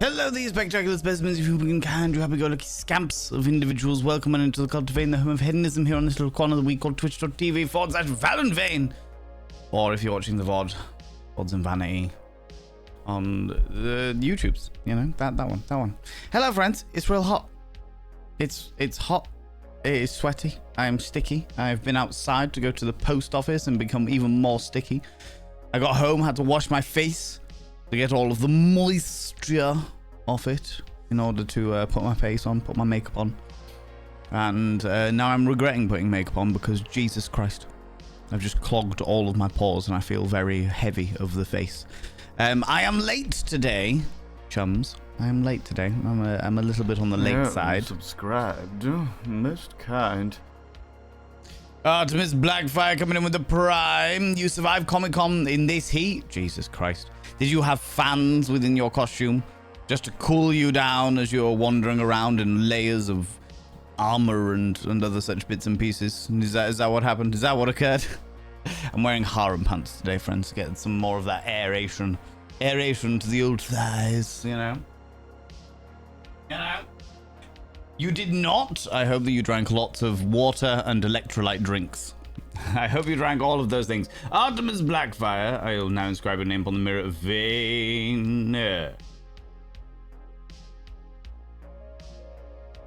Hello, these spectacular specimens of human kind, you happy-go-lucky scamps of individuals. Welcome on into the cultivating the home of hedonism here on this little corner that we call twitch.tv/Valenvane. Or if you're watching the VOD, VODs and Vanity on the YouTubes, you know, that one. Hello, friends. It's real hot. It's hot. It is sweaty. I am sticky. I've been outside to go to the post office and become even more sticky. I got home, had to wash my face to get all of the moisture off it in order to put my face on, put my makeup on. And now I'm regretting putting makeup on because Jesus Christ, I've just clogged all of my pores and I feel very heavy of the face. I am late today, chums. I am late today. I'm a little bit on the late side. Subscribed. Most kind. Artemis Blackfire coming in with the prime. You survived Comic-Con in this heat? Jesus Christ. Did you have fans within your costume just to cool you down as you were wandering around in layers of armor and other such bits and pieces? Is that what happened? Is that what occurred? I'm wearing harem pants today, friends, to get some more of that aeration to the old thighs, you know? You did not. I hope that you drank lots of water and electrolyte drinks. I hope you drank all of those things. Artemis Blackfire. I will now inscribe your name on the mirror of Vane.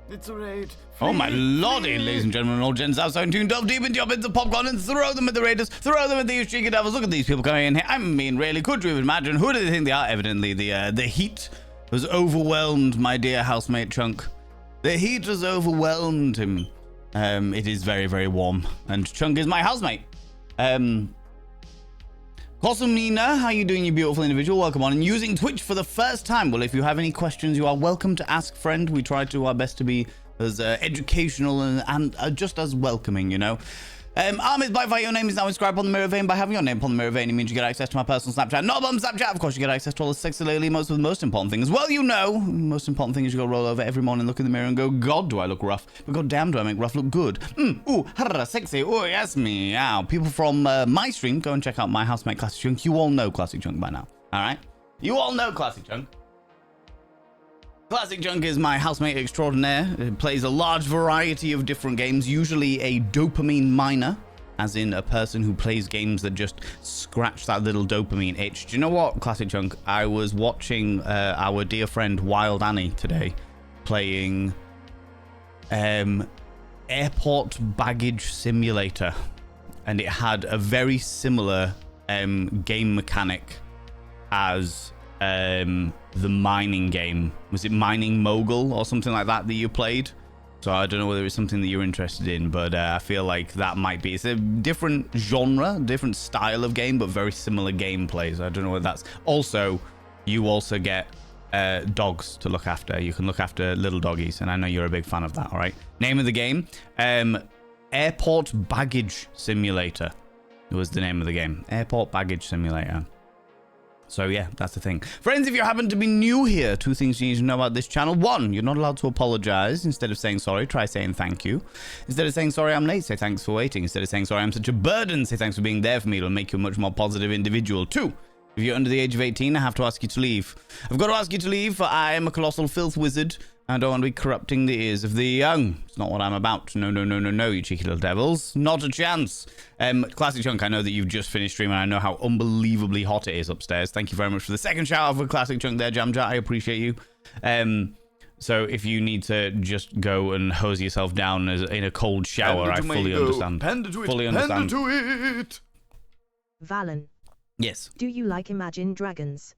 It's a raid. Oh my lordy, ladies and gentlemen, all gents outside tuned, delve deep into your bits of popcorn and throw them at the raiders, throw them at these cheeky devils. Look at these people coming in here. I mean, really, could you imagine? Who do they think they are? Evidently, the heat has overwhelmed my dear housemate Chunk. The heat has overwhelmed him. It is very, very warm, and Chunk is my housemate. Kosumina, how you doing, you beautiful individual? Welcome on, and using Twitch for the first time. Well, if you have any questions, you are welcome to ask, friend. We try to our best to be as educational and just as welcoming, you know. Artemis Blackfire, your name is now inscribed on the mirror vein. By having your name on the mirror vein, it means you get access to my personal Snapchat. Not on Snapchat, of course, you get access to all the sexy lily emotes. With the most important thing as well, you know. The most important thing is you go roll over every morning, look in the mirror and go, God, do I look rough? But God damn, do I make rough look good? Ooh, harra, sexy, ooh, yes, meow. People from my stream, go and check out my housemate Classic Chunk. You all know Classic Chunk by now, all right? You all know Classic Chunk. Classic Chunk is my housemate extraordinaire. It plays a large variety of different games, usually a dopamine miner, as in a person who plays games that just scratch that little dopamine itch. Do you know what, Classic Chunk? I was watching our dear friend Wild Annie today playing Airport Baggage Simulator, and it had a very similar game mechanic as the mining game. Was it Mining Mogul or something like that you played? So I don't know whether it's something that you're interested in, but I feel like that might be. It's a different genre, different style of game, but very similar gameplays. I don't know whether that's... Also, you also get dogs to look after. You can look after little doggies, and I know you're a big fan of that, all right? Name of the game, Airport Baggage Simulator was the name of the game. Airport Baggage Simulator. So yeah, that's the thing. Friends, if you happen to be new here, two things you need to know about this channel. One, you're not allowed to apologize. Instead of saying sorry, try saying thank you. Instead of saying sorry, I'm late, say thanks for waiting. Instead of saying sorry, I'm such a burden, say thanks for being there for me. It'll make you a much more positive individual. Two, if you're under the age of 18, I have to ask you to leave. I've got to ask you to leave, for I am a colossal filth wizard. I don't want to be corrupting the ears of the young. It's not what I'm about. No, you cheeky little devils. Not a chance. Classic Chunk, I know that you've just finished streaming. I know how unbelievably hot it is upstairs. Thank you very much for the second shout out for Classic Chunk there, Jamjat. I appreciate you. So if you need to just go and hose yourself down in a cold shower, I fully understand. Fully understand. Panda to it. Valen. Yes. Do you like Imagine Dragons?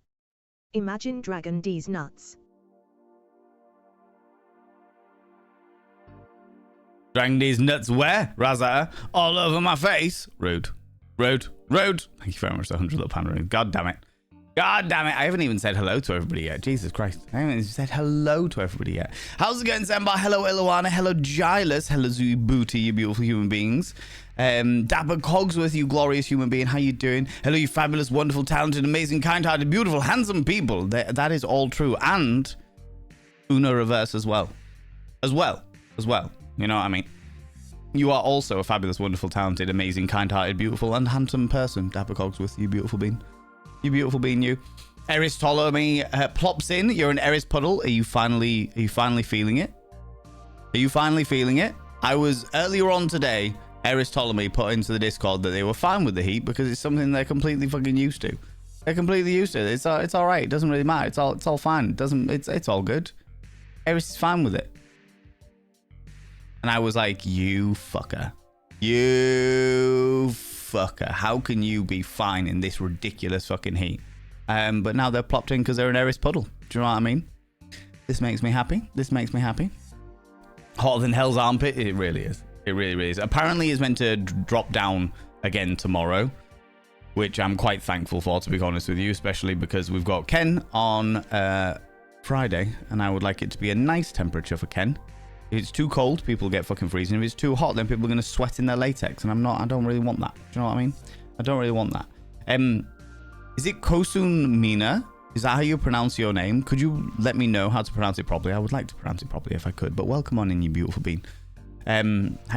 Imagine Dragon D's nuts. Dragging these nuts where? Raza? All over my face. Rude. Thank you very much, the 100 little panda. God damn it. I haven't even said hello to everybody yet. Jesus Christ. I haven't even said hello to everybody yet. How's it going, Sembar? Hello, Iloana. Hello, Gilus. Hello, Zui Booty, you beautiful human beings. Dapper Cogsworth, you glorious human being. How you doing? Hello, you fabulous, wonderful, talented, amazing, kind-hearted, beautiful, handsome people. That is all true. And Uno Reverse as well. You know what I mean? You are also a fabulous, wonderful, talented, amazing, kind-hearted, beautiful, and handsome person, Dapper Cogsworth, you beautiful being. You beautiful being, you. Eris Ptolemy plops in. You're an Eris puddle. Are you finally feeling it? Are you finally feeling it? I was earlier on today. Eris Ptolemy put into the Discord that they were fine with the heat because it's something they're completely fucking used to. They're completely used to it. It's all right. It doesn't really matter. It's all fine. It's all good. Eris is fine with it. And I was like, you fucker. You fucker. How can you be fine in this ridiculous fucking heat? But now they're plopped in because they're an Eris puddle. Do you know what I mean? This makes me happy. This makes me happy. Hotter than hell's armpit. It really is. It really, really is. Apparently it's meant to drop down again tomorrow, which I'm quite thankful for, to be honest with you, especially because we've got Ken on Friday, and I would like it to be a nice temperature for Ken. If it's too cold, people get fucking freezing. If it's too hot, then people are going to sweat in their latex, and I don't really want that. Do you know what I mean? I don't really want that. Is it Kosun Mina? Is that how you pronounce your name? Could you let me know how to pronounce it properly? I would like to pronounce it properly if I could, but welcome on in, you beautiful bean. How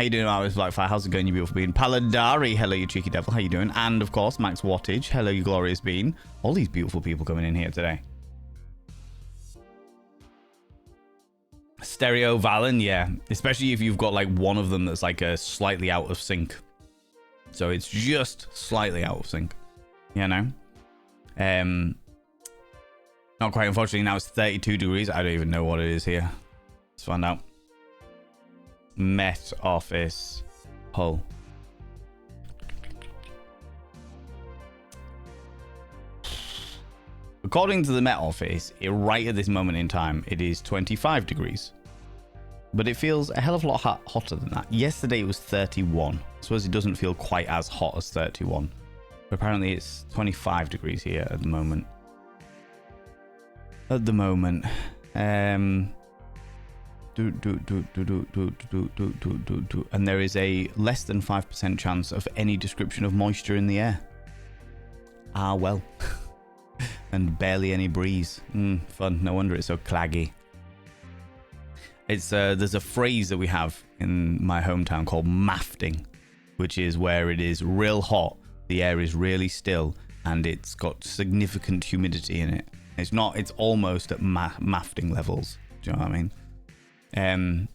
you doing? I was Blackfire. How's it going, you beautiful bean? Paladari, hello, you cheeky devil. How you doing? And of course, Max Wattage, hello, you glorious bean. All these beautiful people coming in here today. Stereo Valen, yeah. Especially if you've got like one of them that's like a slightly out of sync. So it's just slightly out of sync. You know? Not quite, unfortunately. Now it's 32 degrees. I don't even know what it is here. Let's find out. Met Office Hull. According to the Met Office, right at this moment in time, it is 25 degrees. But it feels a hell of a lot hotter than that. Yesterday it was 31. I suppose it doesn't feel quite as hot as 31. But apparently it's 25 degrees here at the moment. And there is a less than 5% chance of any description of moisture in the air. Ah, well. And barely any breeze. Fun. No wonder it's so claggy. It's there's a phrase that we have in my hometown called mafting, which is where it is real hot, the air is really still, and it's got significant humidity in it. It's almost at mafting levels. Do you know what I mean?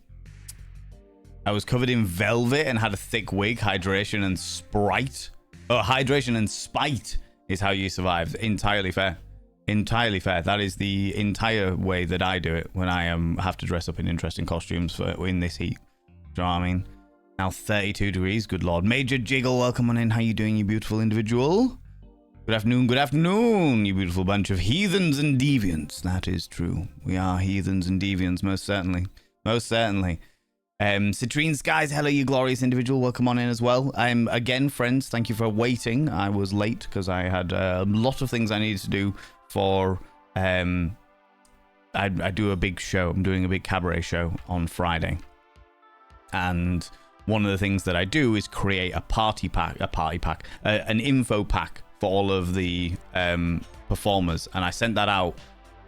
I was covered in velvet and had a thick wig. Hydration and sprite. Oh, hydration and spite is how you survive. Entirely fair. Entirely fair. That is the entire way that I do it when I have to dress up in interesting costumes in this heat. Do you know what I mean? Now 32 degrees. Good lord. Major Jiggle, welcome on in. How you doing, you beautiful individual? Good afternoon, you beautiful bunch of heathens and deviants. That is true. We are heathens and deviants, most certainly. Most certainly. Citrine Skies, hello, you glorious individual. Welcome on in as well. Again, friends, thank you for waiting. I was late because I had a lot of things I needed to do for... I do a big show. I'm doing a big cabaret show on Friday. And one of the things that I do is create an info pack for all of the performers, and I sent that out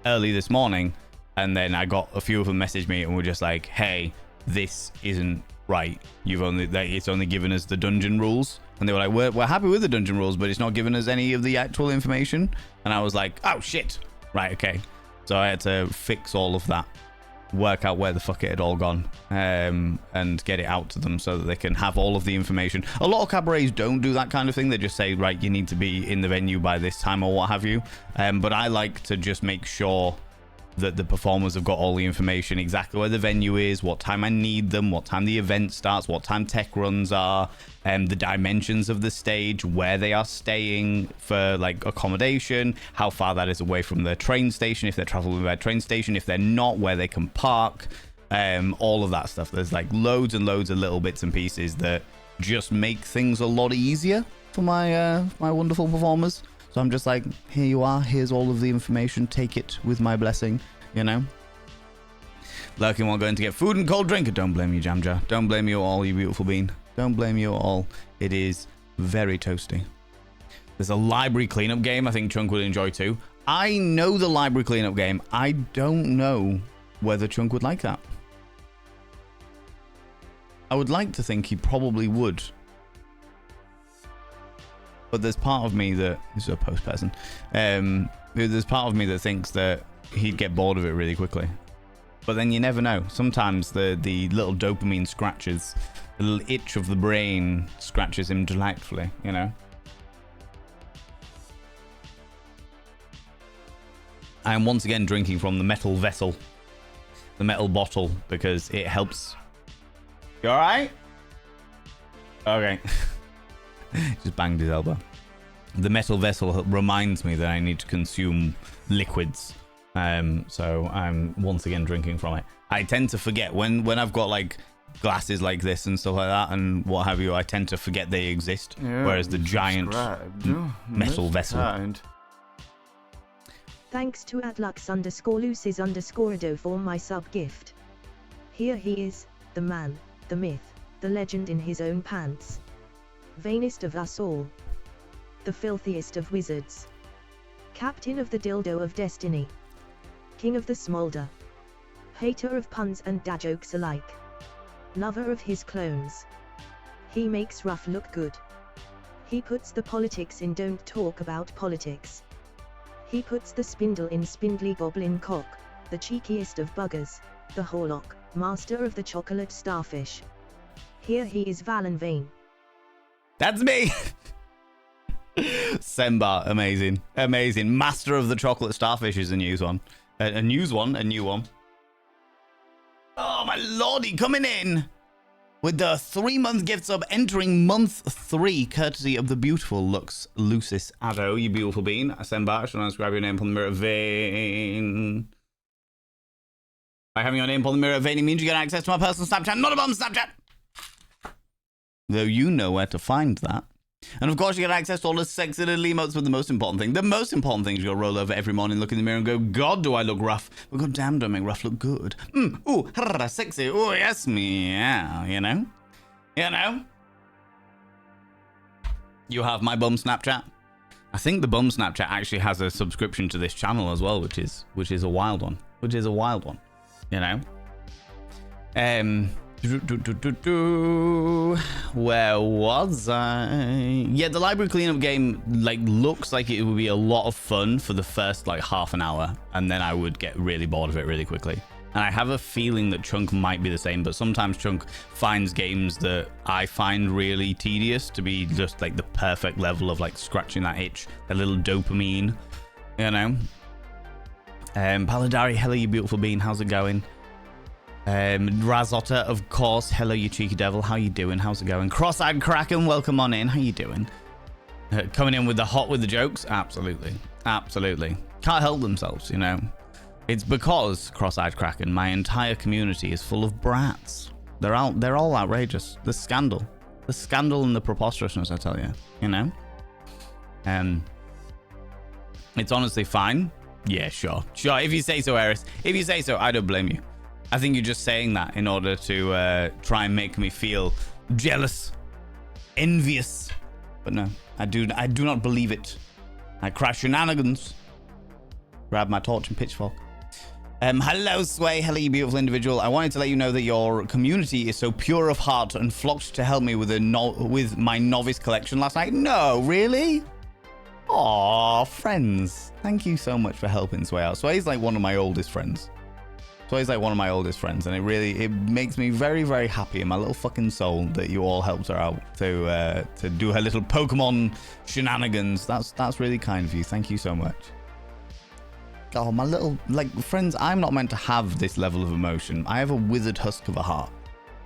early this morning, and then I got a few of them message me and were just like, hey, this isn't right, it's only given us the dungeon rules, and they were like, we're happy with the dungeon rules, but it's not giving us any of the actual information. And I was like, oh shit, right, okay. So I had to fix all of that, work out where the fuck it had all gone, and get it out to them so that they can have all of the information. A lot of cabarets don't do that kind of thing. They just say, right, you need to be in the venue by this time or what have you. But I like to just make sure that the performers have got all the information, exactly where the venue is, what time I need them, what time the event starts, what time tech runs are, the dimensions of the stage, where they are staying for like accommodation, how far that is away from the train station, if they're traveling by train station, if they're not, where they can park, all of that stuff. There's like loads and loads of little bits and pieces that just make things a lot easier for my my wonderful performers. So I'm just like, here you are, here's all of the information, take it with my blessing, you know? Lurking while going to get food and cold drink. Don't blame you, Jamja. Don't blame you all, you beautiful bean. Don't blame you all. It is very toasty. There's a library cleanup game I think Chunk would enjoy too. I know the library cleanup game. I don't know whether Chunk would like that. I would like to think he probably would. But there's part of me that is a post person. There's part of me that thinks that he'd get bored of it really quickly. But then you never know. Sometimes the little dopamine scratches, the little itch of the brain scratches him delightfully, you know? I am once again drinking from the metal vessel, the metal bottle, because it helps. You alright? Okay. Just banged his elbow. The metal vessel reminds me that I need to consume liquids. So I'm once again drinking from it. I tend to forget when I've got like glasses like this and stuff like that and what have you, I tend to forget they exist. Yeah, whereas the giant metal vessel. Kind. Thanks to @lux_lucis_ado for my sub-gift. Here he is, the man, the myth, the legend in his own pants. Vainest of us all. The filthiest of wizards. Captain of the dildo of destiny. King of the smolder. Hater of puns and dad jokes alike. Lover of his clones. He makes rough look good. He puts the politics in don't talk about politics. He puts the spindle in spindly goblin cock, the cheekiest of buggers, the Horlock, master of the chocolate starfish. Here he is Valen Vane. That's me! Sembar, amazing. Amazing. Master of the chocolate starfish is a new one. A new one. Oh, my lordy, coming in with the 3-month gift sub, entering month 3, courtesy of the beautiful Lux Lucis Ado, you beautiful bean. Sembar, should I grab your name upon the mirror vein? By having your name upon the mirror vein, it means you get access to my personal Snapchat, not a bum Snapchat! Though you know where to find that. And of course, you get access to all the sexy little emotes, but the most important thing is you'll roll over every morning, look in the mirror and go, God, do I look rough? But God damn, do I make rough look good? Ooh, sexy, ooh, yes, meow, you know? You know? You have my bum Snapchat. I think the bum Snapchat actually has a subscription to this channel as well, which is a wild one. You know? Where was I? Yeah, the library cleanup game looks like it would be a lot of fun for the first half an hour, and then I would get really bored of it really quickly. And I have a feeling that Chunk might be the same, but sometimes Chunk finds games that I find really tedious to be just the perfect level of scratching that itch, that little dopamine, you know. Paladari, hello you beautiful bean, how's it going? Razotta, of course. Hello, you cheeky devil. How you doing? How's it going? Cross-eyed Kraken, welcome on in. How you doing? Coming in with the jokes? Absolutely. Absolutely. Can't help themselves, you know. It's because, Cross-eyed Kraken, my entire community is full of brats. They're all outrageous. The scandal and the preposterousness, I tell you, you know. It's honestly fine. Yeah, sure. If you say so, Eris. If you say so, I don't blame you. I think you're just saying that in order to try and make me feel jealous, envious. But no, I do not believe it. I crash shenanigans. Grab my torch and pitchfork. Hello, Sway. Hello, you beautiful individual. I wanted to let you know that your community is so pure of heart and flocked to help me with my novice collection last night. No, really? Aw, friends. Thank you so much for helping Sway out. Sway's one of my oldest friends. And it makes me very, very happy in my little fucking soul that you all helped her out to do her little Pokemon shenanigans. That's really kind of you. Thank you so much. Oh, my little friends, I'm not meant to have this level of emotion. I have a withered husk of a heart.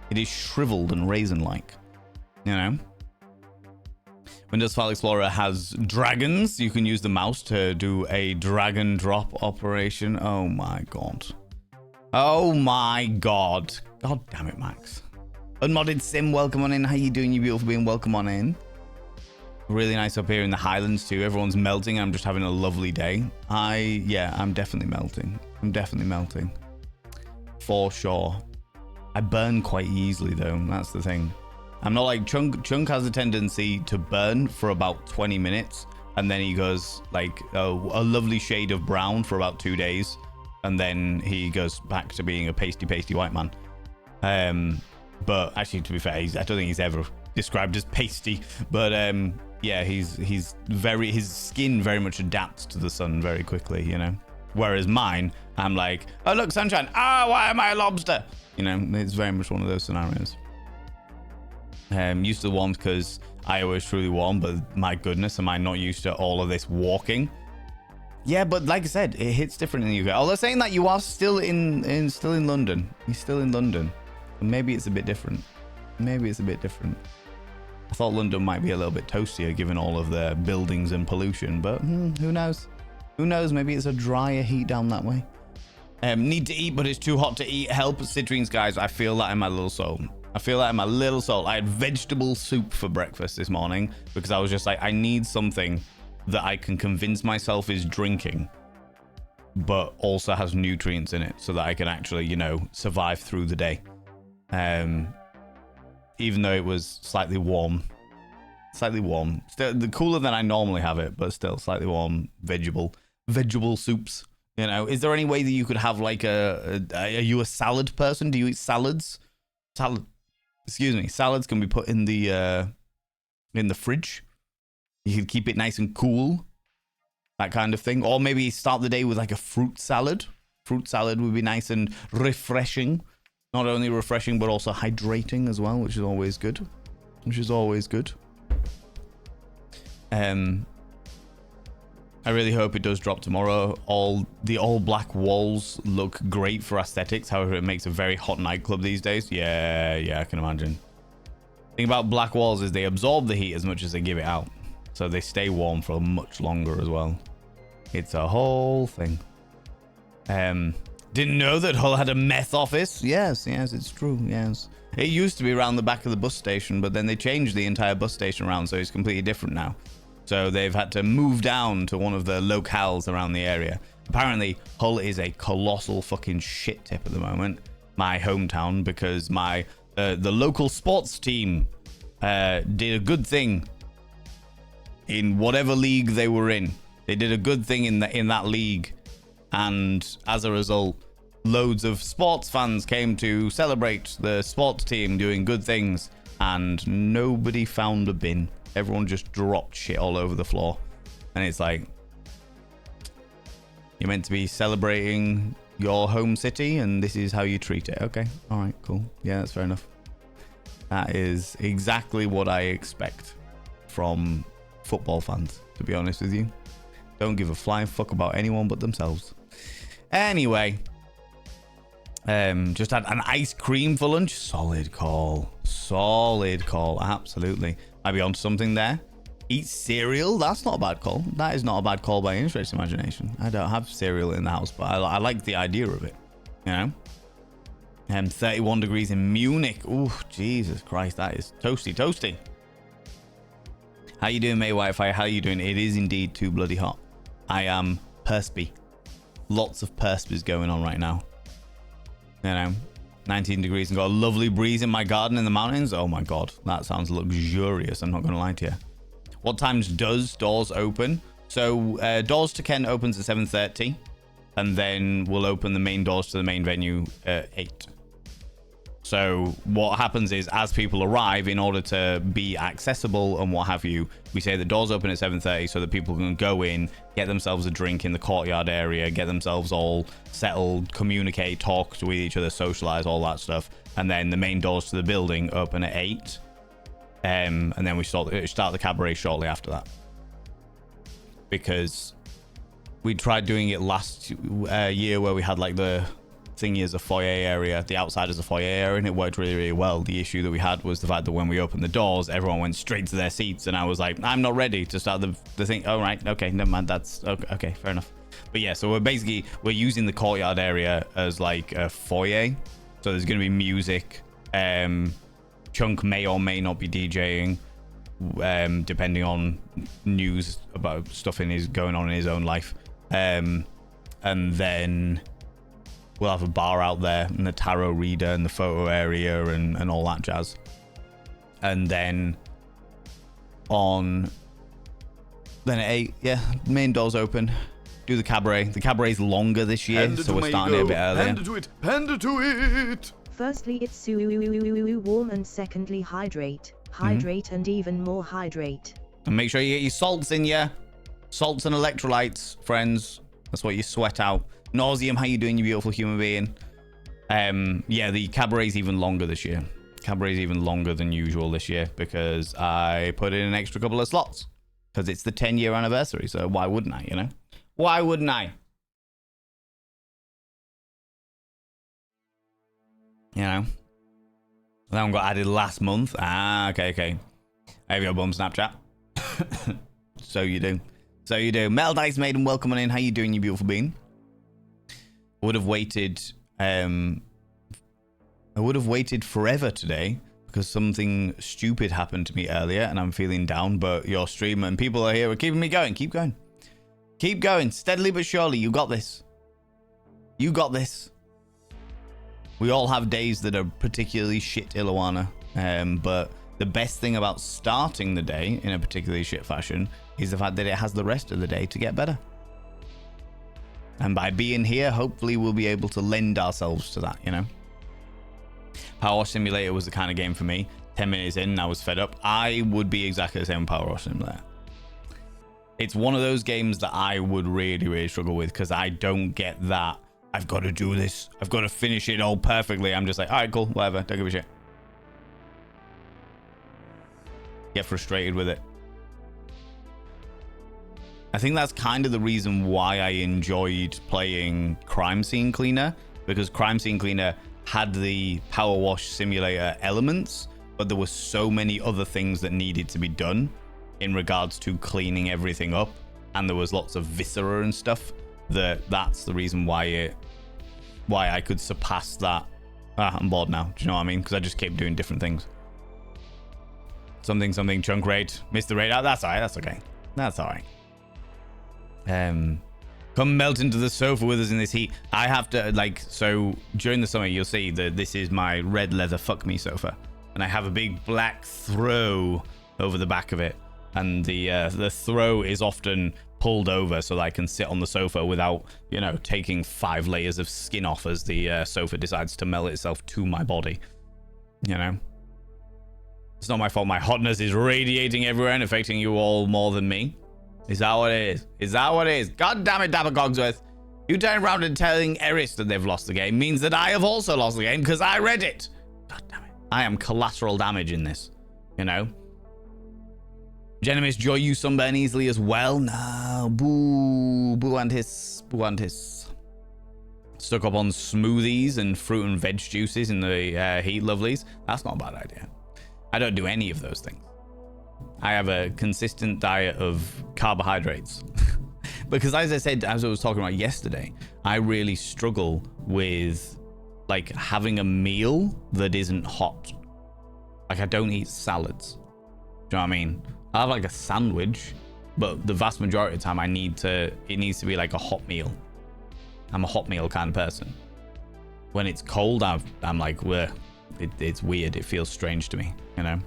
It is shriveled and raisin-like, you know. Windows File Explorer has dragons. You can use the mouse to do a drag and drop operation. Oh my god. Oh my god. God damn it, Max. Unmodded Sim, welcome on in. How you doing, you beautiful being? Welcome on in. Really nice up here in the Highlands too. Everyone's melting. I'm just having a lovely day. I'm definitely melting. For sure. I burn quite easily though. That's the thing. I'm not like Chunk. Chunk has a tendency to burn for about 20 minutes. And then he goes a lovely shade of brown for about 2 days. And then he goes back to being a pasty white man. But actually, to be fair, I don't think he's ever described as pasty. But yeah, his skin very much adapts to the sun very quickly, you know. Whereas mine, I'm like, oh look, sunshine. Ah, why am I a lobster? You know, it's very much one of those scenarios. Used to the warmth because Iowa is truly warm, but my goodness, am I not used to all of this walking? Yeah, but like I said, it hits different in the UK. Although saying that, you are still in London. You're still in London. Maybe it's a bit different. Maybe it's a bit different. I thought London might be a little bit toastier given all of the buildings and pollution, but who knows? Who knows? Maybe it's a drier heat down that way. Need to eat, but it's too hot to eat. Help, citrines, guys. I feel that in my little soul. I feel that in my little soul. I had vegetable soup for breakfast this morning because I was just like, I need something that I can convince myself is drinking, but also has nutrients in it so that I can actually, you know, survive through the day. Even though it was slightly warm. Still, the cooler than I normally have it, but still slightly warm vegetable soups. You know, is there any way that you could have like are you a salad person? Do you eat salads? Salads can be put in the fridge. You could keep it nice and cool, that kind of thing. Or maybe start the day with like a fruit salad. Fruit salad would be nice and refreshing. Not only refreshing, but also hydrating as well, which is always good. I really hope it does drop tomorrow. The all black walls look great for aesthetics. However, it makes a very hot nightclub these days. Yeah, I can imagine. The thing about black walls is they absorb the heat as much as they give it out. So they stay warm for much longer as well. It's a whole thing. Didn't know that Hull had a meth office. Yes, it's true, yes. It used to be around the back of the bus station, but then they changed the entire bus station around, so it's completely different now. So they've had to move down to one of the locales around the area. Apparently, Hull is a colossal fucking shit tip at the moment. My hometown, because the local sports team did a good thing in whatever league they were in. They did a good thing in that league, and as a result, loads of sports fans came to celebrate the sports team doing good things, and nobody found a bin. Everyone just dropped shit all over the floor. And it's like, you're meant to be celebrating your home city, and this is how you treat it. Okay, all right, cool. Yeah, that's fair enough. That is exactly what I expect from football fans, to be honest with you. Don't give a flying fuck about anyone but themselves. Anyway, just had an ice cream for lunch. Solid call, absolutely. Might be onto something there. Eat cereal. That's not a bad call. That is not a bad call by any stretch of imagination. I don't have cereal in the house, but I like the idea of it, you know. 31 degrees in Munich. Ooh, Jesus Christ, that is toasty. How you doing, May Wi-Fi? How you doing? It is indeed too bloody hot. I am perspy. Lots of perspies going on right now. You know, 19 degrees and got a lovely breeze in my garden in the mountains. Oh my God, that sounds luxurious. I'm not going to lie to you. What times does doors open? So doors to Kent opens at 7:30, and then we'll open the main doors to the main venue at 8. So what happens is, as people arrive, in order to be accessible and what have you, we say the doors open at 7:30 so that people can go in, get themselves a drink in the courtyard area, get themselves all settled, communicate, talk with each other, socialize, all that stuff. And then the main doors to the building open at 8. And then we start the cabaret shortly after that. Because we tried doing it last year where we had like the thingy as a foyer area, the outside as a foyer area, and it worked really, really well. The issue that we had was the fact that when we opened the doors, everyone went straight to their seats, and I was like, I'm not ready to start the thing. Oh, right, okay, never mind, that's okay, fair enough. But yeah, so we're using the courtyard area as like a foyer, so there's going to be music. Chunk may or may not be DJing, depending on news about stuff going on in his own life. And then we'll have a bar out there, and the tarot reader, and the photo area, and all that jazz. And then at 8, yeah, main doors open. Do the cabaret. The cabaret's longer this year, so we're starting it a bit earlier. Hand to it. Firstly, it's warm, and secondly, hydrate, and even more hydrate. And make sure you get your salts in you. Salts and electrolytes, friends. That's what you sweat out. Nauseum, how you doing, you beautiful human being? Yeah, the cabaret's even longer this year. Cabaret's even longer than usual this year because I put in an extra couple of slots. Because it's the 10-year anniversary, so why wouldn't I, you know? Why wouldn't I? You know? That one got added last month. Ah, okay. I have your bum Snapchat. So you do. Metal Dice Maiden, welcome on in. How you doing, you beautiful being? I would have waited forever today because something stupid happened to me earlier and I'm feeling down, but your stream and people are here are keeping me going. Keep going. Steadily but surely. You got this. We all have days that are particularly shit, Illawana. But the best thing about starting the day in a particularly shit fashion is the fact that it has the rest of the day to get better. And by being here, hopefully we'll be able to lend ourselves to that, you know? Power Wash Simulator was the kind of game for me. 10 minutes in, I was fed up. I would be exactly the same with Power Wash Simulator. It's one of those games that I would really, really struggle with because I don't get that. I've got to do this. I've got to finish it all perfectly. I'm just like, all right, cool, whatever. Don't give a shit. Get frustrated with it. I think that's kind of the reason why I enjoyed playing Crime Scene Cleaner, because Crime Scene Cleaner had the Power Wash Simulator elements, but there were so many other things that needed to be done in regards to cleaning everything up, and there was lots of viscera and stuff. That's the reason why I could surpass that. I'm bored now. Do you know what I mean? Because I just kept doing different things. Something chunk rate. Missed the rate out. That's alright. That's okay. That's alright. Come melt into the sofa with us in this heat. I have to, like, so during the summer you'll see that this is my red leather fuck me sofa, and I have a big black throw over the back of it, and the throw is often pulled over so that I can sit on the sofa without, you know, taking 5 layers of skin off as the sofa decides to melt itself to my body. You know, it's not my fault my hotness is radiating everywhere and affecting you all more than me. Is that what it is? Is that what it is? God damn it, Dapper Cogsworth. You turning around and telling Eris that they've lost the game means that I have also lost the game because I read it. God damn it. I am collateral damage in this, you know? Genimus, Joy, you sunburn easily as well? No. Boo. Boo and hiss. Boo and hiss. Stuck up on smoothies and fruit and veg juices in the heat lovelies. That's not a bad idea. I don't do any of those things. I have a consistent diet of carbohydrates. Because as I said, as I was talking about yesterday, I really struggle with like having a meal that isn't hot. Like I don't eat salads. Do you know what I mean? I have like a sandwich, but the vast majority of the time it needs to be like a hot meal. I'm a hot meal kind of person. When it's cold, I'm like, it's weird. It feels strange to me, you know?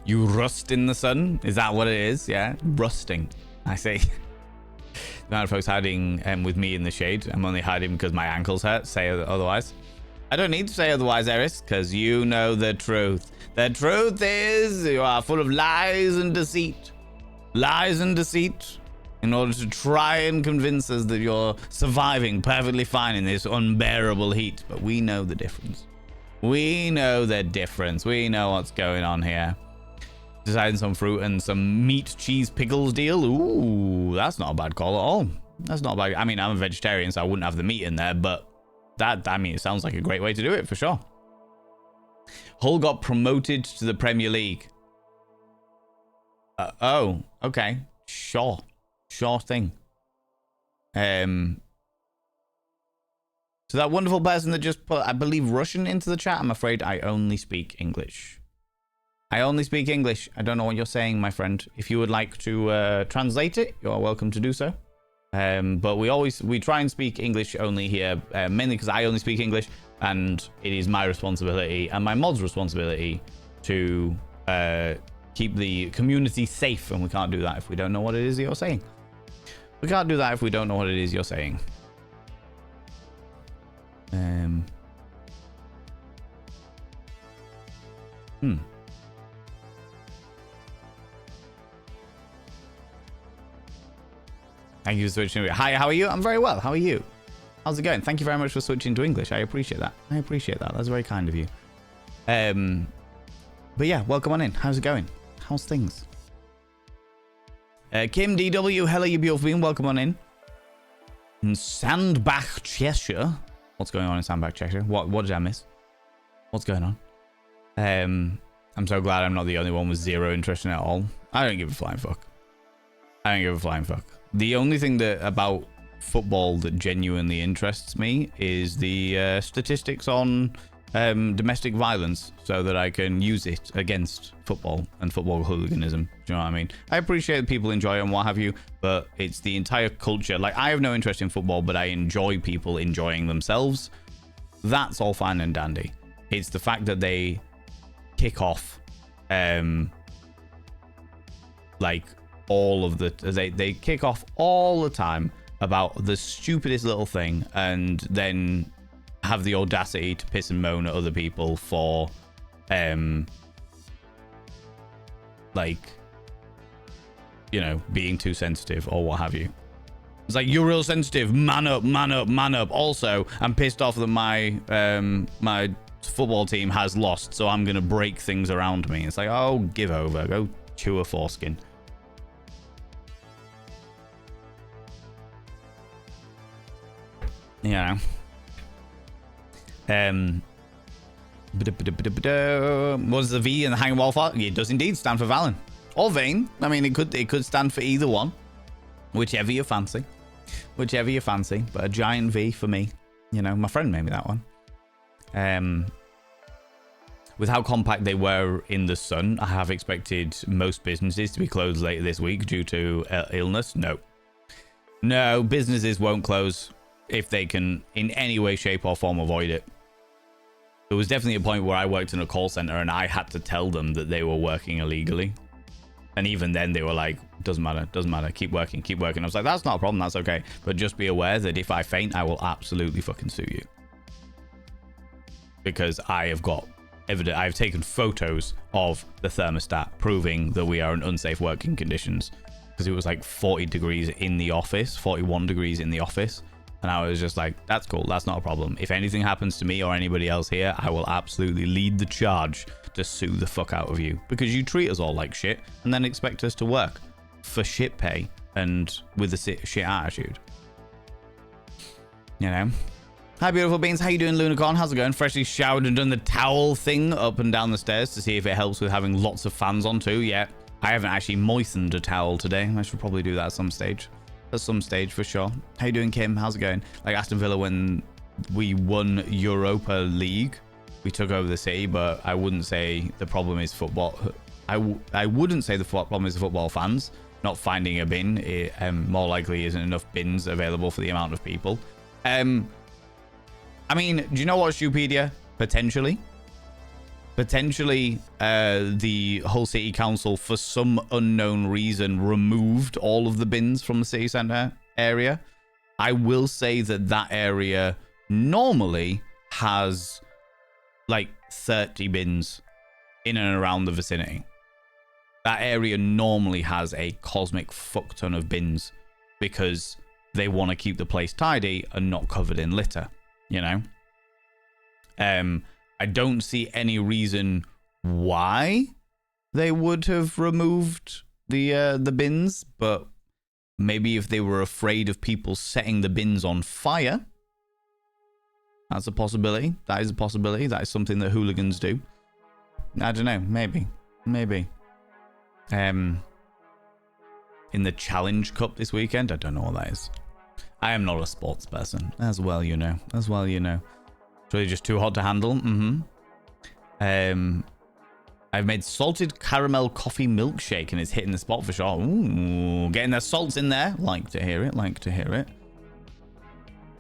You rust in the sun? Is that what it is? Yeah, rusting. I see. The amount of folks hiding with me in the shade. I'm only hiding because my ankles hurt. Say otherwise. I don't need to say otherwise, Eris, because you know the truth. The truth is you are full of lies and deceit. Lies and deceit in order to try and convince us that you're surviving perfectly fine in this unbearable heat. But we know the difference. We know the difference. We know what's going on here. Deciding some fruit and some meat cheese pickles deal. Ooh, that's not a bad call at all. That's not bad. I mean, I'm a vegetarian, so I wouldn't have the meat in there, but I mean, it sounds like a great way to do it for sure. Hull got promoted to the Premier League. Oh, okay. Sure thing. So that wonderful person that just put, I believe, Russian into the chat, I'm afraid I only speak English. I only speak English. I don't know what you're saying, my friend. If you would like to translate it, you're welcome to do so. But we try and speak English only here, mainly because I only speak English, and it is my responsibility and my mod's responsibility to keep the community safe, and we can't do that if we don't know what it is you're saying. We can't do that if we don't know what it is you're saying. Thank you for switching. Hi, how are you? I'm very well. How are you? How's it going? Thank you very much for switching to English. I appreciate that. That's very kind of you. But yeah, welcome on in. How's it going? How's things? Kim DW, hello, you beautiful being. Welcome on in. Sandbach, Cheshire. What's going on in Sandbach, Cheshire? What did I miss? What's going on? I'm so glad I'm not the only one with zero interest in it at all. I don't give a flying fuck. The only thing about football that genuinely interests me is the statistics on domestic violence, so that I can use it against football and football hooliganism. Do you know what I mean? I appreciate that people enjoy it and what have you, but it's the entire culture. Like, I have no interest in football, but I enjoy people enjoying themselves. That's all fine and dandy. It's the fact that they kick off like all of the they kick off all the time about the stupidest little thing, and then have the audacity to piss and moan at other people for like, you know, being too sensitive or what have you. It's like, you're real sensitive, man up. Also, I'm pissed off that my my football team has lost, so I'm gonna break things around me. It's like, oh, give over, go chew a foreskin. Yeah. What does the V in the hanging wall for? It does indeed stand for Valen or Vane. I mean, it could stand for either one, whichever you fancy. But a giant V for me. You know, my friend made me that one. With how compact they were in the sun, I have expected most businesses to be closed later this week due to illness. No, businesses won't close if they can in any way, shape or form avoid it. There was definitely a point where I worked in a call center and I had to tell them that they were working illegally. And even then they were like, doesn't matter, keep working. I was like, that's not a problem, that's okay. But just be aware that if I faint, I will absolutely fucking sue you. Because I have got evidence, I've taken photos of the thermostat proving that we are in unsafe working conditions. Because it was like 40 degrees in the office, 41 degrees in the office. And I was just like, that's cool, that's not a problem. If anything happens to me or anybody else here, I will absolutely lead the charge to sue the fuck out of you. Because you treat us all like shit and then expect us to work for shit pay and with a shit attitude. You know? Hi, beautiful beings. How you doing, Lunicorn? How's it going? Freshly showered and done the towel thing up and down the stairs to see if it helps with having lots of fans on too. Yeah, I haven't actually moistened a towel today. I should probably do that at some stage. For sure. How you doing, Kim? How's it going? Like Aston Villa, when we won Europa League, we took over the city, but I wouldn't say the problem is football. I wouldn't say the problem is the football fans not finding a bin. It more likely isn't enough bins available for the amount of people. I mean, do you know what, Stupedia? Potentially, the whole city council, for some unknown reason, removed all of the bins from the city center area. I will say that area normally has like 30 bins in and around the vicinity. That area normally has a cosmic fuck ton of bins because they want to keep the place tidy and not covered in litter, you know? I don't see any reason why they would have removed the bins, but maybe if they were afraid of people setting the bins on fire, that's a possibility. That is a possibility. That is something that hooligans do. I don't know. Maybe. In the Challenge Cup this weekend, I don't know what that is. I am not a sports person, as well you know. It's really just too hot to handle. I've made salted caramel coffee milkshake and it's hitting the spot for sure. Ooh, getting their salts in there. Like to hear it.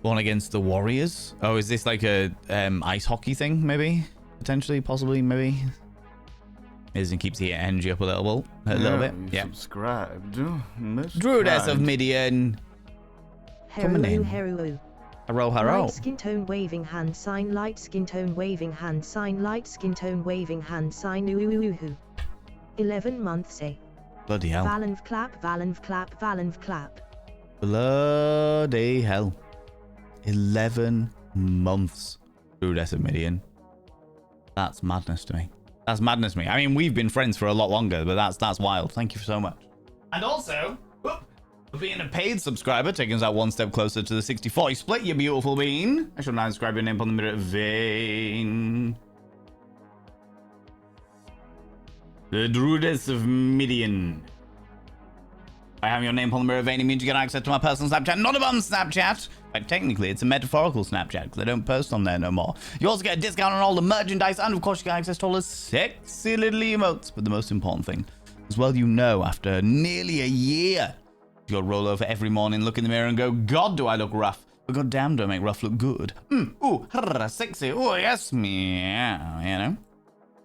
One against the Warriors. Oh, is this like a ice hockey thing? Maybe, potentially, possibly, maybe. It keeps the energy up a little bit. Yeah. Subscribed. Druidess of Midian. Coming in. Haro. Light skin tone waving hand sign, light skin tone waving hand sign, light skin tone waving hand sign, ooh. 11 months, say. Bloody hell. Valenv clap. Bloody hell. 11 months through Death of Midian. That's madness to me. That's madness to me. I mean, we've been friends for a lot longer, but that's wild. Thank you so much. And also, for being a paid subscriber, taking us out one step closer to the 60-40 split, you beautiful bean. I shall now inscribe your name on the mirror vein. The Druidess of Midian. I have your name on the mirror vein. It means you get access to my personal Snapchat, not a bum Snapchat. But technically, it's a metaphorical Snapchat because I don't post on there no more. You also get a discount on all the merchandise, and of course, you get access to all the sexy little emotes. But the most important thing, as well, you know, after nearly a year, you'll roll over every morning, look in the mirror, and go, God, do I look rough? But goddamn, do I make rough look good? Ooh, sexy. Oh, yes, meow. You know?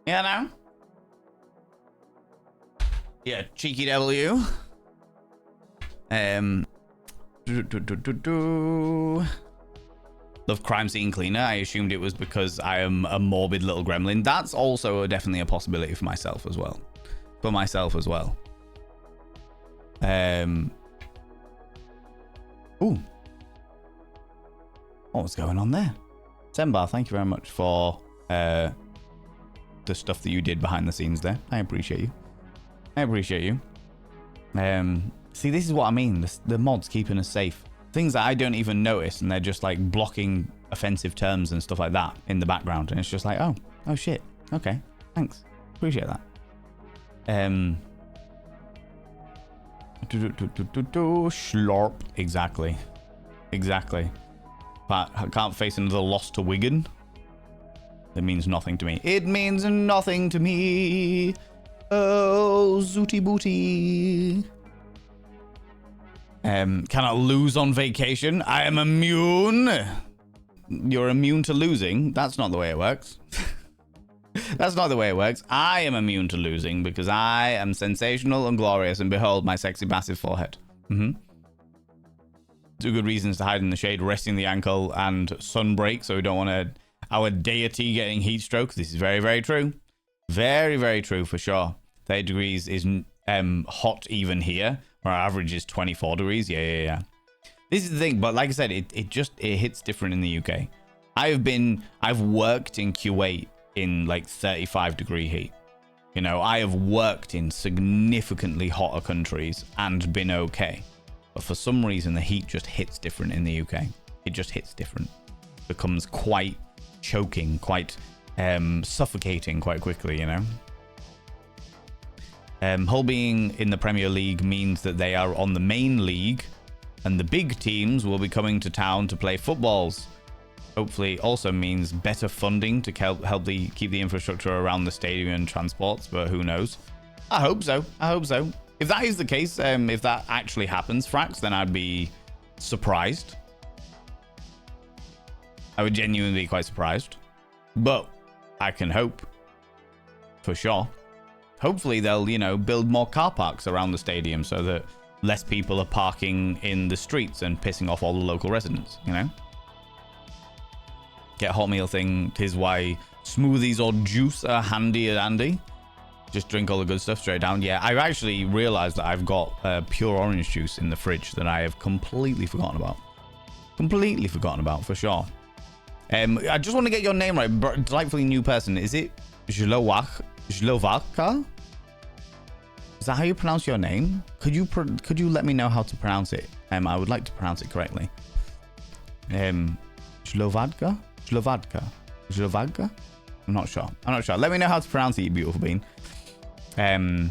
You know? Yeah, cheeky devil, you. Love crime scene cleaner. I assumed it was because I am a morbid little gremlin. That's also definitely a possibility for myself as well. Ooh. What's going on there? Sembar, thank you very much for the stuff that you did behind the scenes there. I appreciate you. See, this is what I mean. The mods keeping us safe. Things that I don't even notice, and they're just like blocking offensive terms and stuff like that in the background. And it's just like, oh shit. Okay, thanks. Appreciate that. Slurp. Exactly. But I can't face another loss to Wigan. That means nothing to me. It means nothing to me. Oh, zooty booty. Cannot lose on vacation. I am immune. You're immune to losing. That's not the way it works. That's not the way it works. I am immune to losing because I am sensational and glorious, and behold my sexy massive forehead. Two good reasons to hide in the shade: resting the ankle and sunbreak, so we don't want our deity getting heat stroke. This is very, very true. Very, very true for sure. 30 degrees is hot even here. Our average is 24 degrees. Yeah. This is the thing, but like I said, it hits different in the UK. I've worked in Kuwait in like 35 degree heat. You know, I have worked in significantly hotter countries and been okay. But for some reason, the heat just hits different in the UK. It just hits different. Becomes quite choking, quite suffocating quite quickly, you know. Hull being in the Premier League means that they are on the main league, and the big teams will be coming to town to play footballs. Hopefully also means better funding to help keep the infrastructure around the stadium and transports, but who knows. I hope so. If that is the case, if that actually happens, Frax, then I'd be surprised. I would genuinely be quite surprised. But I can hope. For sure. Hopefully they'll, build more car parks around the stadium so that less people are parking in the streets and pissing off all the local residents, Get a hot meal thing. 'Tis why smoothies or juice are handy and dandy. Just drink all the good stuff straight down. Yeah, I've actually realized that I've got pure orange juice in the fridge that I have completely forgotten about. For sure. I just want to get your name right. Delightfully new person. Is it Slovaka? Is that how you pronounce your name? Could you let me know how to pronounce it? I would like to pronounce it correctly. Slovadka? I'm not sure. Let me know how to pronounce it, you beautiful bean. Ignore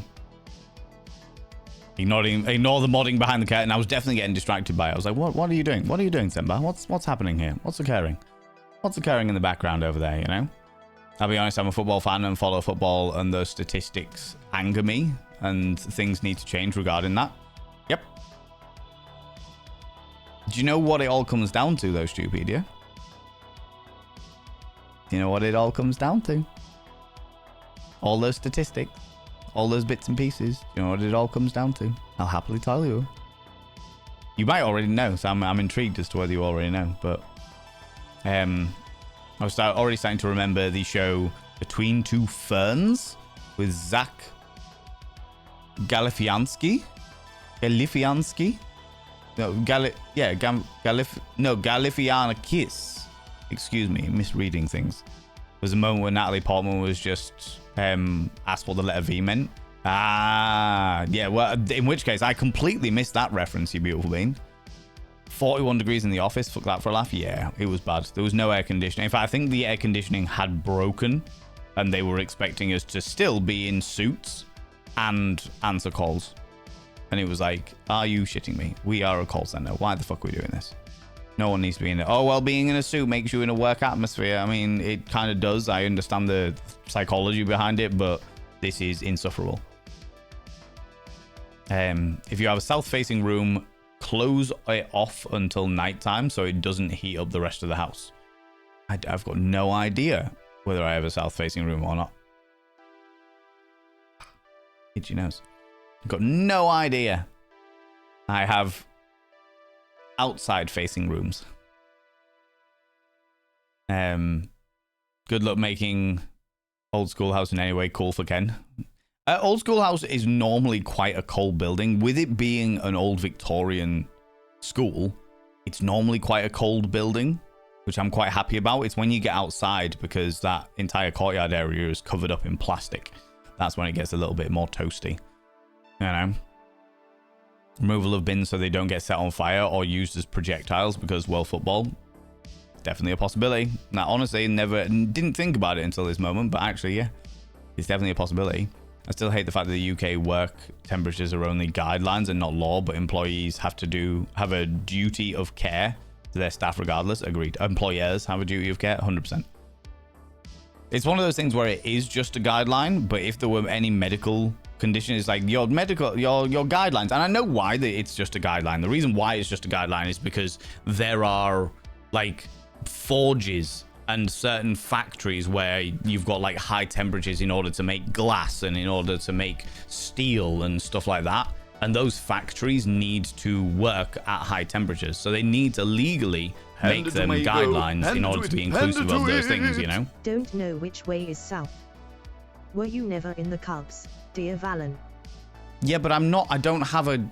the modding behind the curtain. I was definitely getting distracted by it. I was like, what are you doing? What are you doing, Simba? What's happening here? What's occurring? What's occurring in the background over there, I'll be honest, I'm a football fan and follow football, and those statistics anger me, and things need to change regarding that. Yep. Do you know what it all comes down to, though, Stupedia? Do you know what it all comes down to? All those statistics, all those bits and pieces. Do you know what it all comes down to? I'll happily tell you. You might already know, so I'm intrigued as to whether you already know, but... I was already starting to remember the show Between Two Ferns with Zach Galifianski. no, Galifiana Kiss. Excuse me, misreading things. There was a moment where Natalie Portman was just asked what the letter V meant. Ah, yeah, well, in which case, I completely missed that reference, you beautiful being. 41 degrees in the office, fuck that for a laugh. Yeah, it was bad. There was no air conditioning. In fact, I think the air conditioning had broken and they were expecting us to still be in suits and answer calls. And it was like, are you shitting me? We are a call center. Why the fuck are we doing this? No one needs to be in it. Oh, well, being in a suit makes you in a work atmosphere. I mean, it kind of does. I understand the psychology behind it, but this is insufferable. If you have a south-facing room, close it off until nighttime so it doesn't heat up the rest of the house. I've got no idea whether I have a south-facing room or not. Itchy nose. I've got no idea. I have outside-facing rooms. Good luck making old schoolhouse in any way cool for Ken. Old schoolhouse is normally quite a cold building. With it being an old Victorian school, it's normally quite a cold building, which I'm quite happy about. It's when you get outside, because that entire courtyard area is covered up in plastic. That's when it gets a little bit more toasty. You know? Removal of bins so they don't get set on fire or used as projectiles, because world football, definitely a possibility. Now, honestly, didn't think about it until this moment, but actually, yeah, it's definitely a possibility. I still hate the fact that the UK work temperatures are only guidelines and not law, but employees have a duty of care to their staff regardless. Agreed. Employers have a duty of care, 100%. It's one of those things where it is just a guideline, but if there were any medical condition, it's like your guidelines. And I know why it's just a guideline. The reason why it's just a guideline is because there are like forges and certain factories where you've got like high temperatures in order to make glass and in order to make steel and stuff like that. And those factories need to work at high temperatures. So they need to legally make them guidelines in order to be inclusive of those things, you know? Don't know which way is south. Were you never in the Cubs, dear Valen? Yeah, but I don't have a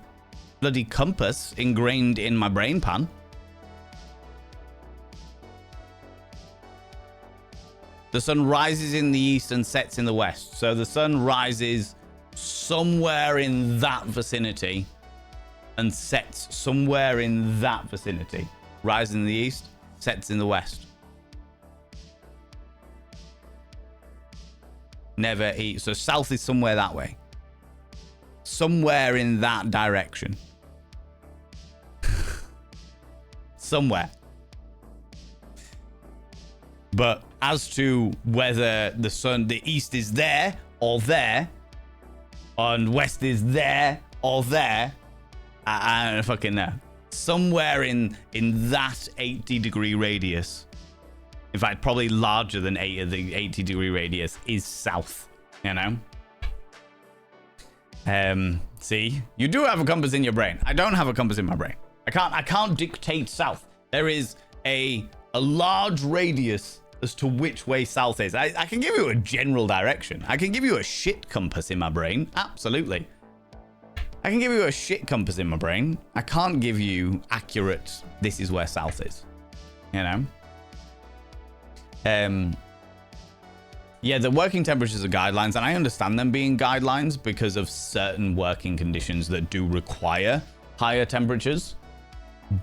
bloody compass ingrained in my brain pan. The sun rises in the east and sets in the west. So the sun rises somewhere in that vicinity and sets somewhere in that vicinity. Rises in the east, sets in the west. Never eat. So south is somewhere that way. Somewhere in that direction. Somewhere. But as to whether the east is there or there, and west is there or there, I don't fucking know. Somewhere in that 80-degree radius. In fact, probably larger than the 80-degree radius is south, you know? See, you do have a compass in your brain. I don't have a compass in my brain. I can't dictate south. There is a large radius as to which way south is. I can give you a general direction. I can give you a shit compass in my brain. Absolutely. I can give you a shit compass in my brain. I can't give you accurate, this is where south is. You know? Yeah, the working temperatures are guidelines, and I understand them being guidelines because of certain working conditions that do require higher temperatures.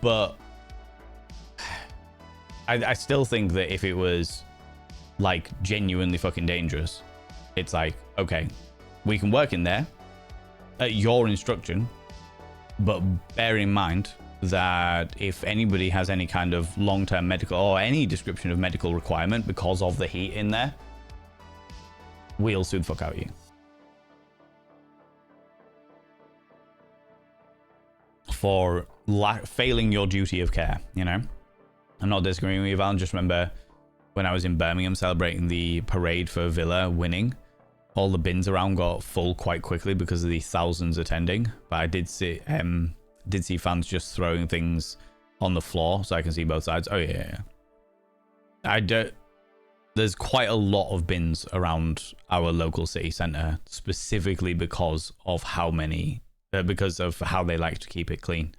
But I still think that if it was like genuinely fucking dangerous, it's like, okay, we can work in there at your instruction, but bear in mind that if anybody has any kind of long-term medical or any description of medical requirement because of the heat in there, we'll sue the fuck out of you. For failing your duty of care, you know? I'm not disagreeing with you, Val. Just remember when I was in Birmingham celebrating the parade for Villa winning, all the bins around got full quite quickly because of the thousands attending. But I did see fans just throwing things on the floor so I can see both sides. Oh yeah. There's quite a lot of bins around our local city centre, specifically because of how they like to keep it clean.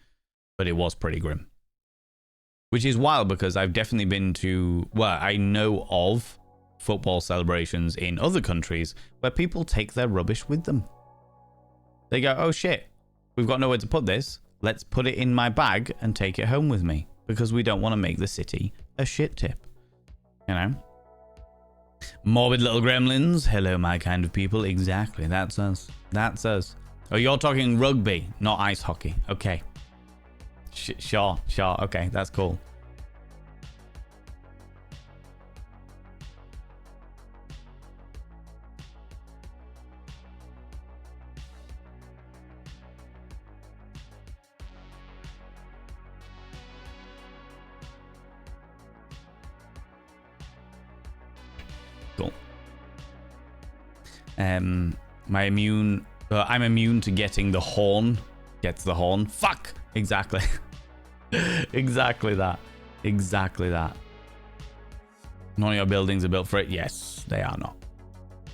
but it was pretty grim. Which is wild because I've definitely been to, well, I know of football celebrations in other countries where people take their rubbish with them. They go, oh shit, we've got nowhere to put this. Let's put it in my bag and take it home with me because we don't want to make the city a shit tip. You know? Morbid little gremlins. Hello, my kind of people. Exactly. That's us. That's us. Oh, you're talking rugby, not ice hockey. Okay. Sure. Okay, that's cool. Cool. I'm immune to getting the horn. Gets the horn. Fuck! Exactly. Exactly that. None of your buildings are built for it. Yes, they are not.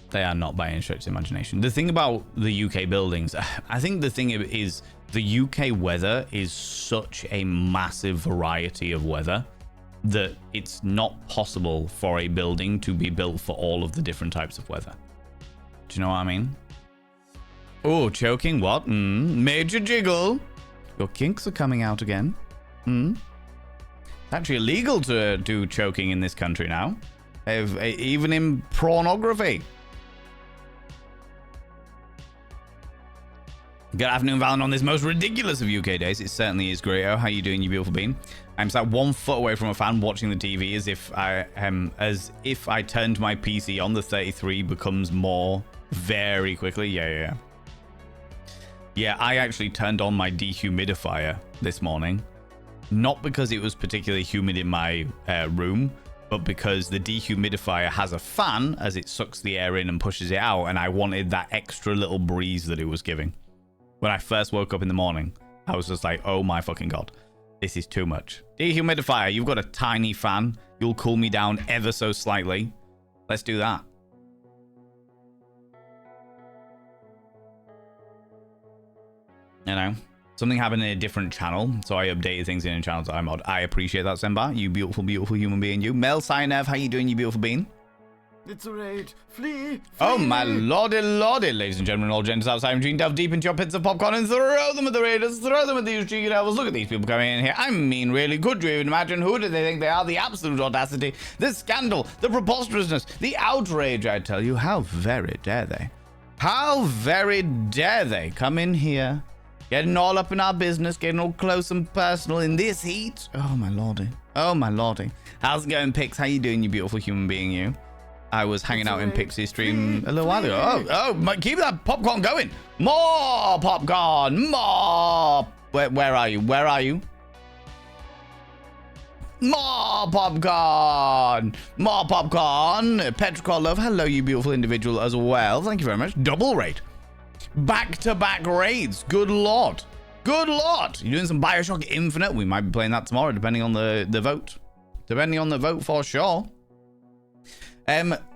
They are not by any stretch of imagination. The thing about the UK buildings, I think the thing is the UK weather is such a massive variety of weather that it's not possible for a building to be built for all of the different types of weather. Do you know what I mean? Oh, choking what? Major jiggle. Your kinks are coming out again. It's actually illegal to do choking in this country now. Even in pornography. Good afternoon, Valen, on this most ridiculous of UK days. It certainly is great. Oh, how you doing, you beautiful bean? I'm sat 1 foot away from a fan watching the TV as if I turned my PC on. The 33 becomes more very quickly. Yeah. Yeah, I actually turned on my dehumidifier this morning. Not because it was particularly humid in my room, but because the dehumidifier has a fan as it sucks the air in and pushes it out, and I wanted that extra little breeze that it was giving. When I first woke up in the morning, I was just like, oh my fucking god, this is too much. Dehumidifier, you've got a tiny fan. You'll cool me down ever so slightly. Let's do that. You know, something happened in a different channel, so I updated things in a channel that I'm on. I appreciate that, Semba. You beautiful, beautiful human being. You. Mel Sinev, how you doing, you beautiful being? It's a raid. Flee! Oh my lordy, ladies and gentlemen, all genders outside between, delve deep into your pits of popcorn and throw them at the raiders, throw them at these cheeky devils. Look at these people coming in here. I mean, really, could you even imagine who do they think they are? The absolute audacity, the scandal, the preposterousness, the outrage, I tell you. How very dare they? How very dare they come in here, getting all up in our business, getting all close and personal in this heat? Oh my lordy. Oh my lordy. How's it going, Pix? How you doing, you beautiful human being, you? I was hanging out in Pixie's stream a little while ago. Oh, keep that popcorn going. More popcorn, more. Where are you? Where are you? More popcorn. More popcorn. Petrichor Love, hello, you beautiful individual as well. Thank you very much. Double raid. Back-to-back raids. Good lord. Good lord. You're doing some Bioshock Infinite. We might be playing that tomorrow, depending on the vote. Depending on the vote, for sure.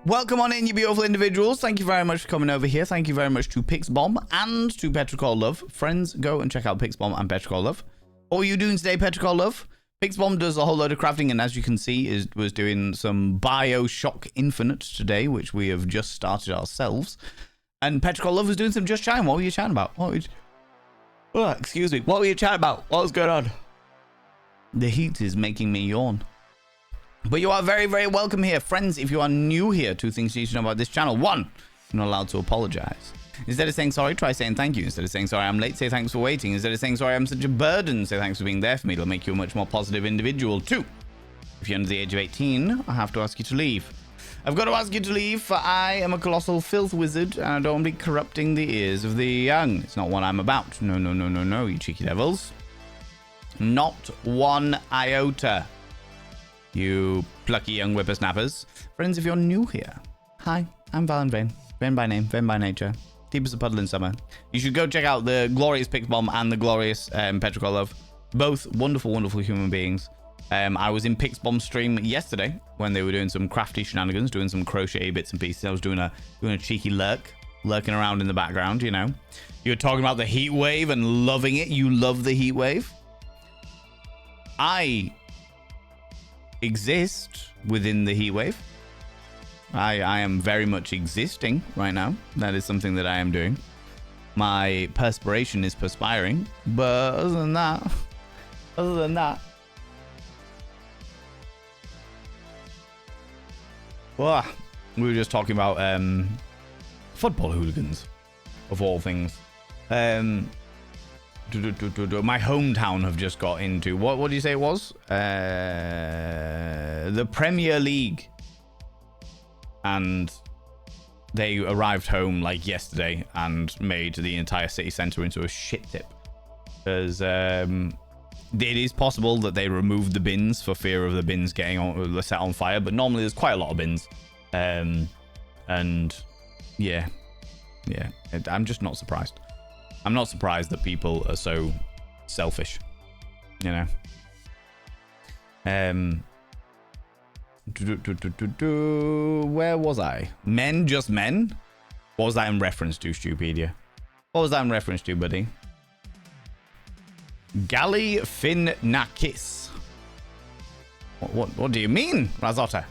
Welcome on in, you beautiful individuals. Thank you very much for coming over here. Thank you very much to Pixbomb and to Petrichor Love. Friends, go and check out Pixbomb and Petrichor Love. What are you doing today, Petrichor Love? Pixbomb does a whole load of crafting, and as you can see, was doing some Bioshock Infinite today, which we have just started ourselves. And Petrichor Love was doing some Just Chatting. What were you chatting about? Excuse me. What were you chatting about? What was going on? The heat is making me yawn. But you are very, very welcome here. Friends, if you are new here, 2 things you need to know about this channel. 1, you're not allowed to apologize. Instead of saying sorry, try saying thank you. Instead of saying sorry, I'm late, say thanks for waiting. Instead of saying sorry, I'm such a burden, say thanks for being there for me. It'll make you a much more positive individual. 2, if you're under the age of 18, I have to ask you to leave. I've got to ask you to leave, for I am a colossal filth wizard, and I don't want to be corrupting the ears of the young. It's not what I'm about. No, you cheeky devils. Not one iota. You plucky young whippersnappers. Friends, if you're new here, hi, I'm Valen Vane. Vane by name, Vane by nature. Deep as a puddle in summer. You should go check out the glorious Pixbomb and the glorious Petrichor Love. Both wonderful, wonderful human beings. I was in Pixbomb's stream yesterday when they were doing some crafty shenanigans, doing some crochet bits and pieces. I was doing a cheeky lurking around in the background, you know. You were talking about the heat wave and loving it. You love the heat wave. I exist within the heat wave. I am very much existing right now. That is something that I am doing. My perspiration is perspiring, but other than that, well, we were just talking about football hooligans, of all things. My hometown have just got into what do you say it was? The Premier League, and they arrived home like yesterday and made the entire city centre into a shit tip. Because it is possible that they removed the bins for fear of the bins getting set on fire, but normally there's quite a lot of bins. And yeah, I'm just not surprised. I'm not surprised that people are so selfish, you know. Where was I? Men, just men? What was that in reference to, Stupedia? What was that in reference to, buddy? Galifianakis. What do you mean, Razotta?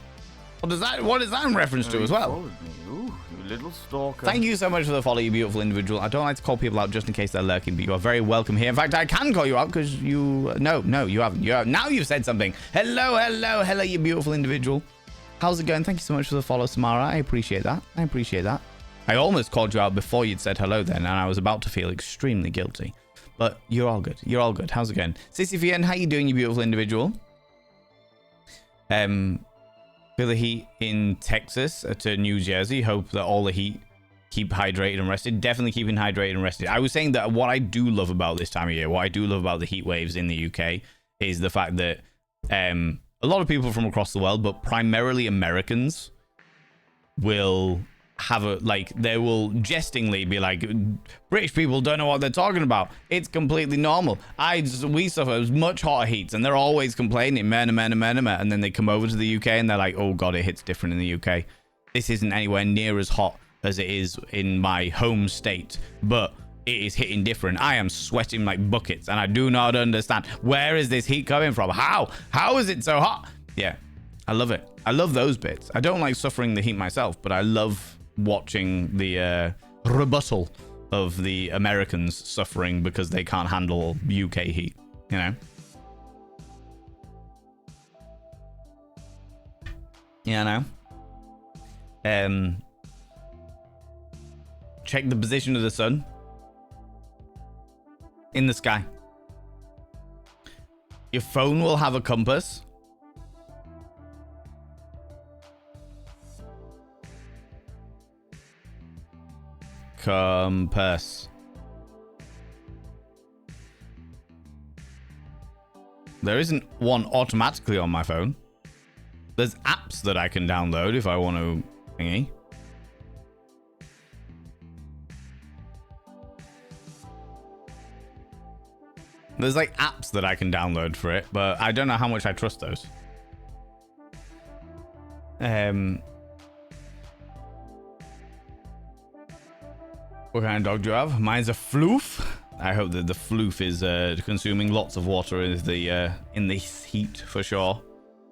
What is that in reference to as well? You little stalker. Thank you so much for the follow, you beautiful individual. I don't like to call people out just in case they're lurking, but you are very welcome here. In fact, I can call you out because you... No, you haven't. Now you've said something. Hello, you beautiful individual. How's it going? Thank you so much for the follow, Samara. I appreciate that. I almost called you out before you'd said hello then, and I was about to feel extremely guilty. But you're all good. How's it going? Sissy Fian, how you doing, you beautiful individual? Feel the heat in Texas to New Jersey. Hope that all the heat keep hydrated and rested. Definitely keeping hydrated and rested. I was saying that what I do love about this time of year, what I do love about the heat waves in the UK, is the fact that a lot of people from across the world, but primarily Americans, will have they will jestingly be like, British people don't know what they're talking about. It's completely normal. We suffer much hotter heats, and they're always complaining, and then they come over to the UK and they're like, oh god, it hits different in the UK. This isn't anywhere near as hot as it is in my home state, but it is hitting different. I am sweating like buckets, and I do not understand, where is this heat coming from? How is it so hot? Yeah, I love it. I love those bits. I don't like suffering the heat myself, but I love watching the rebuttal of the Americans suffering because they can't handle UK heat, you know? Check the position of the sun in the sky. Your phone will have a compass. Compass. There isn't one automatically on my phone. There's apps that I can download if I want to thingy. There's like apps that I can download for it, but I don't know how much I trust those. What kind of dog do you have? Mine's a floof. I hope that the floof is consuming lots of water in this heat for sure.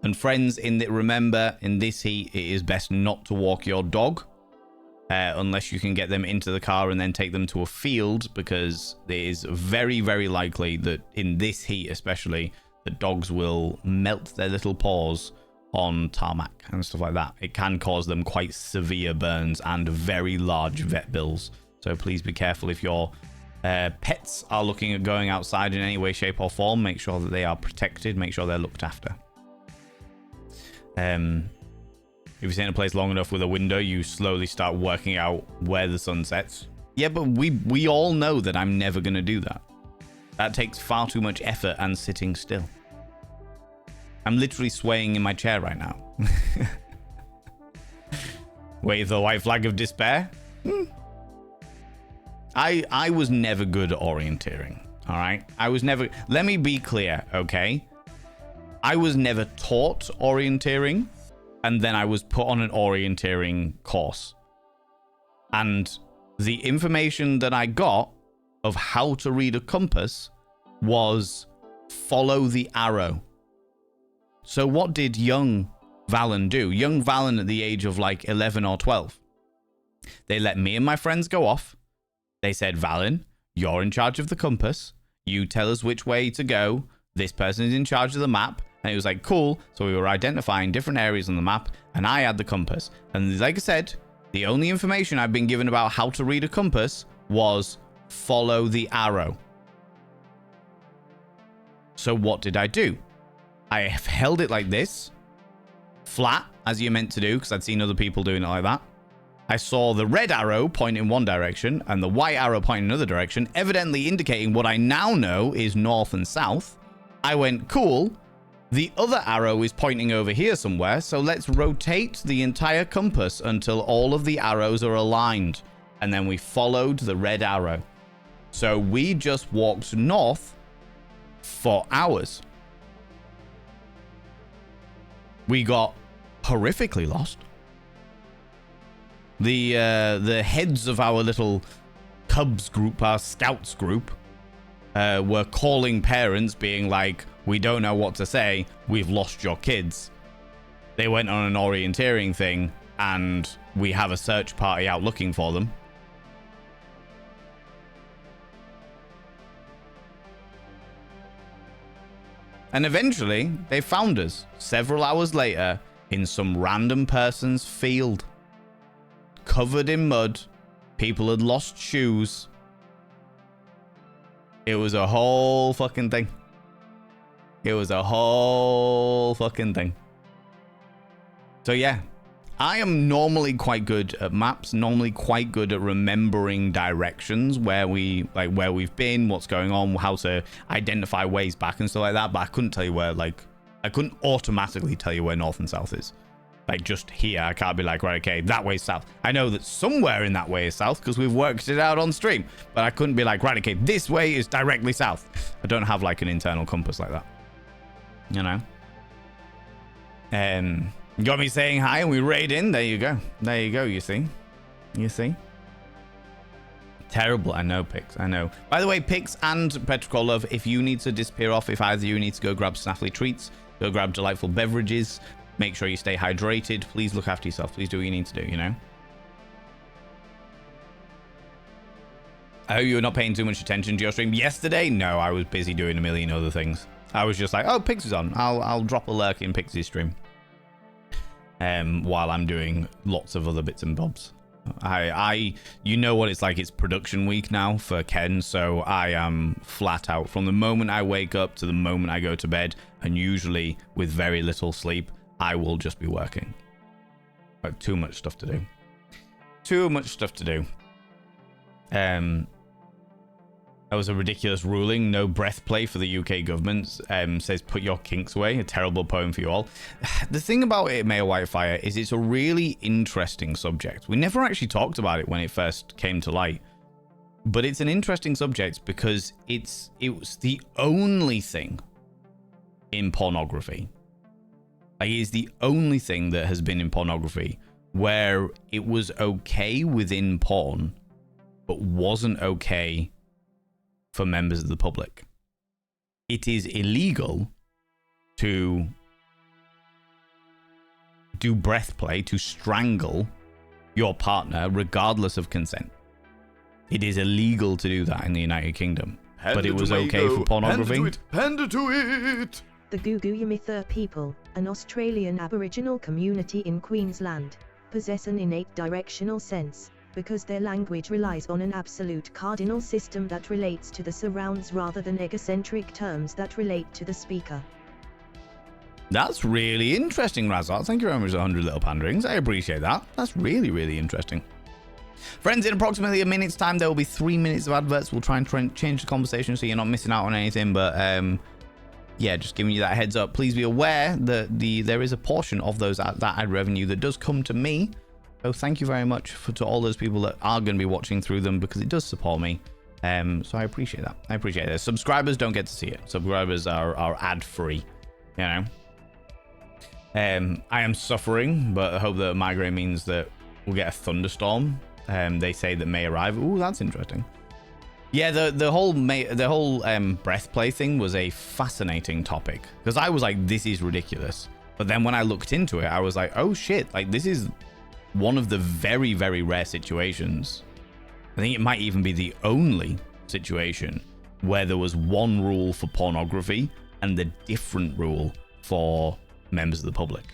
And friends, remember, in this heat, it is best not to walk your dog unless you can get them into the car and then take them to a field, because it is very, very likely that in this heat especially, the dogs will melt their little paws on tarmac and stuff like that. It can cause them quite severe burns and very large vet bills. So please be careful if your pets are looking at going outside in any way, shape or form. Make sure that they are protected. Make sure they're looked after. If you stay in a place long enough with a window, you slowly start working out where the sun sets. Yeah, but we all know that I'm never going to do that. That takes far too much effort and sitting still. I'm literally swaying in my chair right now. Wave the white flag of despair. I was never good at orienteering, all right? Let me be clear, okay? I was never taught orienteering, and then I was put on an orienteering course. And the information that I got of how to read a compass was follow the arrow. So what did young Valen do? Young Valen at the age of like 11 or 12. They let me and my friends go off. They said, Valen, you're in charge of the compass. You tell us which way to go. This person is in charge of the map. And it was like, cool. So we were identifying different areas on the map, and I had the compass. And like I said, the only information I've been given about how to read a compass was follow the arrow. So what did I do? I held it like this, flat, as you're meant to do, because I'd seen other people doing it like that. I saw the red arrow point in one direction and the white arrow point in another direction, evidently indicating what I now know is north and south. I went, cool. The other arrow is pointing over here somewhere, so let's rotate the entire compass until all of the arrows are aligned. And then we followed the red arrow. So we just walked north for hours. We got horrifically lost. The heads of our little Cubs group, our Scouts group, were calling parents being like, we don't know what to say, we've lost your kids. They went on an orienteering thing, and we have a search party out looking for them. And eventually, they found us several hours later in some random person's field. Covered in mud. People had lost shoes. It was a whole fucking thing. It was a whole fucking thing. So yeah, I am normally quite good at maps, normally quite good at remembering directions, where we've been, what's going on, how to identify ways back and stuff like that, but I couldn't tell you where, I couldn't automatically tell you where north and south is. Like, just here, I can't be like, right, okay, that way's south. I know that somewhere in that way is south because we've worked it out on stream, but I couldn't be like, right, okay, this way is directly south. I don't have like an internal compass like that. You know? You got me saying hi and we raid in. There you go. There you go, you see? You see? Terrible. I know, Pix. I know. By the way, Pix and Petrichor Love, if you need to disappear off, if either you need to go grab snaffly treats, go grab delightful beverages, make sure you stay hydrated. Please look after yourself. Please do what you need to do, you know? I hope you're not paying too much attention to your stream. Yesterday? No, I was busy doing a million other things. I was just like, oh, Pix is on. I'll drop a lurk in Pix's stream. While I'm doing lots of other bits and bobs. You know what it's like. It's production week now for Ken, so I am flat out from the moment I wake up to the moment I go to bed, and usually with very little sleep, I will just be working. Like, too much stuff to do. Too much stuff to do. That was a ridiculous ruling. No breath play for the UK government. Says put your kinks away. A terrible poem for you all. The thing about it, Mayor Whitefire, is it's a really interesting subject. We never actually talked about it when it first came to light. But it's an interesting subject because it was the only thing in pornography. Like, it's the only thing that has been in pornography where it was okay within porn, but wasn't okay for members of the public. It is illegal to do breath play, to strangle your partner regardless of consent. It is illegal to do that in the United Kingdom. But it was okay for pornography. Panda to it! The Gugu people, an Australian Aboriginal community in Queensland, possess an innate directional sense, because their language relies on an absolute cardinal system that relates to the surrounds rather than egocentric terms that relate to the speaker. That's really interesting, Razat. Thank you very much for 100 little panderings. I appreciate that. That's really, really interesting. Friends, in approximately a minute's time, there will be 3 minutes of adverts. We'll try and change the conversation so you're not missing out on anything, but yeah, just giving you that heads up. Please be aware that there is a portion of that ad revenue that does come to me. So thank you very much to all those people that are going to be watching through them, because it does support me. So I appreciate that. I appreciate it. Subscribers don't get to see it. Subscribers are ad-free, you know. I am suffering, but I hope that migraine means that we'll get a thunderstorm. They say that may arrive. Ooh, that's interesting. Yeah, the whole breath play thing was a fascinating topic because I was like, this is ridiculous. But then when I looked into it, I was like, oh shit, like this is one of the very, very rare situations. I think it might even be the only situation where there was one rule for pornography and the different rule for members of the public.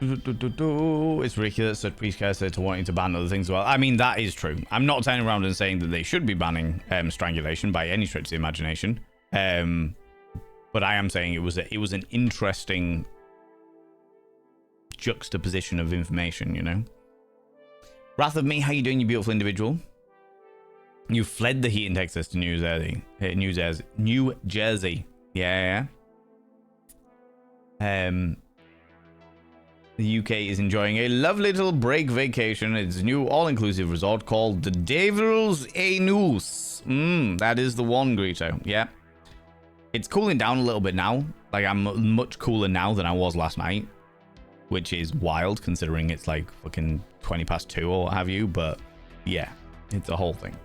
It's ridiculous that precursor to wanting to ban other things as well. I mean, that is true. I'm not turning around and saying that they should be banning strangulation by any stretch of the imagination. But I am saying it was an interesting juxtaposition of information, you know. Wrath of Me, how you doing, you beautiful individual? You fled the heat in Texas to New Jersey. Yeah. The UK is enjoying a lovely little break vacation. It's a new all-inclusive resort called the Devil's Anus. That is the one, Greeter. Yeah. It's cooling down a little bit now. Like, I'm much cooler now than I was last night, which is wild considering it's like fucking 20 past 2 or what have you. But yeah, it's a whole thing.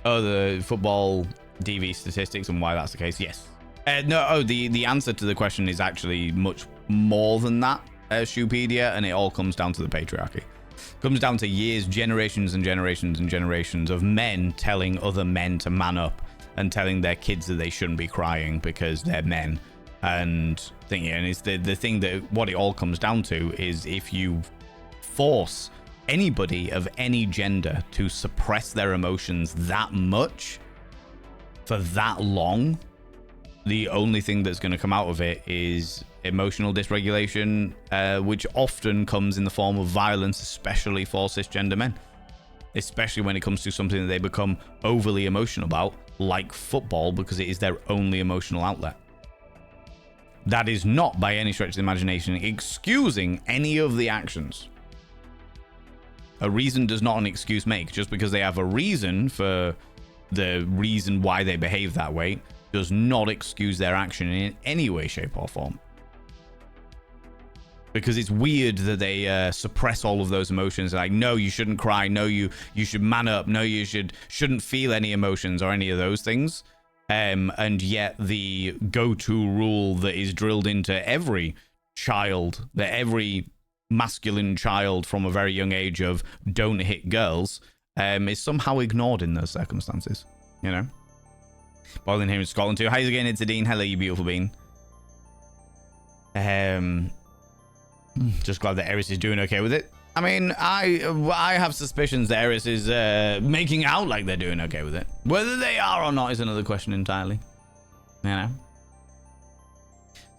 Oh, the football DV statistics and why that's the case. Yes. The answer to the question is actually much more than that, Shoepedia, and it all comes down to the patriarchy. It comes down to years, generations and generations and generations of men telling other men to man up and telling their kids that they shouldn't be crying because they're men. And it's the thing that what it all comes down to is if you force anybody of any gender to suppress their emotions that much for that long, the only thing that's going to come out of it is emotional dysregulation, which often comes in the form of violence, especially for cisgender men, especially when it comes to something that they become overly emotional about, like football, because it is their only emotional outlet. That is not by any stretch of the imagination excusing any of the actions. A reason does not an excuse make. Just because they have a reason for the reason why they behave that way does not excuse their action in any way, shape, or form. Because it's weird that they suppress all of those emotions. Like, no, you shouldn't cry. No, you should man up. No, you shouldn't feel any emotions or any of those things. And yet the go-to rule that is drilled into every child, that every masculine child from a very young age of don't hit girls, is somehow ignored in those circumstances, you know. Boiling here in Scotland too. Hi again, it's a Dean. Hello, you beautiful bean. Just glad that Eris is doing okay with it. I mean, I have suspicions that Eris is making out like they're doing okay with it. Whether they are or not is another question entirely. You know,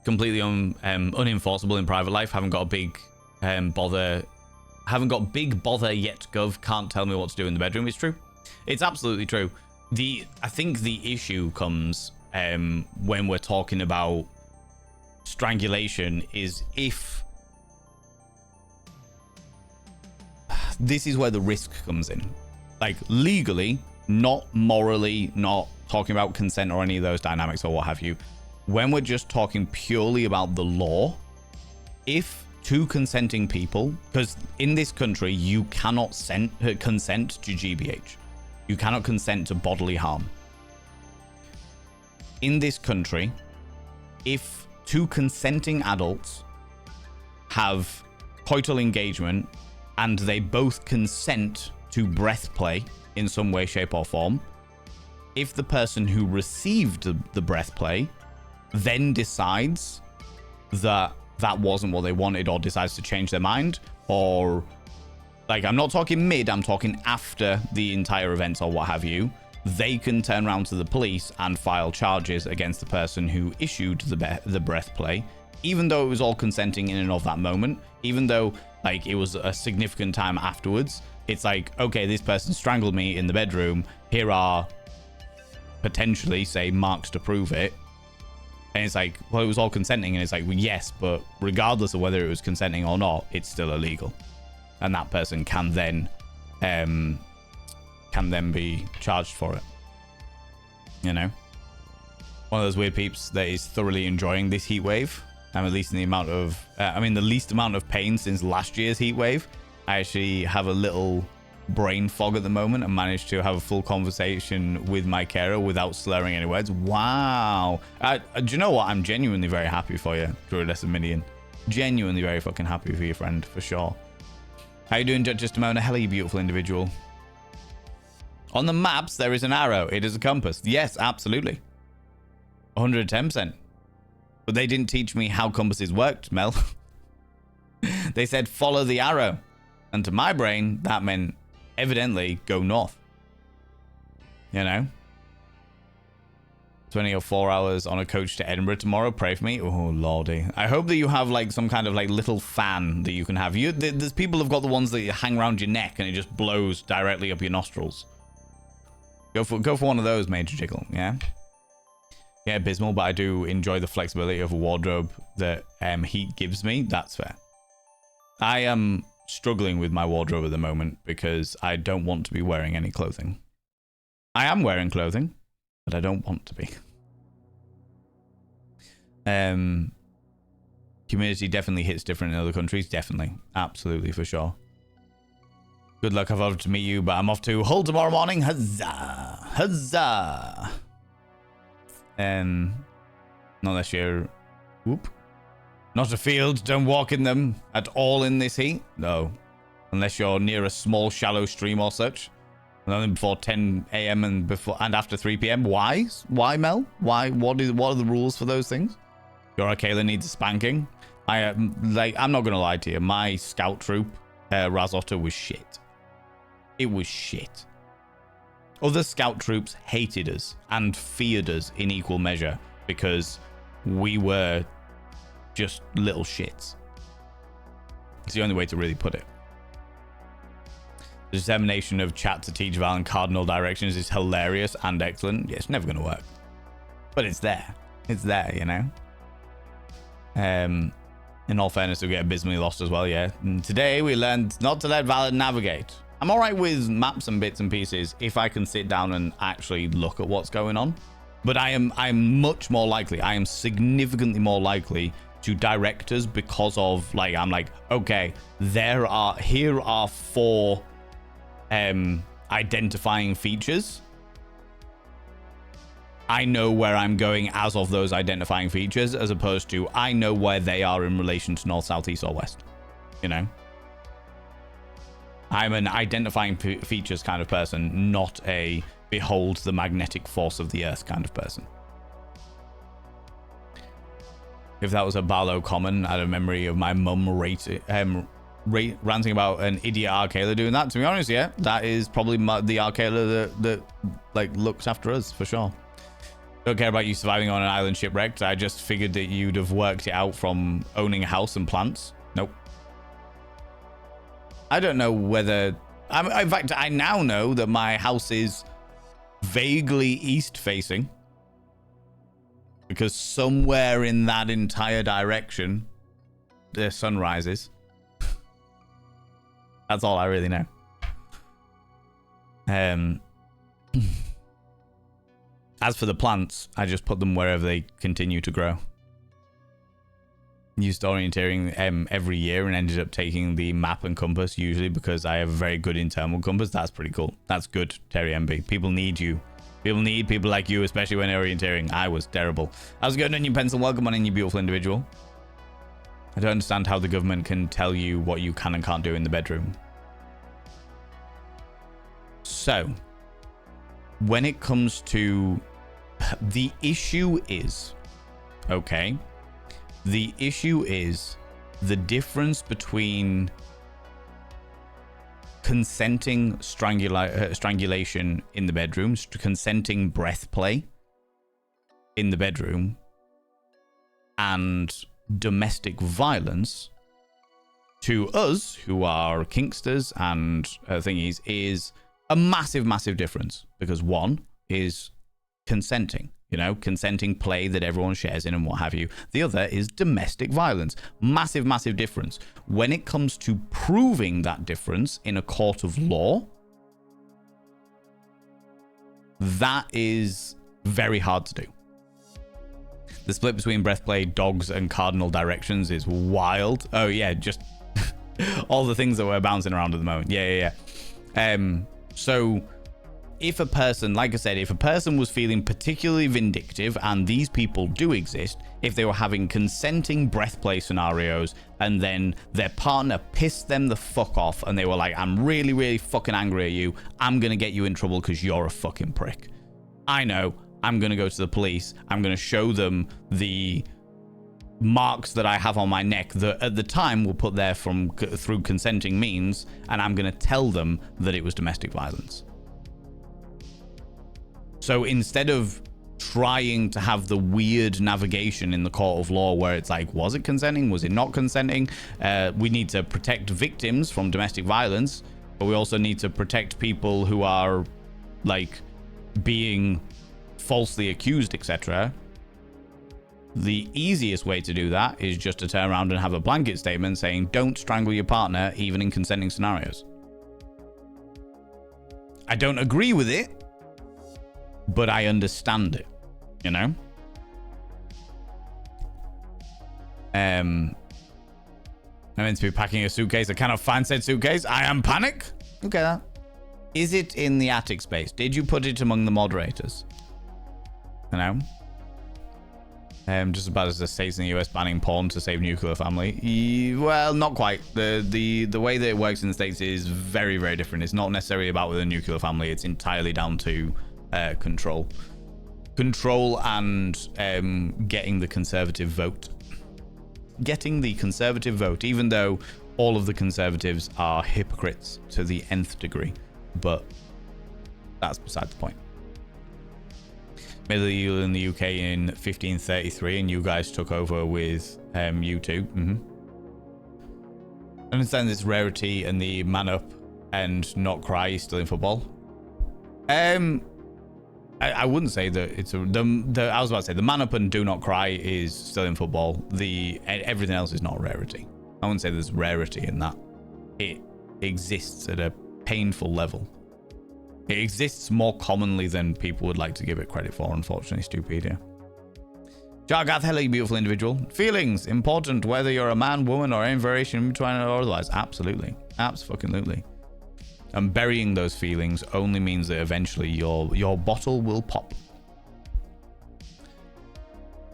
completely unenforceable in private life. Haven't got a big bother. Haven't got big bother yet. Gov can't tell me what to do in the bedroom. It's true. It's absolutely true. I think the issue comes when we're talking about strangulation is if this is where the risk comes in. Like, legally, not morally, not talking about consent or any of those dynamics or what have you. When we're just talking purely about the law, if two consenting people, because in this country, you cannot consent to GBH. You cannot consent to bodily harm. In this country, if two consenting adults have coital engagement and they both consent to breath play in some way, shape, or form, if the person who received the breath play then decides that that wasn't what they wanted or decides to change their mind, or like, I'm not talking mid, I'm talking after the entire events or what have you, they can turn around to the police and file charges against the person who issued the breath play, even though it was all consenting in and of that moment, even though like it was a significant time afterwards. It's like, okay, this person strangled me in the bedroom. Here are potentially, say, marks to prove it. And it's like, well, it was all consenting. And it's like, well, yes, but regardless of whether it was consenting or not, it's still illegal. And that person can then be charged for it. You know? One of those weird peeps that is thoroughly enjoying this heat wave. I'm at least in the amount of, the least amount of pain since last year's heat wave. I actually have a little brain fog at the moment and managed to have a full conversation with my carer without slurring any words. Wow. Do you know what? I'm genuinely very happy for you, Druidess Minion. Genuinely very fucking happy for your friend, for sure. How you doing, Judge Desdemona? Hello, you beautiful individual. On the maps, there is an arrow. It is a compass. Yes, absolutely. 110%. But they didn't teach me how compasses worked, Mel. They said, follow the arrow. And to my brain, that meant, evidently, go north. You know? 20 or 4 hours on a coach to Edinburgh tomorrow. Pray for me. Oh, lordy. I hope that you have, like, some kind of, like, little fan that you can have. There's people who've got the ones that you hang around your neck and it just blows directly up your nostrils. Go for one of those, Major Jiggle, yeah? Yeah, abysmal, but I do enjoy the flexibility of a wardrobe that heat gives me. That's fair. I am struggling with my wardrobe at the moment because I don't want to be wearing any clothing. I am wearing clothing, but I don't want to be. Humidity definitely hits different in other countries. Definitely. Absolutely, for sure. Good luck. I've offered to meet you, but I'm off to Hull tomorrow morning. Huzzah! Huzzah! Not unless you're... Whoop. Not a field. Don't walk in them at all in this heat. No. Unless you're near a small, shallow stream or such. And only before 10 a.m. and after 3 p.m. Why? Why, Mel? Why? What are the rules for those things? Your Arcala needs a spanking. I'm not going to lie to you. My scout troop, Razotta, was shit. It was shit. Other scout troops hated us and feared us in equal measure because we were just little shits. It's the only way to really put it. The dissemination of chat to teach Val in cardinal directions is hilarious and excellent. Yeah, it's never going to work. But it's there. It's there, you know? In all fairness, we get abysmally lost as well, yeah. And today we learned not to let Val navigate. I'm all right with maps and bits and pieces if I can sit down and actually look at what's going on. But I'm much more likely, I am significantly more likely to direct us because of, like, I'm like, okay, here are 4 identifying features. I know where I'm going as of those identifying features, as opposed to I know where they are in relation to north, south, east, or west. You know? I'm an identifying features kind of person, not a behold the magnetic force of the earth kind of person. If that was a Barlow common, I had a memory of my mum ranting about an idiot Arcala doing that. To be honest, yeah, that is probably the Arcala that like looks after us for sure. Don't care about you surviving on an island shipwrecked. I just figured that you'd have worked it out from owning a house and plants. Nope. I don't know whether... in fact, I now know that my house is vaguely east-facing. Because somewhere in that entire direction, the sun rises. That's all I really know. As for the plants, I just put them wherever they continue to grow. Used orienteering every year and ended up taking the map and compass usually because I have a very good internal compass. That's pretty cool. That's good, Terry MB. People need you. People need people like you, especially when orienteering. I was terrible. How's it going on, you pencil? Welcome on in, you beautiful individual. I don't understand how the government can tell you what you can and can't do in the bedroom. So, when it comes to... The issue is... Okay... The issue is the difference between consenting strangulation in the bedroom, consenting breath play in the bedroom, and domestic violence to us who are kinksters and thingies is a massive, massive difference. Because one is consenting. You know, consenting play that everyone shares in and what have you. The other is domestic violence. Massive, massive difference. When it comes to proving that difference in a court of law, that is very hard to do. The split between breathplay, dogs, and cardinal directions is wild. Oh, yeah, just all the things that we're bouncing around at the moment. Yeah. So if a person, like I said, if a person was feeling particularly vindictive, and these people do exist, if they were having consenting breathplay scenarios and then their partner pissed them the fuck off and they were like, I'm really, really fucking angry at you. I'm going to get you in trouble because you're a fucking prick. I know. I'm going to go to the police. I'm going to show them the marks that I have on my neck that at the time were put there through consenting means, and I'm going to tell them that it was domestic violence. So instead of trying to have the weird navigation in the court of law where it's like, was it consenting? Was it not consenting? We need to protect victims from domestic violence, but we also need to protect people who are like being falsely accused, etc. The easiest way to do that is just to turn around and have a blanket statement saying, don't strangle your partner, even in consenting scenarios. I don't agree with it, but I understand it, you know? I'm meant to be packing a suitcase. I cannot find said suitcase. I am panic. Okay, that. Is it in the attic space? Did you put it among the moderators? You know? Just about as the states in the US banning porn to save nuclear family. Well, not quite. The way that it works in the States is very, very different. It's not necessarily about with a nuclear family. It's entirely down to control and getting the conservative vote. Even though all of the conservatives are hypocrites to the nth degree, but that's beside the point. Medieval in the UK in 1533, and you guys took over with U2. I understand this rarity and the man up and not cry is still in football. I wouldn't say that it's I was about to say the man up and do not cry is still in football. Everything else is not a rarity. I wouldn't say there's rarity in that. It exists at a painful level. It exists more commonly than people would like to give it credit for, unfortunately, Stupedia. Jargath, hello, you beautiful individual. Feelings, important, whether you're a man, woman, or any variation in between or otherwise. Absolutely. Abso-fucking-lutely. And burying those feelings only means that eventually your bottle will pop.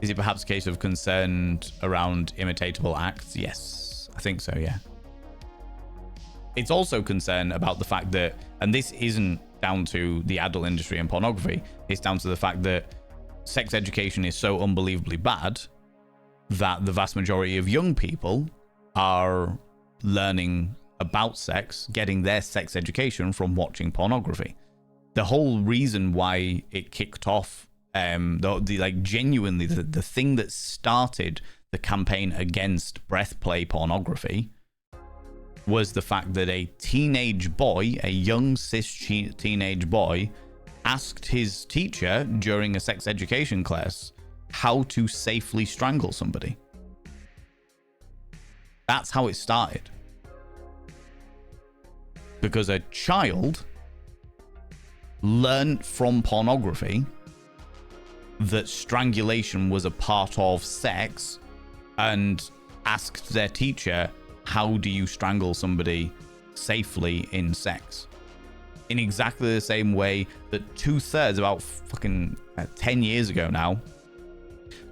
Is it perhaps a case of concern around imitatable acts? Yes, I think so, yeah. It's also concern about the fact that, and this isn't down to the adult industry and pornography, it's down to the fact that sex education is so unbelievably bad that the vast majority of young people are learning about sex, getting their sex education from watching pornography. The whole reason why it kicked off, genuinely the thing that started the campaign against breathplay pornography was the fact that a teenage boy, a young cis teenage boy, asked his teacher during a sex education class how to safely strangle somebody. That's how it started. Because a child learned from pornography that strangulation was a part of sex and asked their teacher, how do you strangle somebody safely in sex? In exactly the same way that 2/3, about fucking 10 years ago now,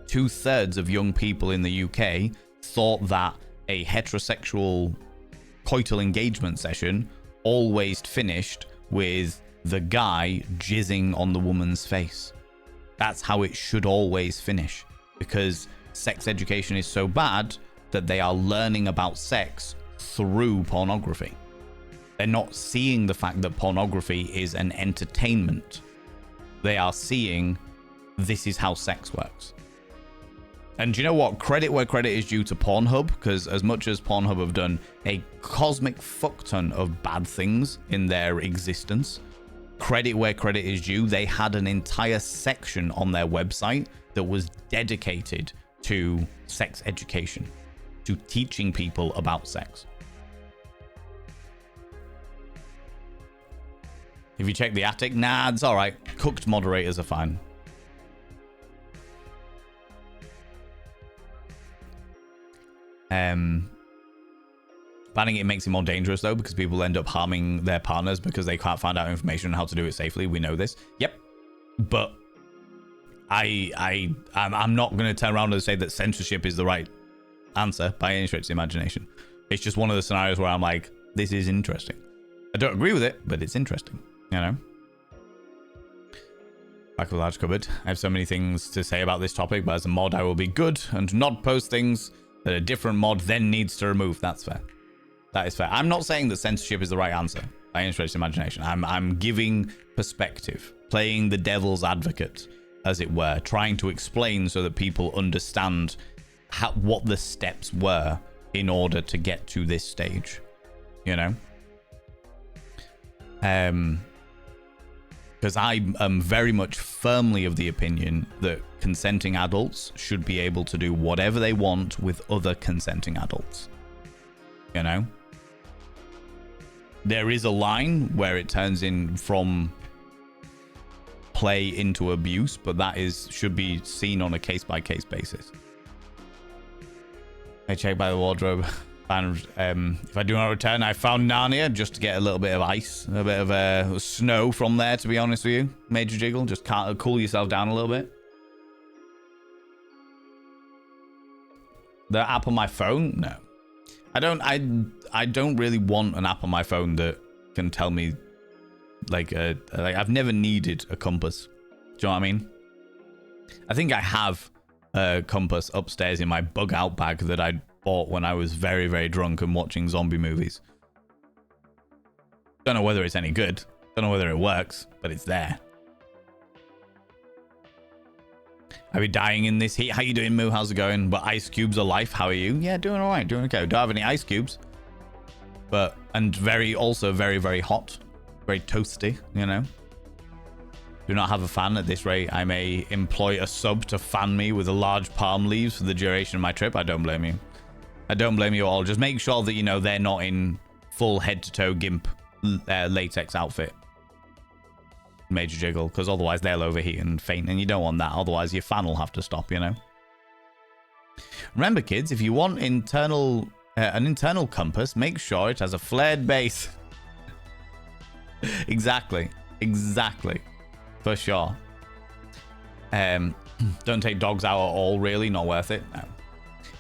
2/3 of young people in the UK thought that a heterosexual coital engagement session always finished with the guy jizzing on the woman's face. That's how it should always finish, because sex education is so bad that they are learning about sex through pornography. They're not seeing the fact that pornography is an entertainment. They are seeing this is how sex works. And do you know what? Credit where credit is due to Pornhub, because as much as Pornhub have done a cosmic fuck ton of bad things in their existence, credit where credit is due, they had an entire section on their website that was dedicated to sex education, to teaching people about sex. If you check the attic, nah, it's alright. Cooked moderators are fine. Banning it makes it more dangerous though, because people end up harming their partners because they can't find out information on how to do it safely. We know this. Yep. But I'm not going to turn around and say that censorship is the right answer by any stretch of the imagination. It's just one of the scenarios where I'm like, this is interesting. I don't agree with it, but it's interesting, you know? Back with a large cupboard. I have so many things to say about this topic, but as a mod, I will be good and not post things that a different mod then needs to remove. That's fair. That is fair. I'm not saying that censorship is the right answer by any stretch of the imagination. I'm giving perspective, playing the devil's advocate, as it were, trying to explain so that people understand what the steps were in order to get to this stage, you know? Because I am very much firmly of the opinion that consenting adults should be able to do whatever they want with other consenting adults, you know? There is a line where it turns in from play into abuse, but that should be seen on a case-by-case basis. I check by the wardrobe. And if I do not return, I found Narnia just to get a little bit of ice, a bit of snow from there, to be honest with you. Major Jiggle, just cool yourself down a little bit. The app on my phone? No. I don't really want an app on my phone that can tell me like I've never needed a compass. Do you know what I mean? I think I have a compass upstairs in my bug out bag that I bought when I was very, very drunk and watching zombie movies. Don't know whether it's any good. Don't know whether it works, but it's there. I'll be dying in this heat. How you doing, Moo? How's it going? But ice cubes are life. How are you? Yeah, doing all right. Doing okay. Don't have any ice cubes. And also very, very hot. Very toasty, you know. Do not have a fan at this rate. I may employ a sub to fan me with a large palm leaves for the duration of my trip. I don't blame you. I don't blame you at all. Just make sure that, you know, they're not in full head-to-toe GIMP latex outfit. Major Jiggle, because otherwise they'll overheat and faint, and you don't want that. Otherwise your fan will have to stop, you know. Remember, kids, if you want an internal compass, make sure it has a flared base. Exactly. For sure. Don't take dogs out at all, really. Not worth it. No.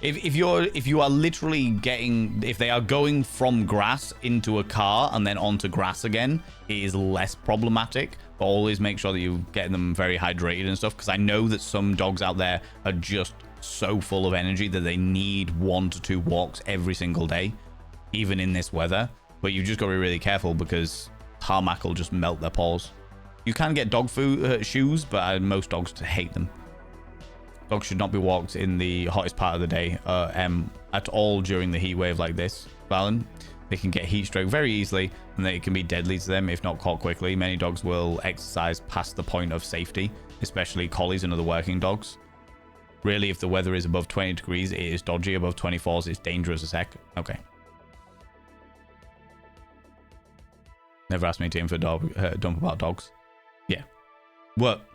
If you are literally if they are going from grass into a car and then onto grass again, it is less problematic. But always make sure that you're getting them very hydrated and stuff, because I know that some dogs out there are just so full of energy that they need 1 to 2 walks every single day, even in this weather. But you just got to be really careful, because tarmac will just melt their paws. You can get dog food shoes, but most dogs hate them. Dogs should not be walked in the hottest part of the day at all during the heat wave like this, Valen. They can get heat stroke very easily, and it can be deadly to them if not caught quickly. Many dogs will exercise past the point of safety, especially collies and other working dogs. Really, if the weather is above 20 degrees, it is dodgy. Above 24s, it's dangerous as heck. Okay. Never asked me to info dump about dogs. Yeah. What?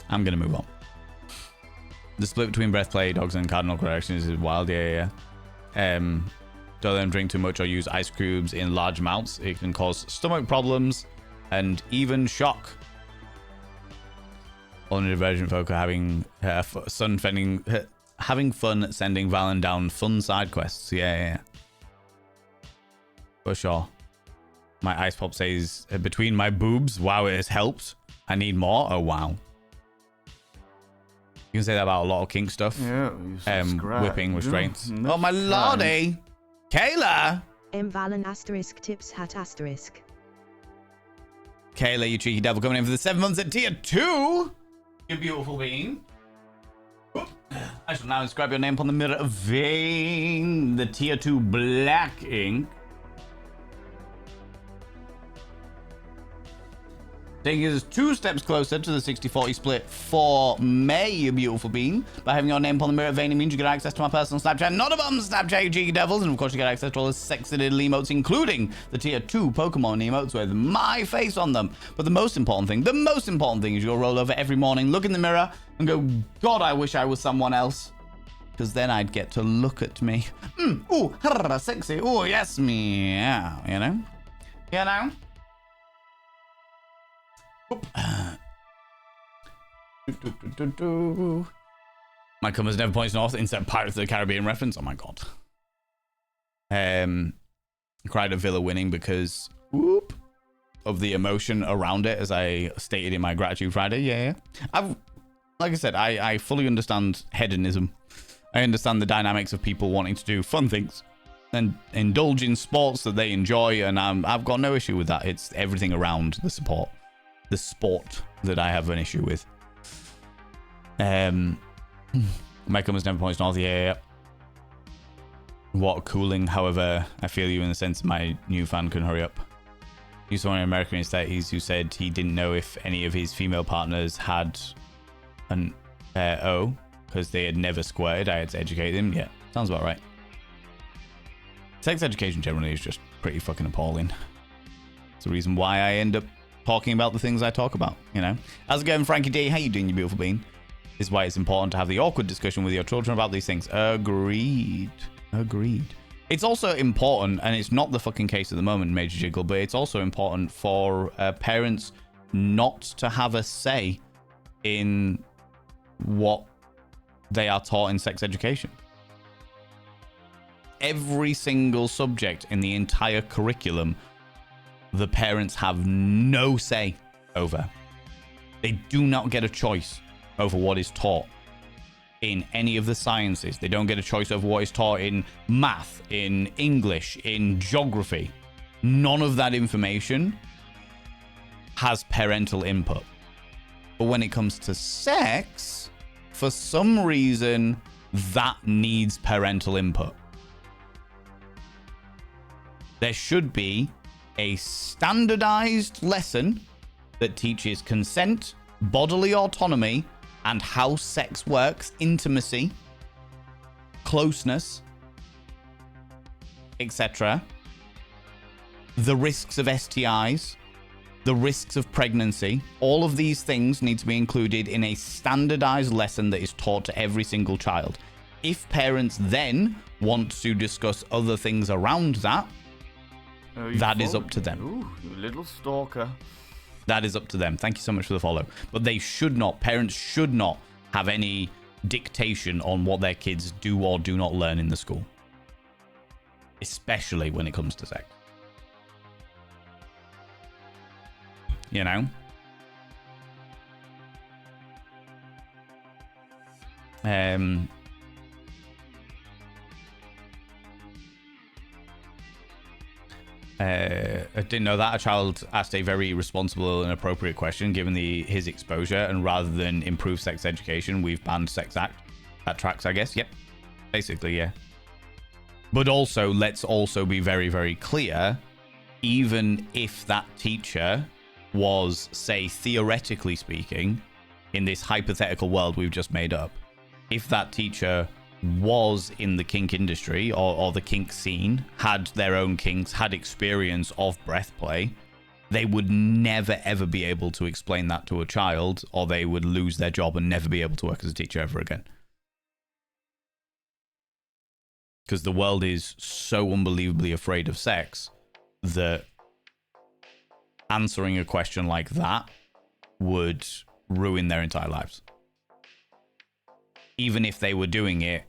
I'm going to move on. The split between breath play dogs and cardinal corrections is wild. Yeah. Don't let them drink too much or use ice cubes in large amounts. It can cause stomach problems and even shock. Only divergent folk are having fun sending Valen down fun side quests. Yeah. For sure. My ice pop says, between my boobs, wow, it has helped. I need more. Oh, wow. You can say that about a lot of kink stuff. Yeah, whipping restraints. Yeah, oh, my lordy. Kayla! Valen asterisk tips hat asterisk. Kayla, you cheeky devil, coming in for the 7 months at tier 2. You beautiful being. I shall now inscribe your name upon the mirror of vein. The tier 2 black ink. Taking us 2 steps closer to the 60-40 split for May, you beautiful bean. By having your name upon the mirror vein, means you get access to my personal Snapchat, not a bum Snapchat, you cheeky devils. And of course, you get access to all the sexy little emotes, including the tier 2 Pokemon emotes with my face on them. But the most important thing is you'll roll over every morning, look in the mirror, and go, God, I wish I was someone else. Because then I'd get to look at me. Ooh, sexy. Ooh, yes, meow. You know? You know? My compass never points north. Insert Pirates of the Caribbean reference. Oh my god. I cried at Villa winning because of the emotion around it, as I stated in my Gratitude Friday. Yeah. Like I said, I fully understand hedonism. I understand the dynamics of people wanting to do fun things and indulge in sports that they enjoy, and I've got no issue with that. It's everything around the sport that I have an issue with. My compass never points north. Yeah. What cooling. However, I feel you in the sense my new fan can hurry up. You saw an American in his 30s who said he didn't know if any of his female partners had an O because they had never squirted. I had to educate them. Yeah, sounds about right. Sex education generally is just pretty fucking appalling. It's the reason why I end up talking about the things I talk about, you know. How's it going, Frankie D? How you doing, you beautiful bean? This is why it's important to have the awkward discussion with your children about these things. Agreed. It's also important, and it's not the fucking case at the moment, Major Jiggle, but it's also important for parents not to have a say in what they are taught in sex education. Every single subject in the entire curriculum, the parents have no say over. They do not get a choice over what is taught in any of the sciences. They don't get a choice over what is taught in math, in English, in geography. None of that information has parental input. But when it comes to sex, for some reason, that needs parental input. There should be a standardized lesson that teaches consent, bodily autonomy, and how sex works, intimacy, closeness, etc. The risks of STIs, the risks of pregnancy. All of these things need to be included in a standardized lesson that is taught to every single child. If parents then want to discuss other things around that, that is up to them. Ooh, you little stalker. That is up to them. Thank you so much for the follow. But they should not, parents should not have any dictation on what their kids do or do not learn in the school. Especially when it comes to sex. You know? I didn't know that. A child asked a very responsible and appropriate question given his exposure, and rather than improve sex education, we've banned sex act. That tracks, I guess. Yep. Basically, yeah. But also, let's also be very, very clear, even if that teacher was, say, theoretically speaking, in this hypothetical world we've just made up, if that teacher was in the kink industry or the kink scene, had their own kinks, had experience of breath play, they would never ever be able to explain that to a child, or they would lose their job and never be able to work as a teacher ever again. Because the world is so unbelievably afraid of sex that answering a question like that would ruin their entire lives. Even if they were doing it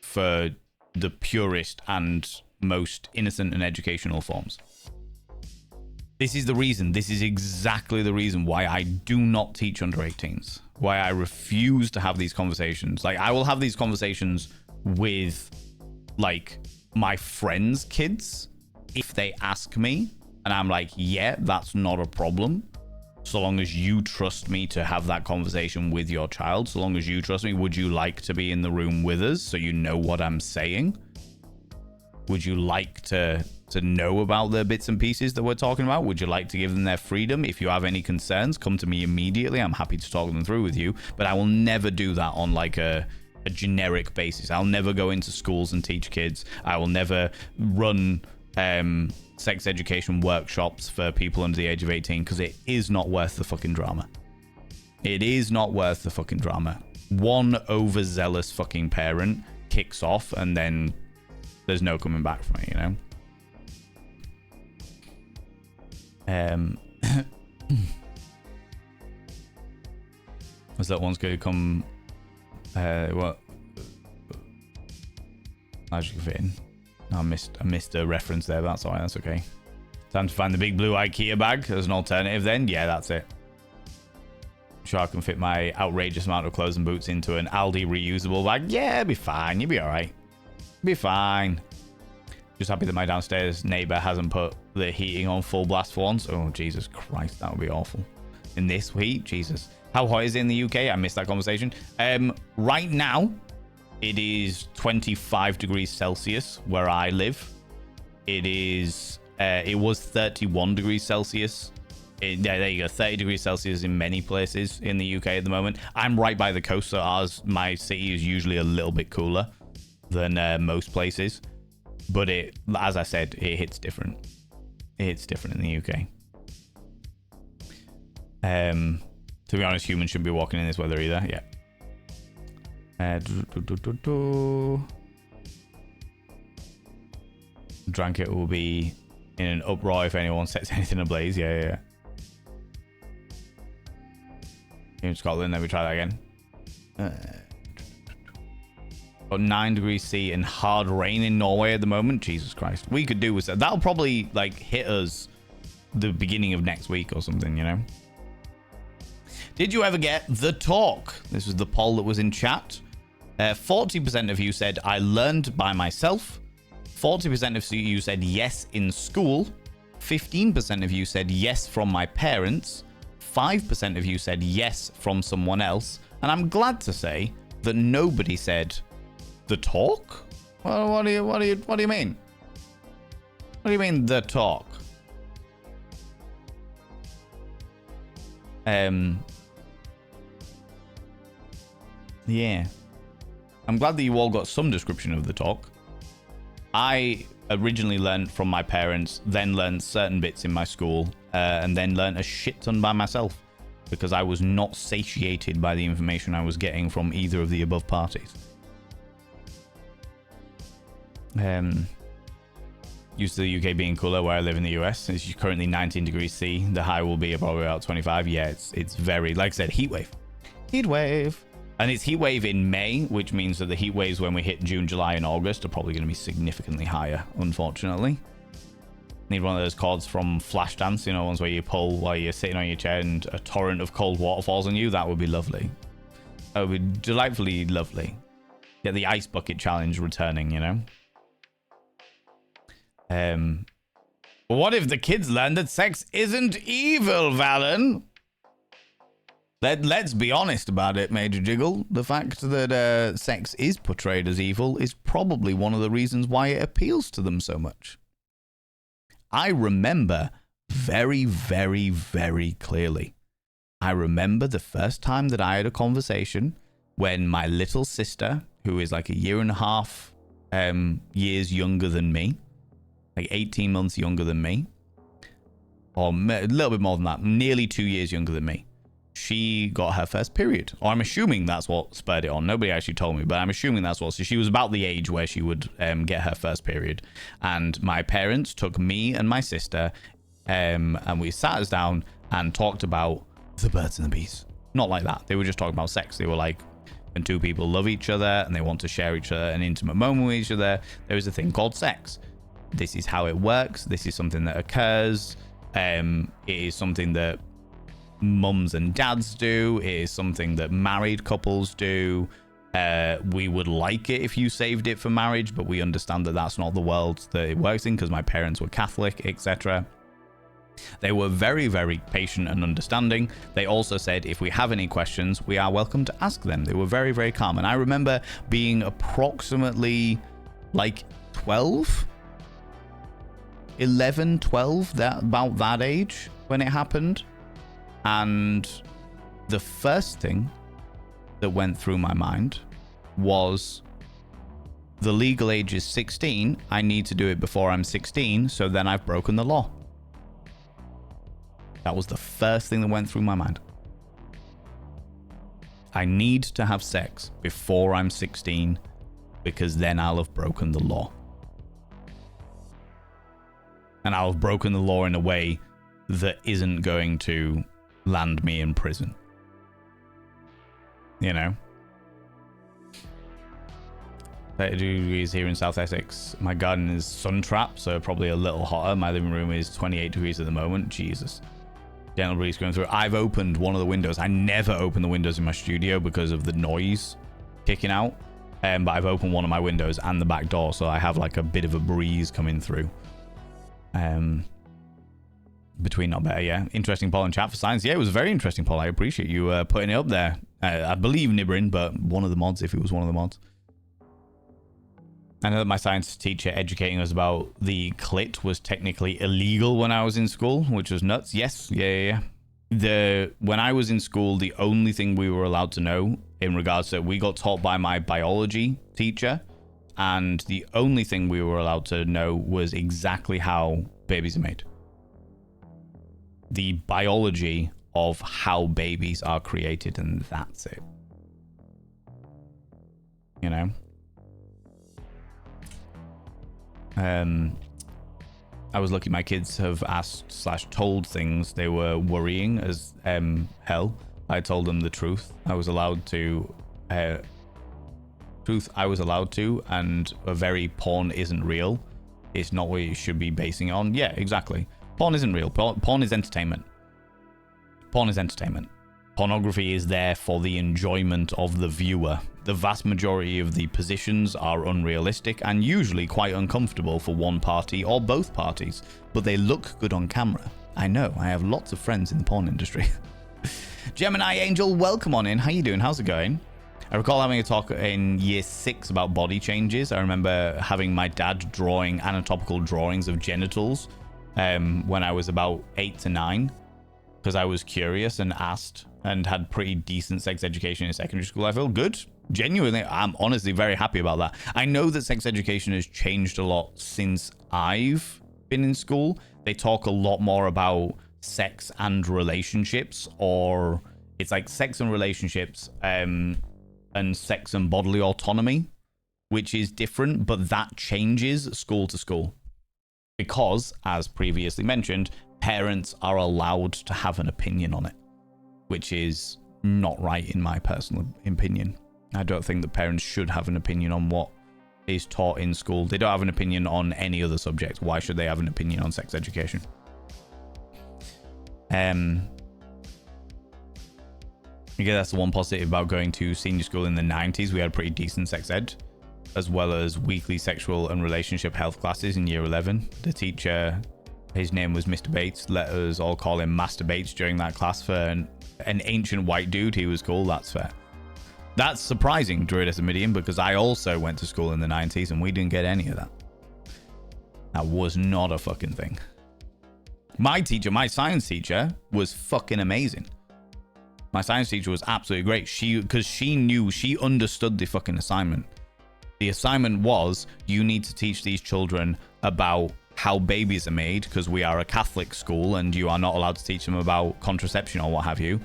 for the purest and most innocent and educational forms. This is the reason, this is exactly the reason why I do not teach under 18s. Why I refuse to have these conversations. Like, I will have these conversations with, like, my friends' kids if they ask me, and I'm like, yeah, that's not a problem. So long as you trust me to have that conversation with your child, so long as you trust me, would you like to be in the room with us so you know what I'm saying? Would you like to to know about the bits and pieces that we're talking about? Would you like to give them their freedom? If you have any concerns, come to me immediately. I'm happy to talk them through with you, but I will never do that on like a generic basis. I'll never go into schools and teach kids. I will never run sex education workshops for people under the age of 18 because it is not worth the fucking drama. It is not worth the fucking drama. One overzealous fucking parent kicks off and then there's no coming back from it, you know? Was that one's going to come? What? As you can fit in. I missed a reference there. But that's alright. That's okay. Time to find the big blue IKEA bag as an alternative. Then, yeah, that's it. Sure, I can fit my outrageous amount of clothes and boots into an Aldi reusable bag. Yeah, be fine. You'll be all right. Be fine. Just happy that my downstairs neighbor hasn't put the heating on full blast for once. Oh, Jesus Christ, that would be awful. In this heat, Jesus. How hot is it in the UK? I missed that conversation. Right now, it is 25 degrees Celsius where I live. It was 31 degrees Celsius. There you go, 30 degrees Celsius in many places in the UK at the moment. I'm right by the coast, so my city is usually a little bit cooler than most places. But as I said, it hits different. It hits different in the UK. To be honest, humans shouldn't be walking in this weather either. Yeah. Drank will be in an uproar if anyone sets anything ablaze. Yeah. In Scotland, then we try that again. Got 9 degrees C and hard rain in Norway at the moment. Jesus Christ. We could do with that. That'll probably like hit us the beginning of next week or something, you know? Did you ever get the talk? This was the poll that was in chat. 40% of you said, I learned by myself. 40% of you said yes in school. 15% of you said yes from my parents. 5% of you said yes from someone else. And I'm glad to say that nobody said the talk? Well, what do you mean? What do you mean the talk? Yeah. I'm glad that you all got some description of the talk. I originally learned from my parents, then learned certain bits in my school, and then learned a shit ton by myself because I was not satiated by the information I was getting from either of the above parties. Used to the UK being cooler where I live in the US. It's currently 19 degrees C. The high will be probably about 25. Yeah, it's very, like I said, heat wave. Heat wave. And it's heat wave in May, which means that the heat waves when we hit June, July, and August are probably going to be significantly higher, unfortunately. Need one of those cords from Flashdance, you know, ones where you pull while you're sitting on your chair and a torrent of cold water falls on you. That would be lovely. That would be delightfully lovely. Get the ice bucket challenge returning, you know? But what if the kids learn that sex isn't evil, Valen? Let's be honest about it, Major Jiggle. The fact that sex is portrayed as evil is probably one of the reasons why it appeals to them so much. I remember very, very, very clearly. I remember the first time that I had a conversation when my little sister, who is like a year and a half years younger than me, like 18 months younger than me, or a little bit more than that, nearly 2 years younger than me. She got her first period, or I'm assuming that's what spurred it on. Nobody actually told me, but I'm assuming that's what. So she was about the age where she would get her first period, and my parents took me and my sister, and we sat us down and talked about the birds and the bees. Not like that. They were just talking about sex. They were like, when two people love each other and they want to share each other an intimate moment with each other, there is a thing called sex. This is how it works. This is something that occurs. It is something that mums and dads do. It is something that married couples do. We would like it if you saved it for marriage, but we understand that that's not the world that it works in because my parents were Catholic, etc. They were very, very patient and understanding. They also said if we have any questions, we are welcome to ask them. They were very, very calm. And I remember being approximately like 12, 11, 12, about that age when it happened. And the first thing that went through my mind was, the legal age is 16. I need to do it before I'm 16, so then I've broken the law. That was the first thing that went through my mind. I need to have sex before I'm 16 because then I'll have broken the law. And I'll have broken the law in a way that isn't going to land me in prison. You know? 32 degrees here in South Essex. My garden is sun-trapped, so probably a little hotter. My living room is 28 degrees at the moment. Jesus. Gentle breeze going through. I've opened one of the windows. I never open the windows in my studio because of the noise kicking out. But I've opened one of my windows and the back door, so I have like a bit of a breeze coming through. Between not better, yeah. Interesting poll in chat for science. Yeah, it was a very interesting poll. I appreciate you putting it up there. I believe Nibrin, but one of the mods, if it was one of the mods. I know that my science teacher educating us about the clit was technically illegal when I was in school, which was nuts. Yes, yeah. When I was in school, the only thing we were allowed to know in regards to, we got taught by my biology teacher, and the only thing we were allowed to know was exactly how babies are made. The biology of how babies are created, and that's it. You know? I was lucky my kids have asked/told things they were worrying as hell. I told them the truth. I was allowed to, and a very porn isn't real. It's not what you should be basing it on. Yeah, exactly. Porn isn't real. Porn is entertainment. Porn is entertainment. Pornography is there for the enjoyment of the viewer. The vast majority of the positions are unrealistic and usually quite uncomfortable for one party or both parties, but they look good on camera. I know, I have lots of friends in the porn industry. Gemini Angel, welcome on in. How you doing? How's it going? I recall having a talk in year 6 about body changes. I remember having my dad drawing anatomical drawings of genitals when I was about 8 to 9, because I was curious and asked, and had pretty decent sex education in secondary school. I feel good. Genuinely, I'm honestly very happy about that. I know that sex education has changed a lot since I've been in school. They talk a lot more about sex and relationships, or it's like sex and relationships and sex and bodily autonomy, which is different, but that changes school to school. Because, as previously mentioned, parents are allowed to have an opinion on it, which is not right in my personal opinion. I don't think that parents should have an opinion on what is taught in school. They don't have an opinion on any other subject. Why should they have an opinion on sex education? I guess that's the one positive about going to senior school in the 90s. We had pretty decent sex ed, as well as weekly sexual and relationship health classes in year 11. The teacher, his name was Mr. Bates, let us all call him Master Bates during that class. For an ancient white dude, he was cool. That's fair. That's surprising, Druidess Medium, because I also went to school in the 90s and we didn't get any of that. That was not a fucking thing. My teacher, my science teacher, was fucking amazing. My science teacher was absolutely great. Because she understood the fucking assignment. The assignment was, you need to teach these children about how babies are made, because we are a Catholic school and you are not allowed to teach them about contraception or what have you.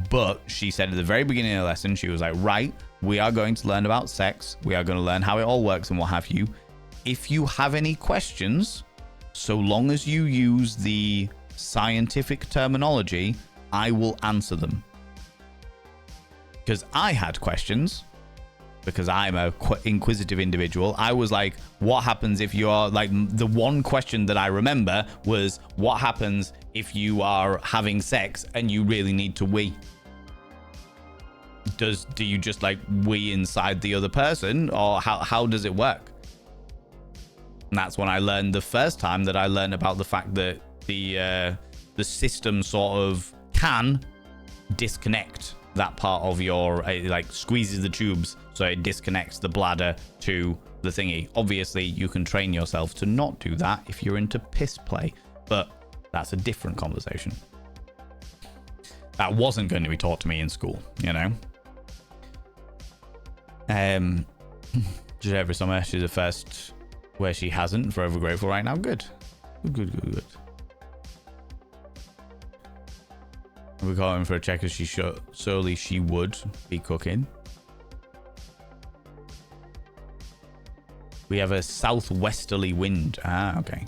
But she said at the very beginning of the lesson, she was like, right, we are going to learn about sex. We are going to learn how it all works and what have you. If you have any questions, so long as you use the scientific terminology, I will answer them. Because I had questions, because I'm a inquisitive individual. I was like, what happens if you are, like, the one question that I remember was, what happens if you are having sex and you really need to wee? Do you just like wee inside the other person, or how does it work? And that's when I learned the first time that I learned about the fact that the system sort of can disconnect that part of your, like, squeezes the tubes, so it disconnects the bladder to the thingy. Obviously, you can train yourself to not do that if you're into piss play, but that's a different conversation. That wasn't going to be taught to me in school, you know? Just every summer, she's the first where she hasn't. Forever grateful right now. Good. Good. We got in for a check as surely she would be cooking. We have a southwesterly wind. Ah, okay.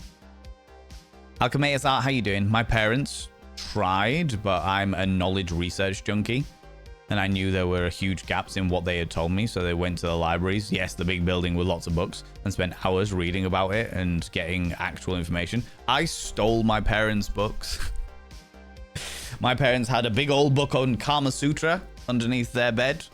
Alchemaeus Art, how you doing? My parents tried, but I'm a knowledge research junkie. And I knew there were huge gaps in what they had told me, so they went to the libraries. Yes, the big building with lots of books, and spent hours reading about it and getting actual information. I stole my parents' books. My parents had a big old book on Kama Sutra underneath their bed.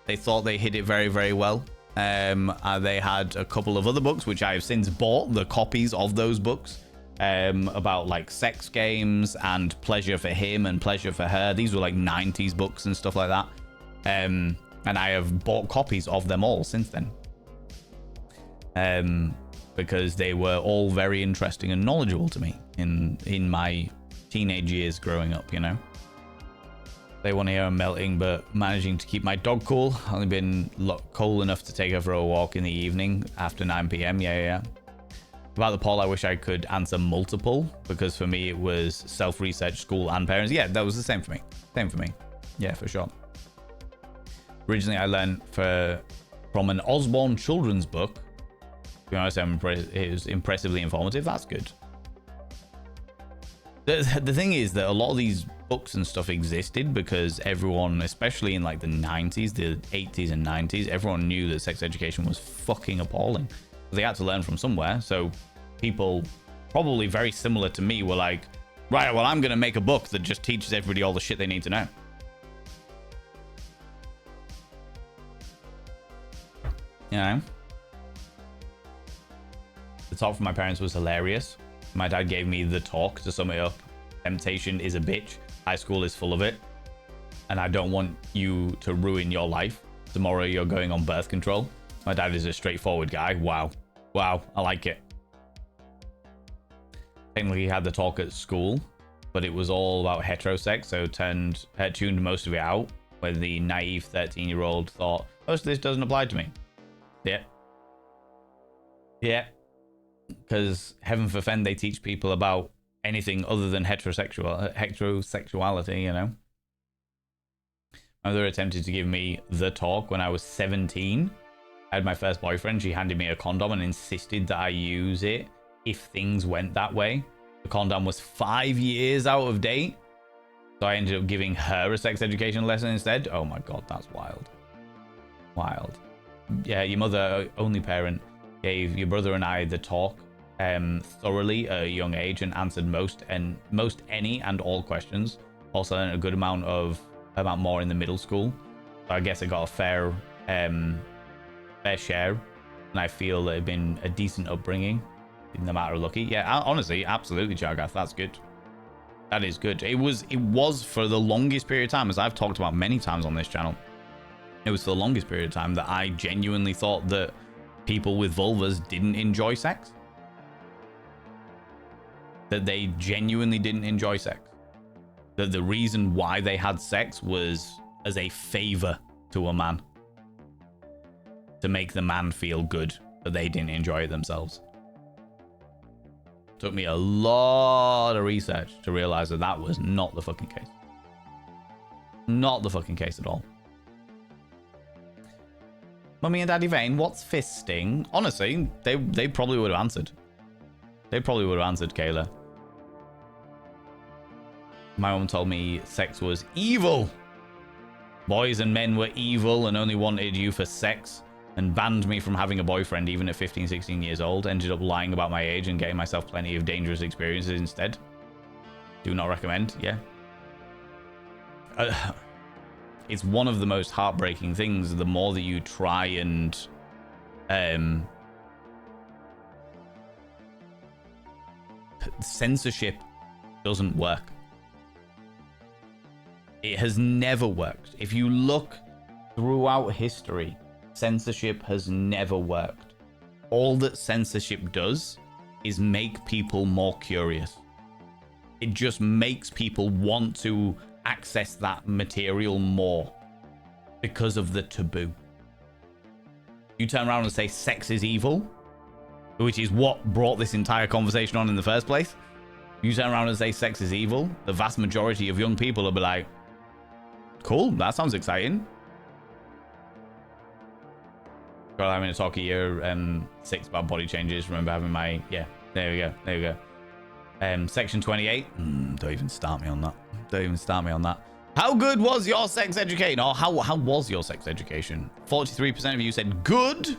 They thought they hid it very, very well. They had a couple of other books, which I have since bought, the copies of those books, about like sex games and pleasure for him and pleasure for her. These were like 90s books and stuff like that. And I have bought copies of them all since then. Because they were all very interesting and knowledgeable to me in my teenage years growing up, you know. They want to hear I'm melting, but managing to keep my dog cool. Only been cold enough to take her for a walk in the evening after 9 p.m. Yeah. About the poll, I wish I could answer multiple, because for me it was self-research, school, and parents. Yeah, that was the same for me. Yeah, for sure. Originally, I learned from an Osborne children's book. To be honest, it was impressively informative. That's good. The thing is that a lot of these books and stuff existed because everyone, especially in like the 90s, the 80s and 90s, everyone knew that sex education was fucking appalling. They had to learn from somewhere. So people probably very similar to me were like, right, well, I'm going to make a book that just teaches everybody all the shit they need to know. You know? The talk from my parents was hilarious. My dad gave me the talk to sum it up. Temptation is a bitch. High school is full of it. And I don't want you to ruin your life. Tomorrow you're going on birth control. My dad is a straightforward guy. Wow, I like it. Technically, he had the talk at school, but it was all about heterosex, so tuned most of it out, where the naive 13-year-old thought, most of this doesn't apply to me. Yeah. Because heaven forfend, they teach people about anything other than heterosexuality, you know. My mother attempted to give me the talk when I was 17. I had my first boyfriend. She handed me a condom and insisted that I use it if things went that way. The condom was 5 years out of date, so I ended up giving her a sex education lesson instead. Oh my god, that's wild. Yeah, your mother, only parent, gave your brother and I the talk thoroughly at a young age and answered most any and all questions. Also learned a good amount more in the middle school. So I guess I got a fair share, and I feel that it's been a decent upbringing, no matter lucky. Yeah, honestly, absolutely, Jargath, that's good. That is good. It was for the longest period of time, as I've talked about many times on this channel. It was for the longest period of time that I genuinely thought that people with vulvas didn't enjoy sex. That they genuinely didn't enjoy sex. That the reason why they had sex was as a favor to a man. To make the man feel good, that they didn't enjoy it themselves. Took me a lot of research to realize that that was not the fucking case. Not the fucking case at all. Mummy and Daddy Vane, what's fisting? Honestly, they probably would have answered. They probably would have answered, Kayla. My mom told me sex was evil. Boys and men were evil and only wanted you for sex, and banned me from having a boyfriend even at 15, 16 years old. Ended up lying about my age and getting myself plenty of dangerous experiences instead. Do not recommend, yeah. It's one of the most heartbreaking things. The more that you try and censorship doesn't work. It has never worked. If you look throughout history, censorship has never worked. all that censorship does is make people more curious. It just makes people want to access that material more because of the taboo. You turn around and say sex is evil, which is what brought this entire conversation on in the first place. You turn around and say sex is evil, the vast majority of young people will be like, cool, that sounds exciting. Girl, having a talk at year 6 about body changes. Remember having my... Yeah, there we go. Section 28. Don't even start me on that. How good was your sex education? Or how was your sex education? 43% of you said good.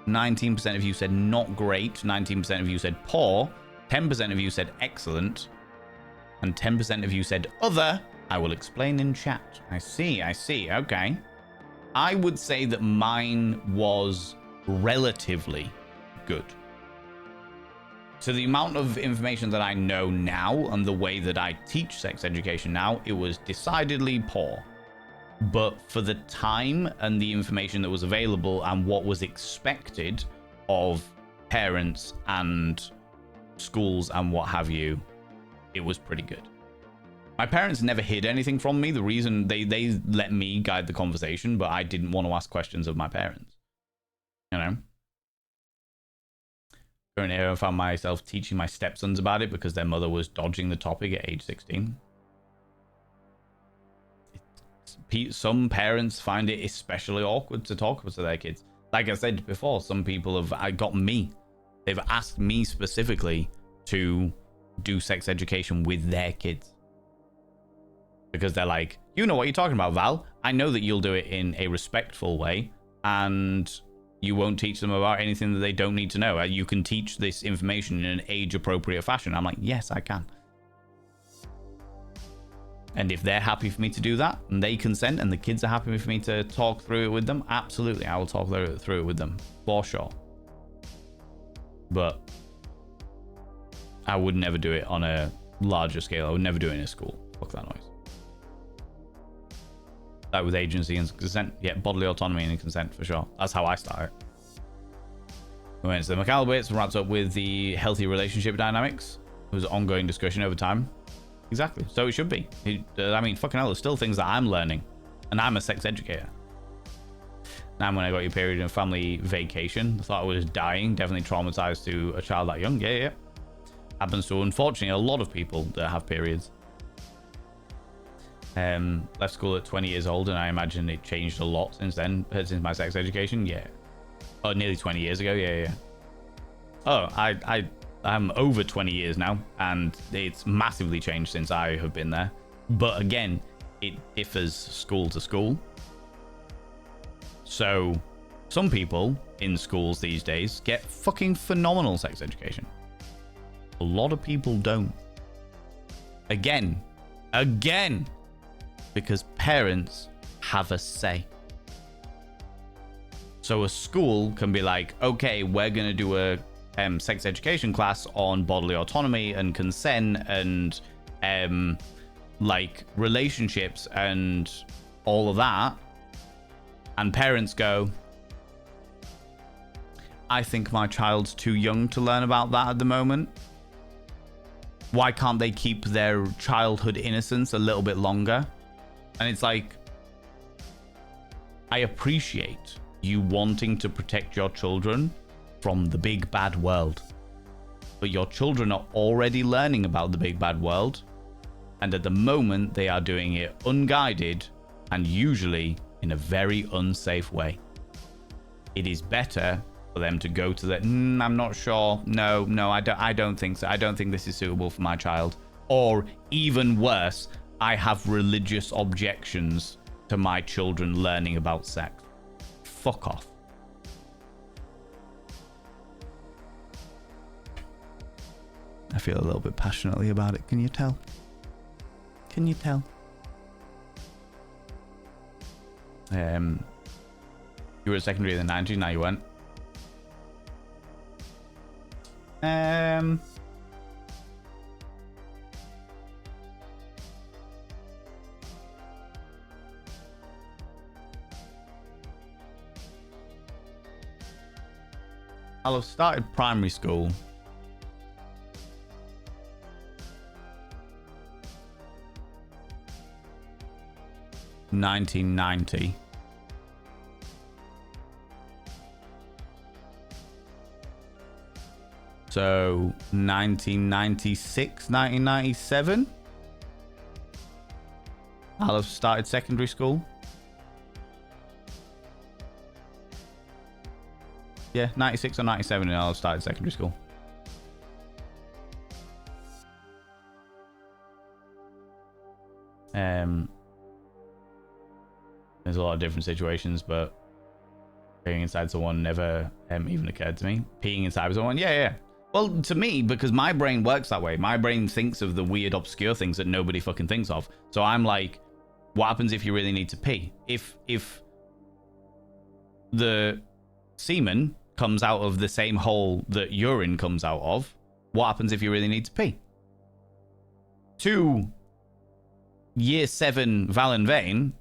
19% of you said not great. 19% of you said poor. 10% of you said excellent. And 10% of you said other. I will explain in chat. I see. Okay. I would say that mine was relatively good. So the amount of information that I know now and the way that I teach sex education now, it was decidedly poor. But for the time and the information that was available and what was expected of parents and schools and what have you, it was pretty good. My parents never hid anything from me. The reason they let me guide the conversation, but I didn't want to ask questions of my parents. You know? Currently, I found myself teaching my stepsons about it because their mother was dodging the topic at age 16. Some parents find it especially awkward to talk to their kids. Like I said before, some people have got me. They've asked me specifically to do sex education with their kids. Because they're like, you know what you're talking about, Val. I know that you'll do it in a respectful way, and you won't teach them about anything that they don't need to know. You can teach this information in an age-appropriate fashion. I'm like, yes, I can. And if they're happy for me to do that, and they consent, and the kids are happy for me to talk through it with them, absolutely, I will talk through it with them, for sure. But I would never do it on a larger scale. I would never do it in a school. Fuck that noise. That with agency and consent. Yeah, bodily autonomy and consent for sure. That's how I start it. We went to the Macallan bits, wrapped up with the healthy relationship dynamics. It was an ongoing discussion over time. Exactly. So it should be. I mean, fucking hell, there's still things that I'm learning. And I'm a sex educator. Now when I got your period in family vacation, I thought I was dying. Definitely traumatized to a child that young. Yeah. Happens to, unfortunately, a lot of people that have periods. Left school at 20 years old, and I imagine it changed a lot since then, since my sex education. Yeah. Oh, nearly 20 years ago. Yeah. Oh, I'm over 20 years now, and it's massively changed since I have been there. But again, it differs school to school. So some people in schools these days get fucking phenomenal sex education. A lot of people don't. Again, because parents have a say. So a school can be like, okay, we're going to do a sex education class on bodily autonomy and consent and like relationships and all of that. And parents go, I think my child's too young to learn about that at the moment. Why can't they keep their childhood innocence a little bit longer? And it's like, I appreciate you wanting to protect your children from the big bad world. But your children are already learning about the big bad world. And at the moment, they are doing it unguided and usually in a very unsafe way. It is better for them to go to the, I'm not sure. No, I don't think so. I don't think this is suitable for my child. Or even worse, I have religious objections to my children learning about sex. Fuck off. I feel a little bit passionately about it. Can you tell? Can you tell? You were at secondary in the 90s, now you weren't. I'll have started primary school. ...1990. So 1996, 1997, I'll have started secondary school. Yeah, 96 or 97, and I'll have started secondary school. There's a lot of different situations, but peeing inside someone never even occurred to me. Peeing inside someone, yeah. Well, to me, because my brain works that way. My brain thinks of the weird, obscure things that nobody fucking thinks of. So I'm like, what happens if you really need to pee? If the semen comes out of the same hole that urine comes out of, what happens if you really need to pee? To year 7 Val and Vane,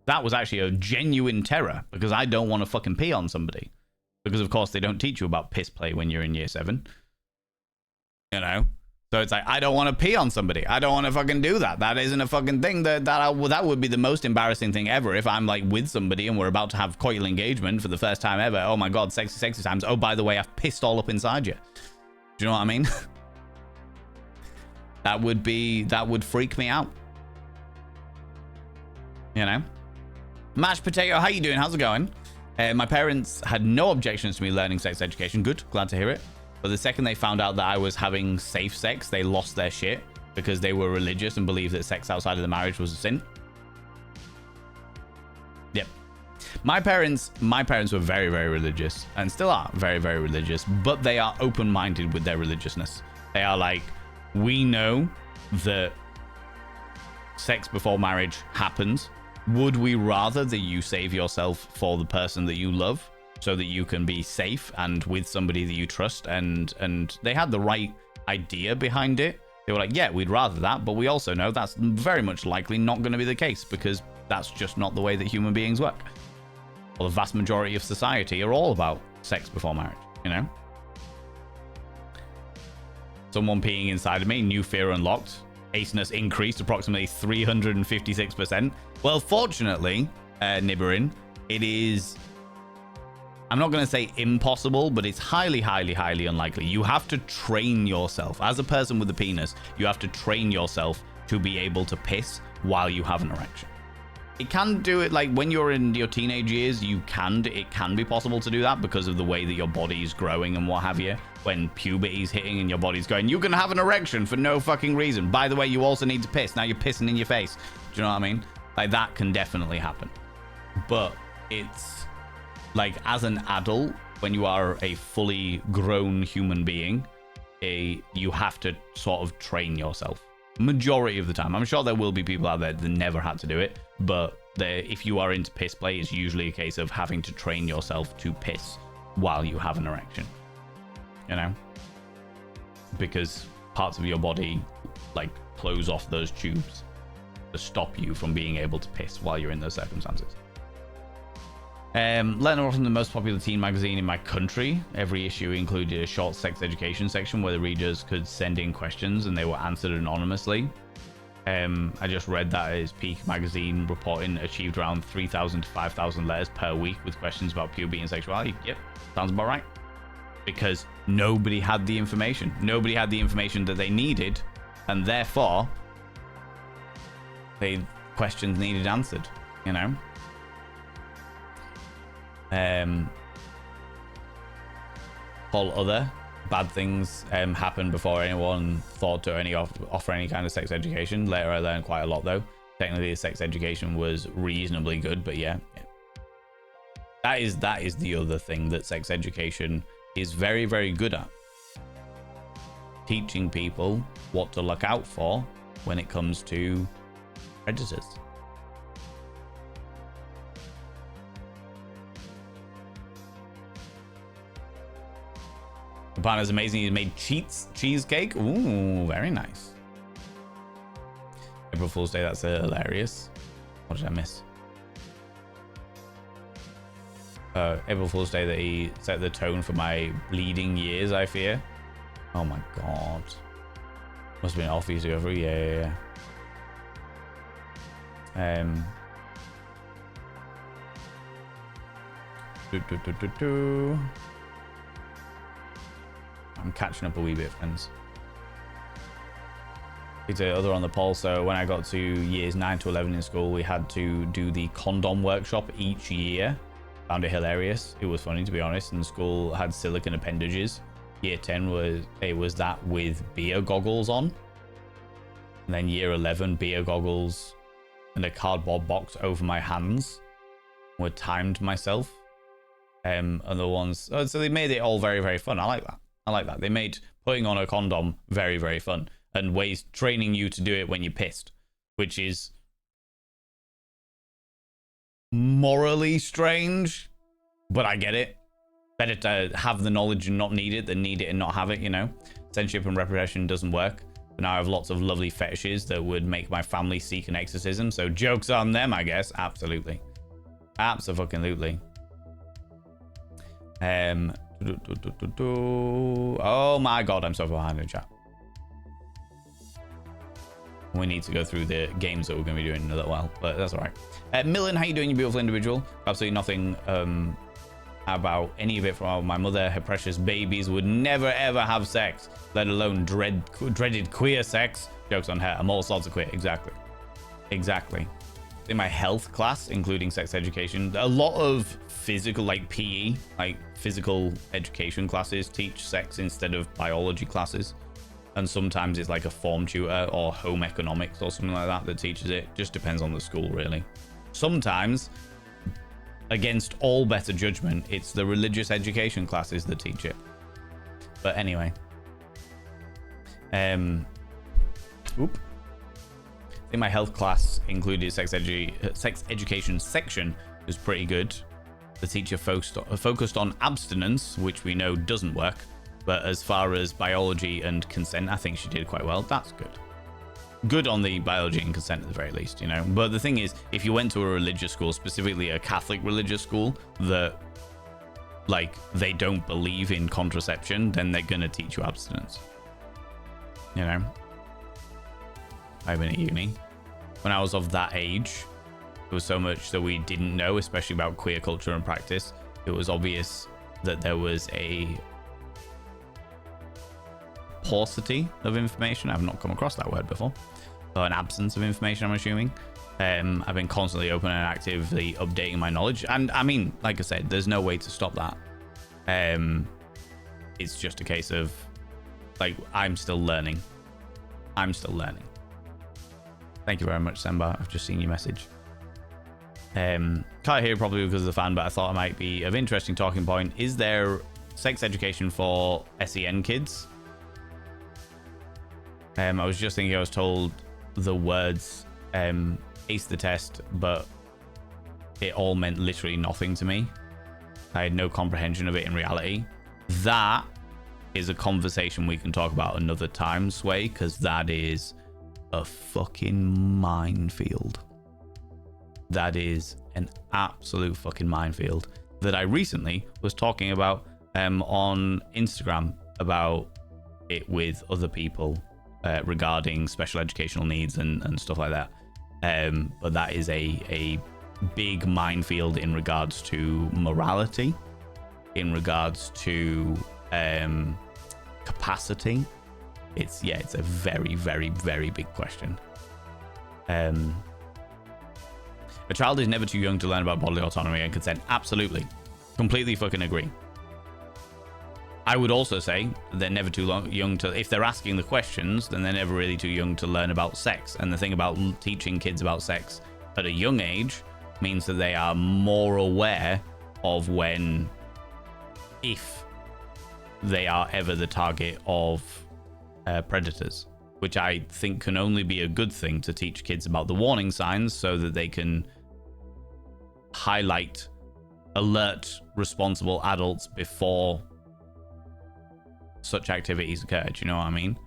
that was actually a genuine terror, because I don't want to fucking pee on somebody. Because, of course, they don't teach you about piss play when you're in year 7. You know? So it's like, I don't want to pee on somebody. I don't want to fucking do that. That isn't a fucking thing. That would be the most embarrassing thing ever if I'm like with somebody and we're about to have coital engagement for the first time ever. Oh my God, sexy times. Oh, by the way, I've pissed all up inside you. Do you know what I mean? That would freak me out. You know? Mashed potato, how you doing? How's it going? My parents had no objections to me learning sex education. Good, glad to hear it. But the second they found out that I was having safe sex, they lost their shit because they were religious and believed that sex outside of the marriage was a sin. Yep. My parents were very, very religious and still are very, very religious, but they are open-minded with their religiousness. They are like, we know that sex before marriage happens. Would we rather that you save yourself for the person that you love so that you can be safe and with somebody that you trust? And they had the right idea behind it. They were like, yeah, we'd rather that, but we also know that's very much likely not going to be the case because that's just not the way that human beings work. Well, the vast majority of society are all about sex before marriage, you know? Someone peeing inside of me, new fear unlocked. Aceness increased approximately 356%. Well, fortunately, Nibberin, it is, I'm not going to say impossible, but it's highly, highly, highly unlikely. You have to train yourself. As a person with a penis, you have to train yourself to be able to piss while you have an erection. It can do it, like when you're in your teenage years, it can be possible to do that because of the way that your body is growing and what have you. When puberty is hitting and your body's going, you can have an erection for no fucking reason. By the way, you also need to piss. Now you're pissing in your face. Do you know what I mean? Like that can definitely happen. But it's like as an adult, when you are a fully grown human being, you have to sort of train yourself. Majority of the time. I'm sure there will be people out there that never had to do it, but if you are into piss play, it's usually a case of having to train yourself to piss while you have an erection. You know? Because parts of your body like close off those tubes to stop you from being able to piss while you're in those circumstances. Leonard from the most popular teen magazine in my country. Every issue included a short sex education section where the readers could send in questions and they were answered anonymously. I just read that his Peak magazine reporting achieved around 3,000 to 5,000 letters per week with questions about puberty and sexuality. Yep, sounds about right. Because nobody had the information. Nobody had the information that they needed, and therefore, questions needed answered, you know? All other bad things happened before anyone thought to offer any kind of sex education. Later I learned quite a lot though. Technically the sex education was reasonably good, but yeah. That is the other thing that sex education is very, very good at. Teaching people what to look out for when it comes to predators. The partner's amazing. He made cheesecake. Ooh, very nice. April Fool's Day. That's hilarious. What did I miss? April Fool's Day that he set the tone for my bleeding years, I fear. Oh my god. Must have been off easy over. Yeah. I'm catching up a wee bit, friends. It's other on the poll. So when I got to years 9 to 11 in school, we had to do the condom workshop each year. Found it hilarious. It was funny, to be honest. And the school had silicon appendages. Year 10 was that with beer goggles on. And then year 11, beer goggles and a cardboard box over my hands. Were timed myself. And the ones, so they made it all very, very fun. I like that. They made putting on a condom very, very fun. And ways training you to do it when you're pissed, which is morally strange, but I get it. Better to have the knowledge and not need it than need it and not have it, you know. Censorship and repression doesn't work. And now I have lots of lovely fetishes that would make my family seek an exorcism. So jokes on them, I guess. Absolutely. Absolutely. Oh my god, I'm so behind in chat. We need to go through the games that we're going to be doing in a little while, but that's all right. Millen, how you doing, you beautiful individual? Absolutely nothing about any of it from my mother. Her precious babies would never ever have sex, let alone dreaded queer sex. Jokes on her. I'm all sorts of queer. Exactly. In my health class, including sex education, a lot of physical, like PE, like physical education classes teach sex instead of biology classes. And sometimes it's like a form tutor or home economics or something like that teaches it. Just depends on the school, really. Sometimes, against all better judgment, it's the religious education classes that teach it. But anyway. I think my health class included sex education section. It was pretty good. The teacher focused on abstinence, which we know doesn't work. But as far as biology and consent, I think she did quite well. That's good. Good on the biology and consent at the very least, you know. But the thing is, if you went to a religious school, specifically a Catholic religious school, that, like, they don't believe in contraception, then they're going to teach you abstinence. You know? I've been at uni. When I was of that age, there was so much that we didn't know, especially about queer culture and practice. It was obvious that there was a paucity of information. I've not come across that word before. So an absence of information, I'm assuming. I've been constantly open and actively updating my knowledge. And I mean, like I said, there's no way to stop that. It's just a case of, like, I'm still learning. Thank you very much, Semba. I've just seen your message. Can't hear you probably because of the fan, but I thought it might be of interesting talking point. Is there sex education for SEN kids? I was just thinking, I was told the words ace the test, but it all meant literally nothing to me. I had no comprehension of it in reality. That is a conversation we can talk about another time, Sway, because that is a fucking minefield. That is an absolute fucking minefield that I recently was talking about on Instagram about it with other people. Regarding special educational needs and stuff like that. But that is a big minefield in regards to morality, in regards to capacity. It's a very, very, very big question. A child is never too young to learn about bodily autonomy and consent. Absolutely. Completely fucking agree. I would also say they're never too young to, if they're asking the questions, then they're never really too young to learn about sex. And the thing about teaching kids about sex at a young age means that they are more aware of when, if they are ever the target of predators, which I think can only be a good thing to teach kids about the warning signs so that they can highlight alert, responsible adults before such activities occur. Do you know what I mean?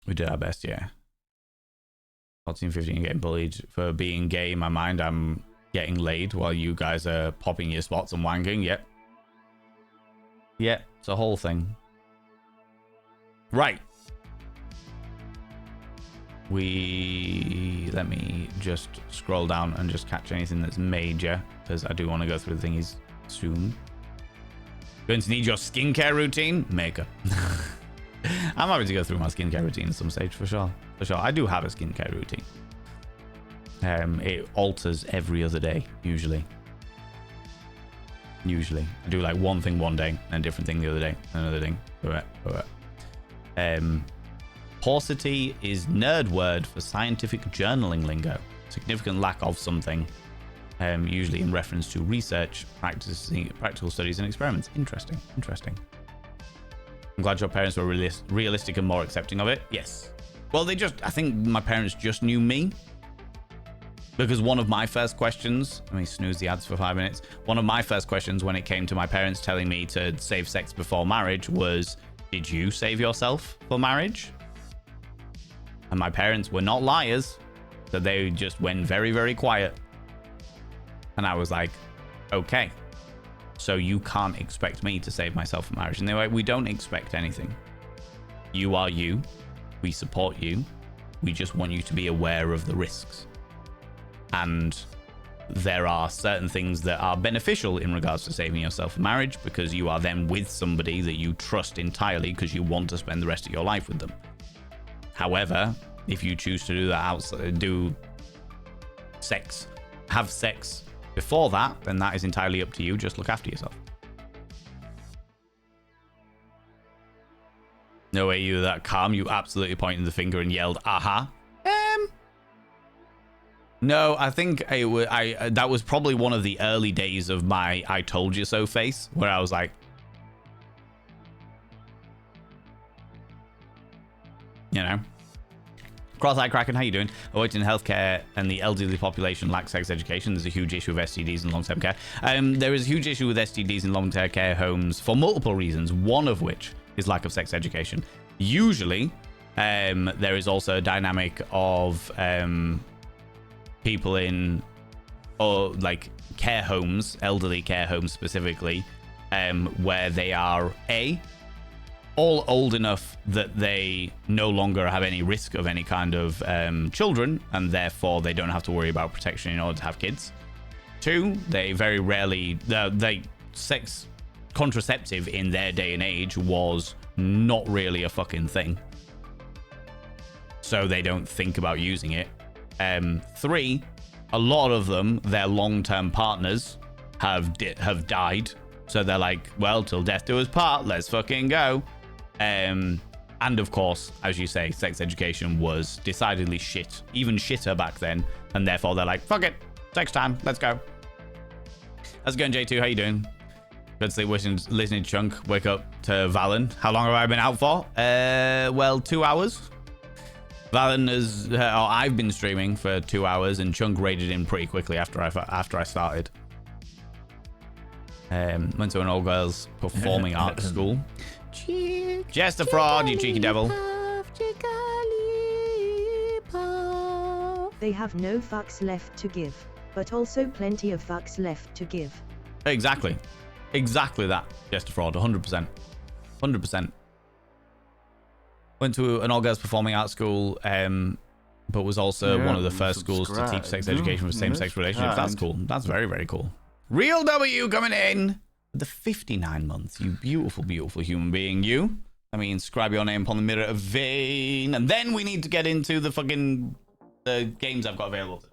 We did our best, yeah. 14, 15 getting bullied for being gay. In my mind, I'm getting laid while you guys are popping your spots and wanking. Yep. Yep, it's a whole thing. Right. Let me just scroll down and just catch anything that's major, because I do want to go through the thingies soon. Going to need your skincare routine? Maker. I'm happy to go through my skincare routine at some stage, for sure. For sure. I do have a skincare routine. It alters every other day, usually. Usually. I do like one thing one day, and a different thing the other day, another thing. Paucity is nerd word for scientific journaling lingo. Significant lack of something, usually in reference to research, practical studies, and experiments. Interesting. I'm glad your parents were realistic and more accepting of it. Yes. Well, I think my parents just knew me. Because one of my first questions, let me snooze the ads for 5 minutes. One of my first questions when it came to my parents telling me to save sex before marriage was, did you save yourself for marriage? And my parents were not liars. So they just went very, very quiet. And I was like, okay. So you can't expect me to save myself for marriage. And they're like, we don't expect anything. You are you. We support you. We just want you to be aware of the risks. And there are certain things that are beneficial in regards to saving yourself for marriage, because you are then with somebody that you trust entirely because you want to spend the rest of your life with them. However, if you choose to do that outside, have sex before that, then that is entirely up to you. Just look after yourself. No way you were that calm. You absolutely pointed the finger and yelled, aha. No, I think that was probably one of the early days of my I told you so face, where I was like, you know. Cross-eyed Kraken, how you doing? Avoiding healthcare and the elderly population lack sex education. There's a huge issue with STDs in long-term care. There is a huge issue with STDs in long-term care homes for multiple reasons, one of which is lack of sex education. Usually, there is also a dynamic of people in, or like care homes, elderly care homes specifically, where they are all old enough that they no longer have any risk of any kind of children, and therefore they don't have to worry about protection in order to have kids. 2, they very rarely, sex contraceptive in their day and age was not really a fucking thing, so they don't think about using it. 3, a lot of them, their long-term partners have died, so they're like, well, till death do us part, let's fucking go. And of course, as you say, sex education was decidedly shit, even shitter back then, and therefore they're like, fuck it, sex time, let's go. How's it going, J2? How you doing? Good sleep, listening to Chunk. Wake up to Valen. How long have I been out for? Well, 2 hours. Valen I've been streaming for 2 hours, and Chunk raided in pretty quickly after I started. Went to an all girls performing arts school. Jester Fraud, you cheeky devil. They have no fucks left to give, but also plenty of fucks left to give. Exactly that, Jester Fraud. 100%. Went to an all girls performing arts school, but was also one of the first schools to teach sex education for same-sex relationships. That's cool. That's very, very cool. Real W coming in. The 59 months, you beautiful, beautiful human being, you. I mean, inscribe your name upon the mirror of vein, and then we need to get into the fucking games I've got available.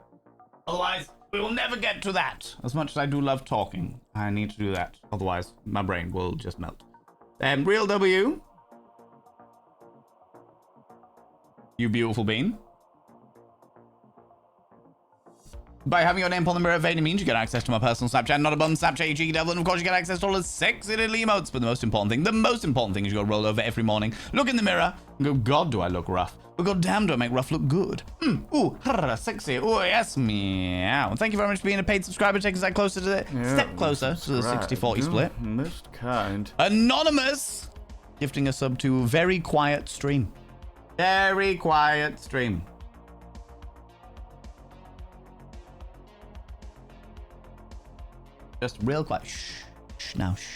Otherwise, we will never get to that. As much as I do love talking, I need to do that. Otherwise, my brain will just melt. Real W. You beautiful bean. By having your name upon the mirror of vein, it means you get access to my personal Snapchat, not a bum Snapchat, you cheeky devil, and of course you get access to all the sexy little emotes. But the most important thing is you gotta roll over every morning, look in the mirror, and go, God, do I look rough? But God damn, do I make rough look good? Ooh, sexy, ooh, yes, meow. Thank you very much for being a paid subscriber, taking us that closer to the, step closer to the 60-40 split. Most kind. Anonymous, gifting a sub to very quiet stream. Very quiet stream. Just real quiet. Shh. Now, shh.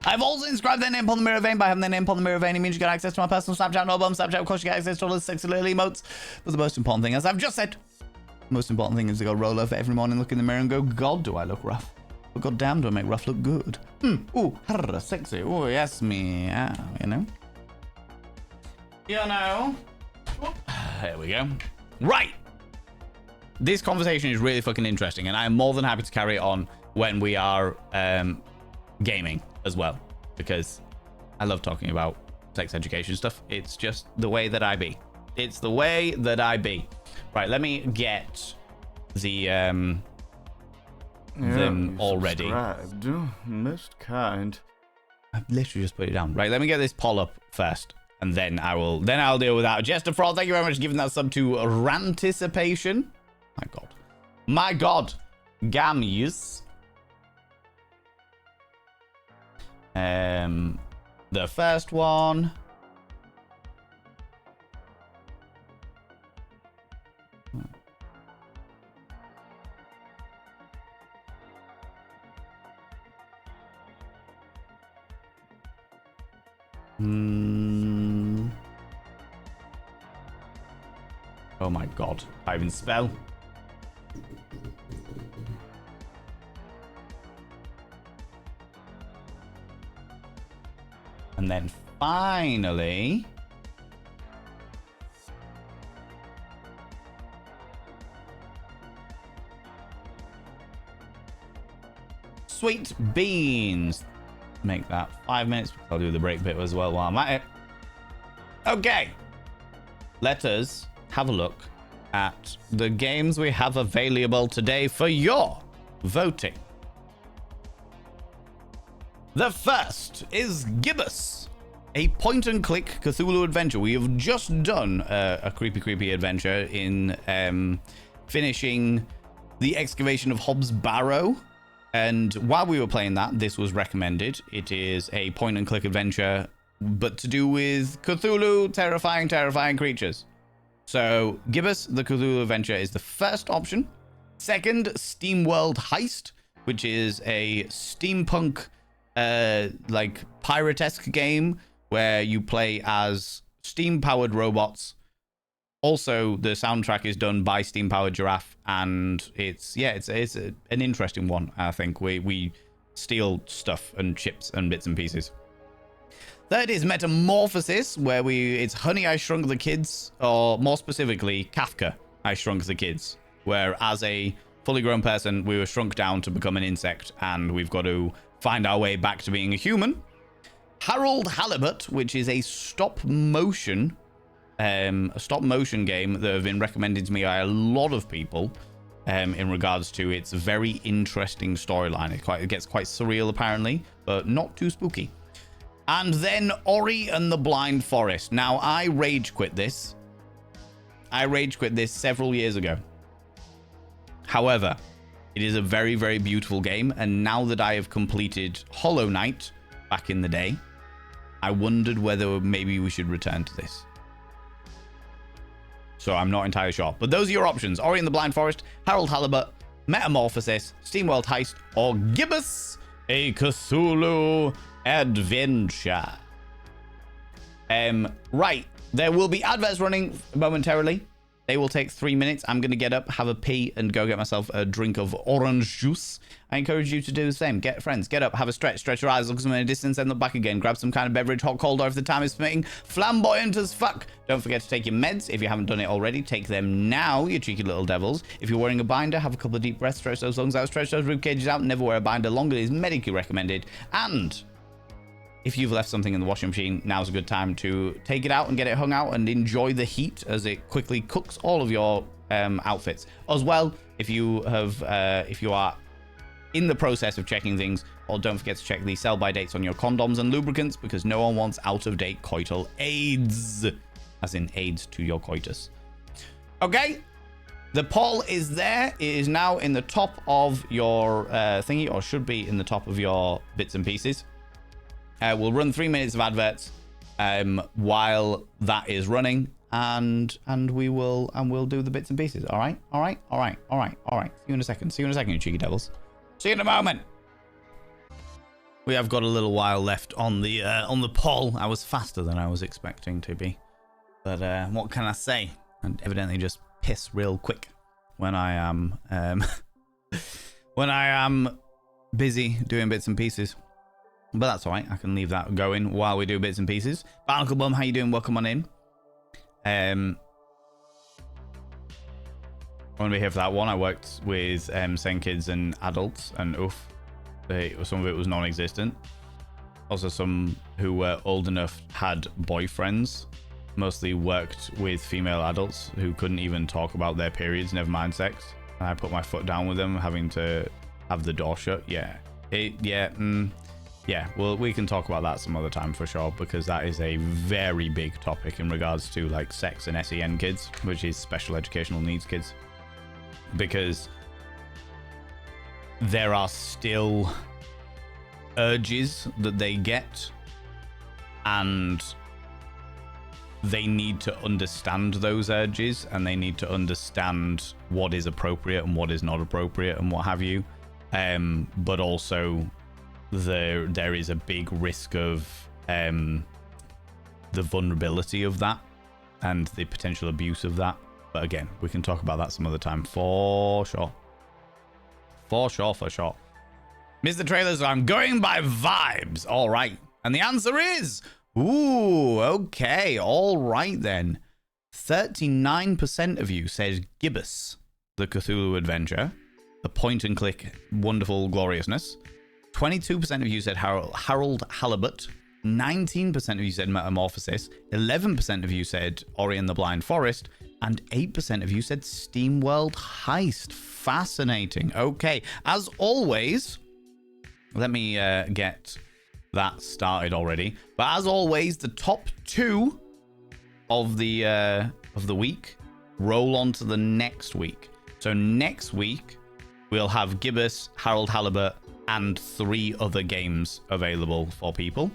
I've also inscribed their name upon the mirror vein. By having their name upon the mirror vein, it means you get access to my personal Snapchat and album. Snapchat, of course, you get access to all the sexy little emotes. But the most important thing, as I've just said, the most important thing is to go roll over every morning, look in the mirror and go, God, do I look rough? But goddamn, do I make rough look good? Ooh, sexy. Ooh, yes, me. Yeah, you know. There we go. Right. This conversation is really fucking interesting, and I am more than happy to carry it on when we are gaming as well, because I love talking about sex education stuff. It's just the way that I be. It's the way that I be. Right, let me get the them already. Most kind. I've literally just put it down. Right, let me get this poll up first, and then I'll deal with that. Jester Fraud, thank you very much for giving that sub to Ranticipation. My God. Gamus. The first one. Oh my God. I even spell. And then finally, sweet beans. Make that 5 minutes. I'll do the break bit as well while I'm at it. Okay. Let us have a look at the games we have available today for your voting. The first is Gibbous, a point-and-click Cthulhu adventure. We have just done a creepy adventure in finishing the excavation of Hobbs Barrow. And while we were playing that, this was recommended. It is a point-and-click adventure, but to do with Cthulhu, terrifying creatures. So Gibbous, the Cthulhu adventure, is the first option. Second, SteamWorld Heist, which is a steampunk like pirate-esque game where you play as steam-powered robots. Also, the soundtrack is done by steam-powered giraffe, and it's an interesting one. I think we steal stuff and chips and bits and pieces. Third is Metamorphosis, where it's Honey, I Shrunk the Kids, or more specifically, Kafka, I Shrunk the Kids, where as a fully grown person, we were shrunk down to become an insect, and we've got to find our way back to being a human. Harold Halibut, which is a stop motion game that have been recommended to me by a lot of people in regards to its very interesting storyline. It gets quite surreal apparently, but not too spooky. And then Ori and the Blind Forest. Now, I rage quit this several years ago. However, it is a very, very beautiful game, and now that I have completed Hollow Knight back in the day, I wondered whether maybe we should return to this. So I'm not entirely sure. But those are your options. Ori and the Blind Forest, Harold Halibut, Metamorphosis, SteamWorld Heist, or Gibbous, a Cthulhu adventure. Right. There will be adverts running momentarily. They will take 3 minutes. I'm going to get up, have a pee, and go get myself a drink of orange juice. I encourage you to do the same. Get up, have a stretch your eyes, look somewhere in the distance, and look back again. Grab some kind of beverage, hot, cold, or if the time is permitting, flamboyant as fuck. Don't forget to take your meds. If you haven't done it already, take them now, you cheeky little devils. If you're wearing a binder, have a couple of deep breaths, stretch those lungs out, stretch those rib cages out. Never wear a binder longer than is medically recommended. And if you've left something in the washing machine, now's a good time to take it out and get it hung out and enjoy the heat as it quickly cooks all of your outfits. As well, if you are in the process of checking things, or don't forget to check the sell-by dates on your condoms and lubricants, because no one wants out-of-date coital aids, as in aids to your coitus. Okay, the poll is there. It is now in the top of your thingy, or should be in the top of your bits and pieces. We'll run 3 minutes of adverts while that is running, and we'll do the bits and pieces. All right. See you in a second, you cheeky devils. See you in a moment. We have got a little while left on the poll. I was faster than I was expecting to be, but what can I say? I evidently just piss real quick when I am when I am busy doing bits and pieces. But that's all right. I can leave that going while we do bits and pieces. Barnacle Bum, how you doing? Welcome on in. I'm gonna be here for that one. I worked with sane kids and adults, and oof, some of it was non-existent. Also, some who were old enough had boyfriends. Mostly worked with female adults who couldn't even talk about their periods, never mind sex. And I put my foot down with them, having to have the door shut. Yeah, well, we can talk about that some other time for sure, because that is a very big topic in regards to like sex and SEN kids, which is special educational needs kids, because there are still urges that they get, and they need to understand those urges, and they need to understand what is appropriate and what is not appropriate and what have you. But also there is a big risk of the vulnerability of that and the potential abuse of that. But again, we can talk about that some other time for sure. For sure. Mr. Trailers, I'm going by vibes. All right. And the answer is, ooh, okay. All right then. 39% of you said Gibbous, the Cthulhu adventure, the point and click wonderful gloriousness. 22% of you said Harold Halibut. 19% of you said Metamorphosis. 11% of you said Ori and the Blind Forest. And 8% of you said SteamWorld Heist. Fascinating. Okay. As always, let me get that started already. But as always, the top two of the week roll on to the next week. So next week, we'll have Gibbous, Harold Halibut, and 3 other games available for people.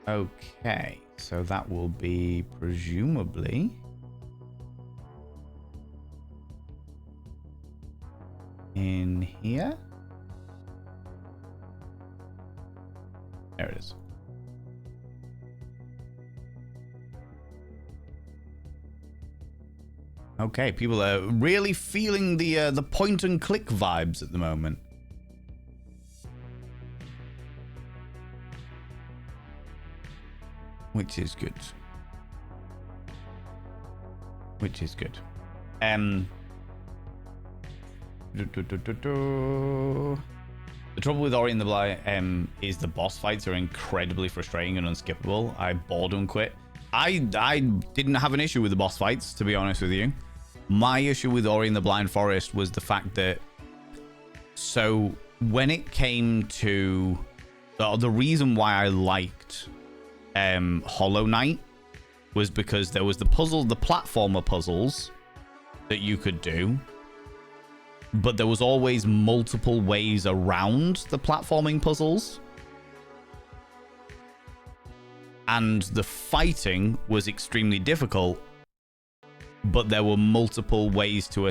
Okay, so that will be presumably in here. There it is. Okay, people are really feeling the point and click vibes at the moment. Which is good. The trouble with Ori and the Blind is the boss fights are incredibly frustrating and unskippable. I boredom quit. I didn't have an issue with the boss fights, to be honest with you. My issue with Ori and the Blind Forest was the fact that, so when it came to the reason why I liked Hollow Knight was because there was the platformer puzzles that you could do, but there was always multiple ways around the platforming puzzles, and the fighting was extremely difficult, but there were multiple ways to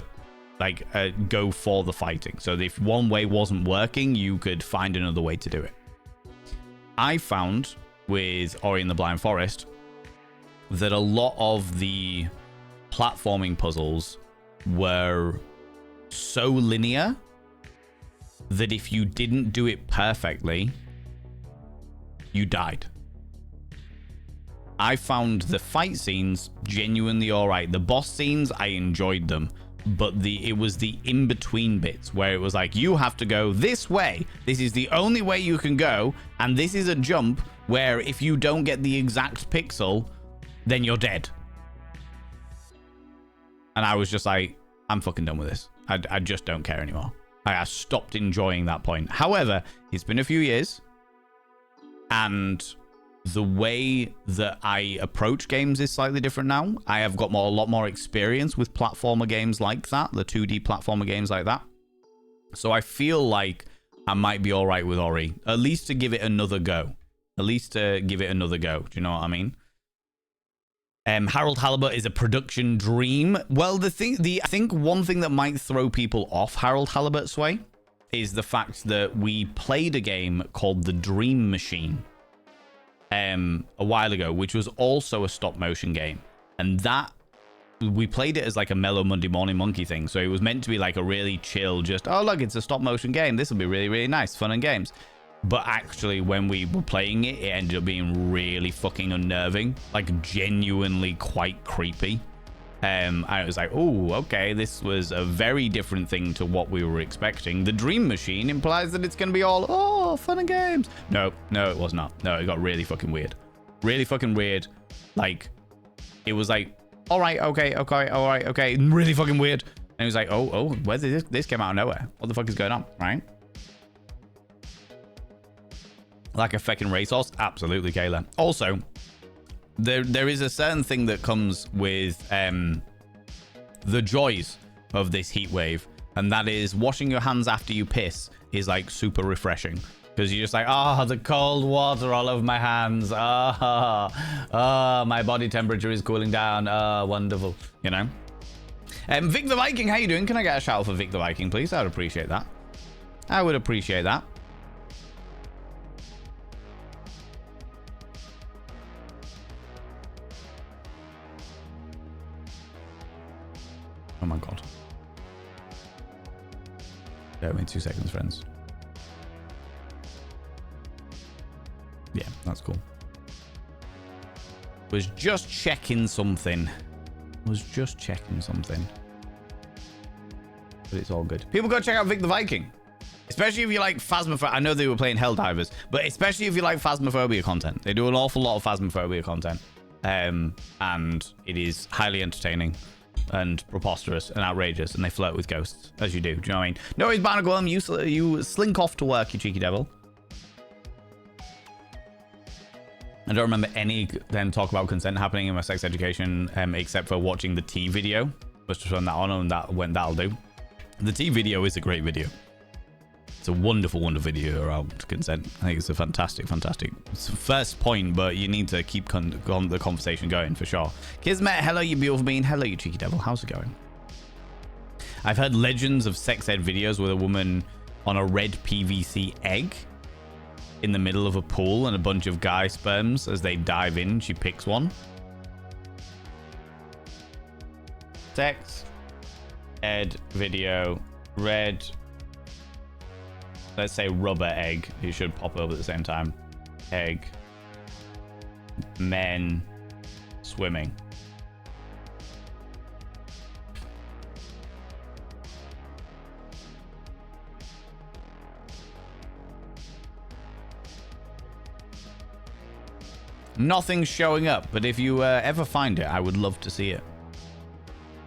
go for the fighting. So if one way wasn't working, you could find another way to do it. I found with Ori and the Blind Forest that a lot of the platforming puzzles were so linear that if you didn't do it perfectly, you died. I found the fight scenes genuinely alright. The boss scenes, I enjoyed them. But it was the in-between bits where it was like, you have to go this way. This is the only way you can go. And this is a jump where if you don't get the exact pixel, then you're dead. And I was just like, I'm fucking done with this. I just don't care anymore. I stopped enjoying that point. However, it's been a few years. And the way that I approach games is slightly different now. I have got a lot more experience with platformer games like that, the 2D platformer games like that. So I feel like I might be all right with Ori, at least to give it another go. At least to give it another go. Do you know what I mean? Harold Halibut is a production dream. Well, I think one thing that might throw people off Harold Halibut's way is the fact that we played a game called The Dream Machine a while ago, which was also a stop motion game. And that we played it as like a mellow Monday morning monkey thing. So it was meant to be like a really chill, just, oh, look, it's a stop motion game. This will be really, really nice, fun and games. But actually, when we were playing it, it ended up being really fucking unnerving, like genuinely quite creepy. I was like, oh, okay, this was a very different thing to what we were expecting. The Dream Machine implies that it's going to be all, oh, fun and games. No, it was not. No, it got really fucking weird. Really fucking weird. Like, it was like, all right, okay, really fucking weird. And it was like, oh, where did this came out of nowhere? What the fuck is going on, right? Like a fucking racehorse? Absolutely, Kayla. Also, there is a certain thing that comes with the joys of this heat wave, and that is washing your hands after you piss is like super refreshing. Because you're just like, the cold water all over my hands. My body temperature is cooling down. Wonderful. You know? Vic the Viking, how you doing? Can I get a shout out for Vic the Viking, please? I would appreciate that. I would appreciate that. Oh my god. Bear with me 2 seconds, friends. Yeah, that's cool. Was just checking something. But it's all good. People go check out Vic the Viking. Especially if you like Phasmophobia. I know they were playing Helldivers, but especially if you like Phasmophobia content. They do an awful lot of Phasmophobia content. And it is highly entertaining and preposterous and outrageous, and they flirt with ghosts, as you do. Do you know what I mean? No worries, Barnacle, you slink off to work, you cheeky devil. I don't remember any then talk about consent happening in my sex education, except for watching the T video. Let's just run that on, and that'll do. The T video is a great video. It's a wonderful, wonderful video around consent. I think it's a fantastic. It's the first point, but you need to keep the conversation going for sure. Kismet, hello, you beautiful being. Hello, you cheeky devil. How's it going? I've heard legends of sex ed videos with a woman on a red PVC egg in the middle of a pool and a bunch of guy sperms. As they dive in, she picks one. Sex ed video, red, let's say rubber egg. You should pop over at the same time. Egg, men swimming. Nothing's showing up, but if you ever find it, I would love to see it.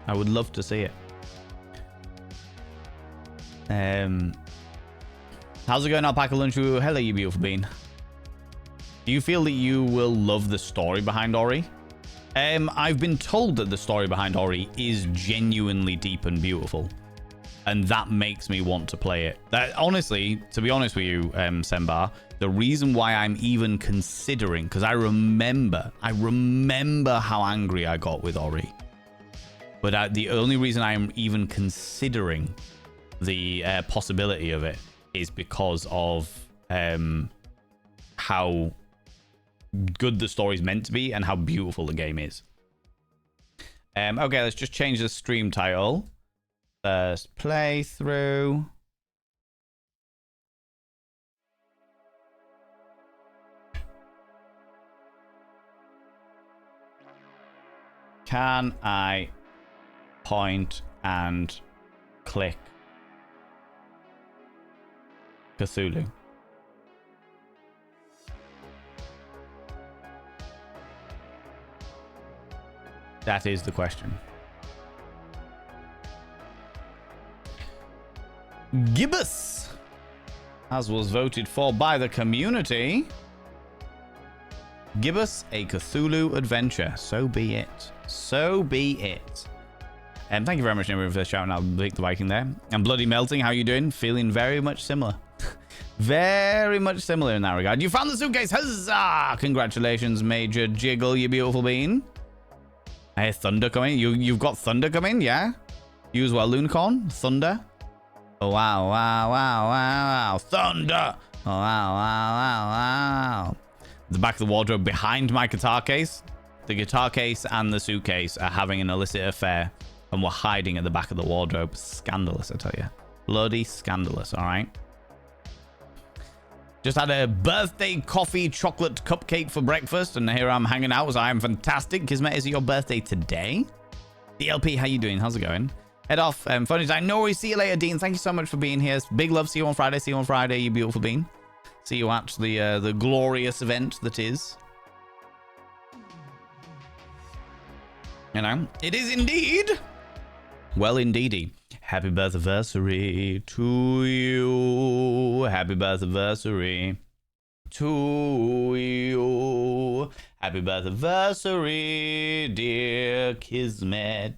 I would love to see it. How's it going, Alpaca Lunch? Hello, you beautiful bean. Do you feel that you will love the story behind Ori? I've been told that the story behind Ori is genuinely deep and beautiful, and that makes me want to play it. That, honestly, to be honest with you, Sembar, the reason why I'm even considering, because I remember how angry I got with Ori, but the only reason I'm even considering the possibility of it is because of how good the story's meant to be and how beautiful the game is. Okay, let's just change the stream title. First playthrough. Can I point and click Cthulhu? That is the question. Gibbous, as was voted for by the community. Gibbous, a Cthulhu adventure. So be it. So be it. And thank you very much, everyone, for shouting out Vic the Viking there. And Bloody Melting, how you doing? Feeling very much similar. Very much similar in that regard. You found the suitcase. Huzzah! Congratulations, Major Jiggle, you beautiful bean. Hey, thunder coming. You've got thunder coming, yeah? Use well, Looncorn. Thunder. Oh, wow, wow, wow, wow, wow. Thunder. Oh, wow, wow, wow, wow. The back of the wardrobe behind my guitar case. The guitar case and the suitcase are having an illicit affair. And we're hiding at the back of the wardrobe. Scandalous, I tell you. Bloody scandalous, all right? Just had a birthday coffee chocolate cupcake for breakfast, and here I'm hanging out as I am fantastic. Kismet, is it your birthday today? DLP, how you doing? How's it going? Head off. Funny time. No worries. See you later, Dean. Thank you so much for being here. Big love. See you on Friday. See you on Friday, you beautiful bean. See you at the glorious event that is. You know, it is indeed. Well, indeedy. Happy birthday to you. Happy birthday to you. Happy birthday, dear Kismet.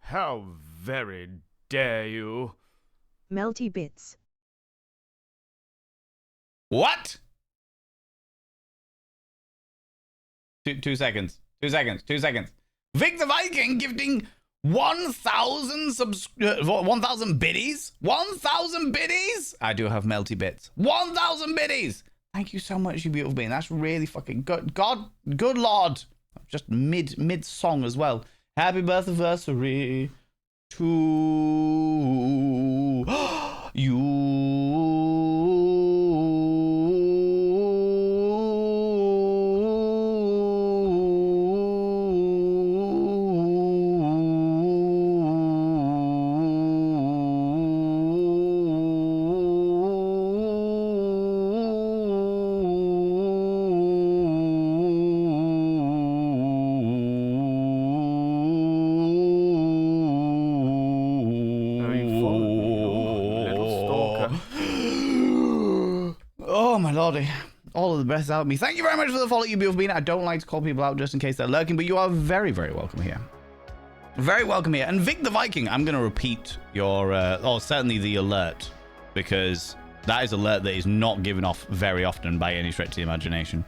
How very dare you? Melty bits. What? 2 seconds. 2 seconds. 2 seconds. Vic the Viking gifting 1,000 1,000 biddies? 1,000 biddies? I do have melty bits. 1,000 biddies! Thank you so much, you beautiful being. That's really fucking good. God, good lord. Just mid song as well. Happy birthday to you. All of the best out of me. Thank you very much for the follow, you beautiful being. I don't like to call people out just in case they're lurking, but you are very, very welcome here. Very welcome here. And Vic the Viking, I'm going to repeat your, certainly the alert, because that is alert that is not given off very often by any stretch of the imagination.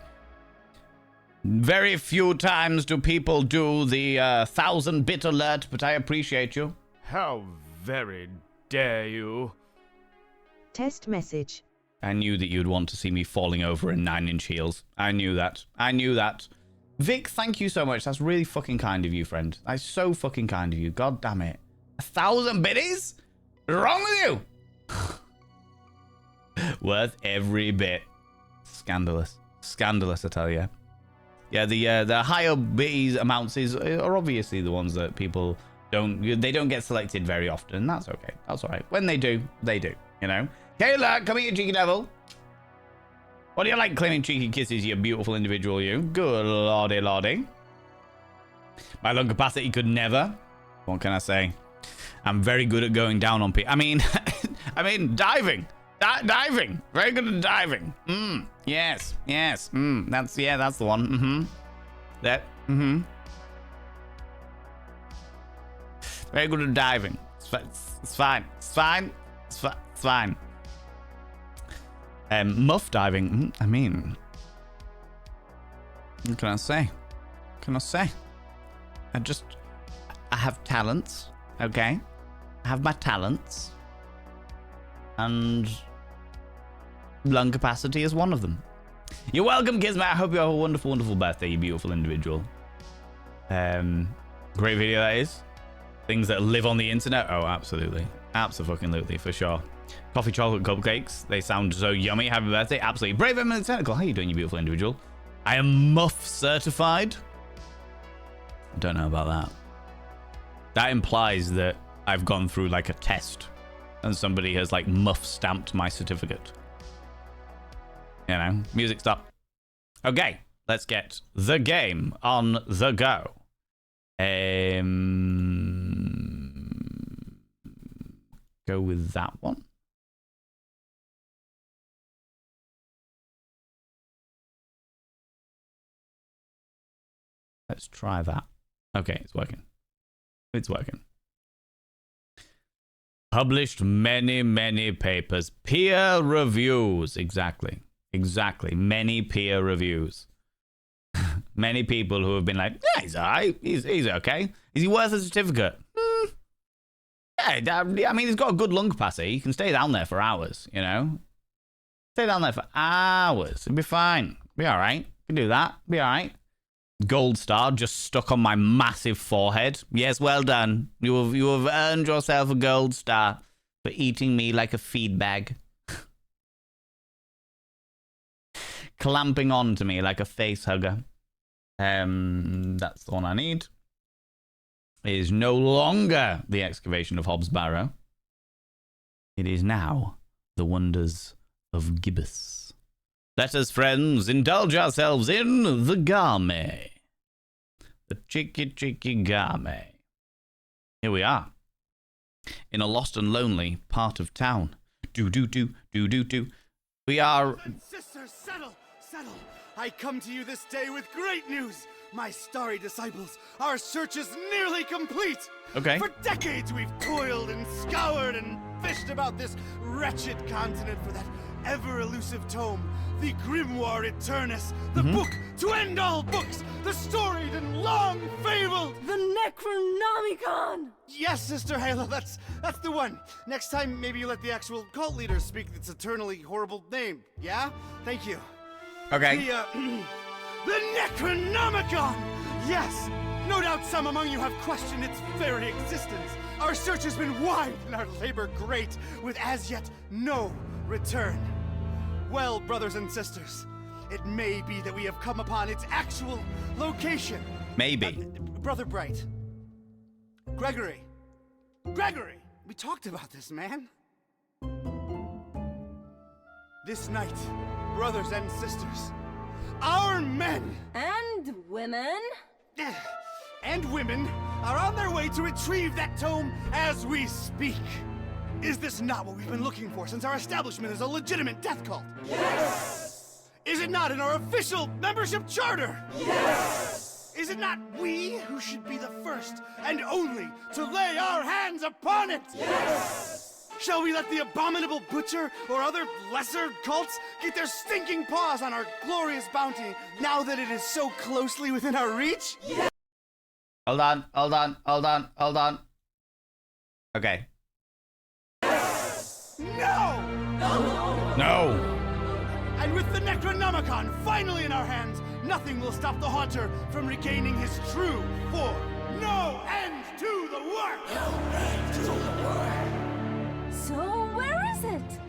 Very few times do people do the 1,000-bit alert, but I appreciate you. How very dare you? Test message. I knew that you'd want to see me falling over in 9-inch heels. I knew that. I knew that. Vic, thank you so much. That's really fucking kind of you, friend. That's so fucking kind of you. God damn it. 1,000 biddies? What's wrong with you? Worth every bit. Scandalous. Scandalous, I tell you. Yeah, the higher biddies amounts are obviously the ones that people don't get selected very often. That's okay. That's all right. When they do, you know? Kayla, come here, cheeky devil. What do you like claiming cheeky kisses, you beautiful individual, you? Good lordy, lordy. My lung capacity could never. What can I say? I'm very good at going down on people. I mean, diving. Diving. Very good at diving. Yes. That's the one. Very good at diving. It's fine. Muff diving. I mean, what can I say? I have talents, okay? I have my talents. And lung capacity is one of them. You're welcome, Gizmo. I hope you have a wonderful, wonderful birthday, you beautiful individual. Great video that is. Things that live on the internet. Oh, absolutely. Absolutely, for sure. Coffee chocolate cupcakes. They sound so yummy. Happy birthday. Absolutely. Brave Emily Tentacle. How you doing, you beautiful individual? I am Muff certified. I don't know about that. That implies that I've gone through like a test and somebody has like Muff stamped my certificate. You know, music stop. Okay, let's get the game on the go. Go with that one. Let's try that. Okay, it's working. It's working. Published many, many papers. Peer reviews. Exactly. Many peer reviews. Many people who have been like, yeah, he's all right. He's okay. Is he worth a certificate? Yeah, I mean, he's got a good lung capacity. He can stay down there for hours, you know? Stay down there for hours. It'll be fine. Be all right. Can do that. Be all right. Gold star just stuck on my massive forehead. Yes, well done. You have earned yourself a gold star for eating me like a feed bag. Clamping on to me like a face hugger. That's the one I need. It is no longer the excavation of Hobbs Barrow. It is now the wonders of Gibbous. Let us, friends, indulge ourselves in the Game. The cheeky Game. Here we are. In a lost and lonely part of town. Do. We are... Sisters, settle! I come to you this day with great news. My starry disciples, our search is nearly complete. Okay. For decades we've toiled and scoured and fished about this wretched continent for that ever-elusive tome, the Grimoire Eternus, the book to end all books, the storied and long-fabled... The Necronomicon! Yes, Sister Halo, that's the one. Next time, maybe you let the actual cult leader speak its eternally horrible name, yeah? Thank you. Okay. The Necronomicon! Yes! No doubt some among you have questioned its very existence. Our search has been wide and our labor great, with as yet no return. Well, brothers and sisters, it may be that we have come upon its actual location. Maybe. Brother Bright. Gregory, we talked about this, man. This night, brothers and sisters, our men And women? and women are on their way to retrieve that tome as we speak. Is this not what we've been looking for since our establishment is a legitimate death cult? Yes! Is it not in our official membership charter? Yes! Is it not we who should be the first and only to lay our hands upon it? Yes! Shall we let the abominable butcher or other lesser cults get their stinking paws on our glorious bounty now that it is so closely within our reach? Yes! Hold on. Okay. No! No. And with the Necronomicon finally in our hands, nothing will stop the Haunter from regaining his true form. No end to the work! So, where is it?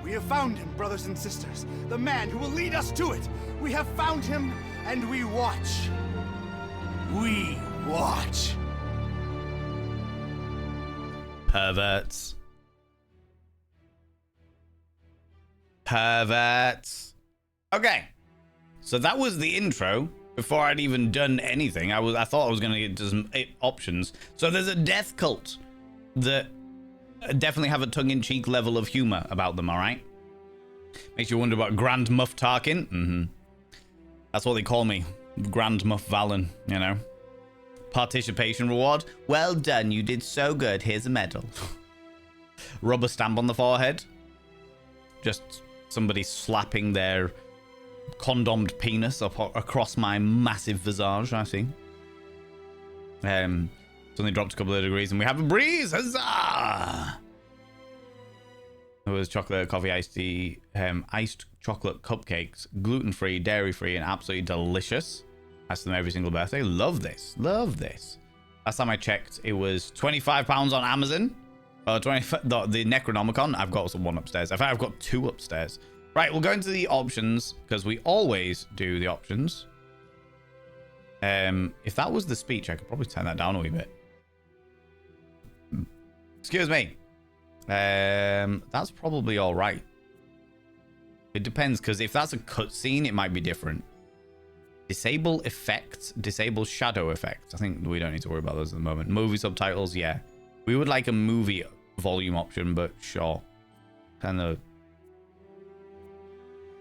We have found him, brothers and sisters. The man who will lead us to it. We have found him, and we watch. We watch. Perverts. Okay. So that was the intro before I'd even done anything. I thought I was going to get to some options. So there's a death cult that definitely have a tongue-in-cheek level of humor about them, all right? Makes you wonder about Grand Muff Tarkin. That's what they call me. Grand Muff Valen, you know? Participation reward. Well done, you did so good. Here's a medal. Rubber stamp on the forehead. Just somebody slapping their condomed penis across my massive visage, I see. Suddenly dropped a couple of degrees and we have a breeze. Huzzah! There was chocolate, coffee, iced tea, iced chocolate cupcakes, gluten-free, dairy-free, and absolutely delicious. Ask them every single birthday. Love this. Last time I checked, it was £25 on Amazon. The Necronomicon. I've got one upstairs. In fact, I've got two upstairs. Right, we'll go into the options because we always do the options. If that was the speech, I could probably turn that down a wee bit. Excuse me. That's probably all right. It depends, because if that's a cutscene, it might be different. Disable effects, disable shadow effects. I think we don't need to worry about those at the moment. Movie subtitles, yeah. We would like a movie volume option, but sure. Kind of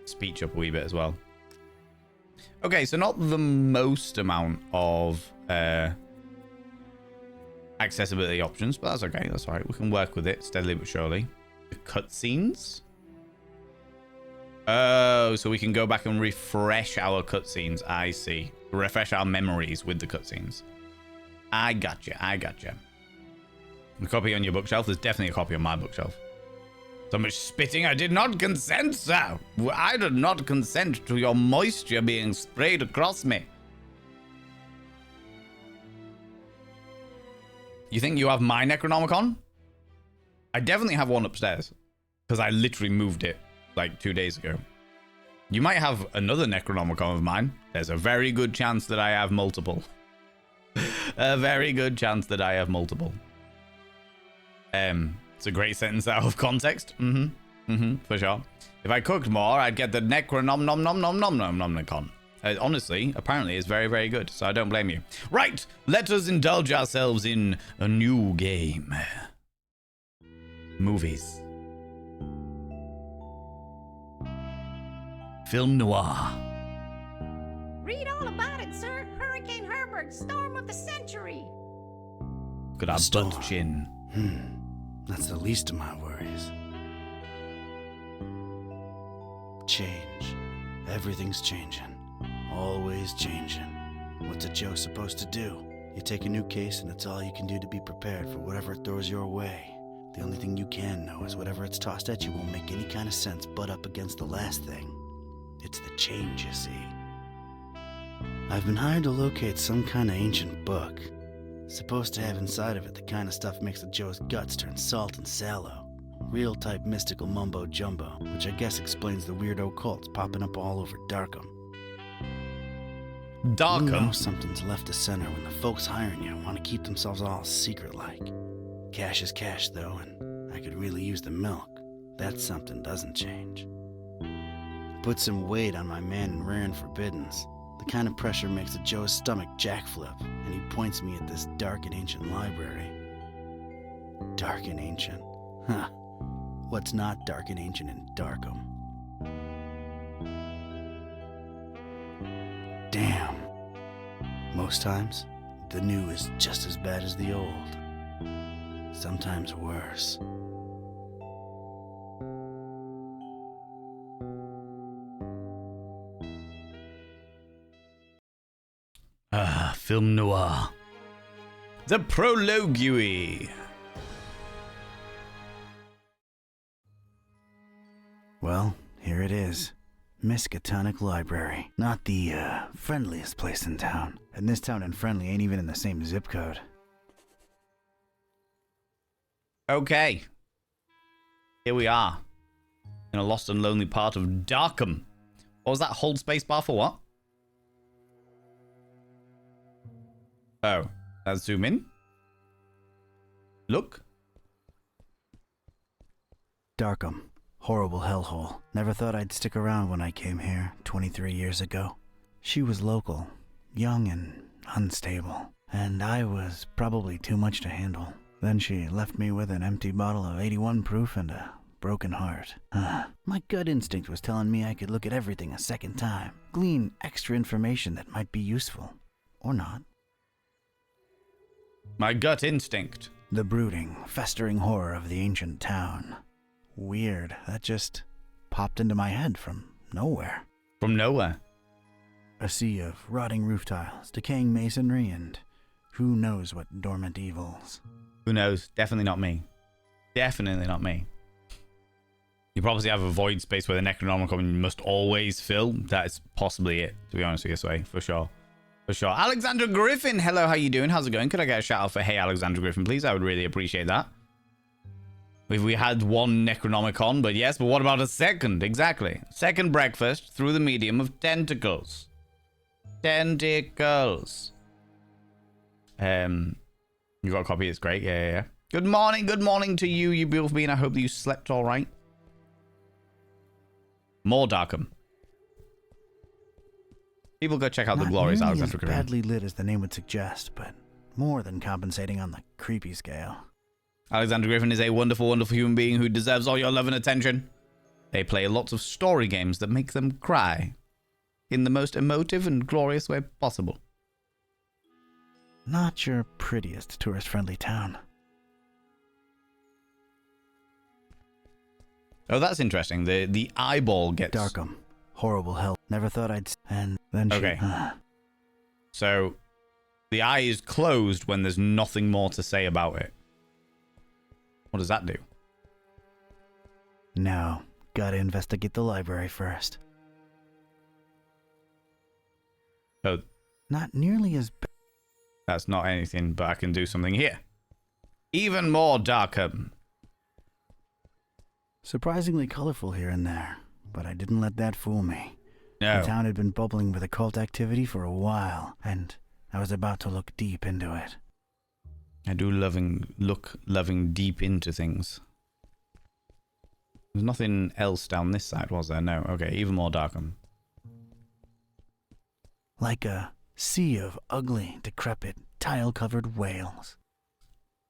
speech up a wee bit as well. Okay, so not the most amount of accessibility options, but that's okay. That's all right. We can work with it steadily but surely. The cutscenes. Oh, so we can go back and refresh our cutscenes. I see. Refresh our memories with the cutscenes. I gotcha. I gotcha. A copy on your bookshelf. There's definitely a copy on my bookshelf. So much spitting. I did not consent, sir. I did not consent to your moisture being sprayed across me. You think you have my Necronomicon? I definitely have one upstairs. Because I literally moved it like 2 days ago. You might have another Necronomicon of mine. There's a very good chance that I have multiple. A very good chance that I have multiple. It's a great sentence out of context. For sure. If I cooked more, I'd get the Necronomicon. Honestly, apparently it's very, very good, so I don't blame you. Right, let us indulge ourselves in a new game. Movies. Film noir. Read all about it, sir. Hurricane Herbert, storm of the century. Look at our butt chin. That's the least of my worries. Change. Everything's changing. Always changing. What's a Joe supposed to do? You take a new case and it's all you can do to be prepared for whatever it throws your way. The only thing you can know is whatever it's tossed at you won't make any kind of sense butt up against the last thing. It's the change, you see. I've been hired to locate some kind of ancient book. Supposed to have inside of it the kind of stuff makes a Joe's guts turn salt and sallow. Real type mystical mumbo jumbo, which I guess explains the weirdo cults popping up all over Darkham. Darkham? You know something's left of center when the folks hiring you want to keep themselves all secret-like. Cash is cash, though, and I could really use the milk. That's something doesn't change. Put some weight on my man in rare and forbiddens. The kind of pressure makes a Joe's stomach jackflip, and he points me at this dark and ancient library. Dark and ancient? Huh. What's not dark and ancient in Darkham? Damn. Most times, the new is just as bad as the old. Sometimes worse. Film noir. The Prologue. Well, here it is. Miskatonic Library. Not the, friendliest place in town. And this town and Friendly ain't even in the same zip code. Okay. Here we are. In a lost and lonely part of Darkham. What was that? Hold space bar for what? Oh. Let's zoom in. Look. Darkham. Horrible hellhole. Never thought I'd stick around when I came here 23 years ago. She was local, young and unstable, and I was probably too much to handle. Then she left me with an empty bottle of 81 proof and a broken heart. My gut instinct was telling me I could look at everything a second time, glean extra information that might be useful. Or not. My gut instinct. The brooding, festering horror of the ancient town. Weird, that just popped into my head from nowhere. From nowhere? A sea of rotting roof tiles, decaying masonry, and who knows what dormant evils. Who knows? Definitely not me. Definitely not me. You probably have a void space where the Necronomicon must always fill. That is possibly it, to be honest with you, this way, for sure. For sure. Alexandra Griffin, hello, how you doing? How's it going? Could I get a shout out for Hey Alexandra Griffin, please? I would really appreciate that. If we had one Necronomicon, but yes, but what about a second? Exactly. Second breakfast through the medium of tentacles. Tentacles. You got a copy, it's great. Yeah. Good morning to you, you beautiful being. I hope that you slept all right. More Darkham. People go check out the glorious Not Alexandra nearly Griffin. as badly lit as the name would suggest, but more than compensating on the creepy scale. Alexander Griffin is a wonderful, wonderful human being who deserves all your love and attention. They play lots of story games that make them cry in the most emotive and glorious way possible. Not your prettiest tourist-friendly town. Oh, that's interesting. The eyeball gets... Darkham. Horrible hell. Never thought I'd... And then she... Okay. So, the eye is closed when there's nothing more to say about it. What does that do? No. Gotta investigate the library first. Oh, Not nearly as bad. that's not anything, but I can do something here. Even more Darkham. Surprisingly colorful here and there, but I didn't let that fool me. No. The town had been bubbling with occult activity for a while, and I was about to look deep into it. I do loving deep into things. There's nothing else down this side, was there? No. Okay, even more Darkham. Like a sea of ugly, decrepit, tile-covered whales.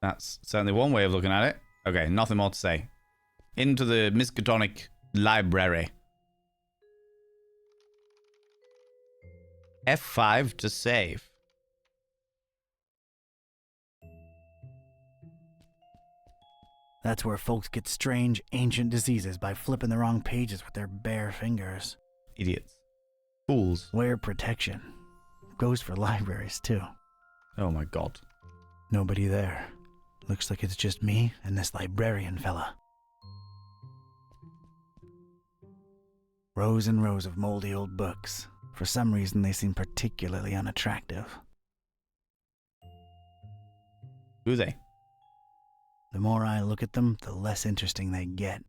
That's certainly one way of looking at it. Okay, nothing more to say. Into the Miskatonic Library. F5 to save. That's where folks get strange, ancient diseases by flipping the wrong pages with their bare fingers. Idiots. Fools. Wear protection. Goes for libraries, too. Oh my god. Nobody there. Looks like it's just me and this librarian fella. Rows and rows of moldy old books. For some reason, they seem particularly unattractive. Who are they? The more I look at them, the less interesting they get.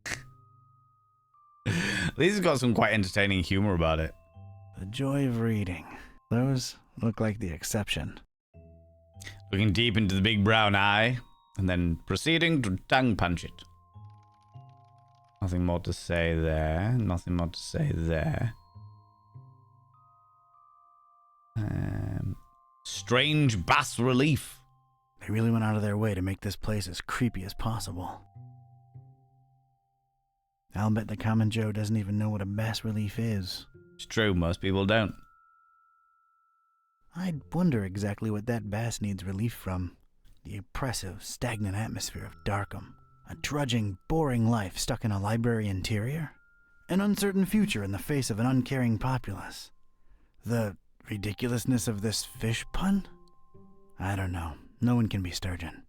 These have got some quite entertaining humor about it. The joy of reading. Those look like the exception. Looking deep into the big brown eye, and then proceeding to tongue punch it. Nothing more to say there. Nothing more to say there. Strange bas relief. They really went out of their way to make this place as creepy as possible. I'll bet the common Joe doesn't even know what a bas relief is. It's true, most people don't. I'd wonder exactly what that bass needs relief from. The oppressive, stagnant atmosphere of Darkham. A drudging, boring life stuck in a library interior. An uncertain future in the face of an uncaring populace. The ridiculousness of this fish pun? I don't know. No one can be Sturgeon.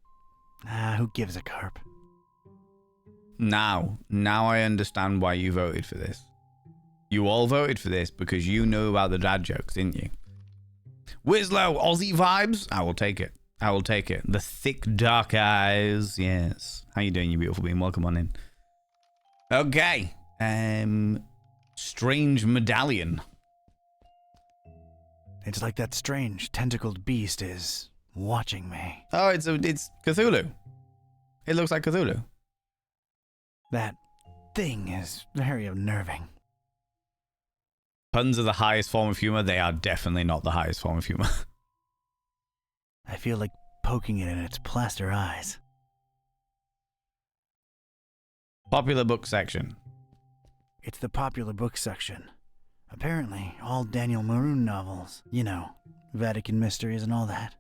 Who gives a carp? Now I understand why you voted for this. You all voted for this because you knew about the dad jokes, didn't you? Winslow, Aussie vibes? I will take it. I will take it. The thick, dark eyes. Yes. How you doing, you beautiful being? Welcome on in. Okay. Strange medallion. It's like that strange, tentacled beast is watching me. Oh, it's Cthulhu. It looks like Cthulhu. That thing is very unnerving. Puns are the highest form of humor. They are definitely not the highest form of humor. I feel like poking it in its plaster eyes. Popular book section. It's the popular book section. Apparently, all Daniel Maroon novels. You know, Vatican mysteries and all that.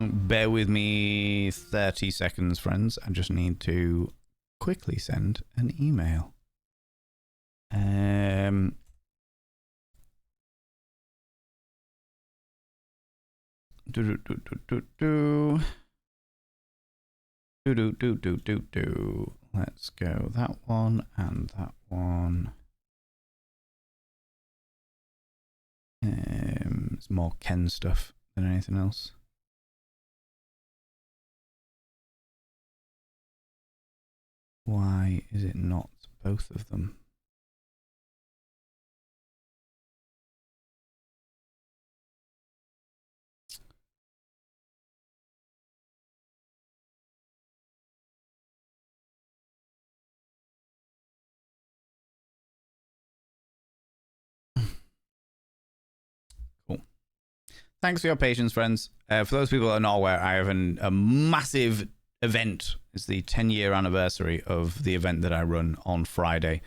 Bear with me 30 seconds, friends. I just need to quickly send an email. Let's go that one and that one. It's more Ken stuff than anything else. Why is it not both of them? Cool. Thanks for your patience, friends. For those people that are not aware, I have a massive event. It's the 10-year anniversary of the event that I run on Friday.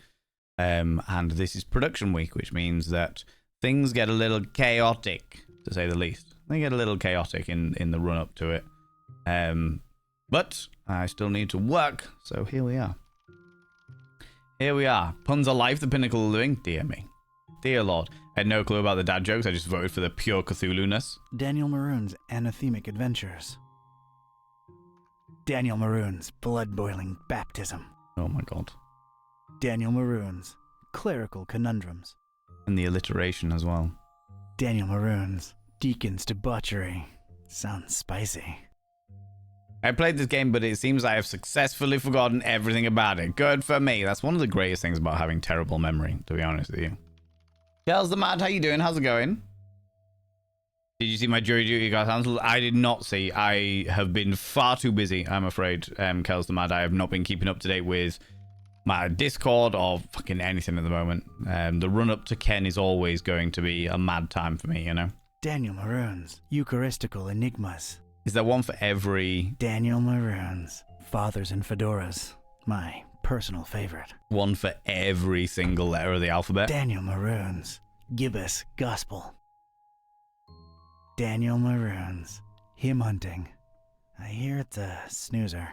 And this is production week, which means that things get a little chaotic, to say the least. They get a little chaotic in the run-up to it. But I still need to work, so here we are. Here we are. Puns are life, the pinnacle of living. Dear me. Dear Lord. I had no clue about the dad jokes. I just voted for the pure Cthulhu-ness. Daniel Maroon's anathemic adventures. Daniel Maroon's blood-boiling baptism. Oh my god. Daniel Maroon's clerical conundrums. And the alliteration as well. Daniel Maroon's deacon's debauchery. Sounds spicy. I played this game, but it seems I have successfully forgotten everything about it. Good for me. That's one of the greatest things about having terrible memory, to be honest with you. Kells the Mad, how you doing? How's it going? Did you see my jury duty got cancelled? I did not see. I have been far too busy, I'm afraid, Kells the Mad. I have not been keeping up to date with my Discord or fucking anything at the moment. The run-up to Ken is always going to be a mad time for me, you know? Daniel Maroon's Eucharistical Enigmas. Is there one for every... Daniel Maroon's Fathers in Fedoras. My personal favorite. One for every single letter of the alphabet? Daniel Maroon's Gibbous Gospel. Daniel Maroon's Hymn Hunting. I hear it's a snoozer.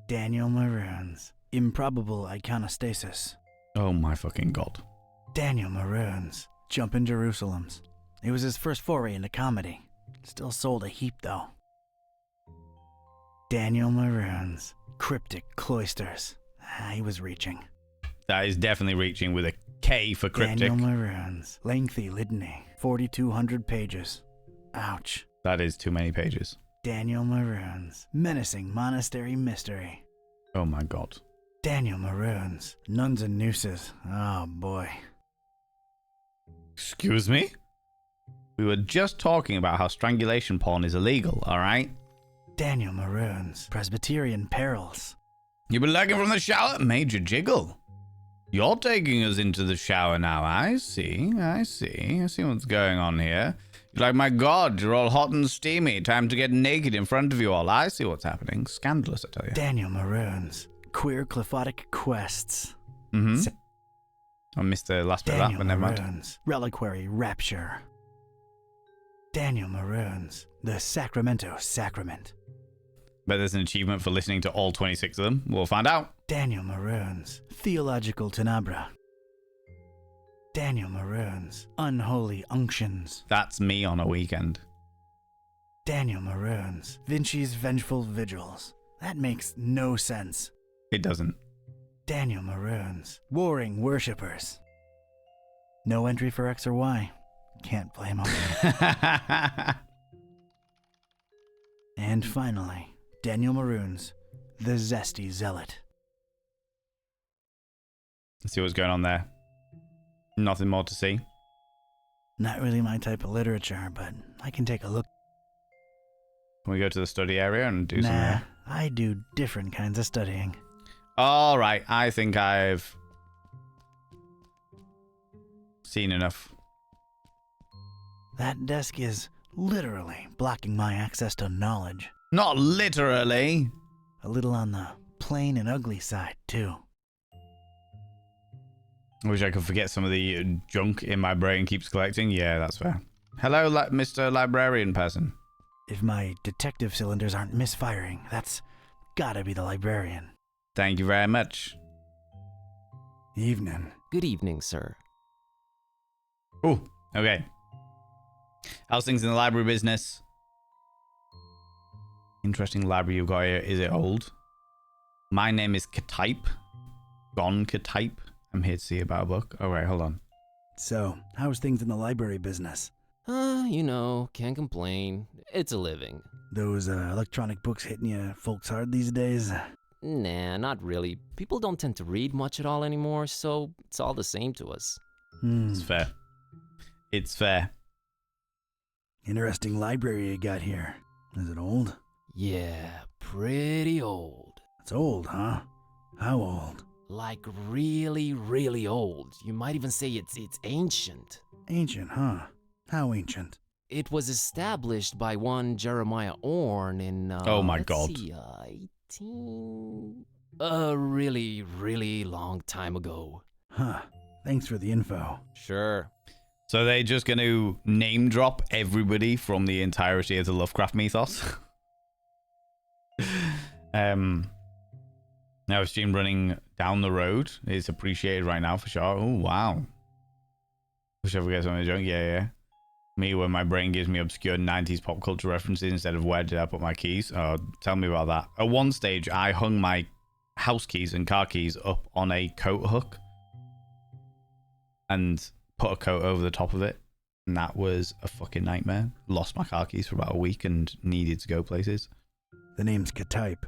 Daniel Maroon's Improbable Iconostasis. Oh my fucking god. Daniel Maroon's Jumpin' Jerusalems. It was his first foray into comedy. Still sold a heap, though. Daniel Maroon's Cryptic Cloisters. He was reaching. That is definitely reaching with a K for cryptic. Daniel Maroon's Lengthy Litany. 4,200 pages. Ouch. That is too many pages. Daniel Maroon's Menacing Monastery Mystery. Oh my god. Daniel Maroon's Nuns and Nooses. Oh boy. Excuse me? We were just talking about how strangulation porn is illegal, alright? Daniel Maroon's Presbyterian Perils. You've been lurking from the shower? Major jiggle. You're taking us into the shower now. I see what's going on here. You're like, my god, you're all hot and steamy. Time to get naked in front of you all. I see what's happening. Scandalous, I tell you. Daniel Maroon's Queer Clephotic Quests. Mm-hmm. I missed the last bit of that, but never mind. Maroon's Reliquary Rapture. Daniel Maroon's The Sacramento Sacrament. Bet there's an achievement for listening to all 26 of them. We'll find out. Daniel Maroon's Theological Tenebra. Daniel Maroon's Unholy Unctions. That's me on a weekend. Daniel Maroon's Vinci's Vengeful Vigils. That makes no sense. It doesn't. Daniel Maroon's Warring Worshippers. No entry for X or Y. Can't blame him. And finally, Daniel Maroon's The Zesty Zealot. Let's see what's going on there. Nothing more to see. Not really my type of literature, but I can take a look. Can we go to the study area and do something? Nah, I do different kinds of studying. All right, I think I've seen enough. That desk is literally blocking my access to knowledge. Not literally. A little on the plain and ugly side, too. I wish I could forget some of the junk in my brain keeps collecting. Yeah, that's fair. Hello, Mr. Librarian person. If my detective cylinders aren't misfiring, that's gotta be the librarian. Thank you very much. Evening. Good evening, sir. Oh, okay. How's things in the library business? Interesting library you've got here. Is it old? My name is Ktype. Gone Ktype. I'm here to see about a book. All right, hold on. So, how's things in the library business? Can't complain. It's a living. Those electronic books hitting you folks hard these days? Nah, not really. People don't tend to read much at all anymore, so it's all the same to us. It's fair. It's fair. Interesting library you got here. Is it old? Yeah, pretty old. It's old, huh? How old? Like really, really old. You might even say it's ancient. Ancient, huh? How ancient? It was established by one Jeremiah Orn in, oh my god. A really, really long time ago. Huh. Thanks for the info. Sure. So they're just going to name drop everybody from the entirety of the Lovecraft mythos. Now, stream running down the road is appreciated right now for sure. Oh, wow. Wish I forget something junk. Yeah. Me, when my brain gives me obscure 90s pop culture references instead of where did I put my keys. Oh, tell me about that. At one stage, I hung my house keys and car keys up on a coat hook and put a coat over the top of it. And that was a fucking nightmare. Lost my car keys for about a week and needed to go places. The name's Ktype.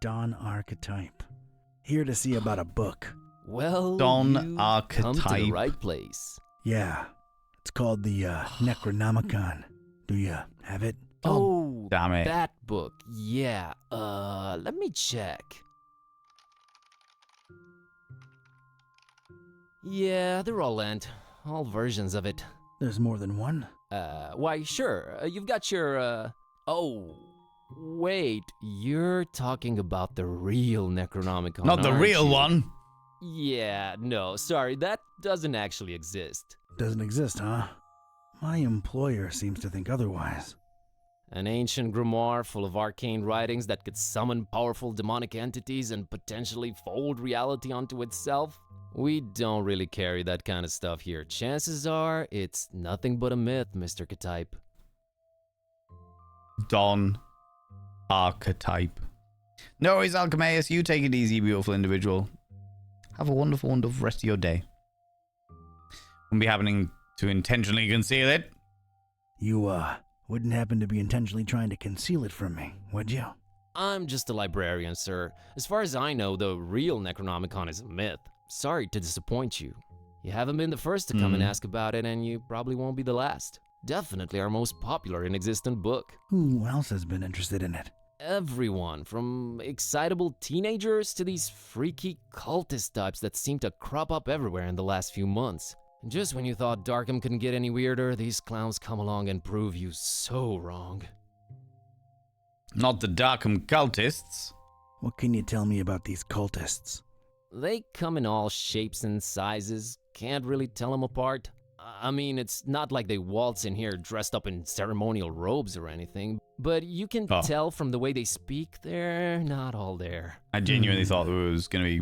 Don Archetype. Here to see about a book. Well, Don you come to the Archetype. right place. Yeah. It's called the Necronomicon. Do you have it? Oh, damn it. that book. Yeah. Let me check. Yeah, they're all lent. All versions of it. There's more than one? Why, sure. You've got your, Oh, wait. You're talking about the real Necronomicon, Not the aren't real you? one. Yeah, no, sorry. That doesn't actually exist. Doesn't exist, huh? My employer seems to think otherwise. An ancient grimoire full of arcane writings that could summon powerful demonic entities and potentially fold reality onto itself? We don't really carry that kind of stuff here. Chances are, it's nothing but a myth, Mr. Ktype. Don Archetype. No worries, Alchemaeus. You take it easy, beautiful individual. Have a wonderful, wonderful rest of your day. Wouldn't be happening to intentionally conceal it. You, wouldn't happen to be intentionally trying to conceal it from me, would you? I'm just a librarian, sir. As far as I know, the real Necronomicon is a myth. Sorry to disappoint you. You haven't been the first to come and ask about it, and you probably won't be the last. Definitely our most popular and existent book. Who else has been interested in it? Everyone, from excitable teenagers to these freaky cultist types that seem to crop up everywhere in the last few months. Just when you thought Darkham couldn't get any weirder, these clowns come along and prove you so wrong. Not the Darkham cultists. What can you tell me about these cultists? They come in all shapes and sizes, can't really tell them apart. I mean, it's not like they waltz in here dressed up in ceremonial robes or anything, but you can tell from the way they speak, they're not all there. I genuinely thought there was going to be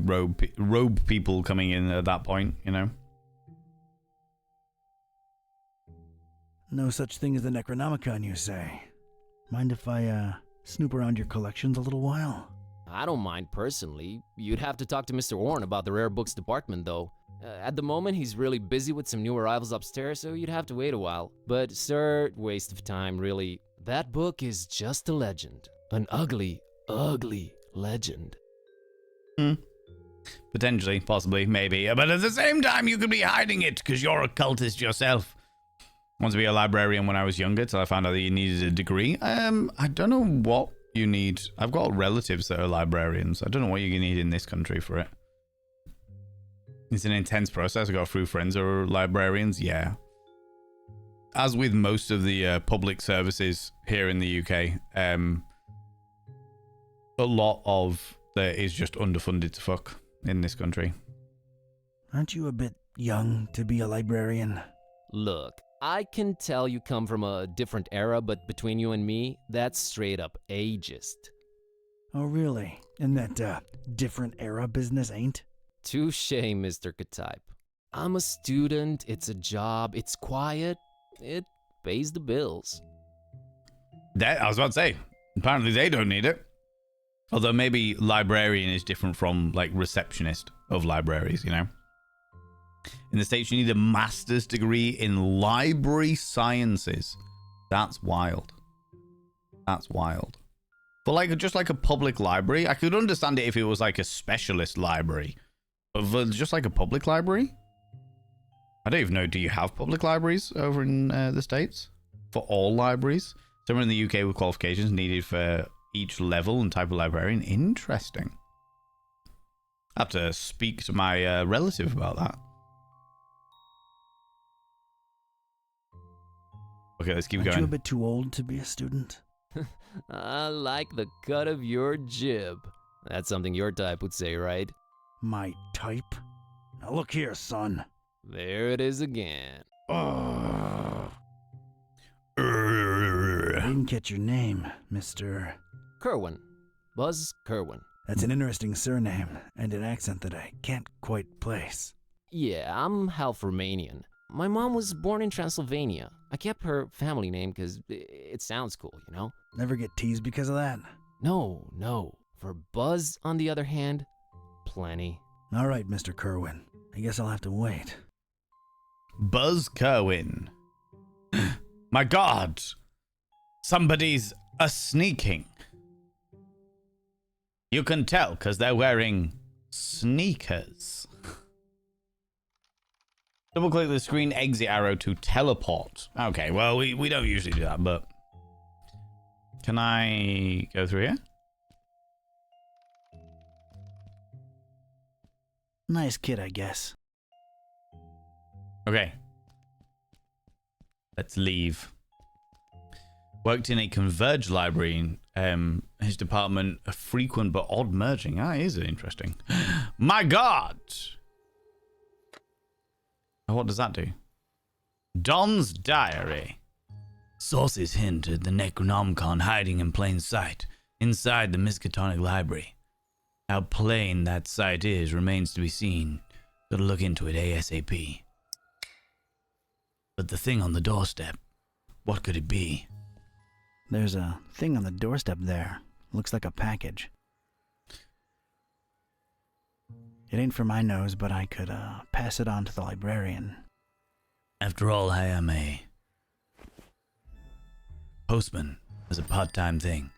robe people coming in at that point, you know? No such thing as the Necronomicon, you say? Mind if I, snoop around your collections a little while? I don't mind personally. You'd have to talk to Mr. Orne about the rare books department, though. At the moment, he's really busy with some new arrivals upstairs, so you'd have to wait a while. But, sir, waste of time, really. That book is just a legend. An ugly, ugly legend. Potentially, possibly, maybe. But at the same time, you could be hiding it because you're a cultist yourself. I wanted to be a librarian when I was younger till I found out that you needed a degree. I don't know what you need. I've got relatives that are librarians. I don't know what you need in this country for it. It's an intense process. I got a few friends who are librarians, yeah. As with most of the public services here in the UK, a lot of that is just underfunded to fuck in this country. Aren't you a bit young to be a librarian? Look, I can tell you come from a different era, but between you and me, that's straight up ageist. Oh, really? And that, different era business ain't? Touché, Mr. Ktype. I'm a student, it's a job, it's quiet, it pays the bills. That I was about to say, apparently they don't need it. Although maybe librarian is different from, like, receptionist of libraries, you know? In the States, you need a master's degree in library sciences. That's wild. That's wild. But, like, just like a public library, I could understand it if it was, like, a specialist library. But for just like a public library? I don't even know, do you have public libraries over in the States? For all libraries? Somewhere in the UK with qualifications needed for each level and type of librarian? Interesting. I have to speak to my relative about that. Okay, let's keep Aren't going. you a bit too old to be a student? I like the cut of your jib. That's something your type would say, right? My type? Now look here, son. There it is again. I didn't catch your name, Mr. Kerwin. Buzz Kerwin. That's an interesting surname and an accent that I can't quite place. Yeah, I'm half Romanian. My mom was born in Transylvania. I kept her family name because it sounds cool, you know? Never get teased because of that? No. For Buzz, on the other hand, plenty. All right, Mr. Kerwin. I guess I'll have to wait. Buzz Kerwin. My God! Somebody's a-sneaking. You can tell because they're wearing sneakers. Double click the screen exit arrow to teleport. Okay, well, we don't usually do that, but... Can I go through here? Nice kid, I guess. Okay. Let's leave. Worked in a converged library. His department, a frequent but odd merging. Ah, is it interesting? My God! What does that do? Don's diary. Sources hint at the Necronomicon hiding in plain sight inside the Miskatonic library. How plain that sight is remains to be seen. Gotta look into it ASAP. But the thing on the doorstep, what could it be? There's a thing on the doorstep there. Looks like a package. It ain't for my nose, but I could pass it on to the librarian. After all, I am a postman as a part-time thing.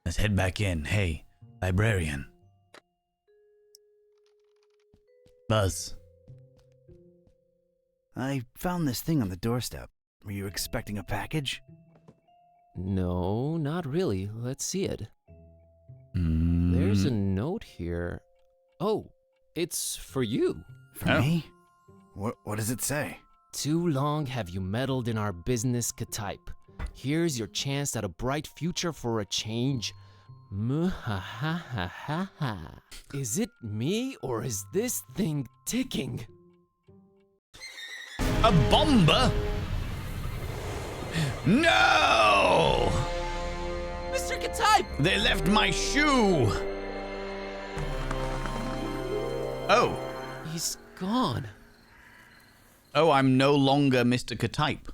Let's head back in. Hey, librarian. Buzz. I found this thing on the doorstep. Were you expecting a package? No, not really. Let's see it. There's a note here. Oh, it's for you. For me? What does it say? Too long have you meddled in our business, Ktype. Here's your chance at a bright future for a change. Muhahahaha. Is it me or is this thing ticking? A bomber? No! Mr. Ktype! They left my shoe! Oh. He's gone. Oh, I'm no longer Mr. Ktype.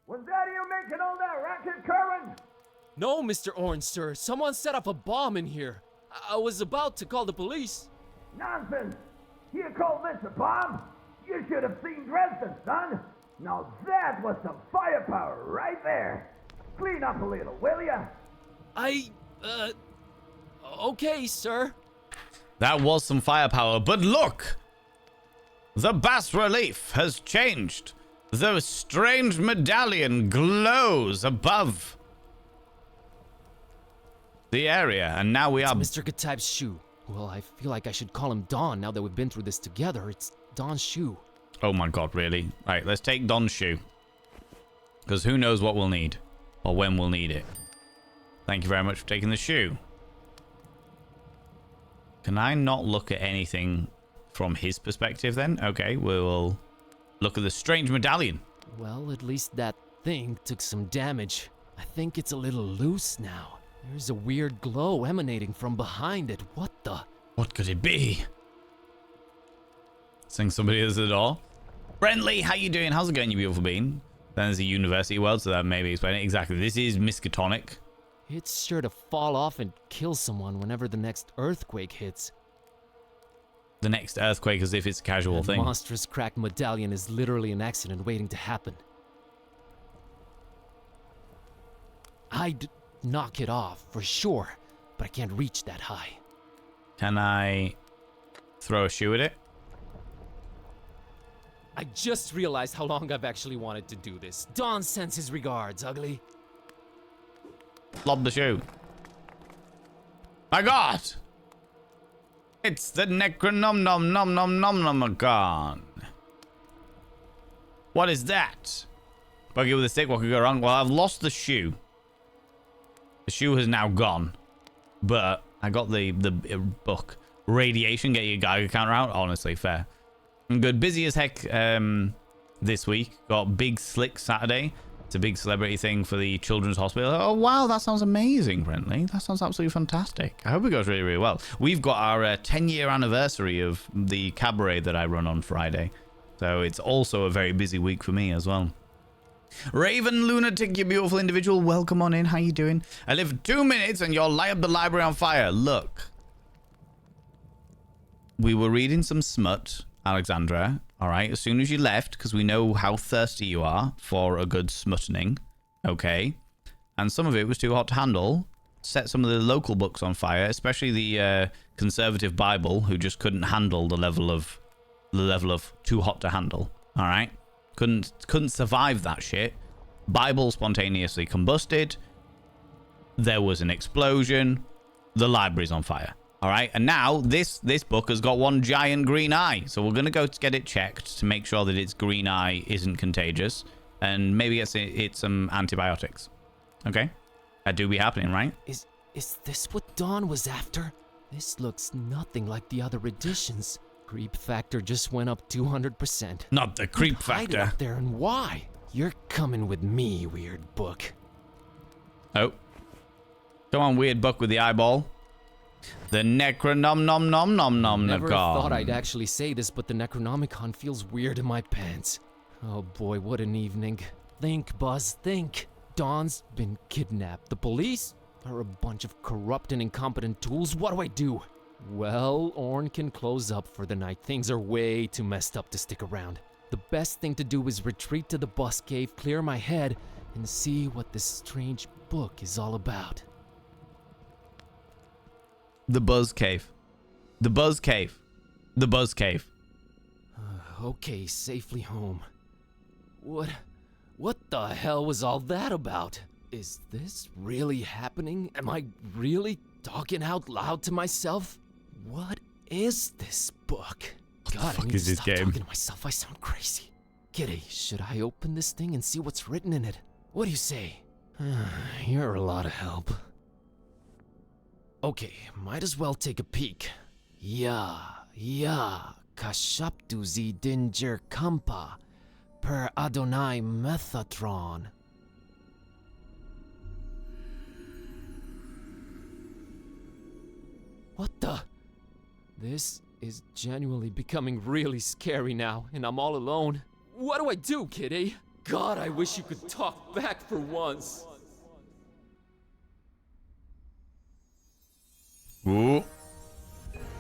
Was that you making all that racket, Kerwin? No, Mr. Orange, sir. Someone set up a bomb in here. I was about to call the police. Nonsense! You call this a bomb? You should have seen Dresden, son! Now that was some firepower right there! Clean up a little, will ya? Okay, sir. That was some firepower, but look! The bas-relief has changed. The strange medallion glows above the area, and now we are... Mr. Ktype's shoe. Well, I feel like I should call him Don now that we've been through this together. It's Don's shoe. Oh my God, really? Right, let's take Don's shoe. Because who knows what we'll need, or when we'll need it. Thank you very much for taking the shoe. Can I not look at anything from his perspective then? Okay, we'll look at the strange medallion. Well, at least that thing took some damage. I think it's a little loose now. There's a weird glow emanating from behind it. What the? What could it be? Seeing somebody at the door. Friendly, how you doing? How's it going, you beautiful being? Then there's a university world, so that maybe explain it. Exactly, this is Miskatonic. It's sure to fall off and kill someone whenever the next earthquake hits. The next earthquake as if it's a casual That thing. monstrous cracked medallion is literally an accident waiting to happen. I'd knock it off for sure, but I can't reach that high. Can I throw a shoe at it? I just realized how long I've actually wanted to do this. Don sends his regards, ugly. Lob the shoe. My God! It's the Necronomicon. What is that? Buggy with a stick, what could go wrong? Well, I've lost the shoe. The shoe has now gone. But I got the book. radiation, get your Geiger counter out. Honestly, fair. I'm good. Busy as heck this week. Got Big Slick Saturday. It's a big celebrity thing for the Children's Hospital. Oh, wow, that sounds amazing, Brentley. That sounds absolutely fantastic. I hope it goes really, really well. We've got our 10-year anniversary of the cabaret that I run on Friday. So it's also a very busy week for me as well. Raven Lunatic, you beautiful individual. Welcome on in. How you doing? I live 2 minutes and you'll light up the library on fire. Look. We were reading some smut, Alexandra. All right, as soon as you left, because we know how thirsty you are for a good smuttening, okay? And some of it was too hot to handle. Set some of the local books on fire, especially the conservative Bible, who just couldn't handle the level of too hot to handle. All right, couldn't survive that shit. Bible spontaneously combusted. There was an explosion. The library's on fire. All right, and now this book has got one giant green eye. So we're going to go to get it checked to make sure that its green eye isn't contagious. And maybe it's some antibiotics. Okay? That do be happening, right? Is this what Dawn was after? This looks nothing like the other editions. Creep factor just went up 200%. Not the creep Who'd hide it factor. up there and why? You're coming with me, weird book. Oh. Come on, weird book with the eyeball. The Necronomicon. Never thought I'd actually say this, but the Necronomicon feels weird in my pants. Oh boy, what an evening. Think, Buzz, think. Dawn's been kidnapped. The police are a bunch of corrupt and incompetent tools. What do I do? Well, Orn can close up for the night. Things are way too messed up to stick around. The best thing to do is retreat to the bus cave, clear my head, and see what this strange book is all about. The Buzz Cave. The Buzz Cave. The Buzz Cave. Okay, safely home. What the hell was all that about? Is this really happening? Am I really talking out loud to myself? What is this book? God, I need to stop talking to myself. I sound crazy. Kitty, should I open this thing and see what's written in it? What do you say? You're a lot of help. Okay, might as well take a peek. Ya, kashaptu zi dinger kampa, per Adonai Methatron. What the? This is genuinely becoming really scary now, and I'm all alone. What do I do, Kitty? God, I wish you could talk back for once. Ooh.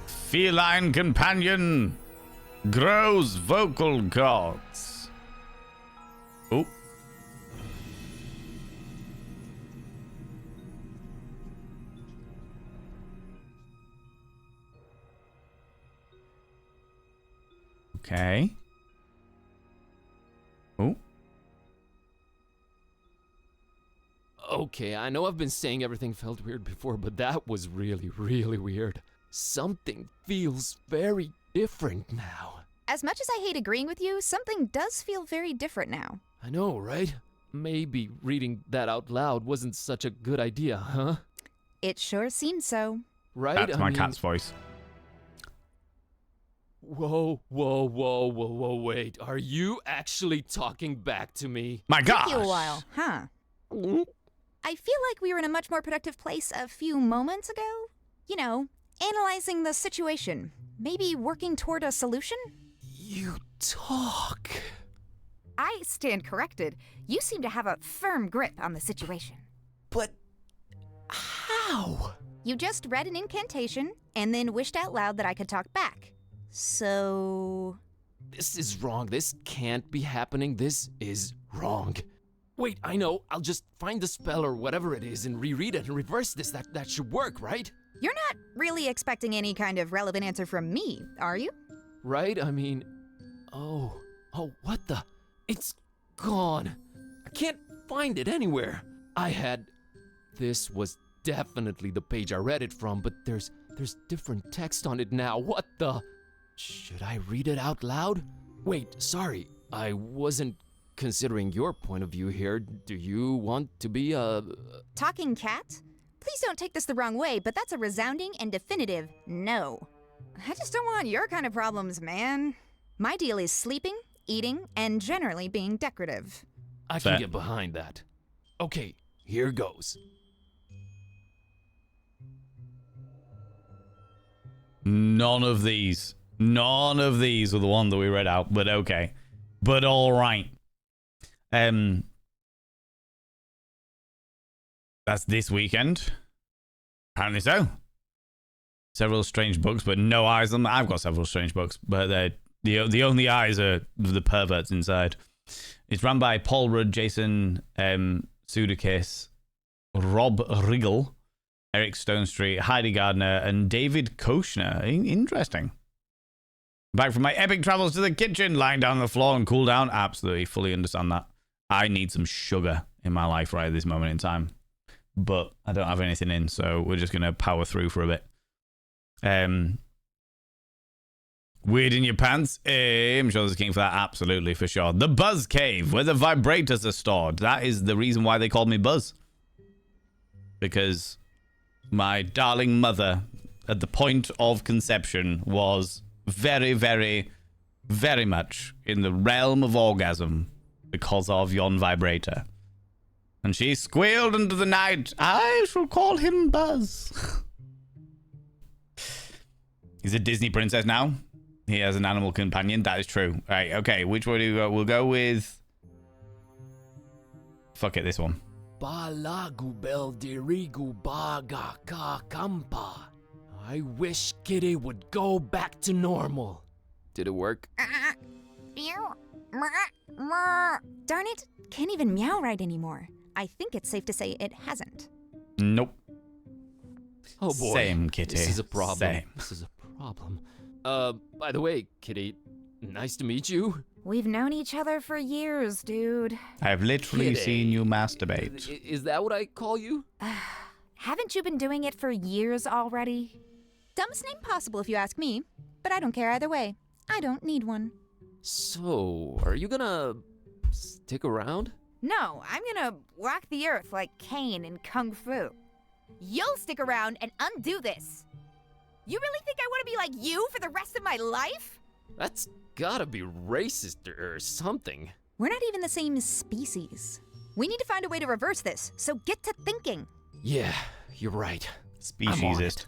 Feline companion grows vocal cords. Oh. Okay. Oh. Okay, I know I've been saying everything felt weird before, but that was really, really weird. Something feels very different now. As much as I hate agreeing with you, something does feel very different now. I know, right? Maybe reading that out loud wasn't such a good idea, huh? It sure seems so. Right? That's my cat's voice. Whoa, wait. Are you actually talking back to me? My gosh! Took you a while, huh? I feel like we were in a much more productive place a few moments ago. You know, analyzing the situation. Maybe working toward a solution? You talk. I stand corrected. You seem to have a firm grip on the situation. But how? You just read an incantation and then wished out loud that I could talk back. So... This is wrong. This can't be happening. This is wrong. Wait, I know. I'll just find the spell or whatever it is and reread it and reverse this. That should work, right? You're not really expecting any kind of relevant answer from me, are you? Right? I mean... Oh, what the... It's gone. I can't find it anywhere. This was definitely the page I read it from, but there's different text on it now. What the... Should I read it out loud? Wait, sorry. I wasn't considering your point of view here. Do you want to be a... Talking cat? Please don't take this the wrong way, but that's a resounding and definitive no. I just don't want your kind of problems, man. My deal is sleeping, eating, and generally being decorative. I can get behind that. Okay, here goes. None of these were the one that we read out, but okay. But all right. That's this weekend. Apparently so. Several strange books, but no eyes on them. I've got several strange books, but the only eyes are the perverts inside. It's run by Paul Rudd, Jason Sudeikis, Rob Riggle, Eric Stonestreet, Heidi Gardner, and David Koshner. Interesting. Back from my epic travels to the kitchen, lying down on the floor and cool down. Absolutely, fully understand that. I need some sugar in my life right at this moment in time. But I don't have anything in, so we're just going to power through for a bit. Weird in your pants? I'm sure there's a king for that. Absolutely, for sure. The Buzz Cave, where the vibrators are stored. That is the reason why they called me Buzz. Because my darling mother, at the point of conception, was very, very, very much in the realm of orgasm because of yon vibrator. And she squealed into the night, I shall call him Buzz. He's a Disney princess now. He has an animal companion. That is true. Right, okay. Which one do we go? We'll go with... Fuck it, this one. Balagu beldirigu baga ka kampa. I wish Kitty would go back to normal. Did it work? Darn it, can't even meow right anymore. I think it's safe to say it hasn't. Nope. Oh boy. Same, Kitty. This is a problem. Same. This is a problem. By the way, Kitty, nice to meet you. We've known each other for years, dude. I've literally Kitty. seen you masturbate. Is that what I call you? Haven't you been doing it for years already? Dumbest name possible if you ask me, but I don't care either way. I don't need one. So, are you gonna stick around? No, I'm gonna walk the earth like Caine in Kung Fu. You'll stick around and undo this. You really think I want to be like you for the rest of my life? That's gotta be racist or something. We're not even the same species. We need to find a way to reverse this, so get to thinking. Yeah, you're right. Speciesist.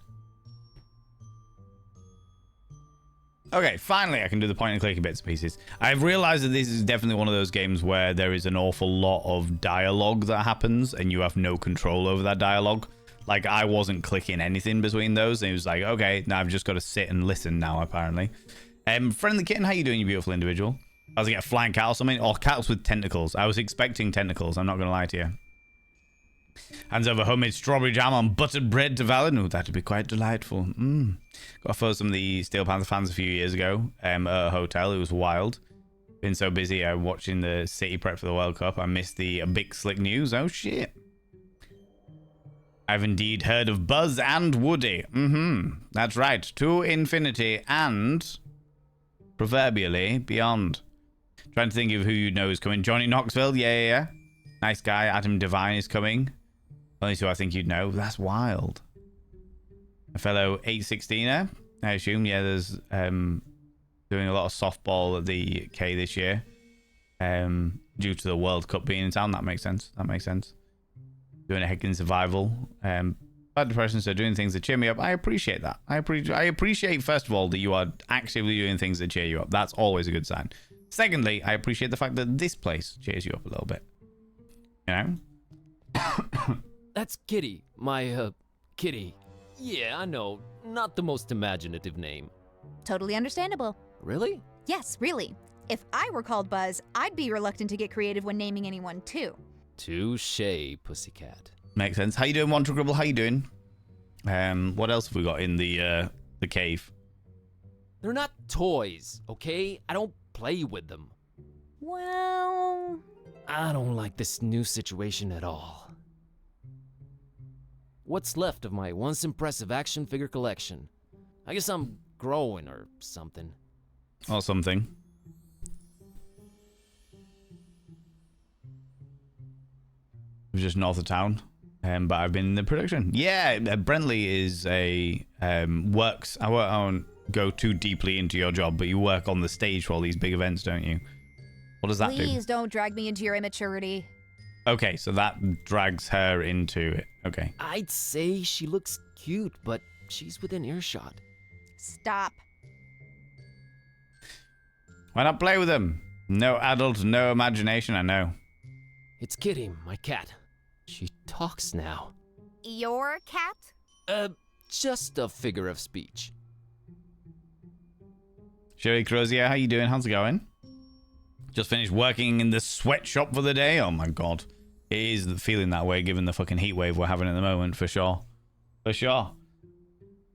Okay, finally I can do the point and clicky bits and pieces. I've realized that this is definitely one of those games where there is an awful lot of dialogue that happens and you have no control over that dialogue. Like, I wasn't clicking anything between those, and it was like, okay, now I've just got to sit and listen now, apparently. Friendly Kitten, how you doing, you beautiful individual? I was like a flying cat or something? Or cats with tentacles. I was expecting tentacles, I'm not going to lie to you. Hands over homemade strawberry jam on buttered bread to Valid. Oh, that'd be quite delightful. Got a photo of some of the Steel Panther fans a few years ago at a hotel. It was wild. Been so busy watching the City prep for the World Cup. I missed the big slick news. Oh, shit. I've indeed heard of Buzz and Woody. That's right. To infinity and proverbially beyond. Trying to think of who you know is coming. Johnny Knoxville. Yeah. Nice guy. Adam Devine is coming. Only two I think you'd know. That's wild. A fellow 816er, I assume. Yeah, there's doing a lot of softball at the K this year. Due to the World Cup being in town. That makes sense. Doing a heck in survival. Bad depression, so doing things that cheer me up. I appreciate that. I appreciate, first of all, that you are actively doing things that cheer you up. That's always a good sign. Secondly, I appreciate the fact that this place cheers you up a little bit. You know? That's Kitty. My, Kitty. Yeah, I know. Not the most imaginative name. Totally understandable. Really? Yes, really. If I were called Buzz, I'd be reluctant to get creative when naming anyone, too. Touché, pussycat. Makes sense. How you doing, Wanter Gribble? How you doing? What else have we got in the cave? They're not toys, okay? I don't play with them. Well... I don't like this new situation at all. What's left of my once impressive action figure collection? I guess I'm growing or something. Or something. It was just north of town. But I've been in the production. Yeah, Brentley is a works. I work on go too deeply into your job, but you work on the stage for all these big events, don't you? What does that do? Please don't drag me into your immaturity. Okay, so that drags her into it. Okay. I'd say she looks cute, but she's within earshot. Stop. Why not play with them? No adult, no imagination, I know. It's Kitty, my cat. She talks now. Your cat? Just a figure of speech. Sherry Crozier, how you doing? How's it going? Just finished working in the sweatshop for the day? Oh my god. It is feeling that way given the fucking heat wave we're having at the moment, for sure. For sure.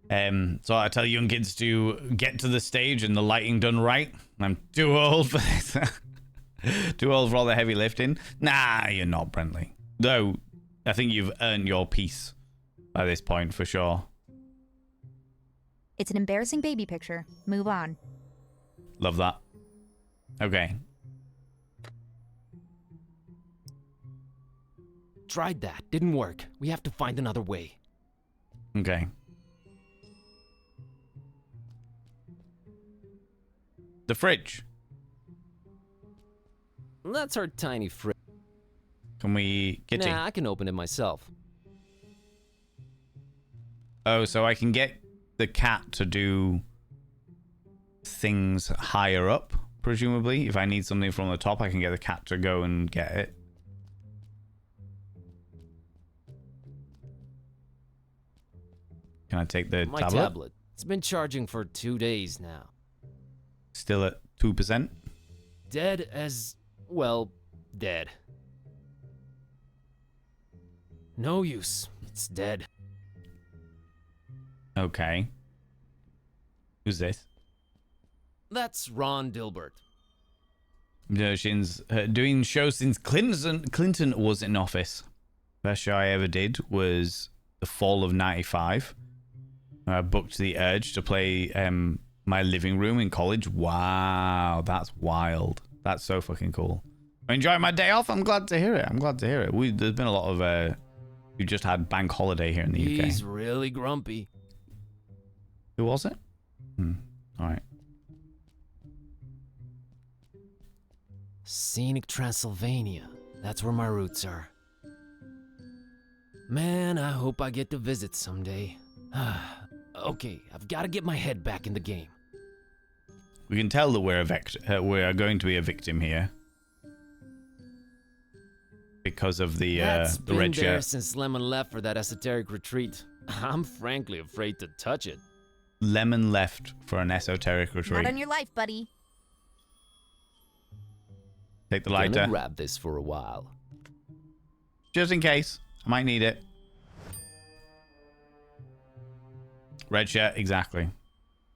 So I tell young kids to get to the stage and the lighting done right. I'm too old for this. Too old for all the heavy lifting. Nah, you're not, Brentley. Though, I think you've earned your piece by this point, for sure. It's an embarrassing baby picture. Move on. Love that. Okay. Tried that. Didn't work. We have to find another way. Okay. The fridge. That's our tiny fridge. Can we get it? Nah, I can open it myself. Oh, so I can get the cat to do things higher up, presumably. If I need something from the top, I can get the cat to go and get it. Can I take the My tablet? tablet. It's been charging for 2 days now. Still at 2%? Dead as... well, dead. No use. It's dead. Okay. Who's this? That's Ron Dilbert. She's doing shows since Clinton was in office. First show I ever did was the fall of '95. I booked the Urge to play my living room in college. Wow, that's wild. That's so fucking cool. I'm enjoying my day off. I'm glad to hear it. There's been a lot of... we just had bank holiday here in the UK. He's really grumpy. Who was it? All right. Scenic Transylvania. That's where my roots are. Man, I hope I get to visit someday. Okay, I've got to get my head back in the game. We can tell that we're going to be a victim here because of the red been there shirt. since Lemon left for that esoteric retreat. I'm frankly afraid to touch it. Lemon left for an esoteric retreat. Not on your life, buddy. Take the lighter. Gonna grab this for a while. Just in case. I might need it. Red shirt, exactly.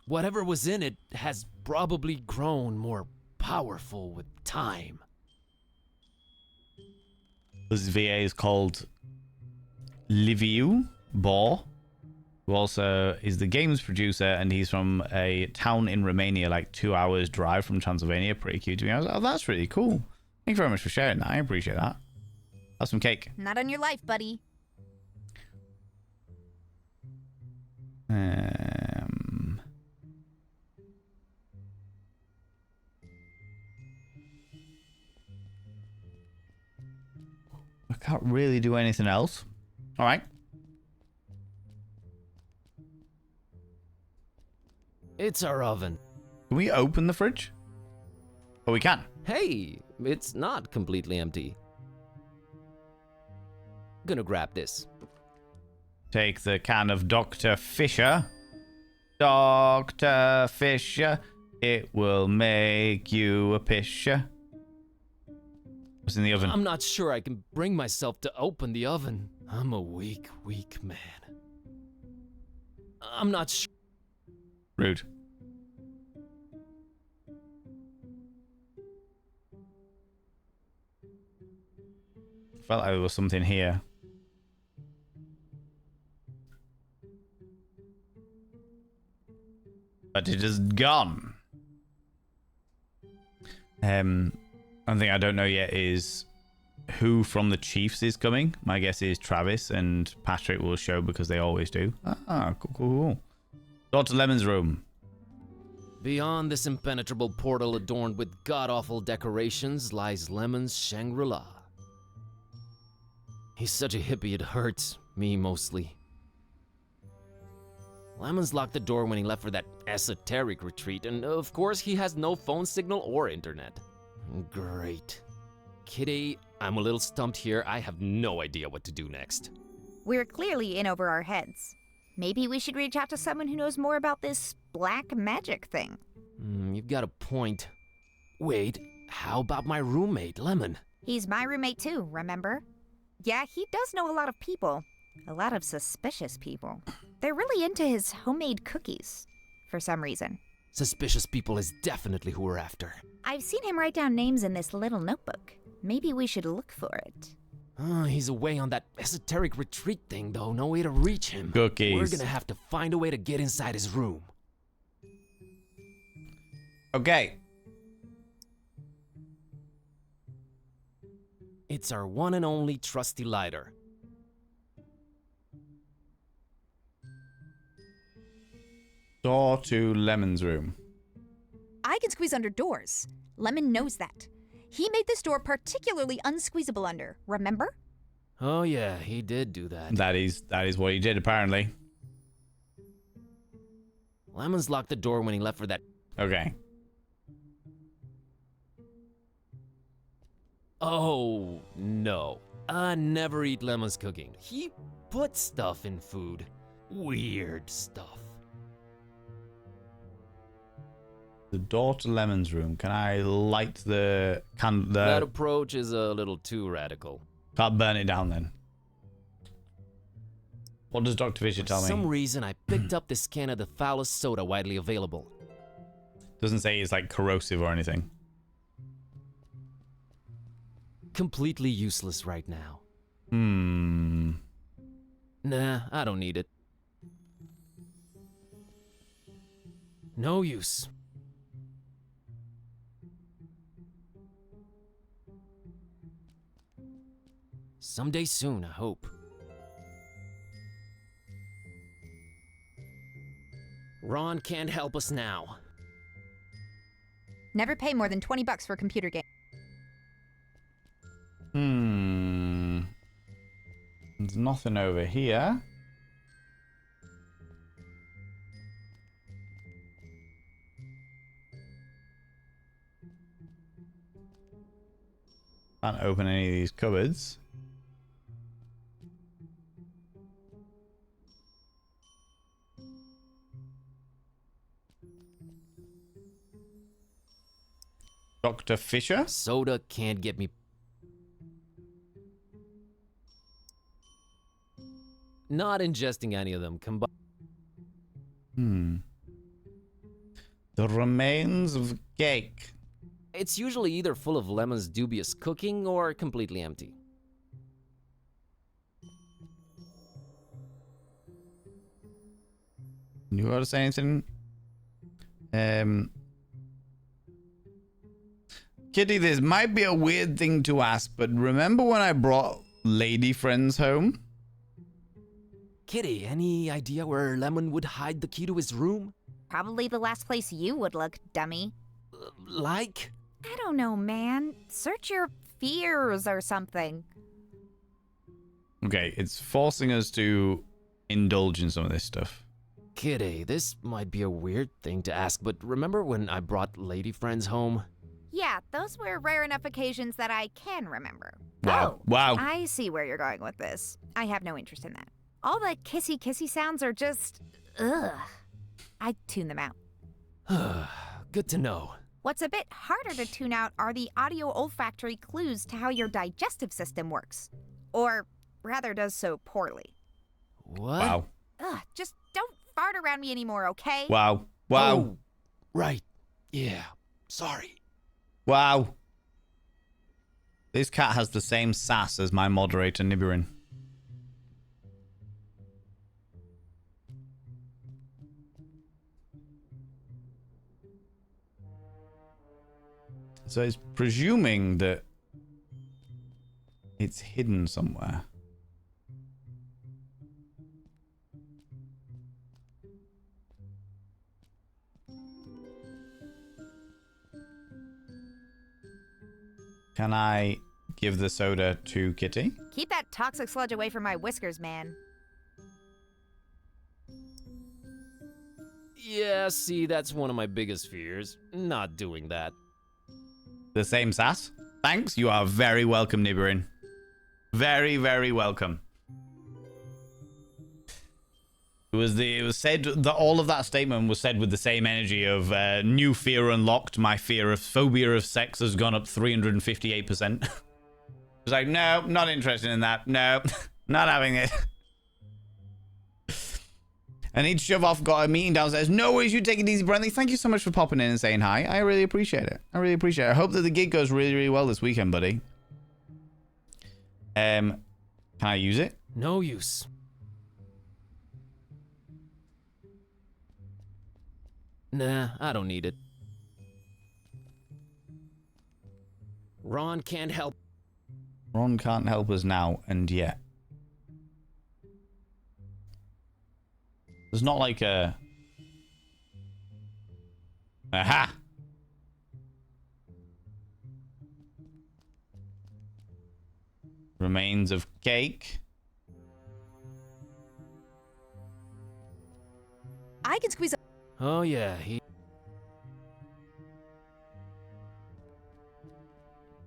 Whatever was in it has probably grown more powerful with time. This VA is called Liviu Bor, who also is the games producer, and he's from a town in Romania, like 2 hours drive from Transylvania. Pretty cute to me. I was like, oh, that's really cool. Thank you very much for sharing that. I appreciate that. Have some cake. Not on your life, buddy. I can't really do anything else. All right. It's our oven. Can we open the fridge? Oh, we can. Hey, it's not completely empty. Gonna grab this. Take the can of Dr. Fisher. Dr. Fisher, it will make you a pisher. What's in the oven? I'm not sure I can bring myself to open the oven. I'm a weak man. I'm not sure. Rude. Felt like there was something here. But it is gone. One thing I don't know yet is who from the Chiefs is coming. My guess is Travis, and Patrick will show because they always do. Ah, cool. Dr. Lemon's room. Beyond this impenetrable portal adorned with god-awful decorations lies Lemon's Shangri-La. He's such a hippie it hurts, me mostly. Lemon's locked the door when he left for that esoteric retreat, and of course he has no phone signal or internet. Great. Kitty, I'm a little stumped here. I have no idea what to do next. We're clearly in over our heads. Maybe we should reach out to someone who knows more about this black magic thing. You've got a point. Wait, how about my roommate, Lemon? He's my roommate too, remember? Yeah, he does know a lot of people. A lot of suspicious people. They're really into his homemade cookies, for some reason. Suspicious people is definitely who we're after. I've seen him write down names in this little notebook. Maybe we should look for it. He's away on that esoteric retreat thing, though. No way to reach him. Cookies. We're gonna have to find a way to get inside his room. Okay. It's our one and only trusty lighter. Door to Lemon's room. I can squeeze under doors. Lemon knows that. He made this door particularly unsqueezable under, remember? Oh yeah, he did do that. That is what he did, apparently. Lemon's locked the door when he left for that. Okay. Oh, no. I never eat Lemon's cooking. He puts stuff in food. Weird stuff. The door to Lemon's room. Can I light the candle? That approach is a little too radical. Can't burn it down then. What does Dr. Fisher tell me? For some reason, I picked up this can of the foulest soda widely available. Doesn't say it's like corrosive or anything. Completely useless right now. Nah, I don't need it. No use. Someday soon, I hope. Ron can't help us now. Never pay more than $20 for a computer game. There's nothing over here. Can't open any of these cupboards. Dr. Fisher? Soda can't get me. Not ingesting any of them combined. The remains of cake. It's usually either full of Lemon's dubious cooking or completely empty. You want to say anything? Kitty, this might be a weird thing to ask, but remember when I brought lady friends home? Kitty, any idea where Lemon would hide the key to his room? Probably the last place you would look, dummy. Like? I don't know, man. Search your fears or something. Okay, it's forcing us to indulge in some of this stuff. Kitty, this might be a weird thing to ask, but remember when I brought lady friends home? Yeah, those were rare enough occasions that I can remember. Wow. Oh, Wow. I see where you're going with this. I have no interest in that. All the kissy sounds are just... ugh. I tune them out. Good to know. What's a bit harder to tune out are the audio-olfactory clues to how your digestive system works. Or, rather, does so poorly. What? Wow. Ugh, just don't fart around me anymore, okay? Wow. Wow. Oh, right. Yeah. Sorry. Wow. This cat has the same sass as my moderator, Nibirin. So it's presuming that it's hidden somewhere. Can I give the soda to Kitty? Keep that toxic sludge away from my whiskers, man. Yeah, see, that's one of my biggest fears. Not doing that. The same sass? Thanks, you are very welcome, Nibirin. Very, very welcome. It was said that all of that statement was said with the same energy of new fear unlocked. My phobia of sex has gone up 358%. It was like, no, not interested in that. No, not having it. And each shove off got a meeting downstairs. No worries, you take it easy, Brentley. Thank you so much for popping in and saying hi. I really appreciate it. I really appreciate it. I hope that the gig goes really, really well this weekend, buddy. Can I use it? No use. Nah, I don't need it. Ron can't help. Ron can't help us now and yet. There's not like a... Aha! Remains of cake. I can squeeze a... Oh yeah,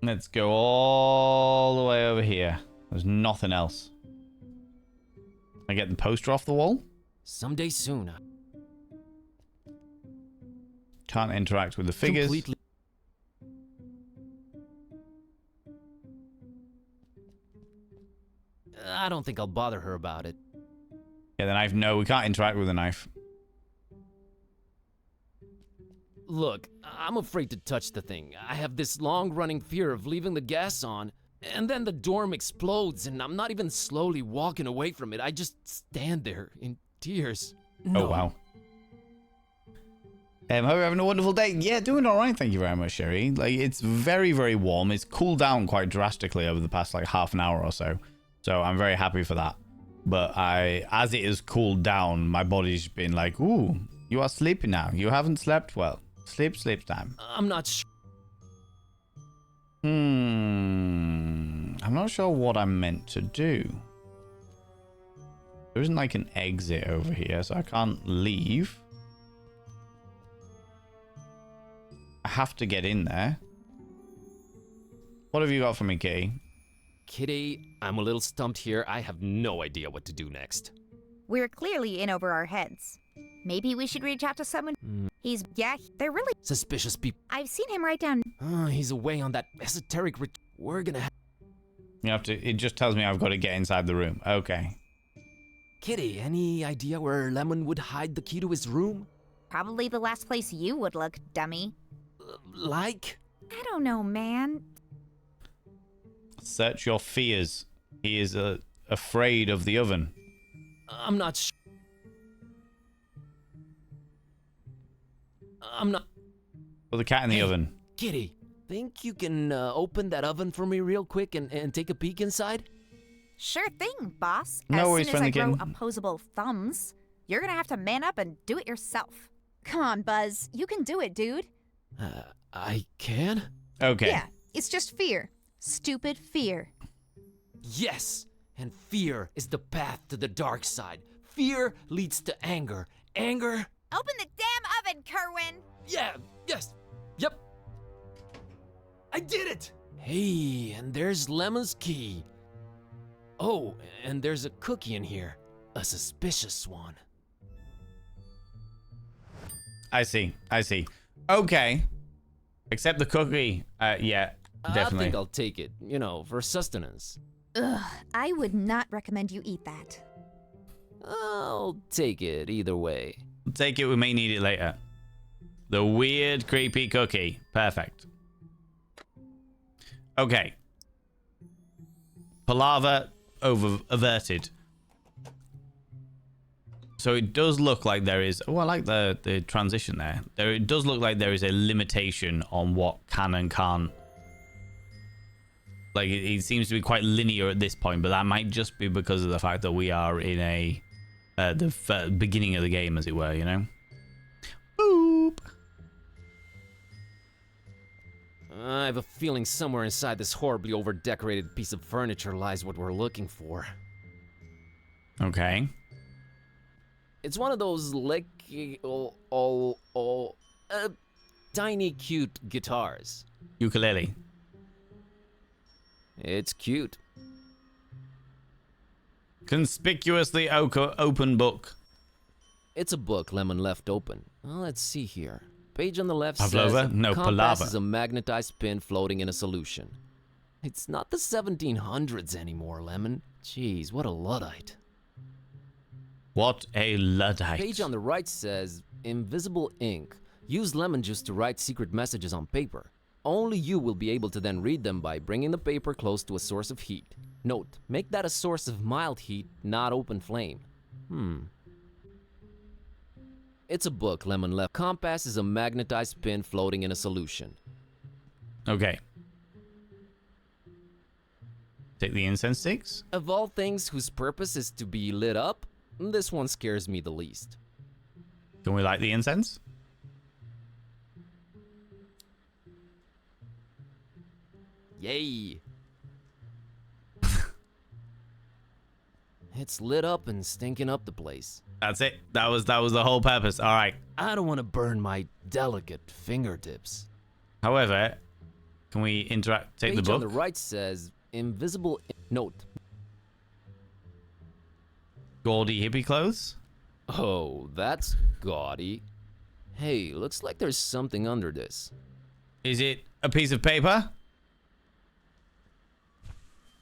Let's go all the way over here. There's nothing else. I get the poster off the wall? Someday soon. Can't interact with the figures. Completely. I don't think I'll bother her about it. Yeah, the knife. No, we can't interact with the knife. Look, I'm afraid to touch the thing. I have this long-running fear of leaving the gas on, and then the dorm explodes, and I'm not even slowly walking away from it. I just stand there in tears. No. Oh, wow. Hope you're having a wonderful day. Yeah, doing all right. Thank you very much, Sherry. Like, it's very, very warm. It's cooled down quite drastically over the past, like, half an hour or so. So I'm very happy for that. But as it has cooled down, my body's been like, ooh, you are sleepy now. You haven't slept well. Sleep time. I'm not sure. I'm not sure what I'm meant to do. There isn't like an exit over here, so I can't leave. I have to get in there. What have you got for me, Kitty? Kitty, I'm a little stumped here. I have no idea what to do next. We're clearly in over our heads. Maybe we should reach out to someone. They're really Suspicious people. I've seen him write down. He's away on that esoteric We're gonna You have to, it just tells me I've got to get inside the room. Okay. Kitty, any idea where Lemon would hide the key to his room? Probably the last place you would look, dummy. Like? I don't know, man. Search your fears. He is afraid of the oven. I'm not sure. I'm not. Put the cat in the oven. Kitty, think you can open that oven for me real quick and take a peek inside? Sure thing, boss. No worries, as soon as I grow friendly opposable thumbs, you're gonna have to man up and do it yourself. Come on, Buzz. You can do it, dude. I can? Okay. Yeah, it's just fear. Stupid fear. Yes, and fear is the path to the dark side. Fear leads to anger. Anger... Open the damn oven, Kerwin! Yeah, yes, yep. I did it! Hey, and there's Lemon's key. Oh, and there's a cookie in here. A suspicious one. I see. Okay. Except the cookie. Yeah, definitely. I think I'll take it, you know, for sustenance. Ugh, I would not recommend you eat that. I'll take it either way. Take it, we may need it later. The weird, creepy cookie. Perfect. Okay. Palaver averted. So it does look like there is... Oh, I like the transition there. It does look like there is a limitation on what can and can't... Like, it seems to be quite linear at this point, but that might just be because of the fact that we are in a... the beginning of the game, as it were, you know? Boop! I have a feeling somewhere inside this horribly over-decorated piece of furniture lies what we're looking for. Okay. It's one of those tiny cute guitars. Ukulele. It's cute. Conspicuously open book. It's a book Lemon left open. Well, let's see here. Page on the left Pavlova? says, No, compass palaver. is a magnetized pin floating in a solution. It's not the 1700s anymore, Lemon. Jeez, what a Luddite. What a Luddite. Page on the right says, invisible ink. Use lemon juice to write secret messages on paper. Only you will be able to then read them by bringing the paper close to a source of heat. Note, make that a source of mild heat, not open flame. It's a book Lemon left. Compass is a magnetized pin floating in a solution. Okay. Take the incense sticks. Of all things whose purpose is to be lit up, this one scares me the least. Can we light the incense? Yay! It's lit up and stinking up the place. That's it. That was the whole purpose. All right. I don't want to burn my delicate fingertips. However, can we interact? Take Page the on book. the right says, invisible note. Gaudy hippie clothes. Oh, that's gaudy. Hey, looks like there's something under this. Is it a piece of paper?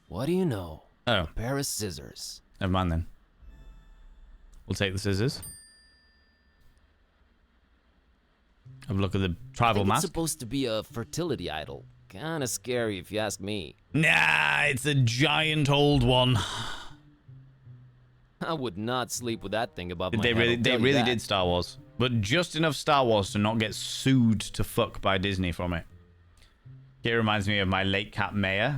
What do you know? Oh, A pair of scissors. never mind then. We'll take the scissors. Have a look at the I tribal think it's mask. supposed to be a fertility idol. Kinda scary if you ask me. Nah, it's a giant old one. I would not sleep with that thing above my They head. really, I'll they tell you really that. did Star Wars, but just enough Star Wars to not get sued to fuck by Disney from it. It reminds me of my late cat Maya.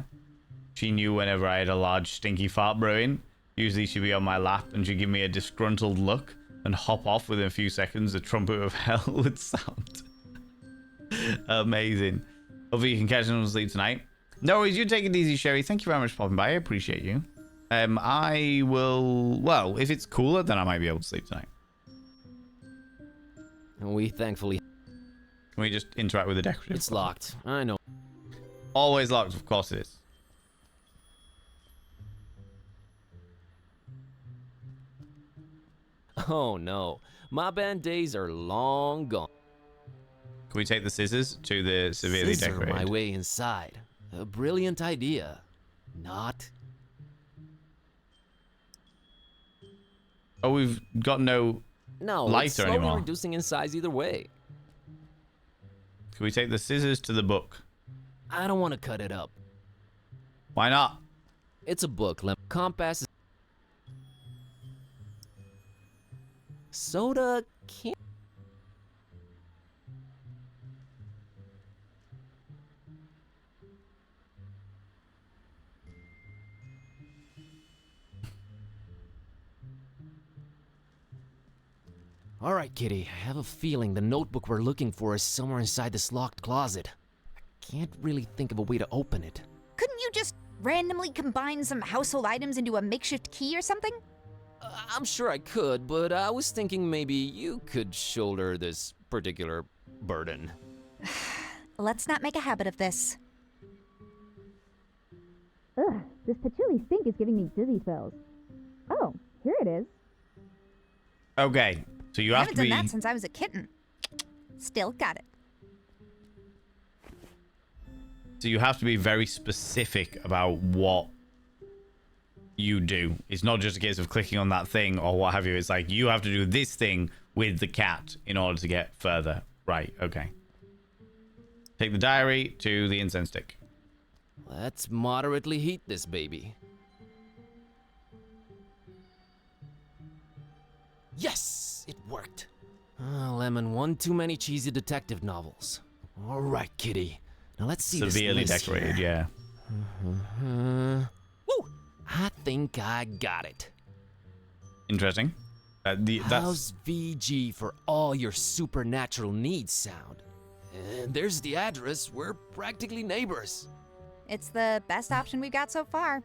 She knew whenever I had a large stinky fart brewing. Usually she'd be on my lap and she'd give me a disgruntled look and hop off within a few seconds. The trumpet of hell would sound. Amazing. Hopefully you can catch another sleep tonight. No worries, you take it easy, Sherry. Thank you very much for popping by. I appreciate you. I will... Well, if it's cooler, then I might be able to sleep tonight. And we thankfully... Can we just interact with the decorative? It's locked. I know. Always locked, of course it is. Oh no. My band days are long gone. Can we take the scissors to the severely Scissor decorated? my way inside. A brilliant idea. Not. Oh, we've got no No, lighter it's slowly anymore. reducing in size either way. Can we take the scissors to the book? I don't want to cut it up. Why not? It's a book. Compass is... Soda can't... All right, Kitty. I have a feeling the notebook we're looking for is somewhere inside this locked closet. I can't really think of a way to open it. Couldn't you just randomly combine some household items into a makeshift key or something? I'm sure I could, but I was thinking maybe you could shoulder this particular burden. Let's not make a habit of this. Ugh, this patchouli stink is giving me dizzy spells. Oh, here it is. Okay, so you I have haven't to be... done that since I was a kitten. Still got it. So you have to be very specific about what you do. It's not just a case of clicking on that thing or what have you. It's like you have to do this thing with the cat in order to get further. Right, okay. Take the diary to the incense stick. Let's moderately heat this baby. Yes, it worked. Lemon, one too many cheesy detective novels. All right, Kitty. Now let's see Severely this list decorated, here. yeah. Woo! I think I got it. Interesting. That's How's VG for all your supernatural needs sound? And there's the address. We're practically neighbors. It's the best option we've got so far.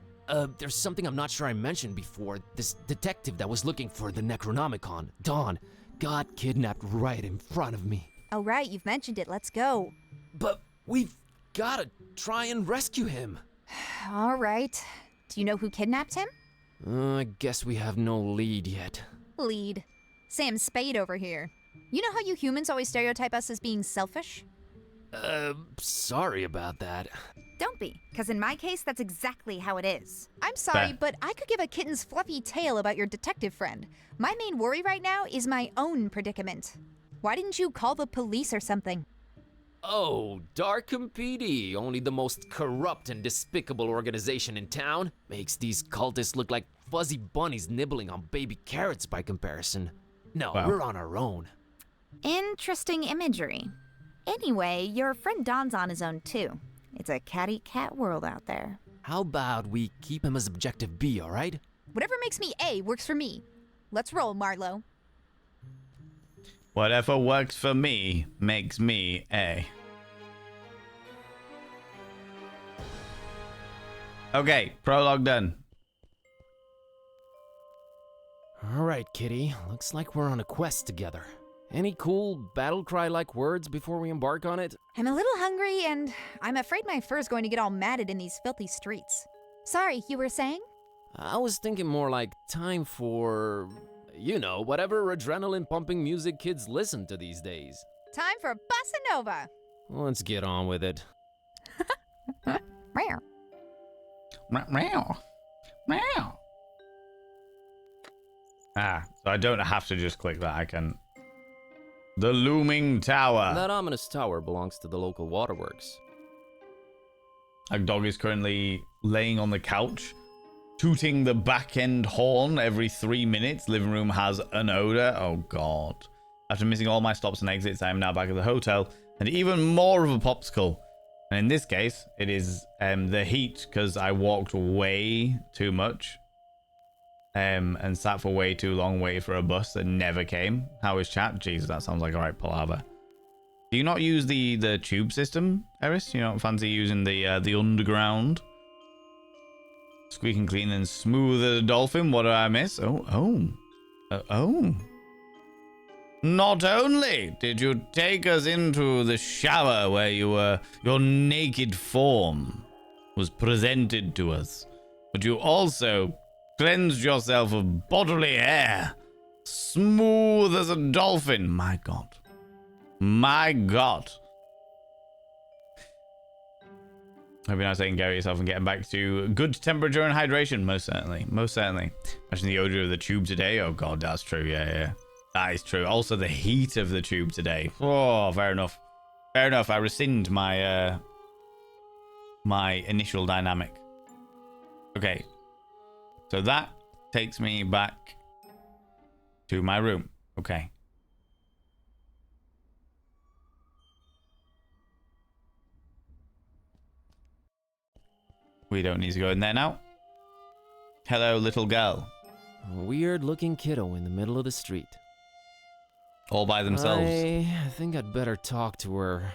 There's something I'm not sure I mentioned before. This detective that was looking for the Necronomicon, Dawn, got kidnapped right in front of me. Oh, right, you've mentioned it. Let's go. But we've gotta try and rescue him. All right. Do you know who kidnapped him? I guess we have no lead yet. Lead. Sam Spade over here. You know how you humans always stereotype us as being selfish? Sorry about that. Don't be, because in my case, that's exactly how it is. I'm sorry, but I could give a kitten's fluffy tale about your detective friend. My main worry right now is my own predicament. Why didn't you call the police or something? Oh, Darkham PD, only the most corrupt and despicable organization in town, makes these cultists look like fuzzy bunnies nibbling on baby carrots by comparison. No, we're on our own. Interesting imagery. Anyway, your friend Don's on his own too. It's a catty-cat world out there. How about we keep him as objective B, alright? Whatever makes me A works for me. Let's roll, Marlowe. Whatever works for me makes me A. Okay, prologue done. Alright, kitty. Looks like we're on a quest together. Any cool battle cry-like words before we embark on it? I'm a little hungry, and I'm afraid my fur's going to get all matted in these filthy streets. Sorry, you were saying? I was thinking more like time for, you know, whatever adrenaline-pumping music kids listen to these days. Time for Bossa Nova. Let's get on with it. Meow. Meow. Meow. Ah, so I don't have to just click that, I can... The Looming Tower. That ominous tower belongs to the local waterworks. A dog is currently laying on the couch, tooting the back-end horn every 3 minutes. Living room has an odor. Oh, God. After missing all my stops and exits, I am now back at the hotel, and even more of a popsicle. And in this case, it is the heat, because I walked way too much. And sat for way too long waiting for a bus that never came. How is chat? Jesus, that sounds like a right palaver. Do you not use the tube system, Eris? You don't fancy using the underground? Squeaking clean and smooth as a dolphin. What did I miss? Oh. Not only did you take us into the shower where your naked form was presented to us, but you also cleansed yourself of bodily hair, smooth as a dolphin. My God. My God. Hope you're not taking care of yourself and getting back to good temperature and hydration. Most certainly. Most certainly. Imagine the odor of the tube today. Oh, God, that's true. Yeah. That is true. Also, the heat of the tube today. Oh, fair enough. Fair enough. I rescind my, my initial dynamic. Okay. So that takes me back to my room. Okay. We don't need to go in there now. Hello, little girl. A weird-looking kiddo in the middle of the street. All by themselves. I think I'd better talk to her.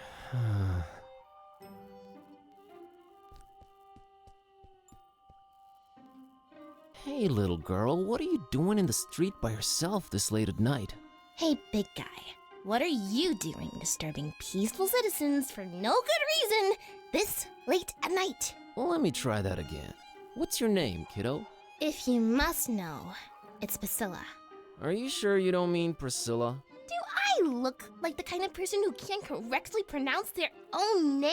Hey, little girl, what are you doing in the street by yourself this late at night? Hey, big guy. What are you doing disturbing peaceful citizens for no good reason this late at night? Well, let me try that again. What's your name, kiddo? If you must know, it's Priscilla. Are you sure you don't mean Priscilla? Do I look like the kind of person who can't correctly pronounce their own name?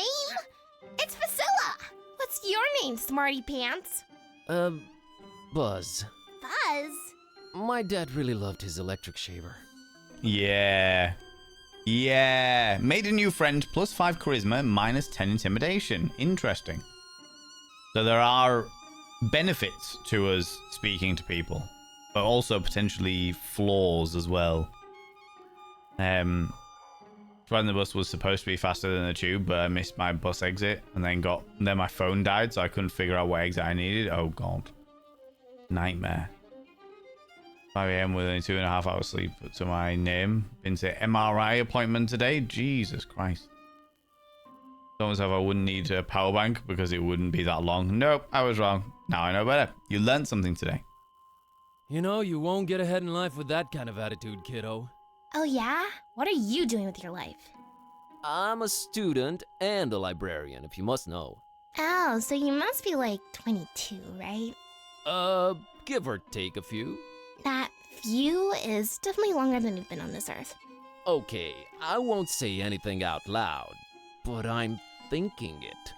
It's Priscilla! What's your name, smarty pants? Buzz. Buzz? My dad really loved his electric shaver. Yeah. Made a new friend, +5 charisma, -10 intimidation. Interesting. So there are benefits to us speaking to people, but also potentially flaws as well. Riding the bus was supposed to be faster than the tube, but I missed my bus exit and then my phone died, so I couldn't figure out what exit I needed. Oh, God. Nightmare. 5 a.m. with only 2.5 hours sleep to my name. Been to MRI appointment today. Jesus Christ. Told myself I wouldn't need a power bank because it wouldn't be that long. Nope, I was wrong. Now I know better. You learned something today. You know, you won't get ahead in life with that kind of attitude, kiddo. Oh yeah? What are you doing with your life? I'm a student and a librarian, if you must know. Oh, so you must be like 22, right? Give or take a few. That few is definitely longer than you've been on this earth. Okay, I won't say anything out loud, but I'm thinking it.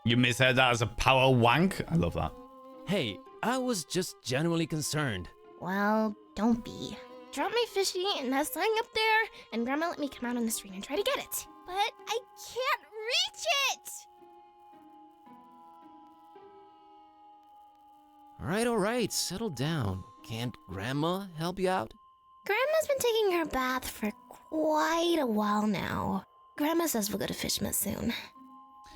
You misheard that as a power wank? I love that. Hey, I was just genuinely concerned. Well, don't be. Drop my fishy and that sign up there, and Grandma let me come out on the street and try to get it. But I can't reach it! All right, settle down. Can't Grandma help you out? Grandma's been taking her bath for quite a while now. Grandma says we'll go to Fishmouth soon.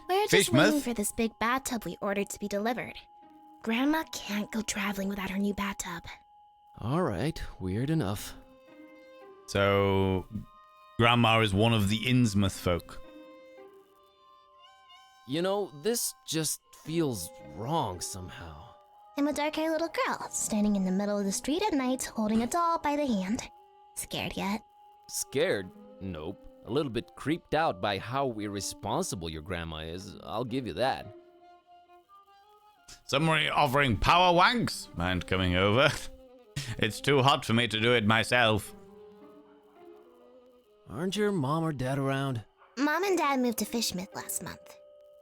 We're just waiting for this big bathtub we ordered to be delivered. Grandma can't go traveling without her new bathtub. All right, weird enough. So, Grandma is one of the Innsmouth folk. You know, this just feels wrong somehow. I'm a dark-haired little girl, standing in the middle of the street at night, holding a doll by the hand. Scared yet? Scared? Nope. A little bit creeped out by how irresponsible your grandma is, I'll give you that. Somebody offering power wanks? Mind coming over? It's too hot for me to do it myself. Aren't your mom or dad around? Mom and Dad moved to Fishmouth last month.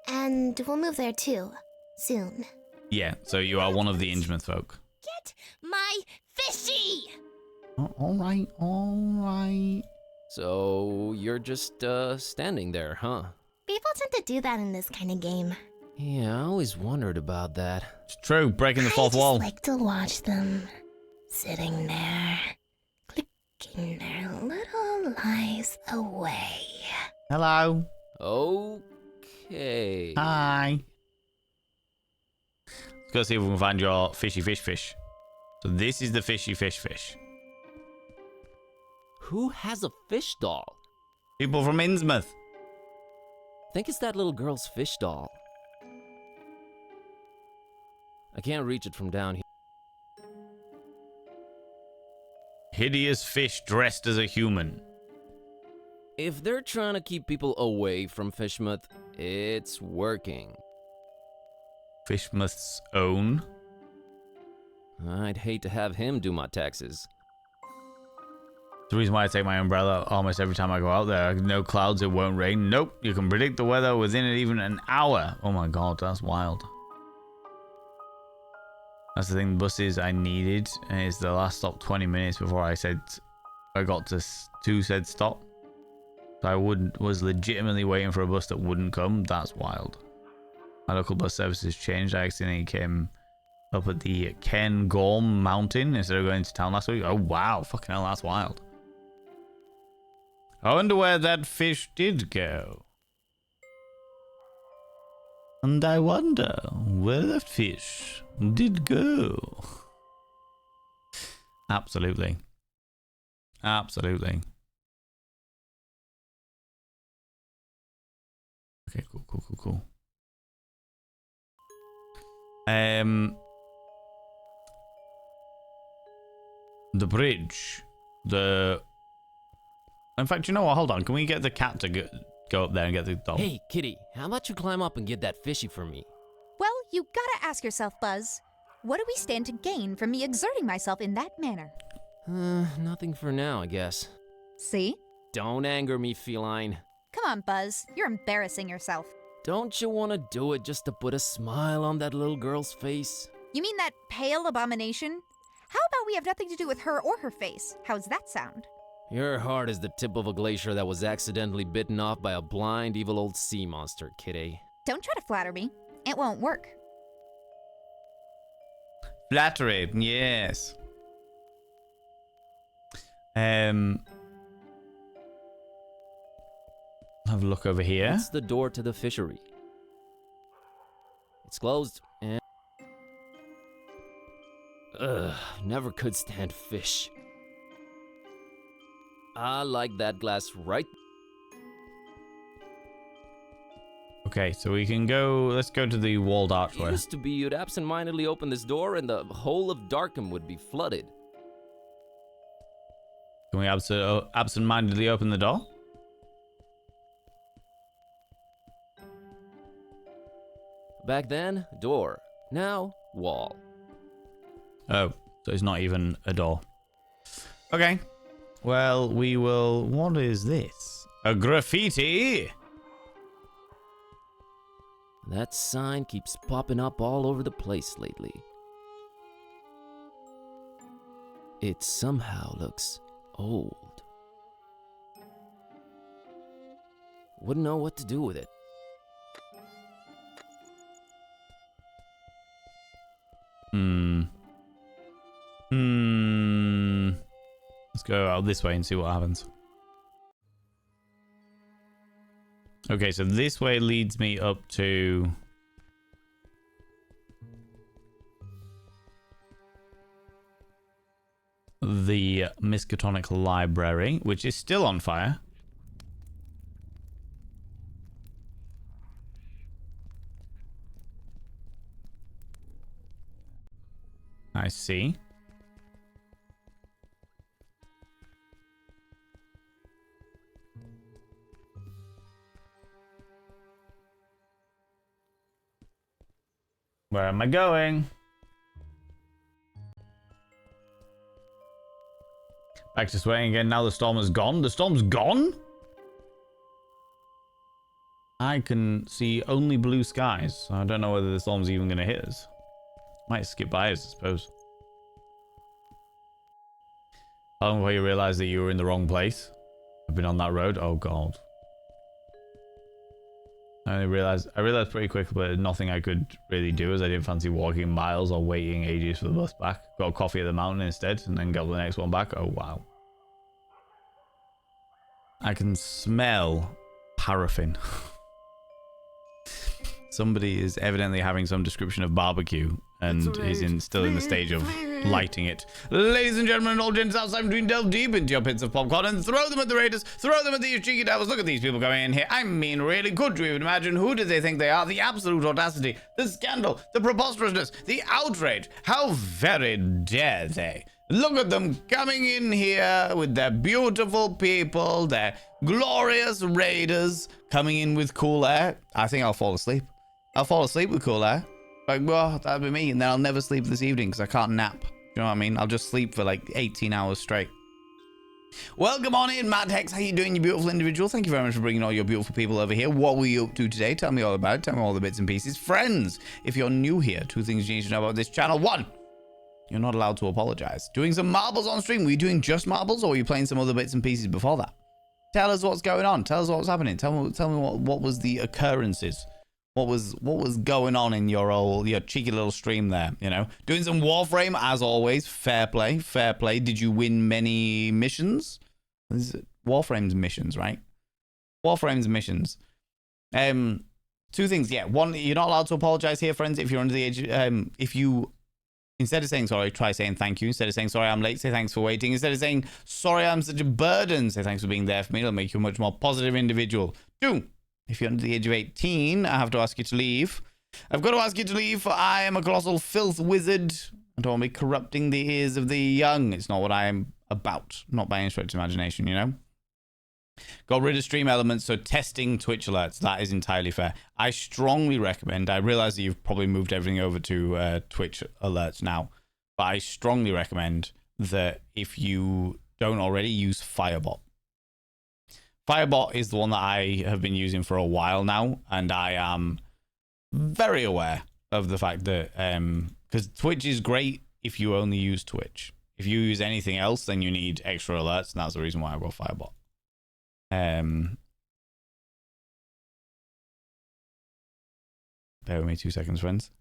And we'll move there too, soon. Yeah, so you are one of the Innsmouth folk. Get my fishy! Oh, all right. So, you're just, standing there, huh? People tend to do that in this kind of game. Yeah, I always wondered about that. It's true, breaking the fourth wall. I just like to watch them, sitting there, clicking their little lives away. Hello. Okay. Hi. Let's go see if we can find your fishy fish. So this is the fishy fish. Who has a fish doll? People from Innsmouth. I think it's that little girl's fish doll. I can't reach it from down here. Hideous fish dressed as a human. If they're trying to keep people away from Fishmouth, it's working. Fishmouth's own? I'd hate to have him do my taxes. The reason why I take my umbrella almost every time I go out there. No clouds, it won't rain. Nope, you can predict the weather within even an hour. Oh my god, that's wild. That's the thing, buses I needed, and it's the last stop 20 minutes before I got to said stop. So I was legitimately waiting for a bus that wouldn't come. That's wild. My local bus services changed. I accidentally came up at the Ken Gorm Mountain instead of going to town last week. Oh wow, fucking hell, that's wild. I wonder where that fish did go. And I wonder where the fish did go. Absolutely. Okay, cool. The bridge. In fact, you know what? Hold on. Can we get the cat to go up there and get the dog? Hey, kitty, how about you climb up and get that fishy for me? Well, you gotta ask yourself, Buzz. What do we stand to gain from me exerting myself in that manner? Nothing for now, I guess. See? Don't anger me, feline. Come on, Buzz. You're embarrassing yourself. Don't you want to do it just to put a smile on that little girl's face? You mean that pale abomination? How about we have nothing to do with her or her face? How's that sound? Your heart is the tip of a glacier that was accidentally bitten off by a blind, evil old sea monster, kitty. Don't try to flatter me. It won't work. Flattery, yes. Have a look over here. It's the door to the fishery. It's closed and... never could stand fish. I like that glass right... Okay, so we can go. Let's go to the walled archway. It used to be you'd absentmindedly open this door and the whole of Darkham would be flooded. Can we absent-mindedly open the door? Back then, door. Now, wall. Oh, so it's not even a door. Okay. Well, we will... What is this? A graffiti? That sign keeps popping up all over the place lately. It somehow looks old. Wouldn't know what to do with it. Let's go out this way and see what happens. Okay, so this way leads me up to... the Miskatonic Library, which is still on fire. I see. Where am I going? Back to sweating again. Now the storm is gone. The storm's gone? I can see only blue skies. So I don't know whether the storm's even going to hit us. Might skip by us, I suppose. How long before you realize that you were in the wrong place? I've been on that road. Oh, God. I realized pretty quickly, but nothing I could really do, as I didn't fancy walking miles or waiting ages for the bus back. Got a coffee at the mountain instead, and then got the next one back. Oh, wow. I can smell paraffin. Somebody is evidently having some description of barbecue and is still in the stage of lighting it. Ladies and gentlemen, all gents outside between, delve deep into your pits of popcorn and throw them at the raiders, throw them at these cheeky devils. Look at these people coming in here. I mean, really, could you even imagine who do they think they are? The absolute audacity, the scandal, the preposterousness, the outrage. How very dare they? Look at them coming in here with their beautiful people, their glorious raiders coming in with cool air. I think I'll fall asleep. I'll fall asleep with cool air. Like, well, that'd be me. And then I'll never sleep this evening because I can't nap. You know what I mean? I'll just sleep for like 18 hours straight. Welcome on in, Mad Hex. How you doing, you beautiful individual? Thank you very much for bringing all your beautiful people over here. What were you up to today? Tell me all about it. Tell me all the bits and pieces. Friends, if you're new here, 2 things you need to know about this channel. 1, you're not allowed to apologize. Doing some marbles on stream. Were you doing just marbles or were you playing some other bits and pieces before that? Tell us what's going on. Tell us what's happening. Tell me what was the occurrences. What was going on in your cheeky little stream there, you know? Doing some Warframe, as always. Fair play, fair play. Did you win many missions? Warframe's missions, right? Warframe's missions. 2 things, yeah. 1, you're not allowed to apologize here, friends, if you're under the age... if you... Instead of saying sorry, try saying thank you. Instead of saying sorry, I'm late, say thanks for waiting. Instead of saying sorry, I'm such a burden, say thanks for being there for me. It'll make you a much more positive individual. 2, if you're under the age of 18, I have to ask you to leave. I've got to ask you to leave, for I am a colossal filth wizard. I don't want to be corrupting the ears of the young. It's not what I am about. Not by any stretch of imagination, you know? Got rid of stream elements, so testing Twitch alerts. That is entirely fair. I strongly recommend, I realize that you've probably moved everything over to Twitch alerts now, but I strongly recommend that if you don't already, use Firebot. Firebot is the one that I have been using for a while now, and I am very aware of the fact that, because Twitch is great if you only use Twitch. If you use anything else, then you need extra alerts, and that's the reason why I brought Firebot. Bear with me 2 seconds, friends.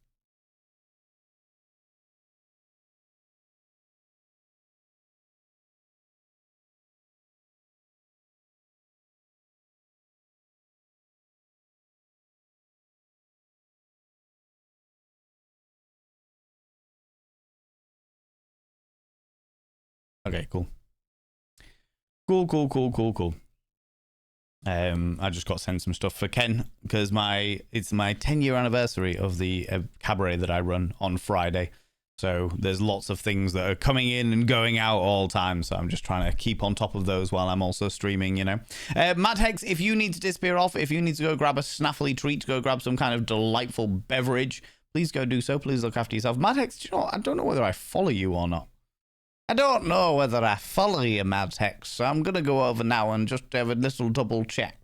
Okay, cool. Cool. I just got sent some stuff for Ken because it's my 10-year anniversary of the cabaret that I run on Friday. So there's lots of things that are coming in and going out all the time. So I'm just trying to keep on top of those while I'm also streaming, you know. Mad Hex, if you need to disappear off, if you need to go grab a snaffly treat, go grab some kind of delightful beverage, please go do so. Please look after yourself. Mad Hex, do you know what? I don't know whether I follow you or not. I don't know whether I follow you, Mad Hex, so I'm going to go over now and just have a little double check.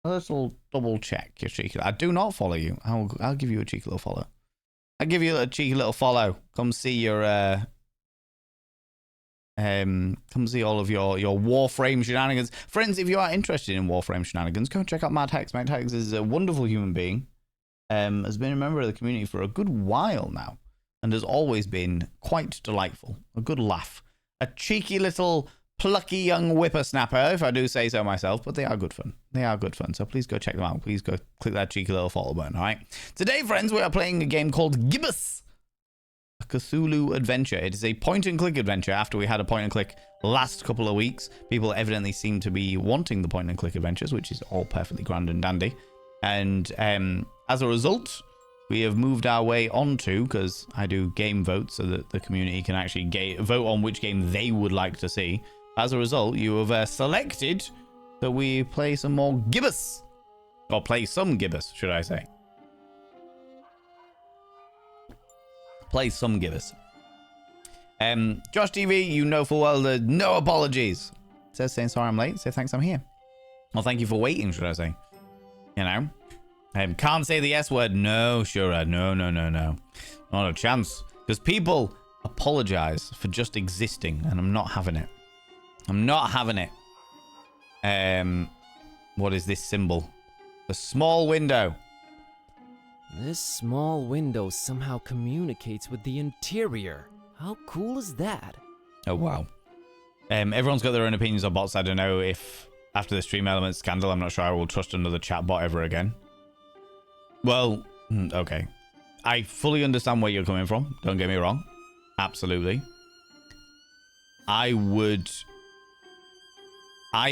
A little double check, you cheeky. I do not follow you. I'll give you a cheeky little follow. I'll give you a cheeky little follow. Come see your, come see all of your Warframe shenanigans. Friends, if you are interested in Warframe shenanigans, go check out Mad Hex. Mad Hex is a wonderful human being. Has been a member of the community for a good while now. And has always been quite delightful. A good laugh. A cheeky little plucky young whippersnapper, if I do say so myself, but they are good fun. They are good fun, so please go check them out. Please go click that cheeky little follow button, alright? Today, friends, we are playing a game called Gibbous, a Cthulhu adventure. It is a point-and-click adventure after we had a point-and-click last couple of weeks. People evidently seem to be wanting the point-and-click adventures, which is all perfectly grand and dandy. And as a result, we have moved our way onto, because I do game votes so that the community can actually vote on which game they would like to see. As a result, you have selected that we play some more Gibbous. Or play some Gibbous, should I say. Play some Gibbous. Josh TV, you know full well that no apologies. It says saying sorry I'm late. Say thanks I'm here. Well, thank you for waiting, should I say. You know. Can't say the S word. No, Shura. No. Not a chance. Because people apologize for just existing, and I'm not having it. I'm not having it. What is this symbol? A small window. This small window somehow communicates with the interior. How cool is that? Oh, wow. Everyone's got their own opinions on bots. I don't know if after the Stream Elements scandal, I'm not sure I will trust another chat bot ever again. Well, okay. I fully understand where you're coming from. Don't get me wrong. Absolutely. I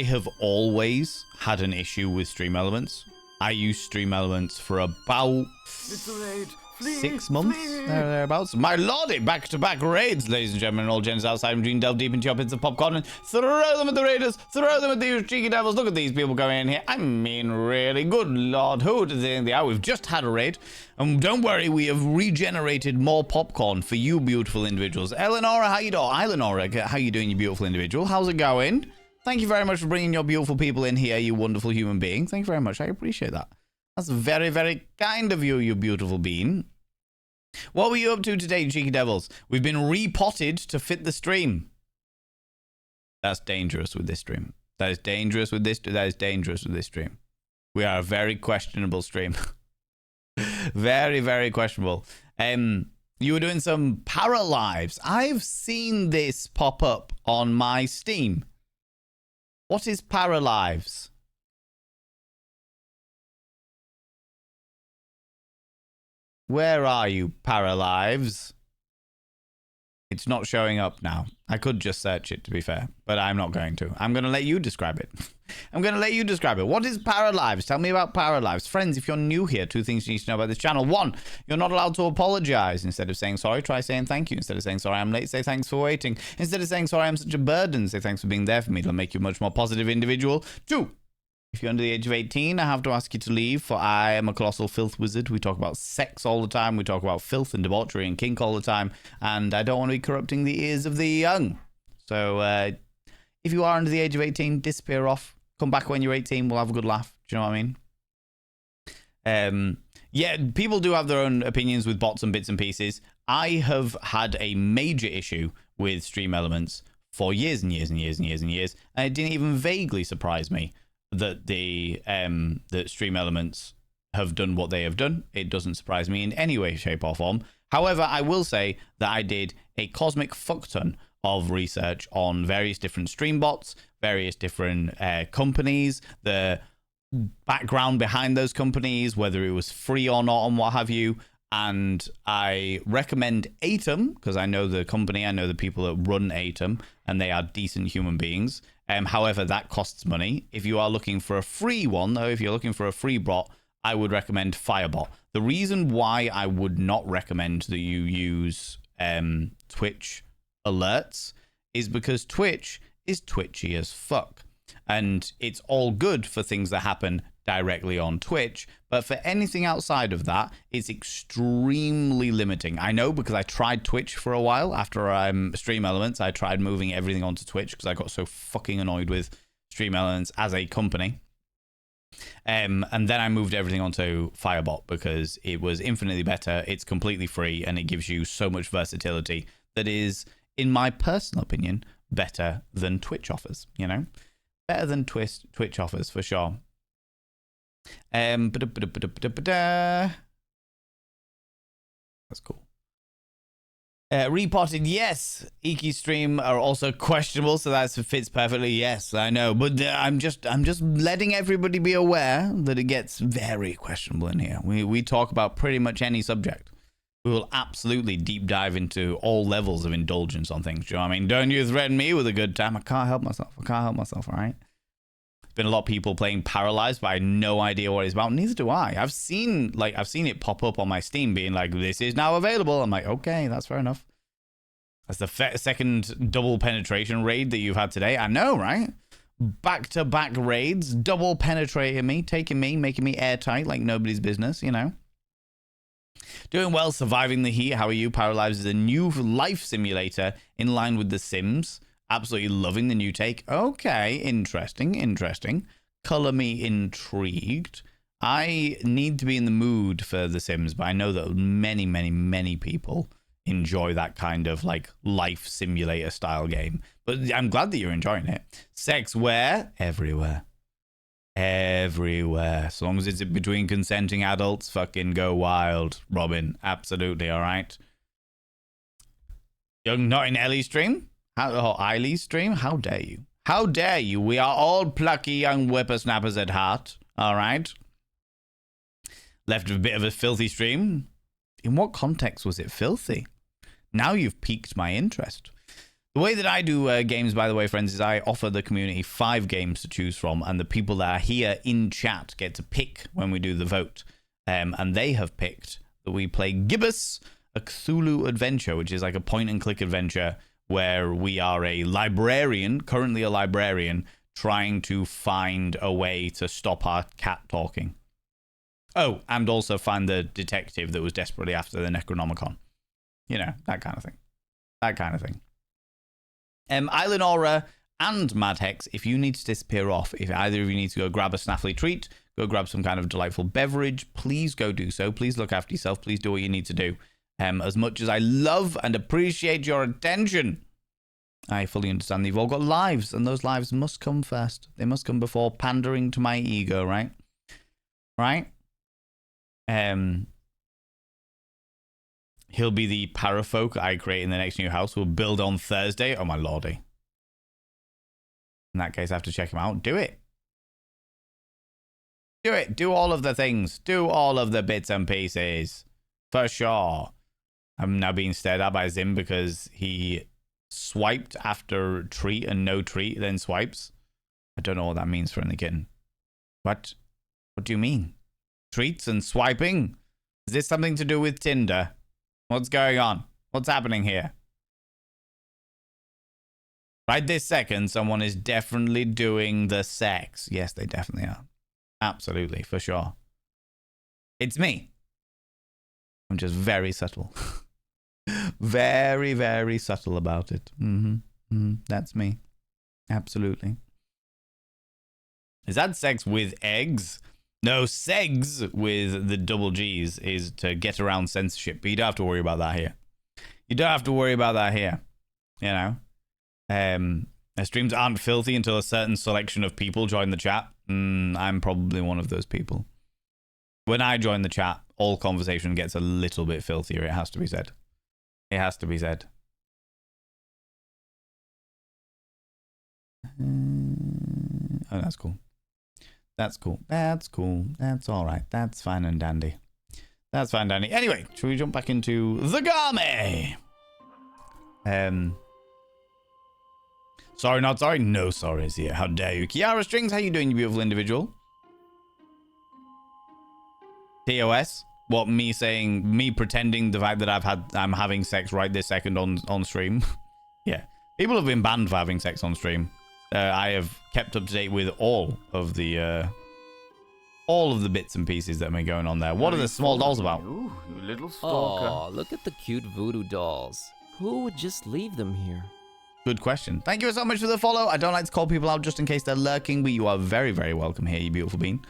have always had an issue with Stream Elements. I used Stream Elements for about 6 months, thereabouts. My lordy, back-to-back raids, ladies and gentlemen, all gens outside between delve deep into your pits of popcorn and throw them at the raiders, throw them at these cheeky devils. Look at these people going in here. I mean, really, good lord, who does they think they are? We've just had a raid, and don't worry, we have regenerated more popcorn for you beautiful individuals. Eleonora, how you doing? Eleonora, how you doing, you beautiful individual? How's it going? Thank you very much for bringing your beautiful people in here, you wonderful human being. Thank you very much. I appreciate that. That's very, very kind of you, you beautiful bean. What were you up to today, cheeky devils? We've been repotted to fit the stream. That's dangerous with this stream. That is dangerous with this. That is dangerous with this stream. We are a very questionable stream. Very, very questionable. You were doing some Paralives. I've seen this pop up on my Steam. What is Paralives? Where are you, Paralives? It's not showing up now. I could just search it, to be fair, but I'm not going to. I'm going to let you describe it. I'm going to let you describe it. What is Paralives? Tell me about Paralives. Friends, if you're new here, 2 things you need to know about this channel. 1, you're not allowed to apologize. Instead of saying sorry, try saying thank you. Instead of saying sorry, I'm late, say thanks for waiting. Instead of saying sorry, I'm such a burden, say thanks for being there for me. It'll make you a much more positive individual. 2, if you're under the age of 18, I have to ask you to leave, for I am a colossal filth wizard. We talk about sex all the time. We talk about filth and debauchery and kink all the time. And I don't want to be corrupting the ears of the young. So if you are under the age of 18, disappear off. Come back when you're 18. We'll have a good laugh. Do you know what I mean? Yeah, people do have their own opinions with bots and bits and pieces. I have had a major issue with Stream Elements for years and years and years and years and years. And it didn't even vaguely surprise me that that Stream Elements have done what they have done. It doesn't surprise me in any way, shape, or form. However, I will say that I did a cosmic fuck ton of research on various different stream bots, various different companies, the background behind those companies, whether it was free or not, and what have you. And I recommend Atom because I know the company, I know the people that run Atom, and they are decent human beings. However, that costs money. If you are looking for a free one, though, if you're looking for a free bot, I would recommend Firebot. The reason why I would not recommend that you use Twitch alerts is because Twitch is twitchy as fuck. And it's all good for things that happen directly on Twitch, but for anything outside of that, it's extremely limiting. I know because I tried Twitch for a while after Stream Elements. I tried moving everything onto Twitch because I got so fucking annoyed with Stream Elements as a company. And then I moved everything onto Firebot because it was infinitely better. It's completely free and it gives you so much versatility that is, in my personal opinion, better than Twitch offers, you know? Better than Twitch offers for sure. That's cool. Repotted, yes. Iki stream are also questionable, so that fits perfectly. Yes, I know, but I'm just letting everybody be aware that it gets very questionable in here. We talk about pretty much any subject. We will absolutely deep dive into all levels of indulgence on things. Do you know what I mean? Don't you threaten me with a good time. I can't help myself. All right. Been a lot of people playing Paralyzed, but I have no idea what it's about. Neither do I. I've seen it pop up on my Steam being like, this is now available. I'm like, okay, that's fair enough. That's the second double penetration raid that you've had today. I know, right? Back-to-back raids, double penetrating me, taking me, making me airtight like nobody's business, you know? Doing well, surviving the heat. How are you? Paralyzed is a new life simulator in line with The Sims. Absolutely loving the new take. Okay, interesting. Color me intrigued. I need to be in the mood for The Sims, but I know that many people enjoy that kind of like life simulator style game. But I'm glad that you're enjoying it. Sex where? Everywhere. As long as it's between consenting adults, fucking go wild, Robin. Absolutely, all right. Young not in Ellie's stream? Eileen's stream? How dare you? How dare you? We are all plucky young whippersnappers at heart. All right. Left a bit of a filthy stream. In what context was it filthy? Now you've piqued my interest. The way that I do games, by the way, friends, is I offer the community 5 games to choose from, and the people that are here in chat get to pick when we do the vote. And they have picked that we play Gibbous, a Cthulhu adventure, which is like a point-and-click adventure where we are currently a librarian, trying to find a way to stop our cat talking. Oh, and also find the detective that was desperately after the Necronomicon. You know, that kind of thing. Island Aura and Mad Hex, if you need to disappear off, if either of you need to go grab a snaffly treat, go grab some kind of delightful beverage, please go do so. Please look after yourself. Please do what you need to do. As much as I love and appreciate your attention, I fully understand that you've all got lives, and those lives must come first. They must come before pandering to my ego, right? Right? He'll be the parafolk I create in the next new house. We'll build on Thursday. Oh, my lordy. In that case, I have to check him out. Do it. Do all of the things. Do all of the bits and pieces. For sure. I'm now being stared at by Zim because he swiped after treat and no treat, then swipes. I don't know what that means for the kitten. What? What do you mean? Treats and swiping? Is this something to do with Tinder? What's going on? What's happening here? Right this second, someone is definitely doing the sex. Yes, they definitely are. Absolutely, for sure. It's me. I'm just very subtle. Very subtle about it. That's me. Absolutely. Is that sex with eggs? No, segs with the double G's is to get around censorship, but you don't have to worry about that here. You don't have to worry about that here. You know? Our streams aren't filthy until a certain selection of people join the chat. I'm probably one of those people. When I join the chat, all conversation gets a little bit filthier, it has to be said. It has to be said. Oh, that's cool. That's cool. That's cool. That's all right. That's fine and dandy. That's fine, Danny. Anyway, should we jump back into the Game? Sorry, not sorry. No sorries here. How dare you. Kiara Strings, how you doing, you beautiful individual? TOS? What, me pretending the fact that I'm having sex right this second on stream? Yeah. People have been banned for having sex on stream. I have kept up to date with all of the bits and pieces that have been going on there. What are the small dolls about? You little stalker. Oh, look at the cute voodoo dolls. Who would just leave them here? Good question. Thank you so much for the follow. I don't like to call people out just in case they're lurking, but you are very, very welcome here, you beautiful bean.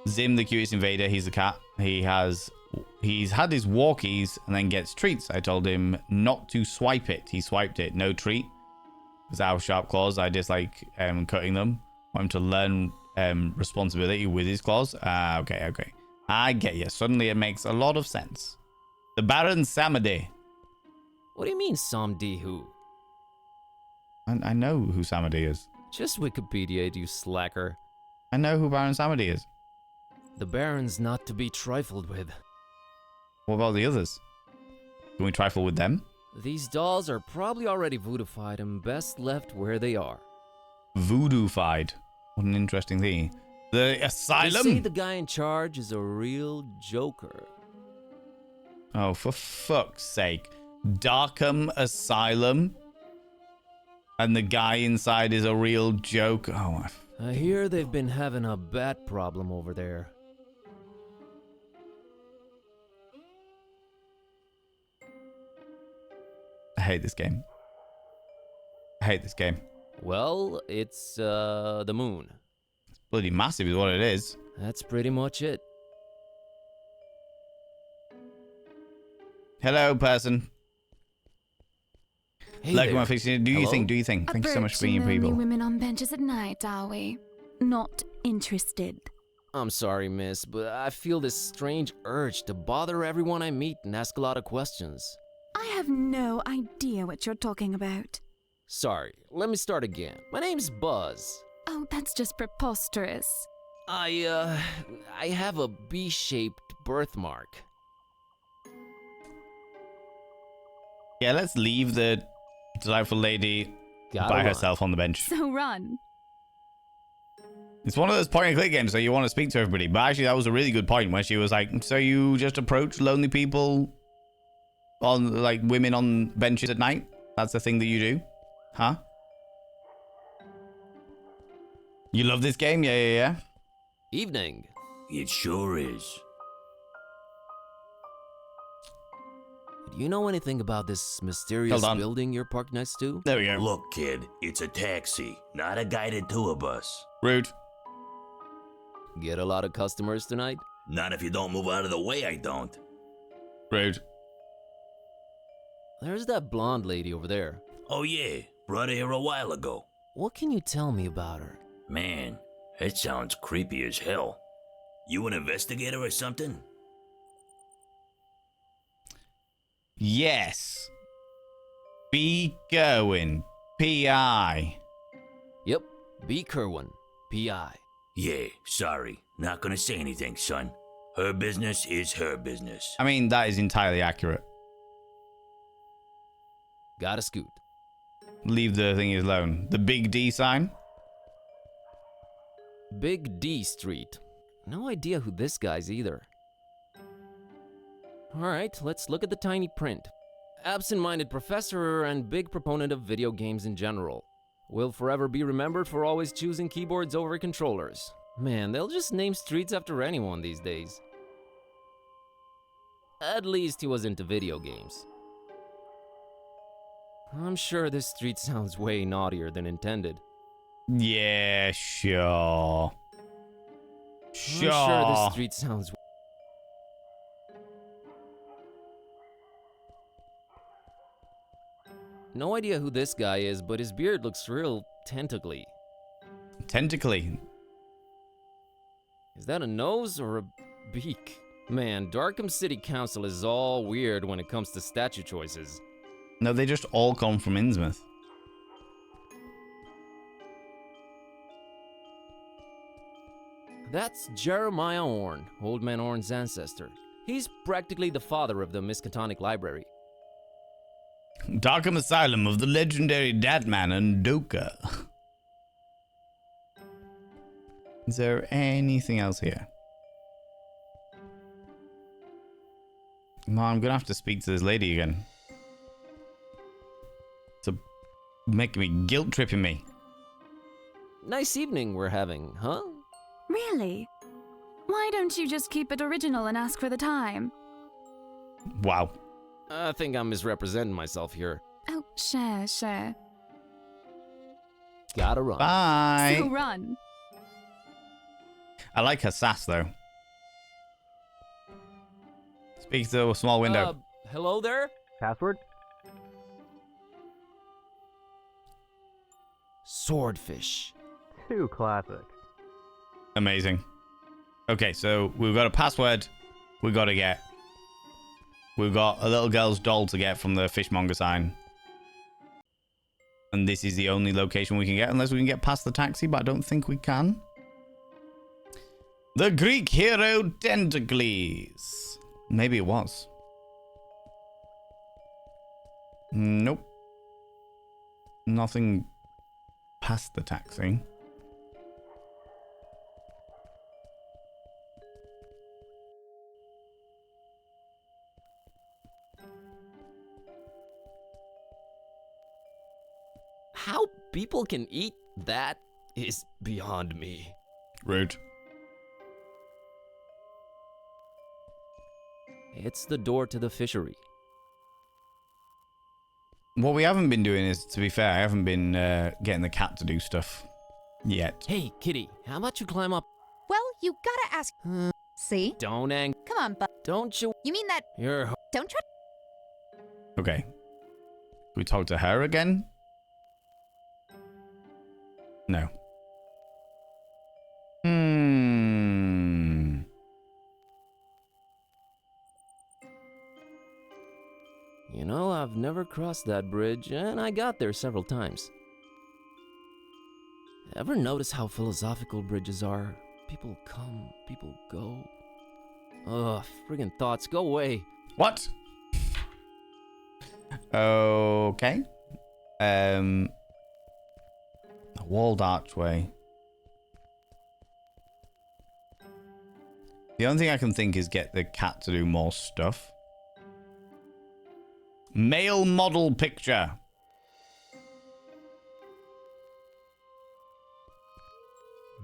Zim, the cutest invader, he's a cat. He's had his walkies and then gets treats. I told him not to swipe it. He swiped it. No treat. Because I have sharp claws. I dislike cutting them. Want him to learn responsibility with his claws. Okay. I get you. Suddenly it makes a lot of sense. The Baron Samedi. What do you mean, Samdi who? I know who Samedi is. Just Wikipedia, you slacker. I know who Baron Samedi is. The Baron's not to be trifled with. What about the others? Can we trifle with them? These dolls are probably already voodoofied and best left where they are. Voodoofied. What an interesting thing. The asylum? They say the guy in charge is a real joker. Oh, for fuck's sake. Darkham Asylum? And the guy inside is a real joke? Oh, I hear they've been having a bat problem over there. I hate this game. Well, it's the moon. It's bloody massive is what it is. That's pretty much it. Hello, person. Hey like there. my face. Do you think? Thank you so much for being Approaching people. lonely women on benches at night, are we? Not interested. I'm sorry, miss, but I feel this strange urge to bother everyone I meet and ask a lot of questions. I have no idea what you're talking about. Sorry, let me start again. My name's Buzz. Oh, that's just preposterous. I have a B-shaped birthmark. Yeah, let's leave the delightful lady by herself on the bench. So run. It's one of those point and click games, so you want to speak to everybody. But actually, that was a really good point where she was like, so you just approach lonely people on, like, women on benches at night? That's the thing that you do? Huh? You love this game? Yeah. Evening. It sure is. Do you know anything about this mysterious building you're parked next to? There we go. Look, kid, it's a taxi, not a guided tour bus. Rude. Get a lot of customers tonight? Not if you don't move out of the way, I don't. Rude. There's that blonde lady over there. Oh yeah, brought her here a while ago. What can you tell me about her? Man, that sounds creepy as hell. You an investigator or something? Yes. Be going. P.I. Yep, B. Kerwin, P.I. Yeah, sorry. Not gonna say anything, son. Her business is her business. I mean, that is entirely accurate. Gotta scoot. Leave the thing alone. The big D sign? Big D Street. No idea who this guy's either. Alright, let's look at the tiny print. Absent-minded professor and big proponent of video games in general. Will forever be remembered for always choosing keyboards over controllers. Man, they'll just name streets after anyone these days. At least he was into video games. I'm sure this street sounds way naughtier than intended. Yeah, sure. I'm sure this street sounds... No idea who this guy is, but his beard looks real tentacly. Tentacly? Is that a nose or a beak? Man, Darkham City Council is all weird when it comes to statue choices. No, they just all come from Innsmouth. That's Jeremiah Orn, Old Man Orn's ancestor. He's practically the father of the Miskatonic Library. Darkham Asylum of the legendary Datman and Doka. Is there anything else here? I'm gonna have to speak to this lady again. It's making me guilt tripping me. Nice evening we're having, huh? Really? Why don't you just keep it original and ask for the time? Wow. I think I'm misrepresenting myself here. Oh, sure. Gotta run. Bye. So run. I like her sass though. Speak to a small window. Hello there? Password? Swordfish. Too classic. Amazing. Okay, so we've got a password we've got to get. We've got a little girl's doll to get from the fishmonger sign. And this is the only location we can get, unless we can get past the taxi, but I don't think we can. The Greek hero Tentacles. Maybe it was. Nope. Nothing past the taxi. How people can eat that is beyond me. Rude. It's the door to the fishery. What we haven't been doing is, to be fair, I haven't been getting the cat to do stuff yet. Hey, kitty, how about you climb up? Well, you gotta ask. See? Don't ang. Come on, bud. Don't you? You mean that? You're. Don't try. Okay. Can we talk to her again? No. You know, I've never crossed that bridge, and I got there several times. Ever notice how philosophical bridges are? People come, people go. Ugh, friggin' thoughts, go away. What? Okay. A walled archway. The only thing I can think is get the cat to do more stuff. Male model picture.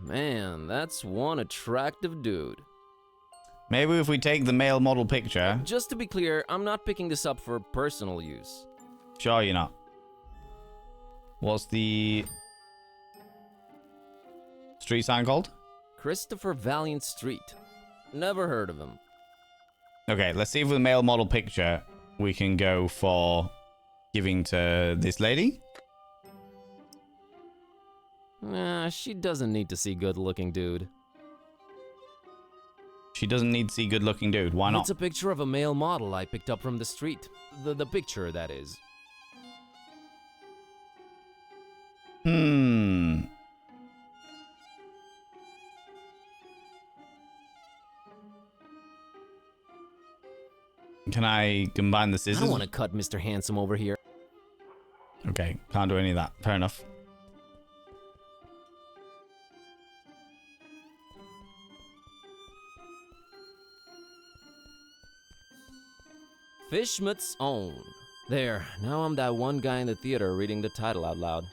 Man, that's one attractive dude. Maybe if we take the male model picture. Just to be clear, I'm not picking this up for personal use. Sure you're not. What's the street sign called? Christopher Valiant Street. Never heard of him. Okay, let's see if with the male model picture we can go for giving to this lady. Nah, she doesn't need to see good-looking dude. She doesn't need to see good-looking dude. Why not? It's a picture of a male model I picked up from the street. The picture, that is. Can I combine the scissors? I don't want to cut Mr. Handsome over here. Okay, can't do any of that. Fair enough. Fishmut's Own. There, now I'm that one guy in the theater reading the title out loud.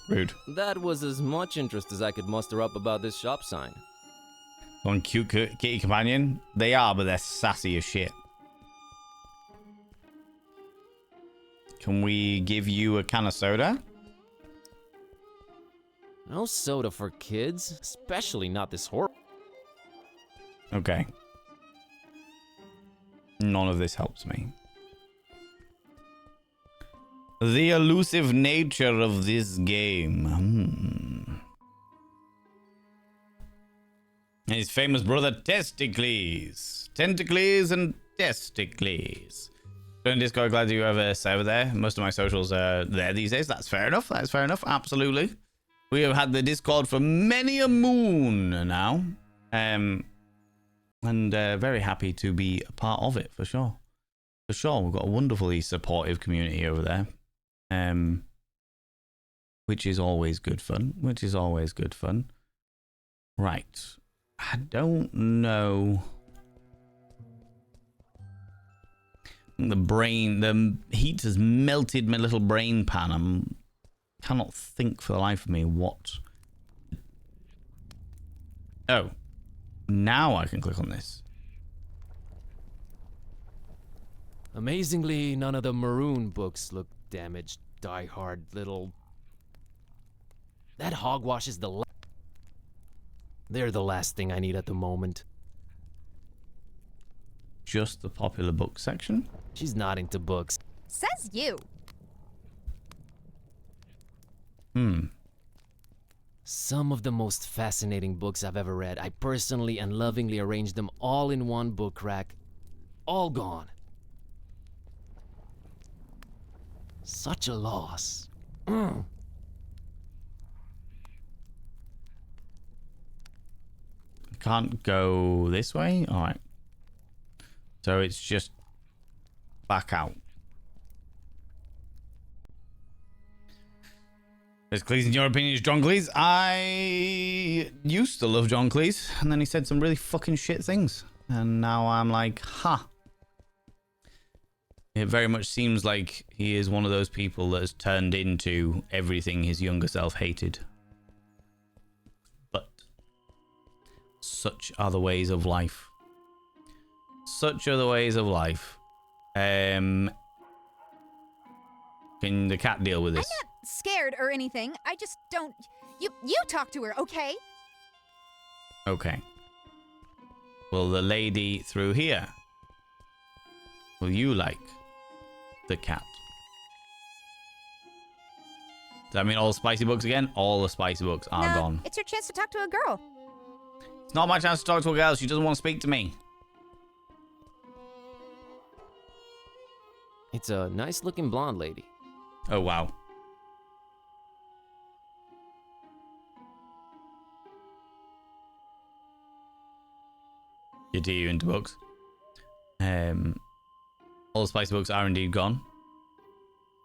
Rude. That was as much interest as I could muster up about this shop sign. One cute kitty companion? They are, but they're sassy as shit. Can we give you a can of soda? No soda for kids, especially not this horror. Okay. None of this helps me. The elusive nature of this game. His famous brother Testicles. Tentacles and Testicles. Join Discord, glad you have a server there. Most of my socials are there these days. That's fair enough. That's fair enough. Absolutely. We have had the Discord for many a moon now. And very happy to be a part of it, for sure. For sure, we've got a wonderfully supportive community over there. Which is always good fun. Right. I don't know. The heat has melted my little brain pan. Cannot think for the life of me what. Oh. Now I can click on this. Amazingly, none of the maroon books look damaged. Die-hard little... That hogwash is they're the last thing I need at the moment. Just the popular book section? She's not into books. Says you. Some of the most fascinating books I've ever read. I personally and lovingly arranged them all in one book rack. All gone. Such a loss. Can't go this way? Alright. So it's just back out. Is Cleese, in your opinion, is John Cleese? I used to love John Cleese, and then he said some really fucking shit things. And now I'm like, ha. It very much seems like he is one of those people that has turned into everything his younger self hated. But such are the ways of life. Such are the ways of life. Can the cat deal with this? I'm not scared or anything. I just don't... You talk to her, okay? Okay. Well, the lady through here. Will you like the cat? Does that mean all the spicy books again? All the spicy books are gone. It's your chance to talk to a girl. It's not my chance to talk to a girl. She doesn't want to speak to me. It's a nice-looking blonde lady. Oh, wow. You into books. All the spicy books are indeed gone.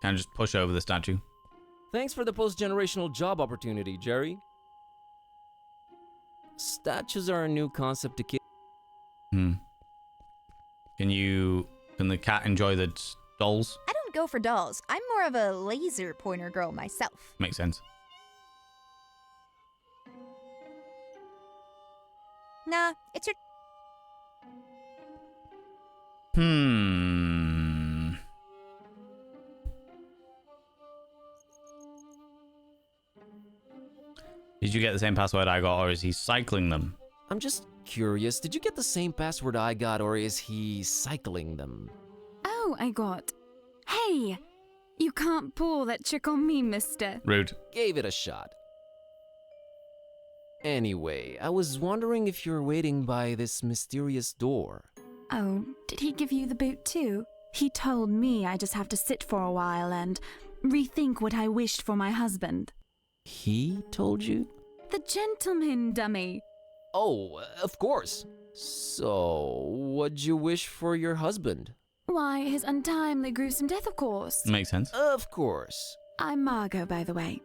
Can I just push over the statue? Thanks for the post-generational job opportunity, Jerry. Statues are a new concept to kids. Can the cat enjoy the dolls? I don't go for dolls. I'm more of a laser pointer girl myself. Makes sense. Nah, it's your... Did you get the same password I got, or is he cycling them? I'm just curious, did you get the same password I got, or is he cycling them? Oh, I got. Hey! You can't pull that trick on me, mister. Rude. Gave it a shot. Anyway, I was wondering if you're waiting by this mysterious door. Oh, did he give you the boot too? He told me I just have to sit for a while and rethink what I wished for my husband. He told you? The gentleman, dummy. Oh, of course. So, what'd you wish for your husband? Why, his untimely, gruesome death, of course. Makes sense. Of course. I'm Margot, by the way.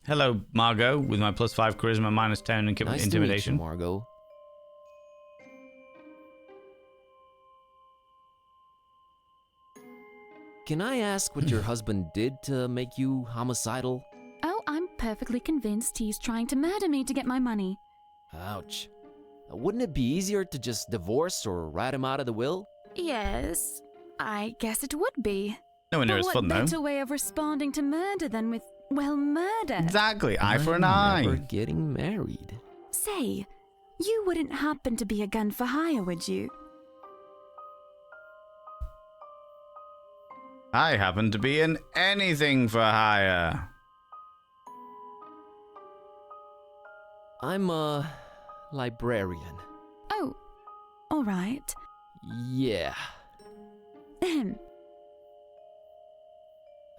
Hello, Margot, with my +5 charisma, -10 Nice intimidation. To meet you, Margot. Can I ask what your husband did to make you homicidal? Oh, I'm perfectly convinced he's trying to murder me to get my money. Ouch. Wouldn't it be easier to just divorce or write him out of the will? Yes, I guess it would be. Nowhere near as fun, What though. better way of responding to murder than with, well, murder? Exactly, eye for an I'm never eye. getting married. Say, you wouldn't happen to be a gun for hire, would you? I happen to be an anything for hire. I'm a librarian. Oh, all right. Yeah. Ahem.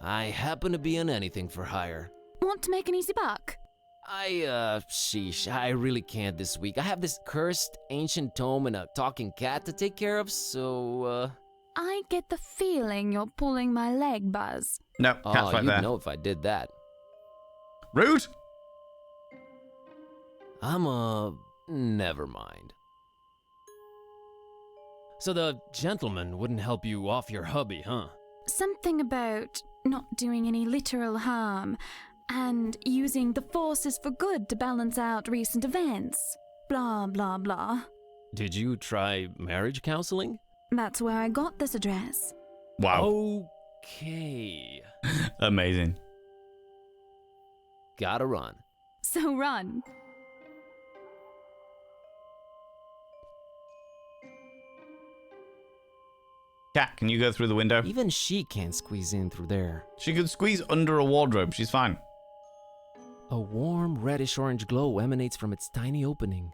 I happen to be an anything for hire. Want to make an easy buck? Sheesh, I really can't this week. I have this cursed ancient tome and a talking cat to take care of, so, I get the feeling you're pulling my leg, Buzz. No, cat's right you'd there. know if I did that. Rude! Never mind. So the gentleman wouldn't help you off your hubby, huh? Something about not doing any literal harm and using the forces for good to balance out recent events. Blah, blah, blah. Did you try marriage counseling? That's where I got this address. Wow. Okay. Amazing. Gotta run. So run. Cat, can you go through the window? Even she can't squeeze in through there. She could squeeze under a wardrobe. She's fine. A warm reddish-orange glow emanates from its tiny opening.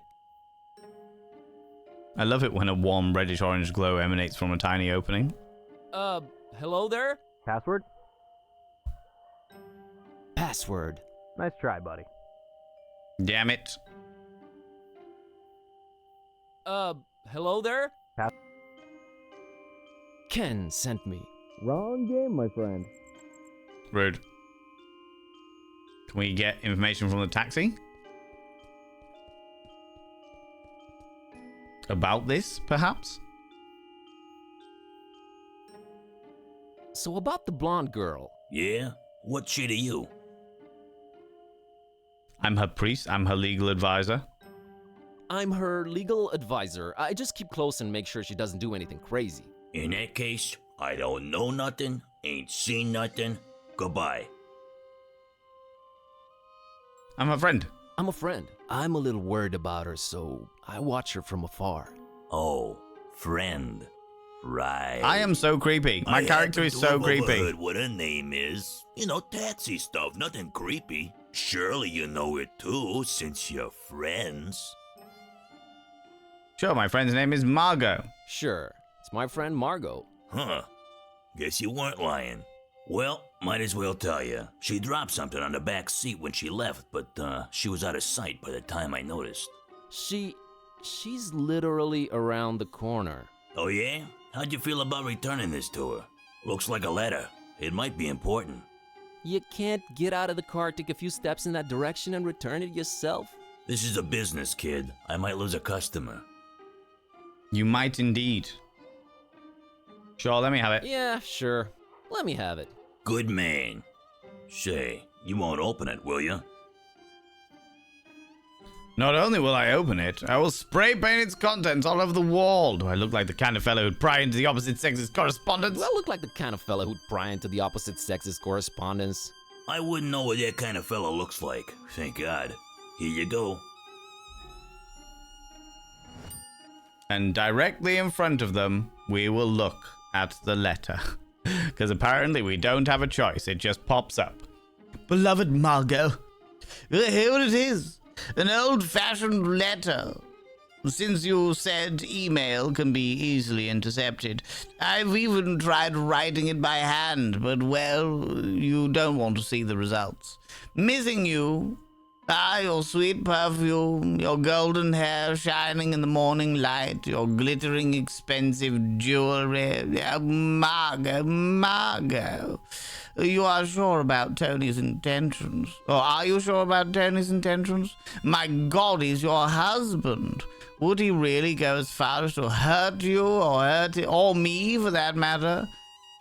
I love it when a warm reddish-orange glow emanates from a tiny opening. Hello there? Password? Password. Nice try, buddy. Damn it. Hello there? Ken sent me. Wrong game, my friend. Rude. Can we get information from the taxi? About this, perhaps? So about the blonde girl. Yeah? What's she to you? I'm her priest. I'm her legal advisor. I'm her legal advisor. I just keep close and make sure she doesn't do anything crazy. In that case, I don't know nothing, ain't seen nothing. Goodbye. I'm her friend. I'm a friend. I'm a little worried about her, so I watch her from afar. Oh, friend. Right. I am so creepy. My character is so creepy. Overheard what her name is. You know, taxi stuff, nothing creepy. Surely you know it too, since you're friends. Sure, my friend's name is Margot. Sure. It's my friend Margot. Huh. Guess you weren't lying. Well, might as well tell you. She dropped something on the back seat when she left, but she was out of sight by the time I noticed. She's literally around the corner. Oh yeah? How'd you feel about returning this to her? Looks like a letter. It might be important. You can't get out of the car, take a few steps in that direction and return it yourself? This is a business, kid. I might lose a customer. You might indeed. Sure, let me have it. Yeah, sure. Let me have it. Good man. Say, you won't open it, will you? Not only will I open it, I will spray paint its contents all over the wall. Do I look like the kind of fellow who'd pry into the opposite sex's correspondence? Well, I look like the kind of fellow who'd pry into the opposite sex's correspondence. I wouldn't know what that kind of fellow looks like. Thank God. Here you go. And directly in front of them, we will look at the letter. Because apparently we don't have a choice. It just pops up. Beloved Margot, here it is. An old-fashioned letter. Since you said email can be easily intercepted, I've even tried writing it by hand, but, well, you don't want to see the results. Missing you, your sweet perfume, your golden hair shining in the morning light, your glittering expensive jewelry. Margot. You are sure about Tony's intentions? Or are you sure about Tony's intentions? My God, he's your husband. Would he really go as far as to hurt you or me for that matter?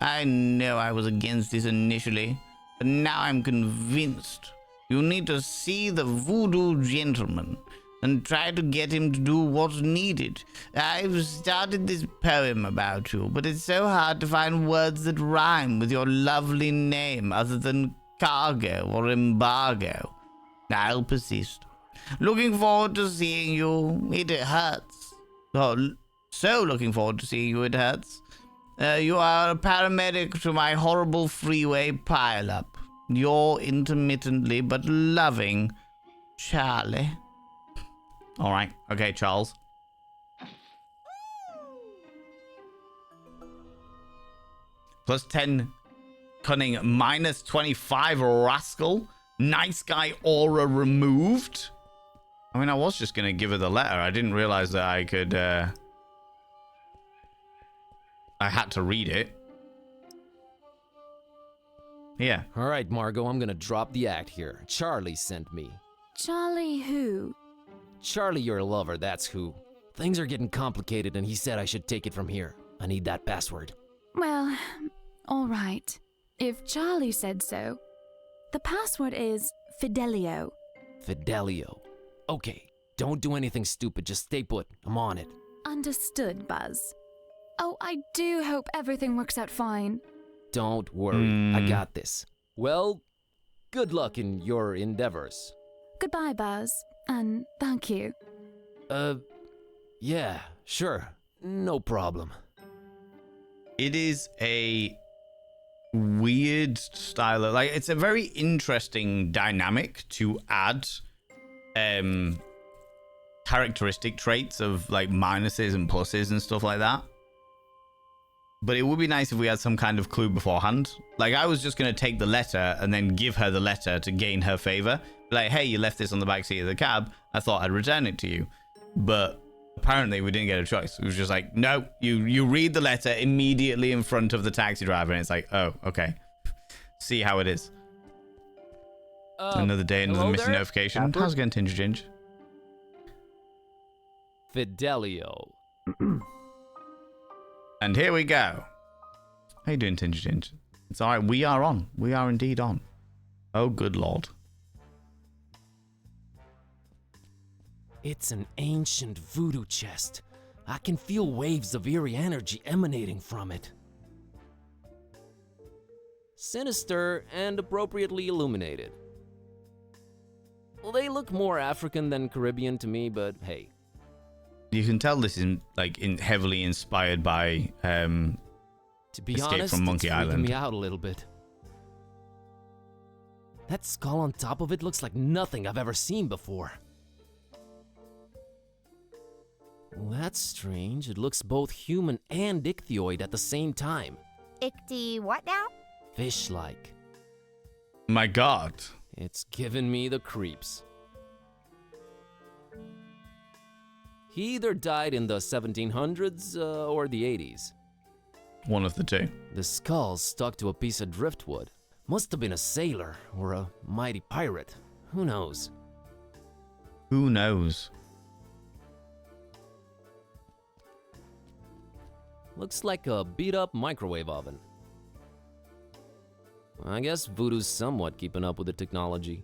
I know I was against this initially, but now I'm convinced. You need to see the voodoo gentleman and try to get him to do what's needed. I've started this poem about you, but it's so hard to find words that rhyme with your lovely name other than cargo or embargo. I'll persist. Looking forward to seeing you. It hurts. Oh, so looking forward to seeing you, it hurts. You are a paramedic to my horrible freeway pileup. Your intermittently but loving Charlie. All right. Okay, Charles. +10 Cunning -25, rascal. Nice guy aura removed. I mean, I was just going to give her the letter. I didn't realize that I could... I had to read it. Yeah. All right, Margot, I'm gonna drop the act here. Charlie sent me. Charlie who? Charlie, your lover, that's who. Things are getting complicated and he said I should take it from here. I need that password. Well, all right. If Charlie said so. The password is Fidelio. Fidelio. Okay, don't do anything stupid, just stay put. I'm on it. Understood, Buzz. Oh, I do hope everything works out fine. Don't worry, I got this. Well, good luck in your endeavors. Goodbye, Buzz, and thank you. Yeah, sure. No problem. It is a weird style of, like, it's a very interesting dynamic to add characteristic traits of like minuses and pluses and stuff like that. But it would be nice if we had some kind of clue beforehand. Like, I was just going to take the letter and then give her the letter to gain her favor. Like, hey, you left this on the back seat of the cab. I thought I'd return it to you. But apparently we didn't get a choice. It was just like, no, you read the letter immediately in front of the taxi driver. And it's like, oh, okay. See how it is. Another day, another missing notification. Password? How's it going, Tinge Ginge? Fidelio. And here we go. How you doing, Tinge Ginge? It's all right. We are on. We are indeed on. Oh, good lord. It's an ancient voodoo chest. I can feel waves of eerie energy emanating from it. Sinister and appropriately illuminated. Well, they look more African than Caribbean to me, but hey. You can tell this is like heavily inspired by to be Escape honest, from Monkey it's freaking Island. me out a little bit. That skull on top of it looks like nothing I've ever seen before. Well, that's strange. It looks both human and ichthyoid at the same time. Ichty what now? Fish-like. My god. It's given me the creeps. He either died in the 1700s or the 80s. One of the two. The skull's stuck to a piece of driftwood. Must have been a sailor or a mighty pirate. Who knows? Who knows? Looks like a beat-up microwave oven. I guess voodoo's somewhat keeping up with the technology.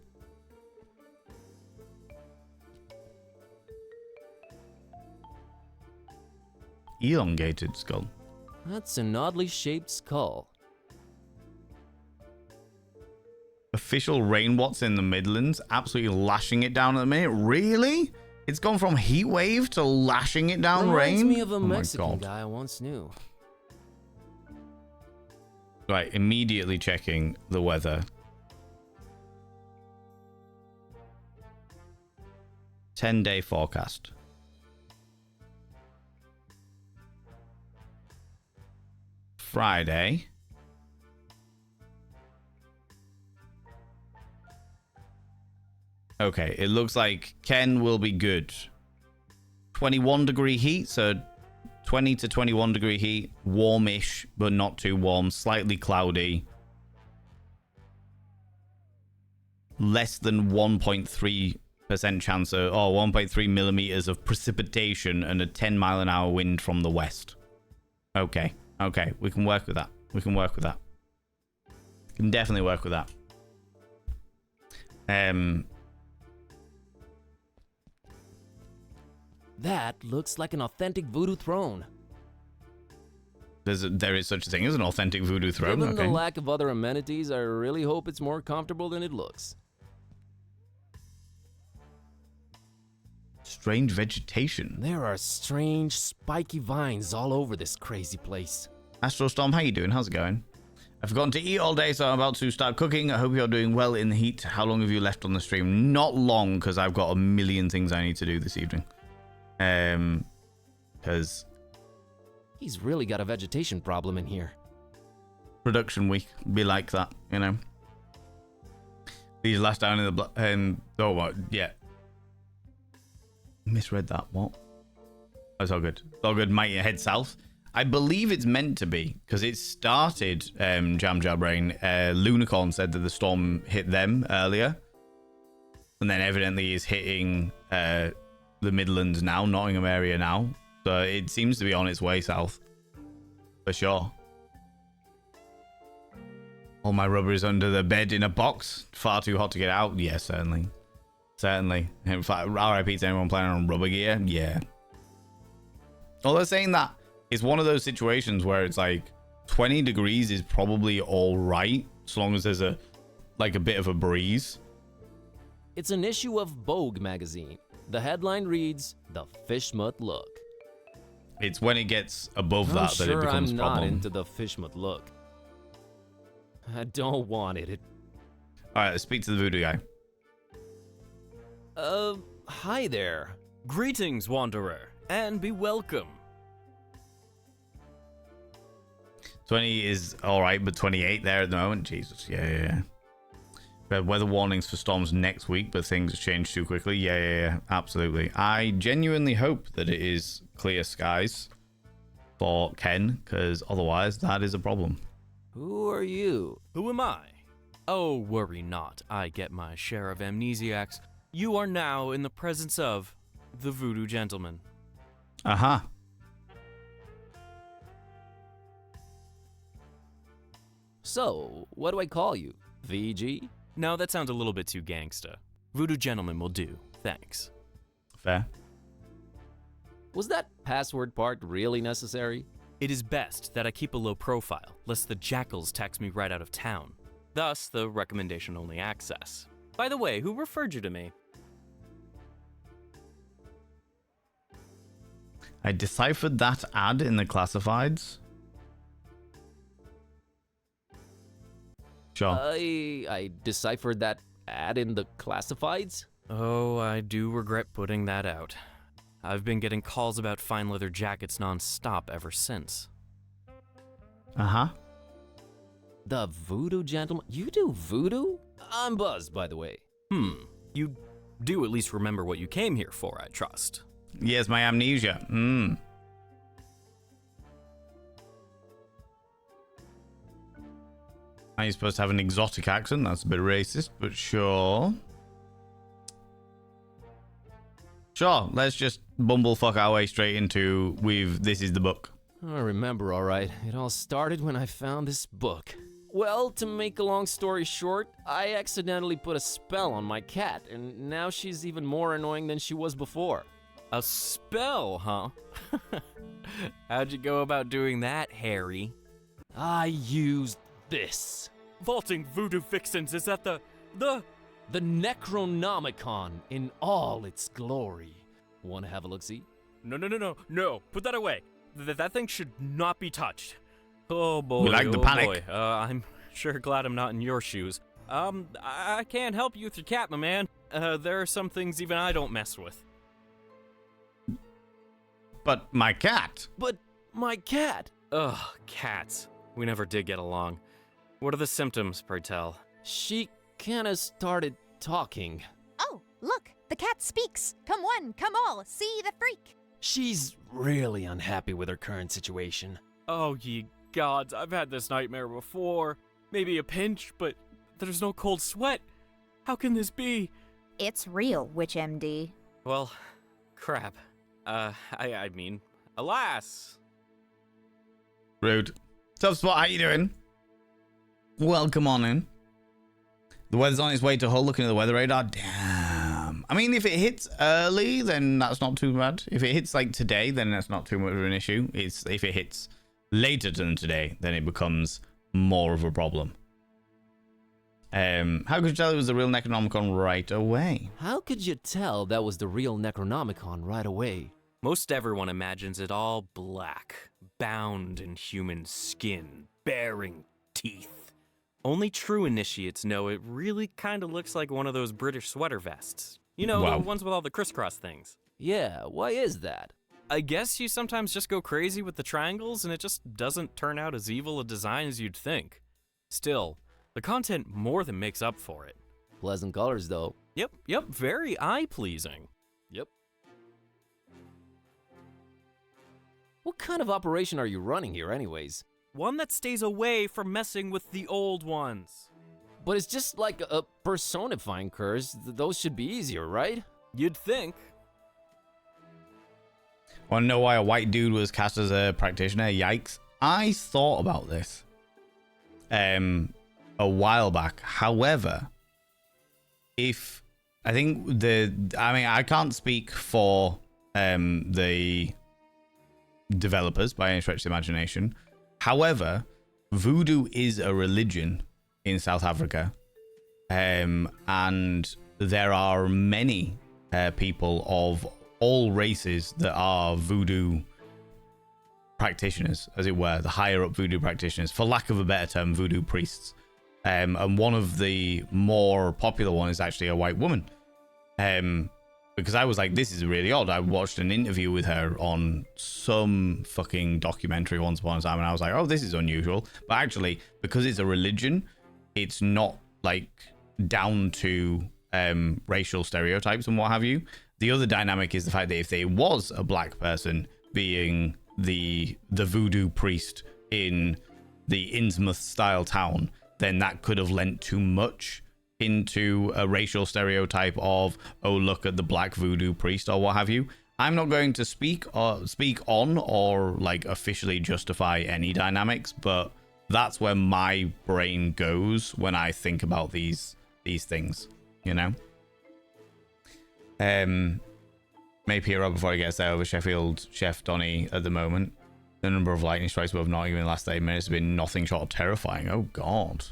Elongated skull. That's an oddly shaped skull. Official rain watts in the Midlands, absolutely lashing it down at the minute. Really? It's gone from heat wave to lashing it down Reminds rain? me of a Oh my Mexican God. guy I once knew. Right, immediately checking the weather. 10-day forecast. Friday. Okay, it looks like Ken will be good. 21 degree heat, so 20 to 21 degree heat, warmish, but not too warm, slightly cloudy. Less than 1.3% chance of, or 1.3 millimeters of precipitation and a 10 mile an hour wind from the west. Okay, okay, we can work with that. We can work with that. We can definitely work with that. That looks like an authentic voodoo throne. There is such a thing as an authentic voodoo throne. Given Okay. the lack of other amenities, I really hope it's more comfortable than it looks. Strange vegetation. There are strange, spiky vines all over this crazy place. Astrostorm, how you doing? How's it going? I've forgotten to eat all day, so I'm about to start cooking. I hope you're doing well in the heat. How long have you left on the stream? Not long, because I've got a million things I need to do this evening. Because... He's really got a vegetation problem in here. production week be like that, you know. These last down in the oh what? Yeah, misread that. What? That's all good. It's all good. Might head south. I believe it's meant to be because it started. Jam Brain. Lunicorn said that the storm hit them earlier, and then evidently is hitting the Midlands now, Nottingham area now. So it seems to be on its way south for sure. All my rubber is under the bed in a box. Far too hot to get out. Yeah, certainly. Certainly. In fact, RIP to anyone playing on rubber gear. Yeah. Although saying that, it's one of those situations where it's like 20 degrees is probably all right, as long as there's a bit of a breeze. It's an issue of Vogue magazine. The headline reads, "The Fishmut Look." It's when it gets above that that it becomes a problem. I'm not into the Fishmut Look. I don't want it. Alright, let's speak to the voodoo guy. Hi there. Greetings, wanderer, and be welcome. 20 is alright, but 28 there at the moment. Jesus, yeah. We have weather warnings for storms next week, but things change too quickly. Yeah, absolutely. I genuinely hope that it is clear skies for Ken, because otherwise that is a problem. Who are you? Who am I? Oh, worry not. I get my share of amnesiacs. You are now in the presence of the voodoo gentleman. Uh-huh. So, what do I call you? VG? No, that sounds a little bit too gangsta. Voodoo gentleman will do. Thanks. Fair. Was that password part really necessary? It is best that I keep a low profile, lest the jackals tax me right out of town. Thus, the recommendation-only access. By the way, who referred you to me? I deciphered that ad in the classifieds. Sure. I deciphered that ad in the classifieds? Oh, I do regret putting that out. I've been getting calls about fine leather jackets non-stop ever since. Uh-huh. The voodoo gentleman? You do voodoo? I'm buzzed, by the way. You do at least remember what you came here for, I trust. Yes, my amnesia. Are you supposed to have an exotic accent? That's a bit racist, but sure. Sure, let's just bumblefuck our way straight into this is the book. I remember, all right. It all started when I found this book. Well, to make a long story short, I accidentally put a spell on my cat, and now she's even more annoying than she was before. A spell, huh? How'd you go about doing that, Harry? I used this. Vaulting voodoo vixens, is that the Necronomicon in all its glory. Wanna have a look-see? No, put that away. That thing should not be touched. Oh boy, we like the panic. Boy. I'm sure glad I'm not in your shoes. I can't help you with your cat, my man. There are some things even I don't mess with. But my cat. Ugh, cats. We never did get along. What are the symptoms, pray tell? She kinda started talking. Oh, look, the cat speaks. Come one, come all, see the freak. She's really unhappy with her current situation. Oh, ye gods, I've had this nightmare before. Maybe a pinch, but there's no cold sweat. How can this be? It's real, Witch MD. Well, crap. I mean, alas. Rude. Tough spot, how you doing? Welcome on in. The weather's on its way to Hull, looking at the weather radar. Damn. I mean, if it hits early, then that's not too bad. If it hits like today, then that's not too much of an issue. If it hits later than today, then it becomes more of a problem. How could you tell it was the real Necronomicon right away? How could you tell that was the real Necronomicon right away? Most everyone imagines it all black, bound in human skin, bearing teeth. Only true initiates know it really kind of looks like one of those British sweater vests. You know, wow. The ones with all the crisscross things. Yeah, why is that? I guess you sometimes just go crazy with the triangles and it just doesn't turn out as evil a design as you'd think. Still, the content more than makes up for it. Pleasant colors, though. Yep, very eye-pleasing. Yep. What kind of operation are you running here anyways? One that stays away from messing with the old ones. But it's just like a personifying curse. Those should be easier, right? You'd think. Want to know why a white dude was cast as a practitioner? Yikes. I thought about this a while back. However, I can't speak for the developers by any stretch of the imagination. However, voodoo is a religion in South Africa, and there are many people of all races that are voodoo practitioners, as it were, the higher up voodoo practitioners, for lack of a better term, voodoo priests. And one of the more popular one is actually a white woman. Because I was like, this is really odd. I watched an interview with her on some fucking documentary once upon a time, and I was like, oh, this is unusual. But actually, because it's a religion, it's not like down to racial stereotypes and what have you. The other dynamic is the fact that if there was a black person being the voodoo priest in the Innsmouth style town, then that could have lent too much into a racial stereotype of, oh, look at the black voodoo priest or what have you. I'm not going to speak on or like officially justify any dynamics, but that's where my brain goes when I think about these things, you know. Maybe hero before he gets there over Sheffield Chef Donny at the moment. The number of lightning strikes above not even the last 8 minutes has been nothing short of terrifying. Oh god.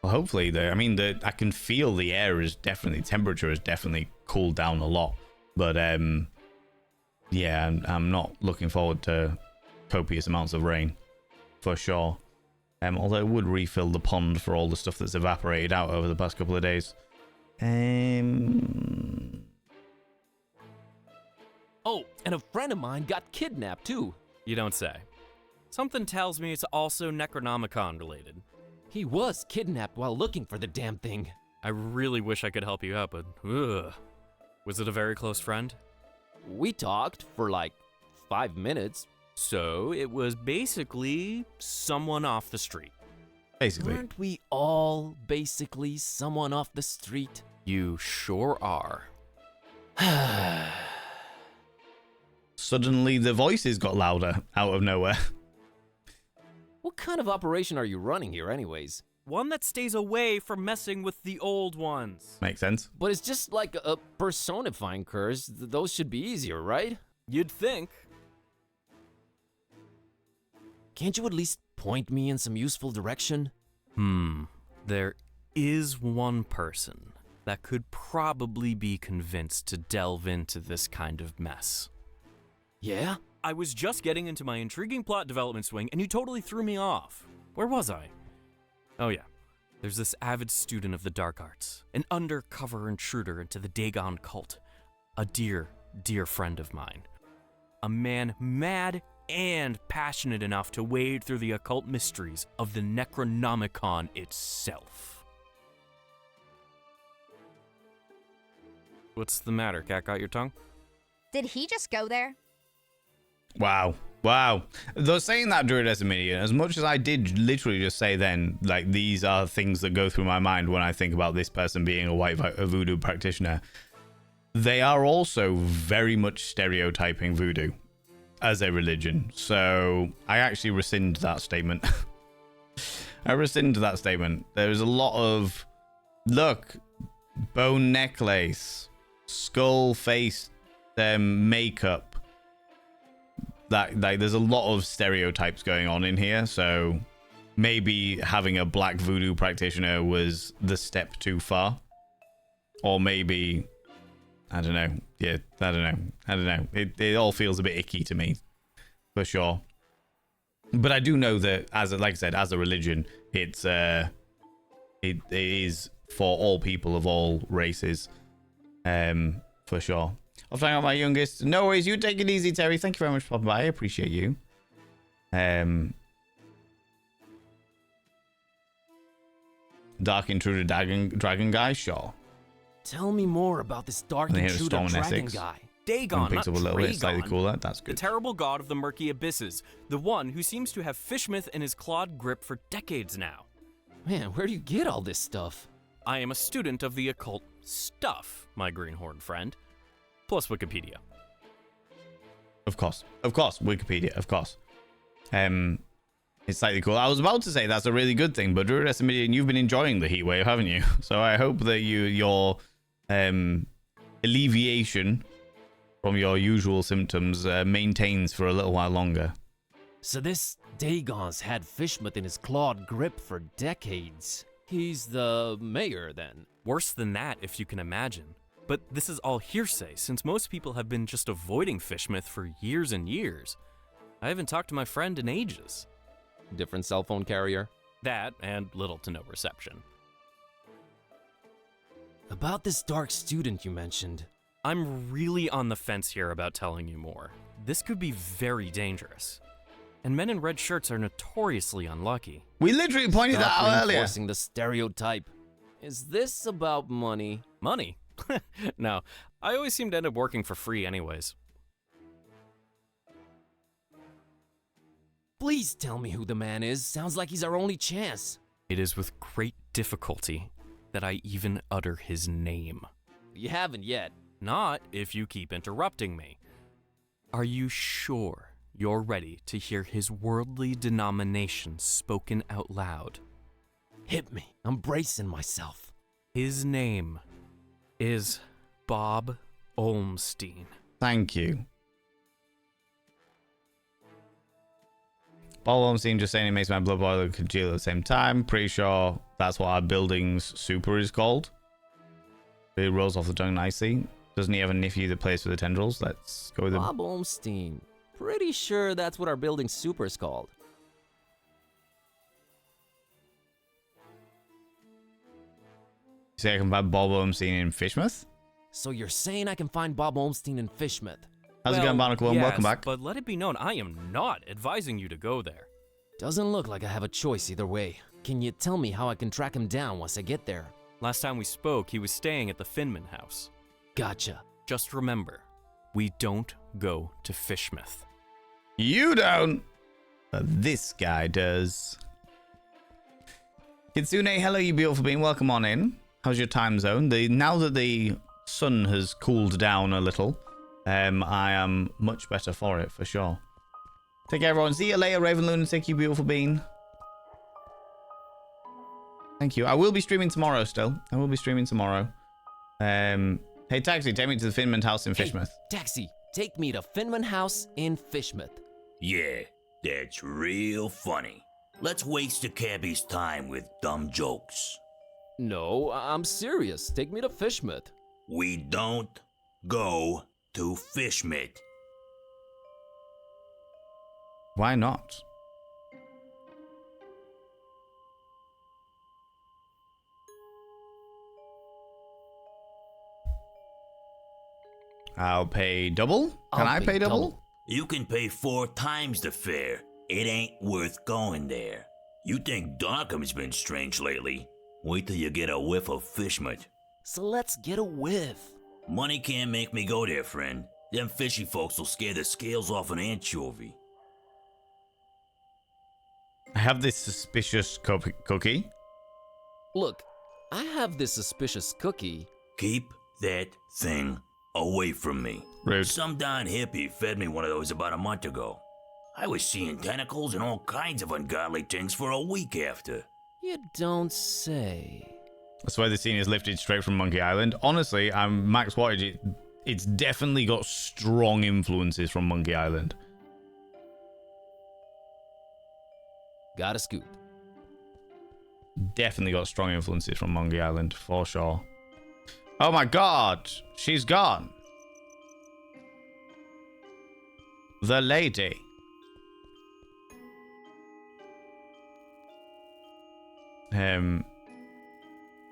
Well, hopefully I can feel the air is definitely, temperature has definitely cooled down a lot. But yeah, I'm not looking forward to copious amounts of rain for sure. Although it would refill the pond for all the stuff that's evaporated out over the past couple of days. Oh, and a friend of mine got kidnapped too. You don't say. Something tells me it's also Necronomicon related. He was kidnapped while looking for the damn thing. I really wish I could help you out, but ugh. Was it a very close friend? We talked for like 5 minutes. So it was basically someone off the street. Basically. Aren't we all basically someone off the street? You sure are. Suddenly the voices got louder out of nowhere. What kind of operation are you running here anyways? One that stays away from messing with the old ones. Makes sense. But it's just like a personifying curse. Those should be easier, right? You'd think. Can't you at least point me in some useful direction? There is one person that could probably be convinced to delve into this kind of mess. Yeah? I was just getting into my intriguing plot development swing and you totally threw me off. Where was I? Oh yeah, there's this avid student of the dark arts, an undercover intruder into the Dagon cult, a dear, dear friend of mine. A man mad and passionate enough to wade through the occult mysteries of the Necronomicon itself. What's the matter? Cat got your tongue? Did he just go there? Wow. Though saying that, Druid Esminian, as much as I did literally just say then, like, these are things that go through my mind when I think about this person being a white voodoo practitioner, they are also very much stereotyping voodoo as a religion. So I actually rescind that statement. There's a lot of, look, bone necklace, skull face, makeup. That, like, there's a lot of stereotypes going on in here, so maybe having a black voodoo practitioner was the step too far. Or maybe, I don't know. Yeah, I don't know. It all feels a bit icky to me, for sure. But I do know that, like I said, as a religion, it is for all people of all races, for sure. I'll find out my youngest. No worries, you take it easy, Terry. Thank you very much for popping by. I appreciate you. Dark Intruder Dragon guy, sure. Tell me more about this Dark Intruder Dragon guy. Dagon, picks up a little bit slightly Dragon. cooler. That's good. The terrible god of the murky abysses. The one who seems to have Fishmouth in his clawed grip for decades now. Man, where do you get all this stuff? I am a student of the occult stuff, my greenhorn friend. Plus Wikipedia. Of course, Wikipedia, of course. It's slightly cool. I was about to say that's a really good thing, but Druid Estimation, you've been enjoying the heat wave, haven't you? So I hope that your alleviation from your usual symptoms maintains for a little while longer. So this Dagon's had Fishmouth in his clawed grip for decades. He's the mayor, then. Worse than that, if you can imagine. But this is all hearsay, since most people have been just avoiding Fishmouth for years and years. I haven't talked to my friend in ages. Different cell phone carrier? That, and little to no reception. About this dark student you mentioned. I'm really on the fence here about telling you more. This could be very dangerous. And men in red shirts are notoriously unlucky. We literally pointed that out earlier. Reinforcing the stereotype. Is this about money? Money? No, I always seem to end up working for free anyways. Please tell me who the man is. Sounds like he's our only chance. It is with great difficulty that I even utter his name. You haven't yet. Not if you keep interrupting me. Are you sure you're ready to hear his worldly denomination spoken out loud? Hit me. I'm bracing myself. His name is Bob Olmstein. Thank you. Bob Olmstein just saying it makes my blood boil and congeal at the same time. Pretty sure that's what our building's super is called. It rolls off the tongue nicely. Doesn't he have a nephew that plays for the Tendrils? Let's go with him. Bob Olmstein. Pretty sure that's what our building's super is called. You say I can find Bob Olmstein in Fishmouth? So you're saying I can find Bob Olmstein in Fishmouth? How's it going, Barnacle? Yes, welcome back. But let it be known, I am not advising you to go there. Doesn't look like I have a choice either way. Can you tell me how I can track him down once I get there? Last time we spoke, he was staying at the Finman house. Gotcha. Just remember, we don't go to Fishmouth. You don't, but this guy does. Kitsune, hello, you beautiful being. Welcome on in. How's your time zone? Now that the sun has cooled down a little, I am much better for it, for sure. Take care, everyone. See you later, Raven Lunatic, you beautiful being. Thank you. I will be streaming tomorrow still. I will be streaming tomorrow. Hey, Taxi, take me to the Finman house in Fishmouth. Taxi, take me to Finman house in Fishmouth. Yeah, that's real funny. Let's waste the cabbie's time with dumb jokes. No, I'm serious. Take me to Fishmouth. We don't go to Fishmouth. Why not? I'll pay double? Can I pay double? You can pay 4 times the fare. It ain't worth going there. You think Darkham's been strange lately? Wait till you get a whiff of Fishmouth. So let's get a whiff. Money can't make me go there, friend. Them fishy folks will scare the scales off an anchovy. I have this suspicious cookie. Look, I have this suspicious cookie. Keep that thing away from me. Rude. Some darn hippie fed me one of those about a month ago. I was seeing tentacles and all kinds of ungodly things for a week after. You don't say. That's why the scene is lifted straight from Monkey Island. Honestly, I'm Max Wattage. It's definitely got strong influences from Monkey Island. Got a scoop. Definitely got strong influences from Monkey Island, for sure. Oh my god, she's gone. The lady.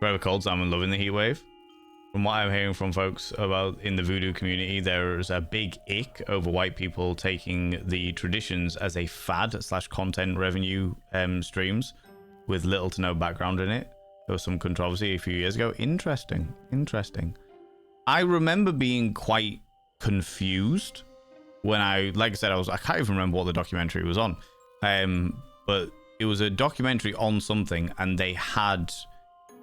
Very cold, so I'm loving the heat wave. from what I'm hearing from folks about in the voodoo community, there's a big ick over white people taking the traditions as a fad / content revenue streams with little to no background in it. There was some controversy a few years ago. Interesting. I remember being quite confused when like I said, I can't even remember what the documentary was on. But it was a documentary on something, and they had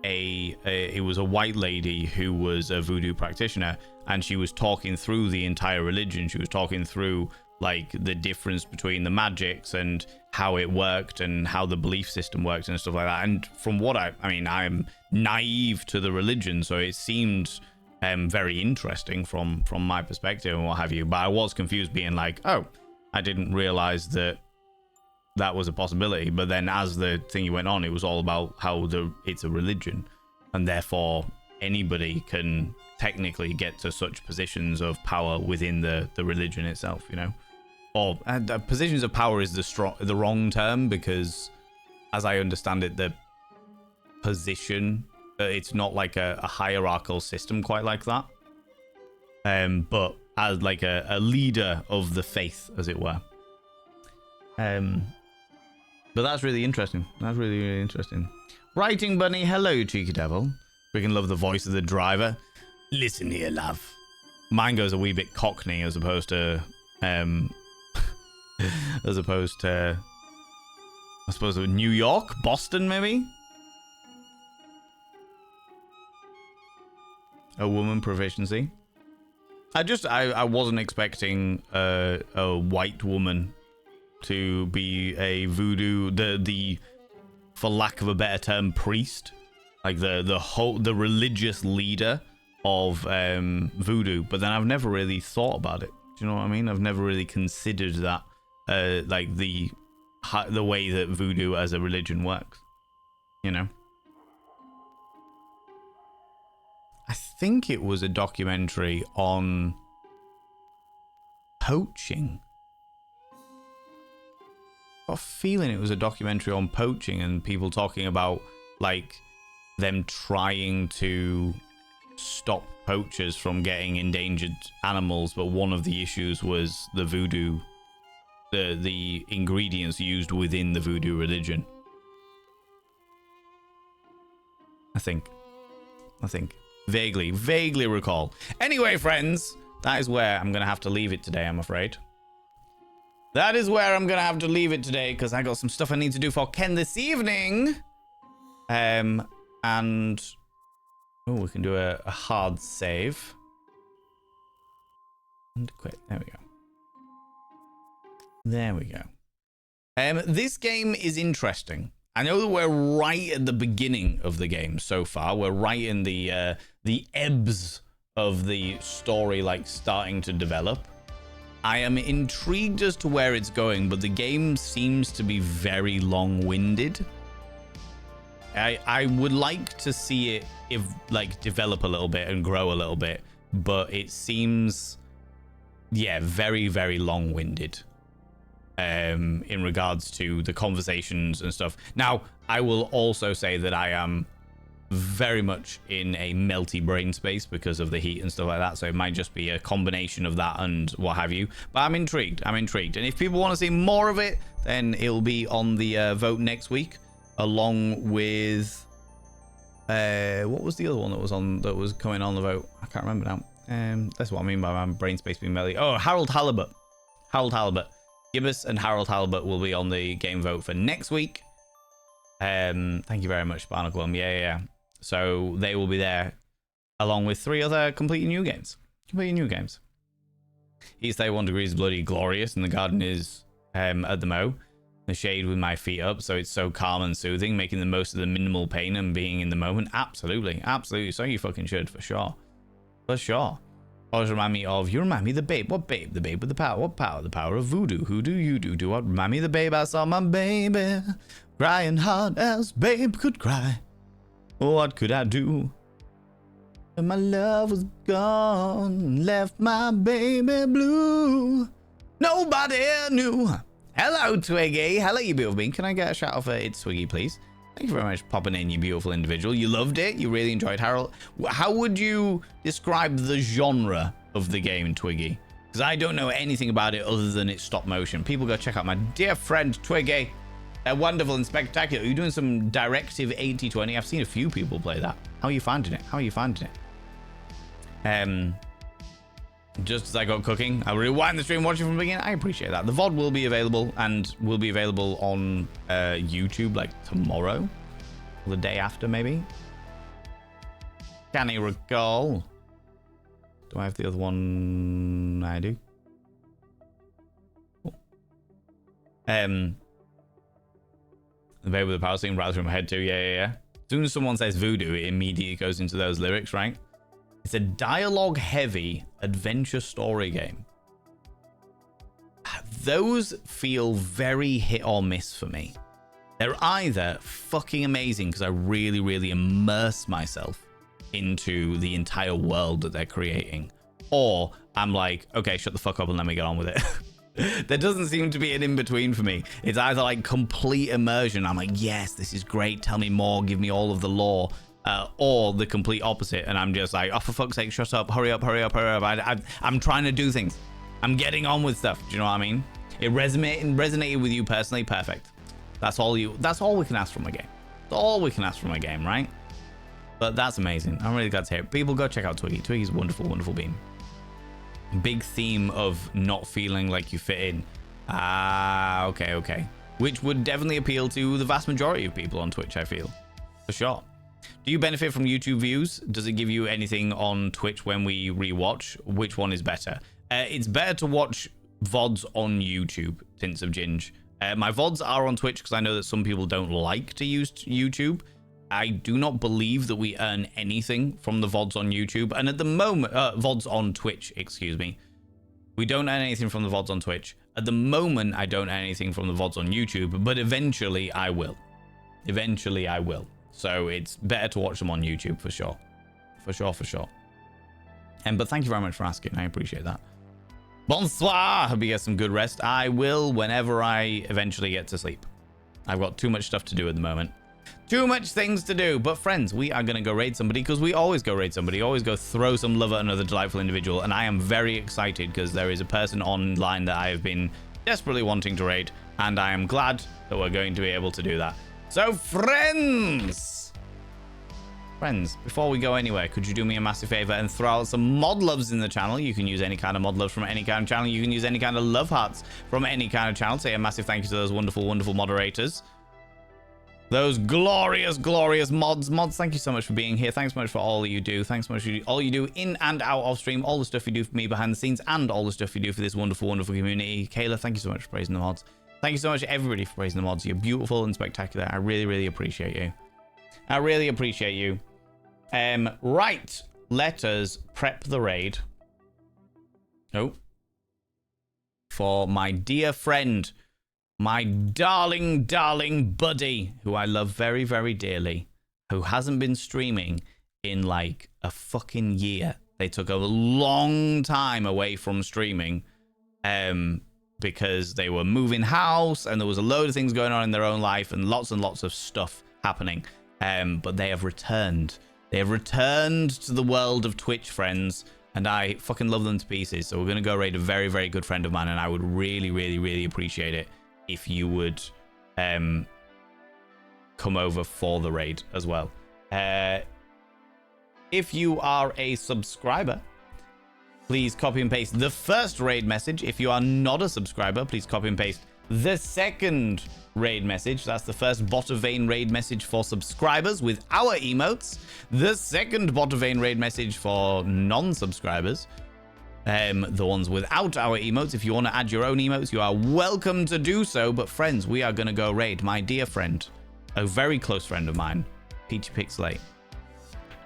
it was a white lady who was a voodoo practitioner, and she was talking through the entire religion. She was talking through like the difference between the magics and how it worked and how the belief system worked and stuff like that. And from what I mean, I'm naive to the religion, so it seemed very interesting from my perspective and what have you. But I was confused, being like, oh, I didn't realize that was a possibility. But then as the thing went on, it was all about how it's a religion, and therefore anybody can technically get to such positions of power within the religion itself, you know. Or positions of power is the wrong term, because as I understand it, the position, it's not like a hierarchical system quite like that, but as like a leader of the faith, as it were. But that's really interesting. That's really, really interesting. Writing Bunny, hello, cheeky devil. Freaking love the voice of the driver. Listen here, love. Mine goes a wee bit Cockney as opposed to, I suppose New York, Boston, maybe. A woman proficiency. I wasn't expecting a white woman to be a voodoo, the for lack of a better term, priest, like the religious leader of voodoo. But then I've never really thought about it. Do you know what I mean? I've never really considered that, like the way that voodoo as a religion works. You know. I think it was a documentary on poaching. Got a feeling it was a documentary on poaching and people talking about like them trying to stop poachers from getting endangered animals, but one of the issues was the voodoo, the ingredients used within the voodoo religion. I think vaguely recall. Anyway, friends, that is where I'm gonna have to leave it today, I'm afraid. That is where I'm gonna have to leave it today, because I got some stuff I need to do for Ken this evening. And oh, we can do a hard save and quit. There we go. This game is interesting. I know that we're right at the beginning of the game so far. We're right in the ebbs of the story, like starting to develop. I am intrigued as to where it's going, but the game seems to be very long-winded. I would like to see it develop a little bit and grow a little bit, but it seems, yeah, very, very long-winded in regards to the conversations and stuff. Now, I will also say that I am very much in a melty brain space because of the heat and stuff like that, so it might just be a combination of that and what have you. But I'm intrigued. And if people want to see more of it, then it'll be on the vote next week, along with what was the other one that was coming on the vote? I can't remember now. That's what I mean by my brain space being melty. Oh, Harold Halibut. Gibbous and Harold Halibut will be on the game vote for next week. Thank you very much, Barnacle. Yeah. So they will be there along with 3 other completely new games. Each Day 1 Degree is bloody glorious, and the garden is at the mow. The shade with my feet up, so it's so calm and soothing, making the most of the minimal pain and being in the moment. Absolutely. So you fucking should, for sure. Always remind me of, you remind me of the babe. What babe? The babe with the power. What power? The power of voodoo. Who do you do? Do what? Remind me of the babe. I saw my baby crying hard as babe could cry. What could I do? And my love was gone, left my baby blue. Nobody knew. Hello, Twiggy. Hello, you beautiful being. Can I get a shout out for It's Twiggy, please? Thank you very much for popping in, you beautiful individual. You loved it. You really enjoyed Harold. How would you describe the genre of the game, Twiggy? Because I don't know anything about it other than it's stop motion. People go check out my dear friend Twiggy. They're wonderful and spectacular. You're doing some Directive 8020. I've seen a few people play that. How are you finding it? How are you finding it? Just as I got cooking, I'll rewind the stream, watch it from the beginning. I appreciate that. The VOD will be available and will be available on YouTube like tomorrow or the day after, maybe. Can you recall? Do I have the other one? I do. Cool. The baby with the power scene right through my head too. Yeah. As soon as someone says voodoo, it immediately goes into those lyrics, right? It's a dialogue-heavy adventure story game. Those feel very hit or miss for me. They're either fucking amazing because I really, really immerse myself into the entire world that they're creating, or I'm like, okay, shut the fuck up and let me get on with it. There doesn't seem to be an in-between for me. It's either like complete immersion. I'm like, yes, this is great. Tell me more. Give me all of the lore. Or the complete opposite, and I'm just like, oh, for fuck's sake, shut up, hurry up. I'm trying to do things. I'm getting on with stuff. Do you know what I mean? It resonated with you personally. Perfect. That's all we can ask from a game. That's all we can ask from a game, right? But that's amazing. I'm really glad to hear it. People, go check out Twiggy. Twiggy's a wonderful, wonderful beam. Big theme of not feeling like you fit in. Okay. Which would definitely appeal to the vast majority of people on Twitch, I feel. For sure. Do you benefit from YouTube views? Does it give you anything on Twitch when we rewatch? Which one is better? It's better to watch VODs on YouTube, Tints of Ginge. My VODs are on Twitch because I know that some people don't like to use YouTube. I do not believe that we earn anything from the VODs on YouTube. And at the moment, VODs on Twitch, excuse me. We don't earn anything from the VODs on Twitch. At the moment, I don't earn anything from the VODs on YouTube, but eventually I will. So it's better to watch them on YouTube for sure. For sure. But thank you very much for asking. I appreciate that. Bonsoir. Hope you get some good rest. I will whenever I eventually get to sleep. I've got too much stuff to do at the moment. Too much things to do. But friends, we are going to go raid somebody because we always go raid somebody. Always go throw some love at another delightful individual. And I am very excited because there is a person online that I have been desperately wanting to raid. And I am glad that we're going to be able to do that. So friends, before we go anywhere, could you do me a massive favor and throw out some mod loves in the channel? You can use any kind of mod loves from any kind of channel. You can use any kind of love hearts from any kind of channel. Say a massive thank you to those wonderful, wonderful moderators. Those glorious, glorious mods. Mods, thank you so much for being here. Thanks so much for all that you do. Thanks so much for all you do in and out of stream. All the stuff you do for me behind the scenes and all the stuff you do for this wonderful, wonderful community. Kayla, thank you so much for praising the mods. Thank you so much, everybody, for praising the mods. You're beautiful and spectacular. I really, really appreciate you. Right. Let us prep the raid. Oh. For my dear friend, my darling, darling buddy, who I love very, very dearly, who hasn't been streaming in like a fucking year. They took a long time away from streaming. Because they were moving house and there was a load of things going on in their own life and lots of stuff happening. But they have returned. They have returned to the world of Twitch, friends, and I fucking love them to pieces. So we're going to go raid a very, very good friend of mine, and I would really, really, really appreciate it if you would come over for the raid as well. If you are a subscriber, please copy and paste the first raid message. If you are not a subscriber, please copy and paste the second raid message. That's the first Bot of Vein raid message for subscribers with our emotes. The second Bot of Vein raid message for non-subscribers. The ones without our emotes. If you want to add your own emotes, you are welcome to do so. But friends, we are going to go raid my dear friend, a very close friend of mine, Peachy Pixelate.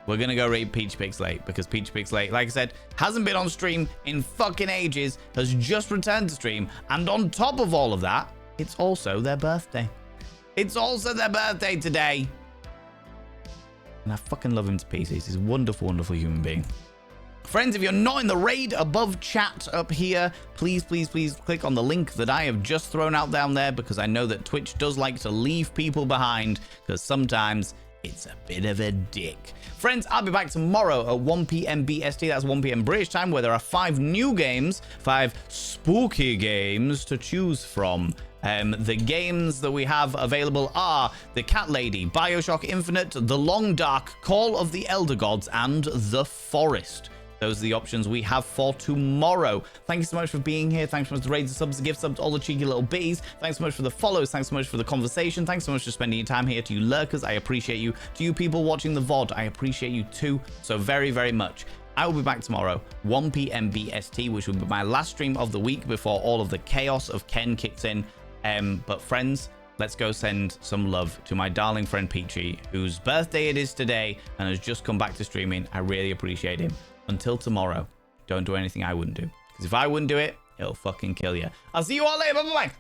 We're going to go raid Peachy Pixelate because Peachy Pixelate, like I said, hasn't been on stream in fucking ages, has just returned to stream, and on top of all of that, it's also their birthday. It's also their birthday today. And I fucking love him to pieces. He's a wonderful, wonderful human being. Friends, if you're not in the raid above chat up here, please click on the link that I have just thrown out down there, because I know that Twitch does like to leave people behind, because sometimes it's a bit of a dick. Friends, I'll be back tomorrow at 1 p.m. BST, that's 1 p.m. British time, where there are 5 new games, 5 spooky games to choose from. The games that we have available are The Cat Lady, BioShock Infinite, The Long Dark, Call of the Elder Gods, and The Forest. Those are the options we have for tomorrow. Thank you so much for being here. Thanks so much for the raids, the subs, the gift subs, all the cheeky little bees. Thanks so much for the follows. Thanks so much for the conversation. Thanks so much for spending your time here. To you lurkers, I appreciate you. To you people watching the VOD, I appreciate you too so very, very much. I will be back tomorrow, 1 p.m. BST, which will be my last stream of the week before all of the chaos of Ken kicks in. But friends, let's go send some love to my darling friend Peachy, whose birthday it is today and has just come back to streaming. I really appreciate him. Until tomorrow, don't do anything I wouldn't do. Because if I wouldn't do it, it'll fucking kill you. I'll see you all later. Bye-bye.